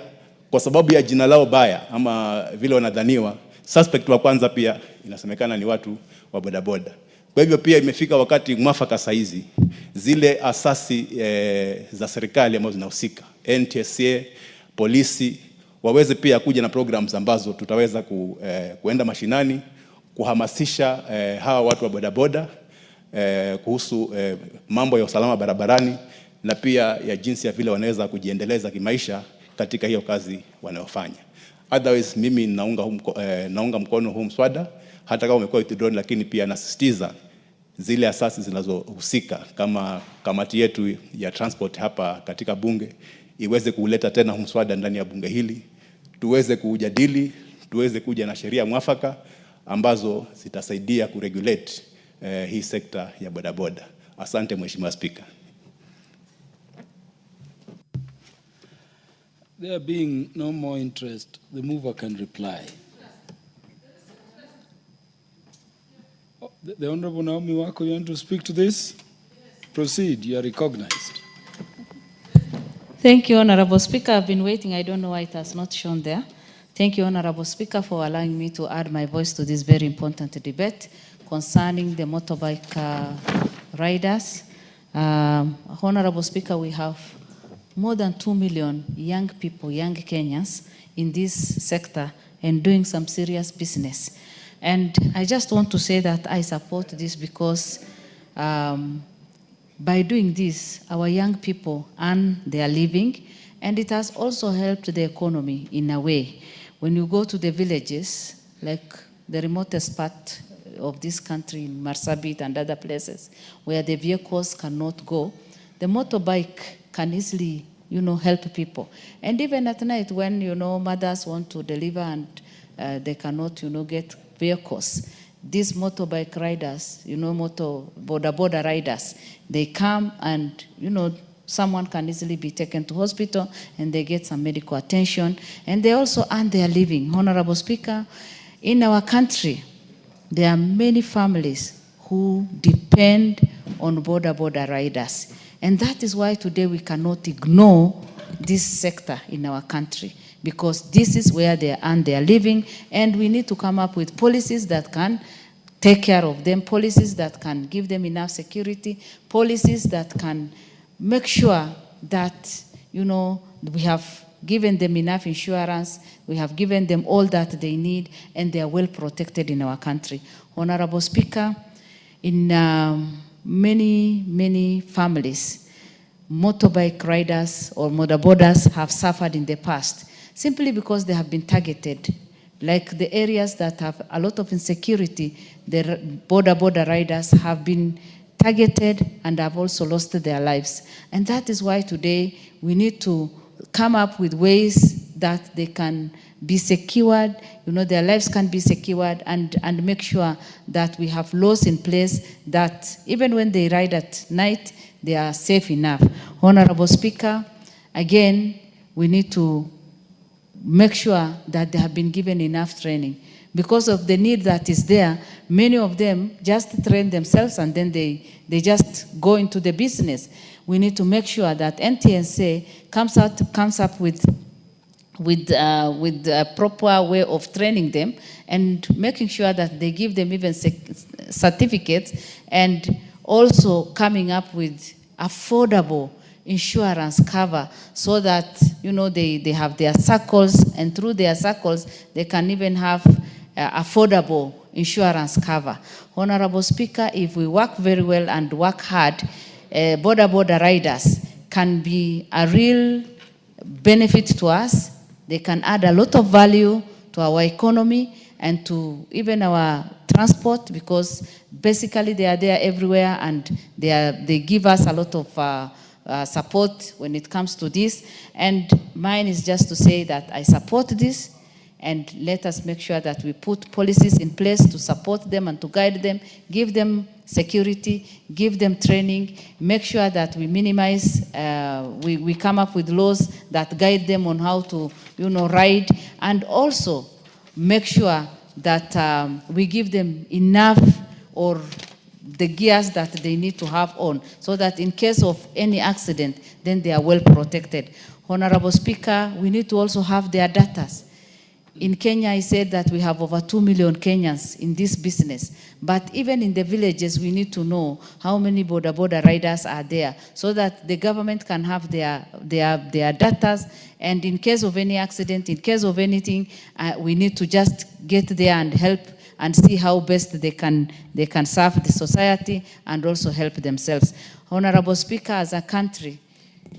kwa sababu ya jina lao baya ama vile wanadhaniwa, suspect wa kwanza pia inasemekana ni watu wa bodaboda. Kwa hivyo pia imefika wakati mwafaka saizi zile asasi za serikali ambazo zinahusika, NTSA, polisi, waweze pia kuja na programs ambazo tutaweza kuenda mashinani kuhamasisha hawa watu wa bodaboda kuhusu mambo ya usalama barabarani na pia ya jinsi ya vile wanaweza kujiendeleza kimaisha katika hiyo kazi wanayofanya. Otherwise mimi naunga mkono huu mswada hata kama umekuwa withdrawn, lakini pia nasisitiza zile asasi zinazohusika kama kamati yetu ya transport hapa katika bunge iweze kuleta tena mswada ndani ya bunge hili, tuweze kujadili, tuweze kuja na sheria mwafaka ambazo zitasaidia kuregulate hii sekta ya bodaboda. Asante Mheshimiwa Spika. There being no more interest, the mover can reply. The Honorable Naomi Wako, you want to speak to this? Proceed, you are recognized. Thank you, Honorable Speaker. I've been waiting. I don't know why it has not shown there. Thank you, Honorable Speaker, for allowing me to add my voice to this very important debate concerning the motorbike riders. Honorable Speaker, we have more than 2 million young people, young Kenyans in this sector and doing some serious business. And I just want to say that I support this because by doing this, our young people earn their living, and it has also helped the economy in a way. When you go to the villages, like the remotest part of this country, in Marsabit and other places, where the vehicles cannot go, the motorbike can easily, help people. And even at night, when, mothers want to deliver and they cannot, get vehicles, these motorbike riders, boda riders, they come and, someone can easily be taken to hospital and they get some medical attention, and they also earn their living. Honorable Speaker, in our country, there are many families who depend on boda riders. And that is why today we cannot ignore this sector in our country, because this is where they earn their living, and we need to come up with policies that can take care of them, policies that can give them enough security, policies that can make sure that, we have given them enough insurance, we have given them all that they need, and they are well protected in our country. Honorable Speaker, in many families, motorbike riders or bodabodas have suffered in the past simply because they have been targeted. Like the areas that have a lot of insecurity, the boda riders have been targeted and have also lost their lives. And that is why today we need to come up with ways that they can be secured, their lives can be secured, and make sure that we have laws in place that even when they ride at night, they are safe enough. Honorable Speaker, again, we need to make sure that they have been given enough training. Because of the need that is there, many of them just train themselves and then they just go into the business. We need to make sure that NTSA comes up with a proper way of training them and making sure that they give them even certificates, and also coming up with affordable insurance cover so that, they have their circles, and through their circles, they can even have affordable insurance cover. Honorable Speaker, if we work very well and work hard, boda riders can be a real benefit to us. They can add a lot of value to our economy and to even our transport, because basically they are there everywhere and they give us a lot of support when it comes to this. And mine is just to say that I support this, and let us make sure that we put policies in place to support them and to guide them, give them security, give them training, make sure that we minimize, we come up with laws that guide them on how to, ride, and also make sure that we give them enough or the gears that they need to have on, so that in case of any accident, then they are well protected. Honorable Speaker, we need to also have their data. In Kenya, I said that we have over 2 million Kenyans in this business. But even in the villages, we need to know how many boda riders are there, so that the government can have their data. And in case of any accident, in case of anything, we need to just get there and help and see how best they can serve the society and also help themselves. Honorable Speaker, as a country,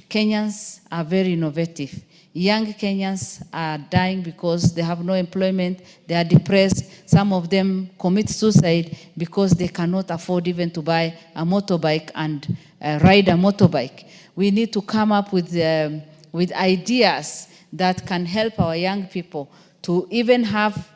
Kenyans are very innovative. Young Kenyans are dying because they have no employment, they are depressed. Some of them commit suicide because they cannot afford even to buy a motorbike and ride a motorbike. We need to come up with ideas that can help our young people to even have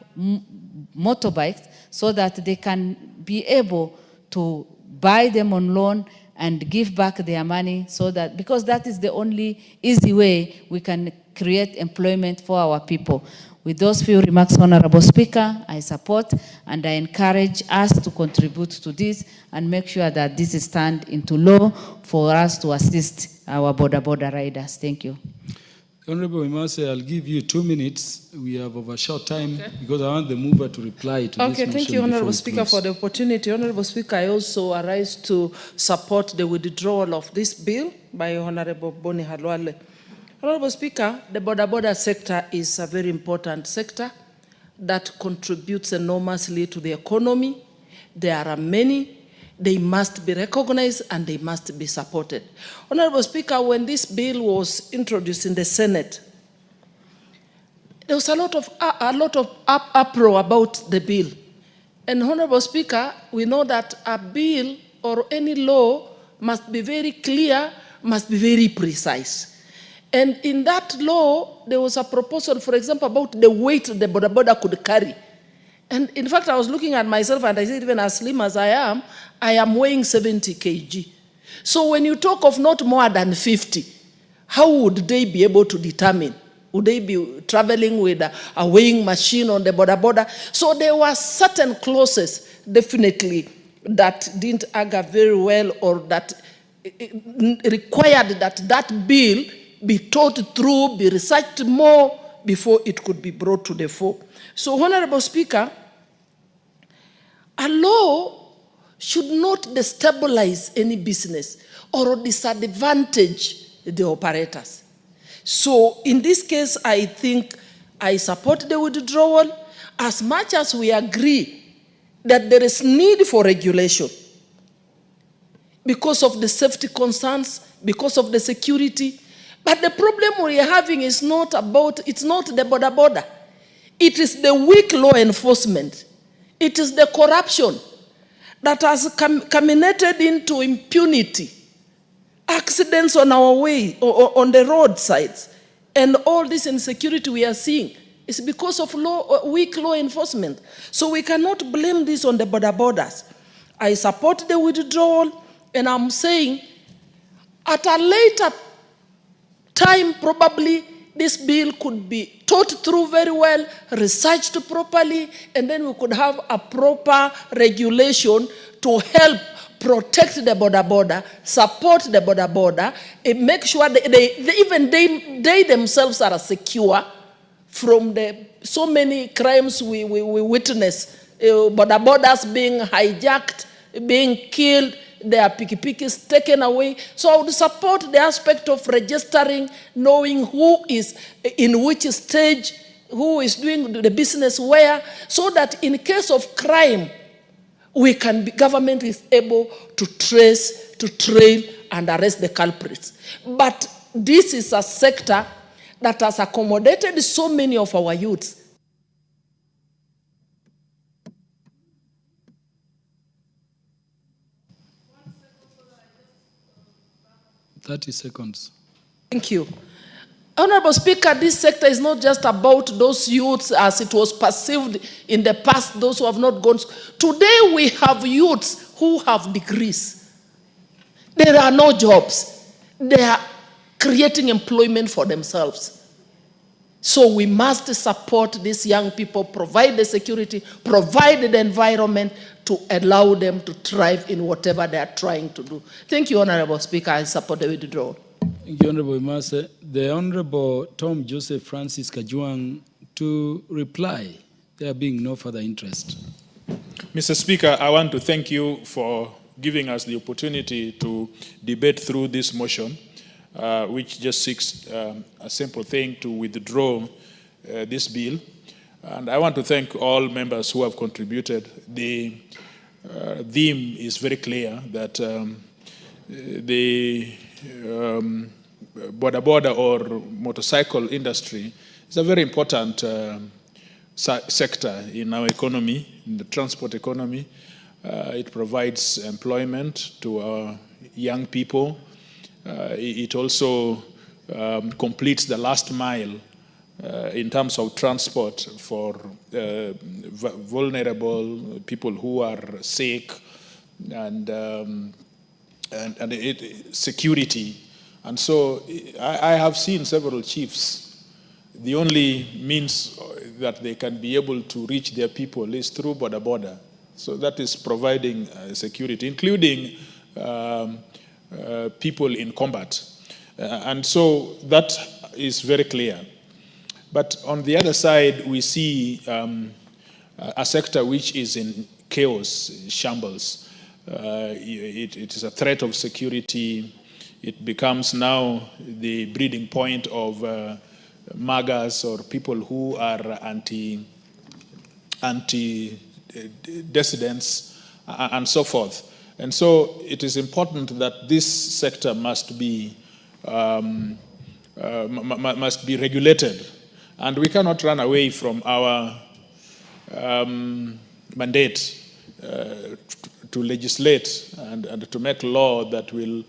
motorbikes so that they can be able to buy them on loan and give back their money, so that, because that is the only easy way we can create employment for our people. With those few remarks, Honorable Speaker, I support and I encourage us to contribute to this and make sure that this is turned into law for us to assist our border riders. Thank you. Honorable Imase, I'll give you 2 minutes. We have overshot time because I want the mover to reply to this motion. Okay, thank you, Honorable Speaker, for the opportunity. Honorable Speaker, I also arise to support the withdrawal of this bill by Honorable Boni Halwale. Honorable Speaker, the border sector is a very important sector that contributes enormously to the economy. There are many. They must be recognized and they must be supported. Honorable Speaker, when this bill was introduced in the Senate, there was a lot of uproar about the bill. And Honorable Speaker, we know that a bill or any law must be very clear, must be very precise. And in that law, there was a proposal, for example, about the weight the border could carry. And in fact, I was looking at myself and I said, even as slim as I am weighing 70 kg. So when you talk of not more than 50, how would they be able to determine? Would they be traveling with a weighing machine on the border? So there were certain clauses, definitely, that didn't agger very well, or that required that bill be thought through, be researched more before it could be brought to the fore. So, Honorable Speaker, a law should not destabilize any business or disadvantage the operators. So, in this case, I think I support the withdrawal as much as we agree that there is need for regulation because of the safety concerns, because of the security. But the problem we are having is not it's not the border. It is the weak law enforcement. It is the corruption that has culminated into impunity, accidents on our way, or on the roadsides, and all this insecurity we are seeing is because of weak law enforcement. So we cannot blame this on the borders. I support the withdrawal, and I'm saying at a later time, probably this bill could be thought through very well, researched properly, and then we could have a proper regulation to help protect the border, support the border, and make sure that they themselves are secure from so many crimes we witness. Borders being hijacked, being killed, their pikipikis taken away. So I would support the aspect of registering, knowing who is in which stage, who is doing the business where, so that in case of crime, government is able to trace, to trail, and arrest the culprits. But this is a sector that has accommodated so many of our youths. 30 seconds. Thank you. Honorable Speaker, this sector is not just about those youths as it was perceived in the past, those who have not gone. Today we have youths who have degrees. There are no jobs. They are creating employment for themselves. So we must support these young people, provide the security, provide the environment to allow them to thrive in whatever they are trying to do. Thank you, Honorable Speaker. I support the withdrawal. Thank you, Honorable Imase. The Honorable Tom Joseph Francis Kajuang to reply, there being no further interest. Mr. Speaker, I want to thank you for giving us the opportunity to debate through this motion, which just seeks a simple thing to withdraw this bill. And I want to thank all members who have contributed. The theme is very clear that the border or motorcycle industry is a very important sector in our economy, in the transport economy. It provides employment to our young people. It also completes the last mile in terms of transport for vulnerable people who are sick and security. And so I have seen several chiefs. The only means that they can be able to reach their people is through border. So that is providing security, including people in combat. And so that is very clear. But on the other side, we see a sector which is in chaos, shambles. It is a threat of security. It becomes now the breeding point of MAGAs or people who are anti-dissidents and so forth. And so it is important that this sector must be regulated. And we cannot run away from our mandate to legislate and to make law that will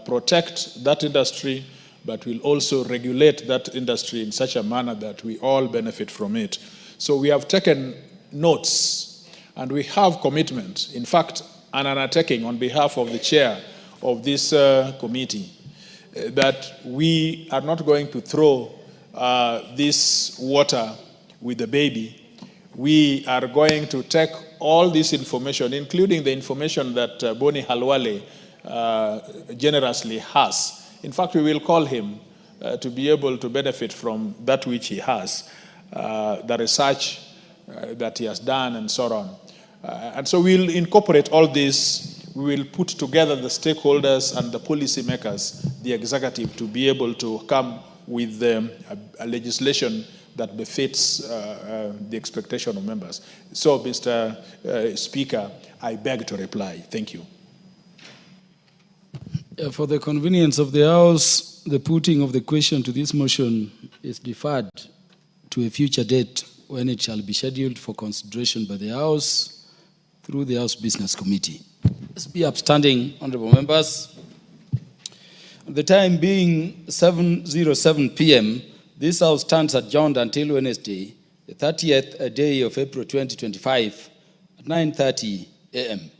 protect that industry, but will also regulate that industry in such a manner that we all benefit from it. So we have taken notes and we have commitment. In fact, an undertaking on behalf of the chair of this committee that we are not going to throw this water with the baby. We are going to take all this information, including the information that Boni Halwale generously has. In fact, we will call him to be able to benefit from that which he has, the research that he has done and so on. And so we'll incorporate all this. We will put together the stakeholders and the policy makers, the executive, to be able to come with a legislation that befits the expectation of members. So, Mr. Speaker, I beg to reply. Thank you. For the convenience of the House, the putting of the question to this motion is deferred to a future date when it shall be scheduled for consideration by the House through the House Business Committee. Let's be upstanding, honorable members. The time being 7:07 p.m., this House stands adjourned until Wednesday, the 30th day of April 2025 at 9:30 a.m.